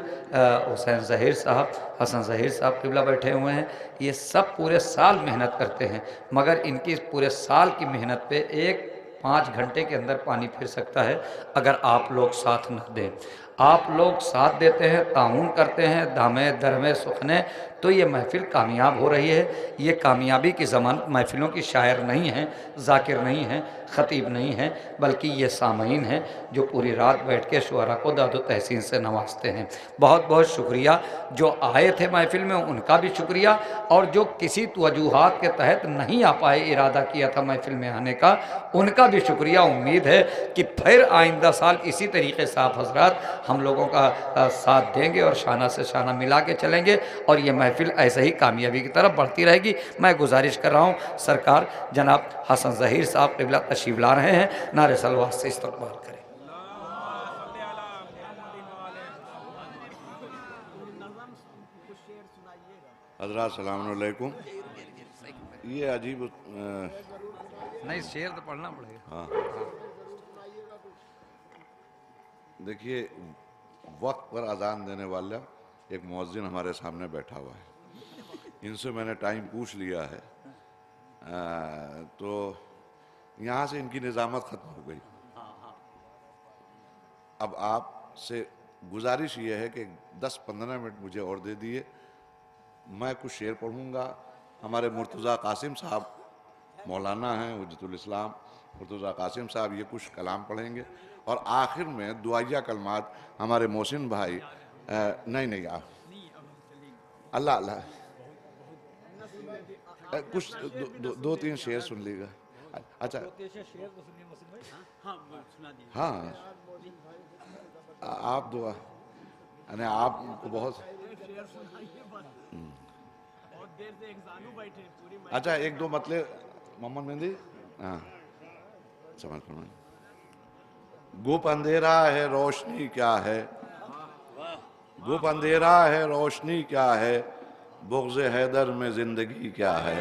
[SPEAKER 3] हुसैन ज़हीर साहब, हसन ज़हीर साहब क़िबला बैठे हुए हैं, ये सब पूरे साल मेहनत करते हैं, मगर इनकी इस पूरे साल की मेहनत पे एक 5 घंटे के अंदर पानी फिर सकता है अगर आप लोग साथ न दें। आप लोग साथ देते हैं, ताउन करते हैं, दामे दरमे सुखने, तो ये महफिल कामयाब हो रही है। ये कामयाबी की ज़मानत महफिलों की शायर नहीं है, जाकिर नहीं है, ख़तीब नहीं है, बल्कि ये सामीन हैं जो पूरी रात बैठ के शुअरा को दादो तहसीन से नवाजते हैं। बहुत बहुत शुक्रिया। जो आए थे महफिल में उनका भी शुक्रिया, और जो किसी वजूहात के तहत नहीं आ पाए, इरादा किया था महफिल में आने का, उनका भी शुक्रिया। उम्मीद है कि फिर आइंदा साल इसी तरीके से आप हजरात हम लोगों का साथ देंगे और शाना से शाना मिला के चलेंगे, और ये महफिल ऐसे ही कामयाबी की तरफ बढ़ती रहेगी। मैं गुजारिश कर रहा हूँ सरकार जनाब हसन ज़हीर साहब क़िबला तशरीफ़ ला रहे हैं, नारे सलवात से इस्तक़बाल करें।
[SPEAKER 1] हज़रात सलाम अलैकुम। ये अजीब
[SPEAKER 3] नहीं, शेर तो पढ़ना पड़ेगा।
[SPEAKER 1] हाँ, देखिए, वक्त पर अजान देने वाला एक मुअज्जिन हमारे सामने बैठा हुआ है। इनसे मैंने टाइम पूछ लिया है, तो यहाँ से इनकी निज़ामत ख़त्म हो गई। अब आपसे गुजारिश ये है कि 10-15 मिनट मुझे और दे दिए, मैं कुछ शेर पढ़ूँगा। हमारे मुर्तज़ा कासिम साहब मौलाना हैं, हुज्जतुल इस्लाम मुर्तज़ा कासिम साहब, ये कुछ कलाम पढ़ेंगे, और आखिर में दुआया कलमात हमारे मोहसिन भाई नहीं अल्लाह अल्लाह कुछ 2-3 शेर सुन लीजिएगा। अच्छा, हाँ, आप दुआ, यानी आपको बहुत अच्छा 1-2 मतलब मोहम्मद मेहंदी, हाँ समझ पड़ा। गुप अंधेरा है रोशनी क्या है, गुप अंधेरा है रोशनी क्या है, बुग़्ज़ हैदर में जिंदगी क्या है।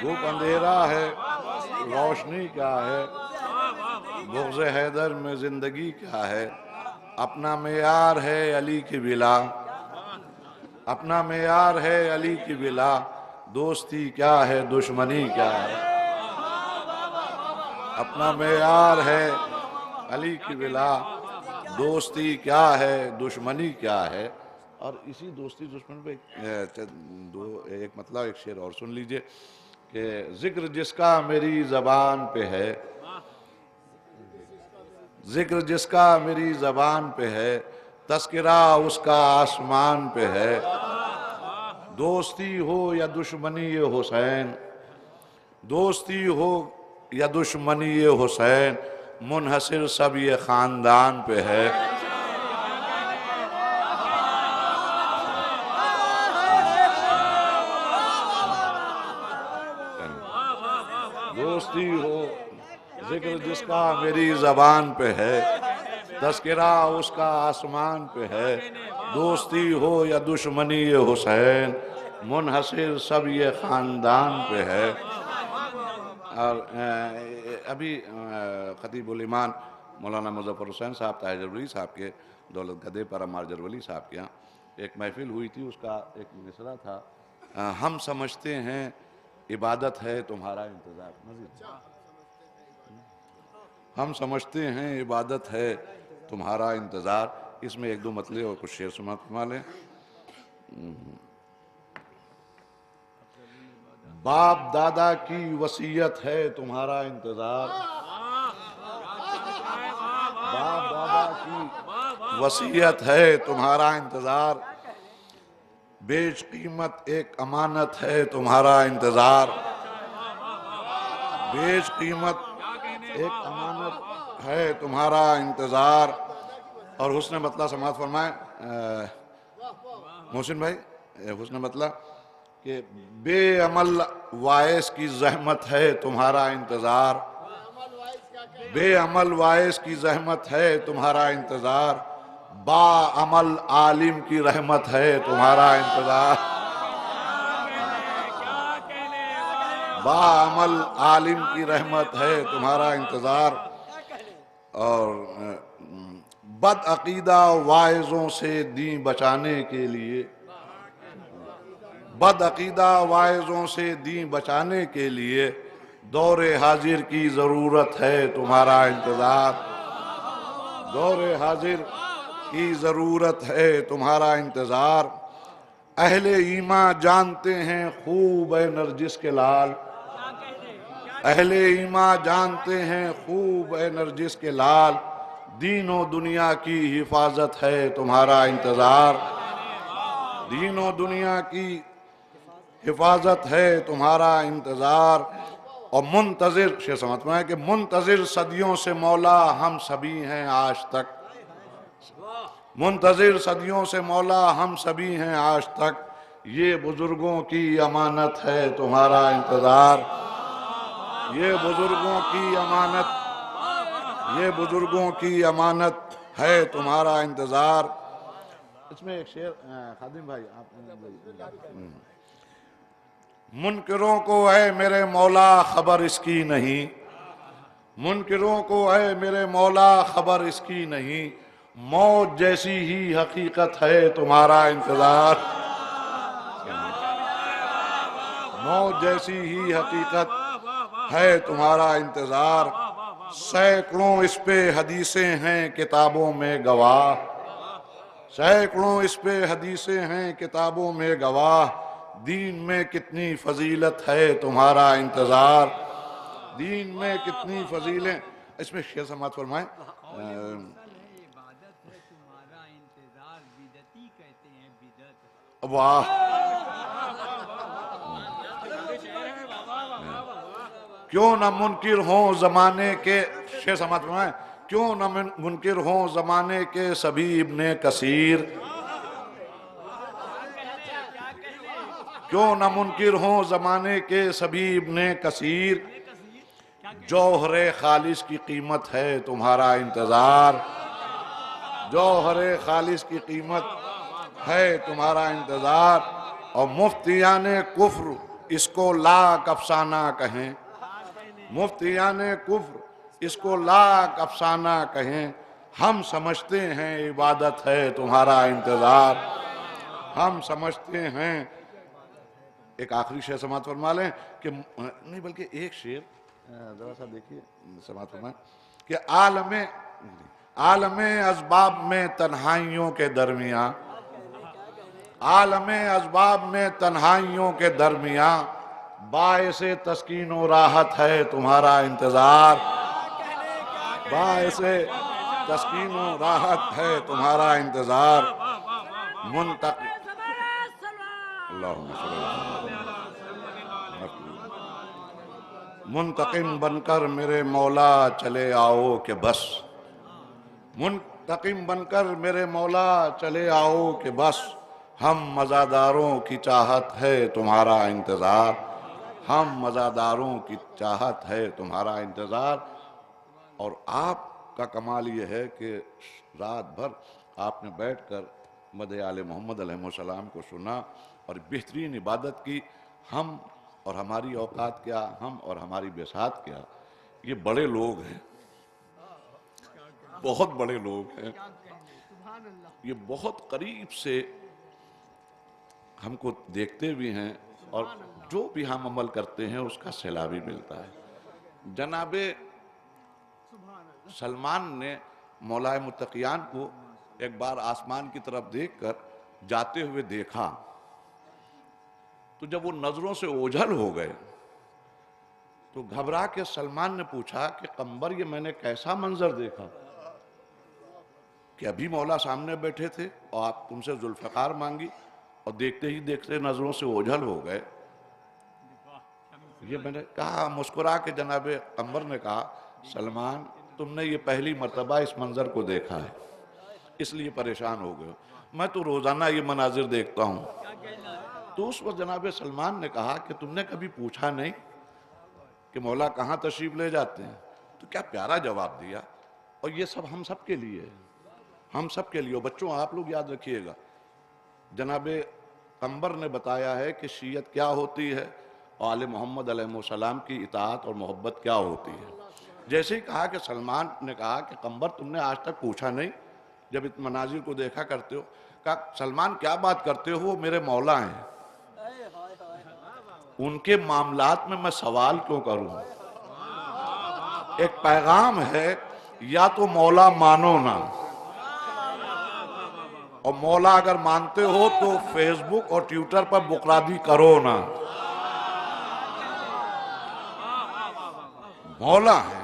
[SPEAKER 1] गुप अंधेरा है रोशनी क्या है, बुग़्ज़ हैदर में जिंदगी क्या है। अपना मेयार है अली की बिला, अपना मेयार है अली की बिला, दोस्ती क्या है दुश्मनी क्या है। अपना मेयार है अली की बिला, दोस्ती क्या है दुश्मनी क्या है। और इसी दोस्ती दुश्मन पे एक मतलब एक शेर और सुन लीजिए कि जिक्र जिसका मेरी ज़बान पे है, जिक्र जिसका मेरी ज़बान पे है, तस्किरा उसका आसमान पे है। दोस्ती हो या दुश्मनी ये हुसैन, दोस्ती हो या दुश्मनी ये हुसैन, मुनहसिर सब ये ख़ानदान पे है। दोस्ती हो जिक्र जिसका मेरी ज़बान पे है, तस्किरा उसका आसमान पे है। दोस्ती हो या दुश्मनी ये हुसैन, मुनहसिर सब ये ख़ानदान पे है। और अभी ख़तीबुल ईमान मौलाना मुज़फ़्फ़र हुसैन साहब ताहिर जरवली साहब के दौलत गदे पर अम्मार जरवली साहब के यहाँ एक महफिल हुई थी, उसका एक मिसरा था, हम समझते हैं इबादत है तुम्हारा इंतज़ार। हम समझते हैं इबादत है तुम्हारा इंतज़ार। इसमें 1-2 मतले और कुछ शेर सुना लें। बाप दादा की वसीयत है तुम्हारा इंतज़ार, बाप दादा की वसीयत है तुम्हारा इंतज़ार। बेच कीमत एक अमानत है तुम्हारा इंतज़ार, बेच कीमत एक अमानत है तुम्हारा इंतज़ार। और हुस्न मतला समात फरमाए मोहसिन भाई, हुस्न मतला कि बेअमल वाइस की जहमत है तुम्हारा इंतज़ार, बेअमल वाइस की जहमत है तुम्हारा इंतज़ार। बाअमल आलिम की रहमत है तुम्हारा इंतज़ार। बाअमल आलिम की रहमत है तुम्हारा इंतज़ार, और बद अकीदा वाइज़ों से दीन बचाने के लिए, बद अकीदा वाइज़ों से दीन बचाने के लिए दौरे हाजिर की ज़रूरत है तुम्हारा इंतज़ार, दौरे हाजिर की ज़रूरत है तुम्हारा इंतज़ार। अहले ईमान जानते हैं खूब ए नरजिस के लाल, अहले ईमान जानते हैं खूब ए नरजिस के लाल, दीनों दुनिया की हिफाजत है तुम्हारा इंतज़ार, दीनों दुनिया की हिफाजत है तुम्हारा इंतज़ार। और मुंतज़िर शेर समझ में है कि मुंतज़िर सदियों से मौला हम सभी हैं आज तक, मुंतज़िर सदियों से मौला हम सभी हैं आज तक, ये बुजुर्गों की अमानत है तुम्हारा इंतज़ार, ये बुजुर्गों की अमानत, ये बुजुर्गों की अमानत है तुम्हारा इंतज़ार। इसमें एक शेर खादिम भाई आप, मुनकिरों को है मेरे मौला खबर इसकी नहीं, मुनकिरों को है मेरे मौला खबर इसकी नहीं, मौत जैसी ही हकीकत है तुम्हारा इंतज़ार, मौत जैसी ही हकीकत है तुम्हारा इंतज़ार। सैकड़ों इस पे हदीसें हैं किताबों में गवाह, सैकड़ों इस पे हदीसें हैं किताबों में गवाह, दीन में कितनी फजीलत है तुम्हारा इंतज़ार, दीन में कितनी फजीलें। इसमें शेर समात फरमाए, वाह क्यों न मुनकिर हों ज़माने के, शेर समात फरमाए, क्यों न मुनकिर हों ज़माने के सभी इब्ने कसीर, क्यों न मुनकिर हों ज़माने के सभी इब्ने कसीर, जौहरे खालिस की कीमत है तुम्हारा इंतज़ार, जौहरे खालिस की कीमत है तुम्हारा इंतज़ार। और मुफ्तियाने कुफ्र इसको लाख अफसाना कहें, मुफ्तियाने कुफ्र इसको लाख अफसाना कहें, हम समझते हैं इबादत है तुम्हारा इंतज़ार, हम समझते हैं। एक आखिरी शेर समात फरमा लें कि नहीं बल्कि एक शेर जरा सा देखिए समात फरमाएं कि आलमे असबाब में तन्हाइयों के दरमियाँ, आलमे असबाब में तन्हाइयों के दरमियाँ, बाइसे तस्कीन व राहत है तुम्हारा इंतज़ार, बाइसे तस्कीन व राहत है तुम्हारा इंतज़ार। मुंतकिम बनकर मेरे मौला चले आओ कि बस, मुंतकिम बनकर मेरे मौला चले आओ कि बस, हम मज़ादारों की चाहत है तुम्हारा इंतज़ार, हम मज़ादारों की चाहत है तुम्हारा इंतज़ार। और आपका कमाल ये है कि रात भर आपने बैठकर मदह आले मोहम्मद अलैहिस्सलाम को सुना और बेहतरीन इबादत की। हम और हमारी औकात क्या, हम और हमारी बेसात क्या, ये बड़े लोग हैं, बहुत बड़े लोग हैं, ये बहुत करीब से हमको देखते भी हैं और जो भी हम अमल करते हैं उसका सिला भी मिलता है। जनाबे सलमान ने मौलाए मुत्तकियान को एक बार आसमान की तरफ देखकर जाते हुए देखा, तो जब वो नजरों से ओझल हो गए तो घबरा के सलमान ने पूछा कि कम्बर ये मैंने कैसा मंजर देखा कि अभी मौला सामने बैठे थे और आप तुमसे जुल्फ़िकार मांगी और देखते ही देखते नजरों से ओझल हो गए। ये मैंने कहा, मुस्कुरा के जनाबे कम्बर ने कहा, सलमान तुमने ये पहली मर्तबा इस मंजर को देखा है इसलिए परेशान हो गए, मैं तो रोजाना ये मनाजिर देखता हूँ। तो उस वक्त जनाबे सलमान ने कहा कि तुमने कभी पूछा नहीं कि मौला कहाँ तशरीफ ले जाते हैं? तो क्या प्यारा जवाब दिया। और ये सब हम सब के लिए है, हम सब के लिए। और बच्चों आप लोग याद रखिएगा, जनाबे कम्बर ने बताया है कि शीयत क्या होती है, और आले मोहम्मद अलैहिस्सलाम की इताअत और मोहब्बत क्या होती है। जैसे ही कहा कि सलमान ने कहा कि कंबर तुमने आज तक पूछा नहीं जब इन मनाजिर को देखा करते हो। कहा सलमान क्या बात करते हो, वो मेरे मौला हैं, उनके मामलात में मैं सवाल क्यों करूं। एक पैगाम है, या तो मौला मानो ना, और मौला अगर मानते हो तो फेसबुक और ट्विटर पर बुकरादी करो ना। मौला है,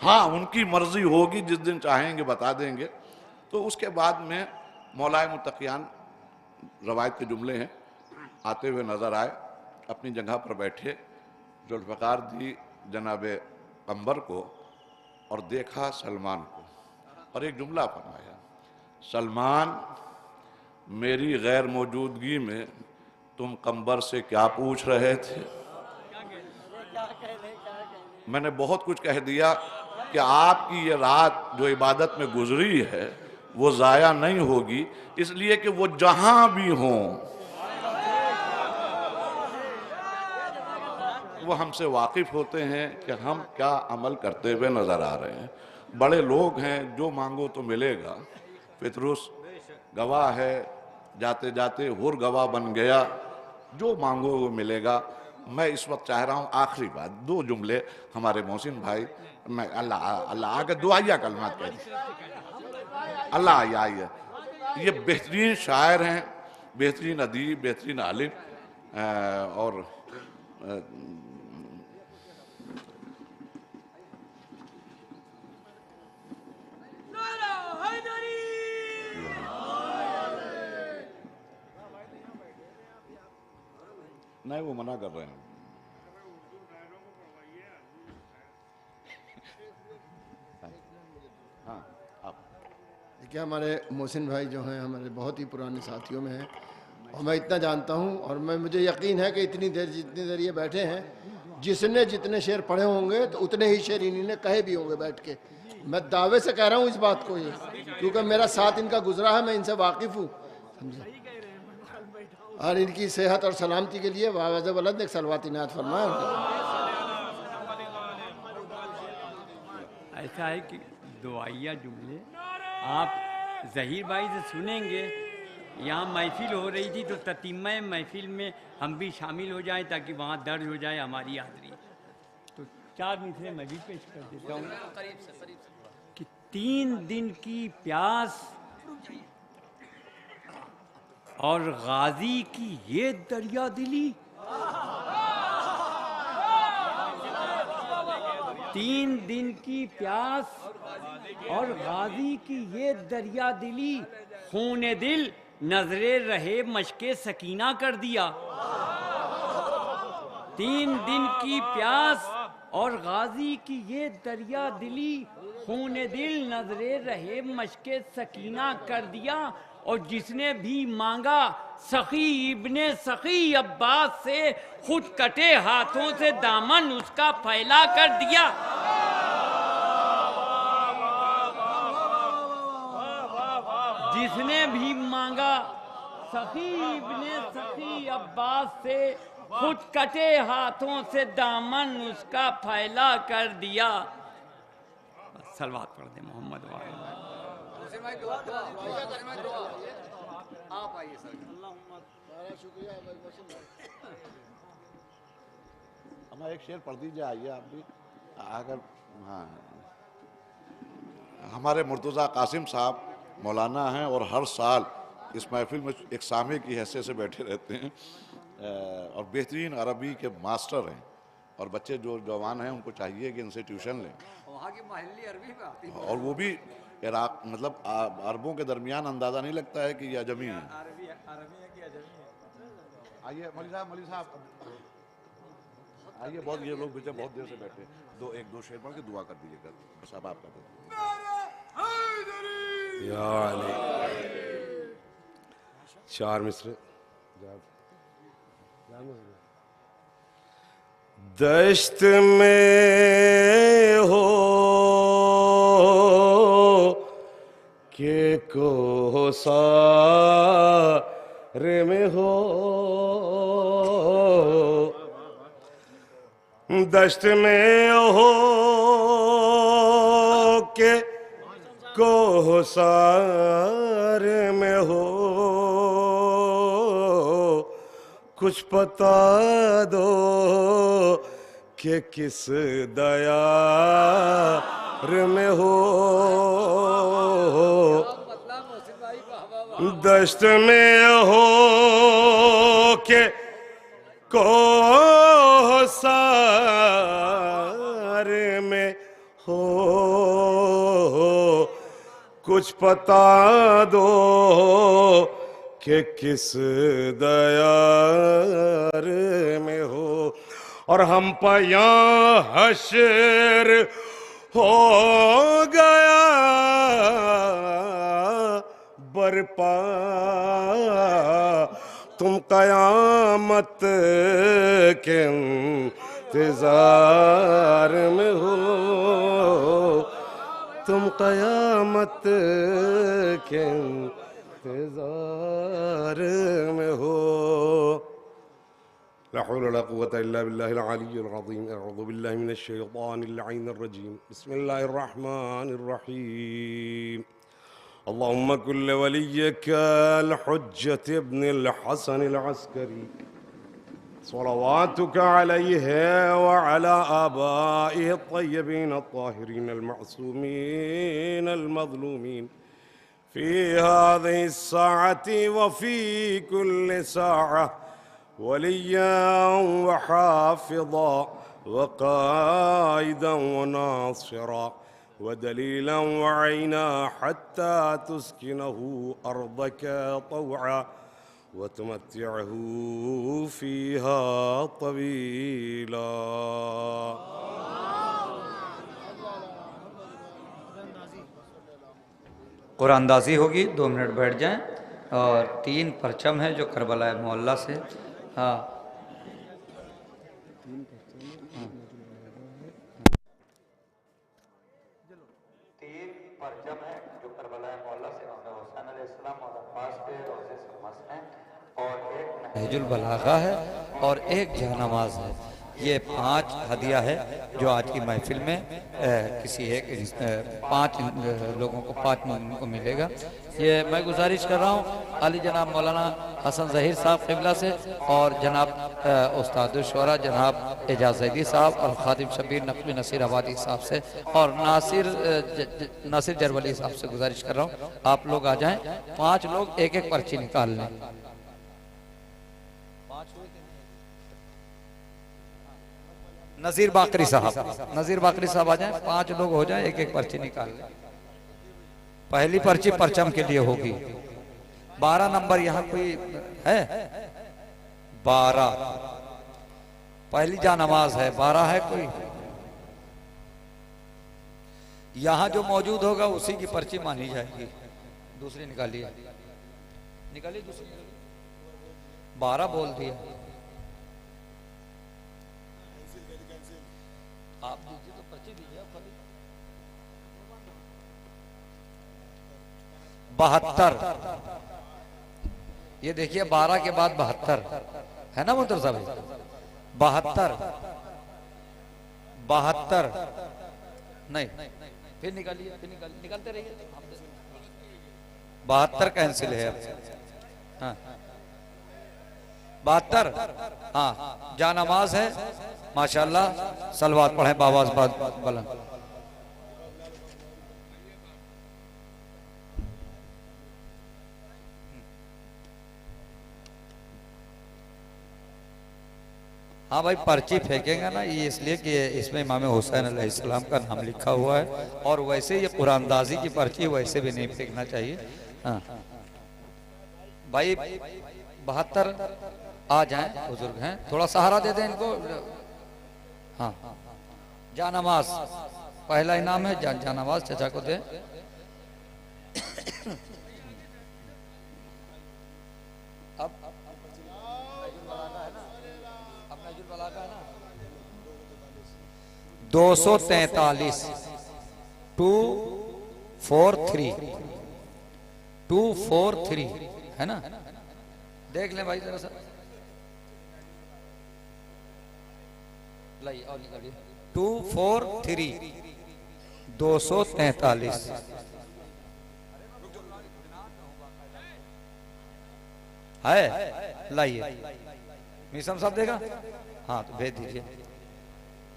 [SPEAKER 1] हाँ उनकी मर्जी होगी, जिस दिन चाहेंगे बता देंगे। तो उसके बाद में मौलाए मुत्तकियान रवायत के जुमले हैं, आते हुए नजर आए, अपनी जगह पर बैठे, जुल्फ़िकार दी जनाबे कंबर को और देखा सलमान को, और एक जुमला फरमाया, सलमान मेरी गैर मौजूदगी में तुम कंबर से क्या पूछ रहे थे। मैंने बहुत कुछ कह दिया कि आपकी ये रात जो इबादत में गुजरी है वो ज़ाया नहीं होगी, इसलिए कि वो जहां भी हों वो हमसे वाकिफ होते हैं कि हम क्या अमल करते हुए नजर आ रहे हैं। बड़े लोग हैं, जो मांगो तो मिलेगा। फितरुस गवाह है, जाते जाते हुर गवाह बन गया, जो मांगो वो मिलेगा। मैं इस वक्त चाह रहा हूँ आखिरी बात, दो जुमले हमारे मोहसिन भाई, मैं अल्लाह अल्लाह आगे दुआया कलमात कह दी, अल्लाह आइए। ये बेहतरीन शायर हैं, बेहतरीन अदीब, बेहतरीन आलिम, और नहीं वो मना कर रहे हैं। हाँ आप
[SPEAKER 9] देखिए, हमारे मोहसिन भाई जो हैं हमारे बहुत ही पुराने साथियों में हैं, और मैं इतना जानता हूं, और मुझे यकीन है कि इतनी देर जितनी देर ये बैठे हैं, जिसने जितने शेर पढ़े होंगे तो उतने ही शेर इन्हीं ने कहे भी होंगे बैठ के। मैं दावे से कह रहा हूँ इस बात को, ये क्योंकि मेरा साथ इनका गुजरा है, मैं इनसे वाकिफ हूँ, समझे। और इनकी सेहत और सलामती के लिए वाज़ वलद एक सलवात इनायत फरमाए।
[SPEAKER 20] ऐसा है कि दुआया जुमले आप ज़हीर भाई से सुनेंगे। यहाँ महफिल हो रही थी तो ततीमा महफिल में हम भी शामिल हो जाएं ताकि वहाँ दर्ज हो जाए हमारी हाज़री। तो 4 मिसरे मैं भी पेश कर देता हूँ कि 3 दिन की प्यास और गाजी की ये दरिया दिली, 3 दिन की प्यास और गाजी की ये दरिया दिली, खूने दिल नजरे रहे मशके सकीना कर दिया। 3 दिन की प्यास और गाजी की ये दरिया दिली, खूने दिल नजरे रहे मशके सकीना कर दिया। और जिसने भी मांगा सखी इब्ने सखी अब्बास से, खुद कटे हाथों से दामन उसका फैला कर दिया। जिसने भी मांगा सखी इब्ने सखी अब्बास से, खुद कटे हाथों से दामन उसका फैला कर दिया। सलवात पढ़ दे मोहम्मद वाले।
[SPEAKER 1] आप आइए सर। शुक्रिया। हमारा एक शेर पढ़ दीजिए, आइए आप भी अगर। हाँ, हमारे मुर्तज़ा कासिम साहब मौलाना हैं और हर साल इस महफिल में एक सामे की हैसियत से बैठे रहते हैं, और बेहतरीन अरबी के मास्टर हैं, और बच्चे जो जवान हैं उनको चाहिए कि इनसे ट्यूशन लें।
[SPEAKER 5] वहाँ की महल्ली अरबी में आती है,
[SPEAKER 1] और वो भी इराक, मतलब अरबों के दरमियान अंदाज़ा नहीं लगता है कि ये अजमी है। आइए मौलवी साहब आइए, बहुत ये लोग बेटे बहुत देर से बैठे, एक दो शेर पढ़ के दुआ कर दीजिएगा बस। अब आपका दो।
[SPEAKER 4] या अली 4 मिसरे। दश्त में हो के को सारे में हो, दश्त में हो के कोहसार में हो, कुछ पता दो कि किस दयार में हो। दश्त में हो के कोहसार में हो, कुछ पता दो कि किस दयार में हो। और हम पर यहाँ हश्र हो गया बरपा, तुम कयामत के इंतजार में हो, तुम कयामत के इंतजार में हो। ला हौला वला कुव्वता इल्ला बिल्लाहिल अलिय्यिल अज़ीम। अऊज़ु बिल्लाहि मिनश शैतानिर लअीनिर रजीम। बिस्मिल्लाहिर रहमानिर रहीम। अल्लाहुम्मा कुल्ल वलिय्यकल हुज्जत इब्निल हसन अल अस्करी सलवातुक अलैहि व अला आबाइहि अत्तय्यबीन अत्ताहिरीन अल-मअसूमीन अल-मज़लूमीन फ़ी हाज़िहि अस्साअति व फ़ी कुल्लि साअह वलिय्यन व हाफ़िज़ा व क़ाइदन व नासिरा व दलीलन व ऐना हत्ता तुस्किनहु अर्दक तवअ व तुमत्तिअहु फ़ीहा तवीला।
[SPEAKER 3] कुरानंदाज़ी होगी, 2 मिनट बैठ जाएं। और 3 परचम है जो करबला मोहल्ला से। हाँ,
[SPEAKER 15] परचम है जो करबला मोहल्ला से इमाम हुसैन अलैहिस्सलाम और अब्बास के रोज़े सरमस्त हैं, और एक
[SPEAKER 3] नहजुल बलागा है और एक जहानमाज है। ये 5 हदिया है जो आज की महफिल में किसी एक 5 लोगों को 5 मोमिन को मिलेगा। ये मैं गुजारिश कर रहा हूँ अली जनाब मौलाना हसन ज़हीर साहब क़िबला से और जनाब उस्ताद शुरा जनाब एजाज ज़ैदी साहब और खादिम शबीर नकवी नसीर आबादी साहब से और नासिर जरवली साहब से गुजारिश कर रहा हूँ आप लोग आ जाएं। 5 लोग एक एक पर्ची निकाल लें। नज़ीर बाकरी साहब आ जाएं। 5 लोग हो जाएं, एक एक पर्ची निकाल लें। पहली पर्ची परचम के लिए होगी। 12 नंबर यहाँ कोई है? 12 पहली जानमाज है। 12 है कोई? यहाँ जो मौजूद होगा उसी की पर्ची मानी जाएगी। दूसरी निकालिए दूसरी। 12 बोल दिया। आप दीजिए तो पर्ची दीजिए। 72 ये देखिए 12 के बाद 72 है ना मुंतर साहब? 72 नहीं, फिर निकालिए, निकालते रहिए। 72 कैंसिल है अब। हाँ 72 हाँ जानमाज है माशाल्लाह। सलवात पढ़े बाबाज बुलंद। हाँ भाई पर्ची फेंकेंगे ना ये इसलिए कि इसमें इमाम हुसैन अलैहिस्सलाम का नाम लिखा हुआ है और वैसे ये कुरानंदाज़ी की पर्ची वैसे भी नहीं फेंकना चाहिए। हाँ भाई 72 आ जाएं, बुजुर्ग हैं, थोड़ा सहारा दे दें इनको। हाँ जानमाज पहला इनाम है, जानमाज चाचा को दे। अब 243 243 है ना? देख लें भाई जरा सा। लाइए और निकालिए 243 243 है। लाइए मीसम साहब देगा, हाँ तो भेज दीजिए।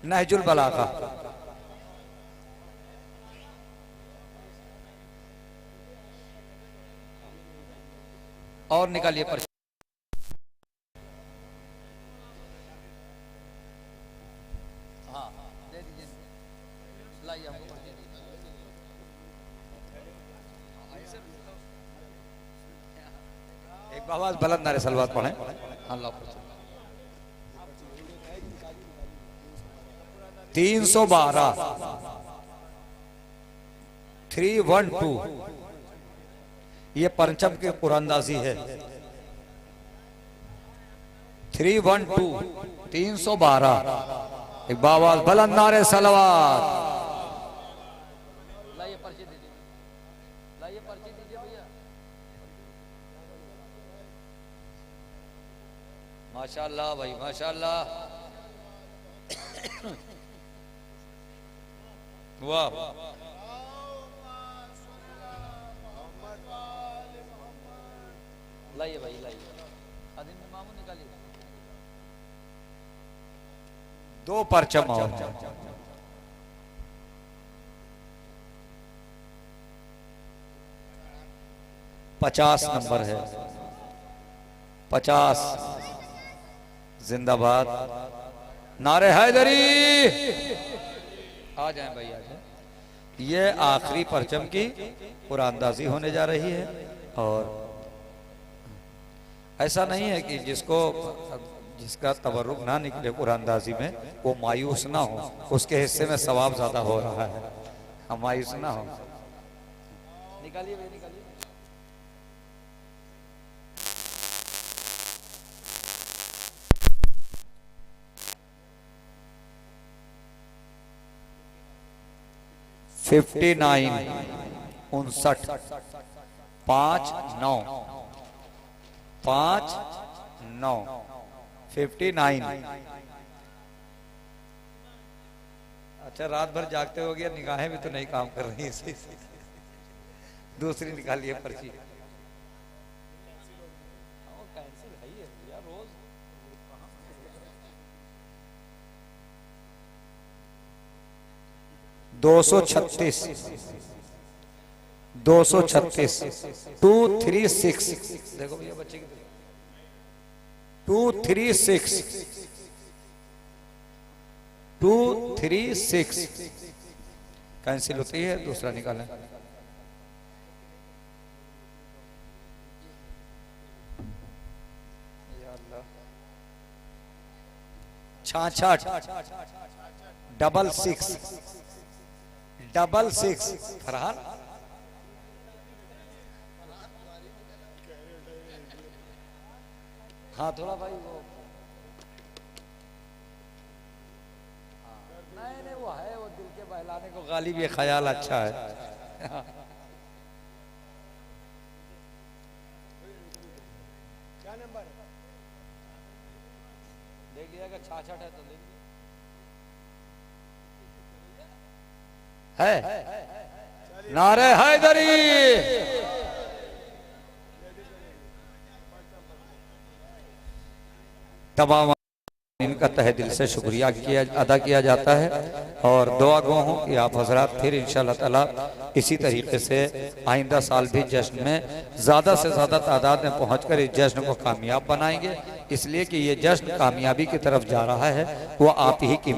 [SPEAKER 3] नहजुल बलागा और निकालिए पर्ची। हाँ दे दीजिए, लाइए हमको पर्ची दीजिए। एक आवाज बुलंद नारे सलवात पढ़ें। अल्लाह 312 312 ये परचम की कुरानदाजी है। 312 312 एक बावाज बुलंद नारे सलवात। लाइए पर्ची दीजिए, लाइए पर्ची दीजिए भैया। माशाल्लाह भाई माशाल्लाह, वाह। लाइए भाई लाइए, आदिम मामू निकालिए। 2 परचम और 50 नंबर है, 50 जिंदाबाद। नारे हैदरी आ जाएं भाई आ जाएं। ये आखिरी परचम की कुरानदाजी होने जा रही है। और ऐसा नहीं है कि जिसका तबर्रुक ना निकले कुरानदाजी में वो मायूस ना हो, उसके हिस्से में सवाब ज्यादा हो रहा है, हम मायूस ना हो। निकालिए भाई निकालिए। फिफ्टी 59 5 9 5 9 59। अच्छा रात भर जागते हो गया, निगाहें भी तो नहीं काम कर रही हैं। दूसरी निकालिए पर्ची। कैंसिल है ये यार रोज। 236 236 236 देखो भैया बच्चे की 236 236 कैंसिल होती है। दूसरा निकालें। छाछठ 66 फरहान हाँ थोड़ा भाई वो नहीं वो है, वो दिल के बहलाने को गालिब ये ख्याल अच्छा है। क्या नंबर देख लिया, 66 है तो देख है। नारे हैदरी तमाम इनका तहे दिल से शुक्रिया अदा किया जाता है। और दुआ गो हूँ कि आप हजरात फिर इंशाअल्लाह ताला इसी तरीके से आइंदा साल भी जश्न में ज़्यादा से ज़्यादा तादाद में पहुँचकर इस जश्न को कामयाब बनाएंगे, इसलिए कि ये जश्न कामयाबी की तरफ जा रहा है। वो आप ही की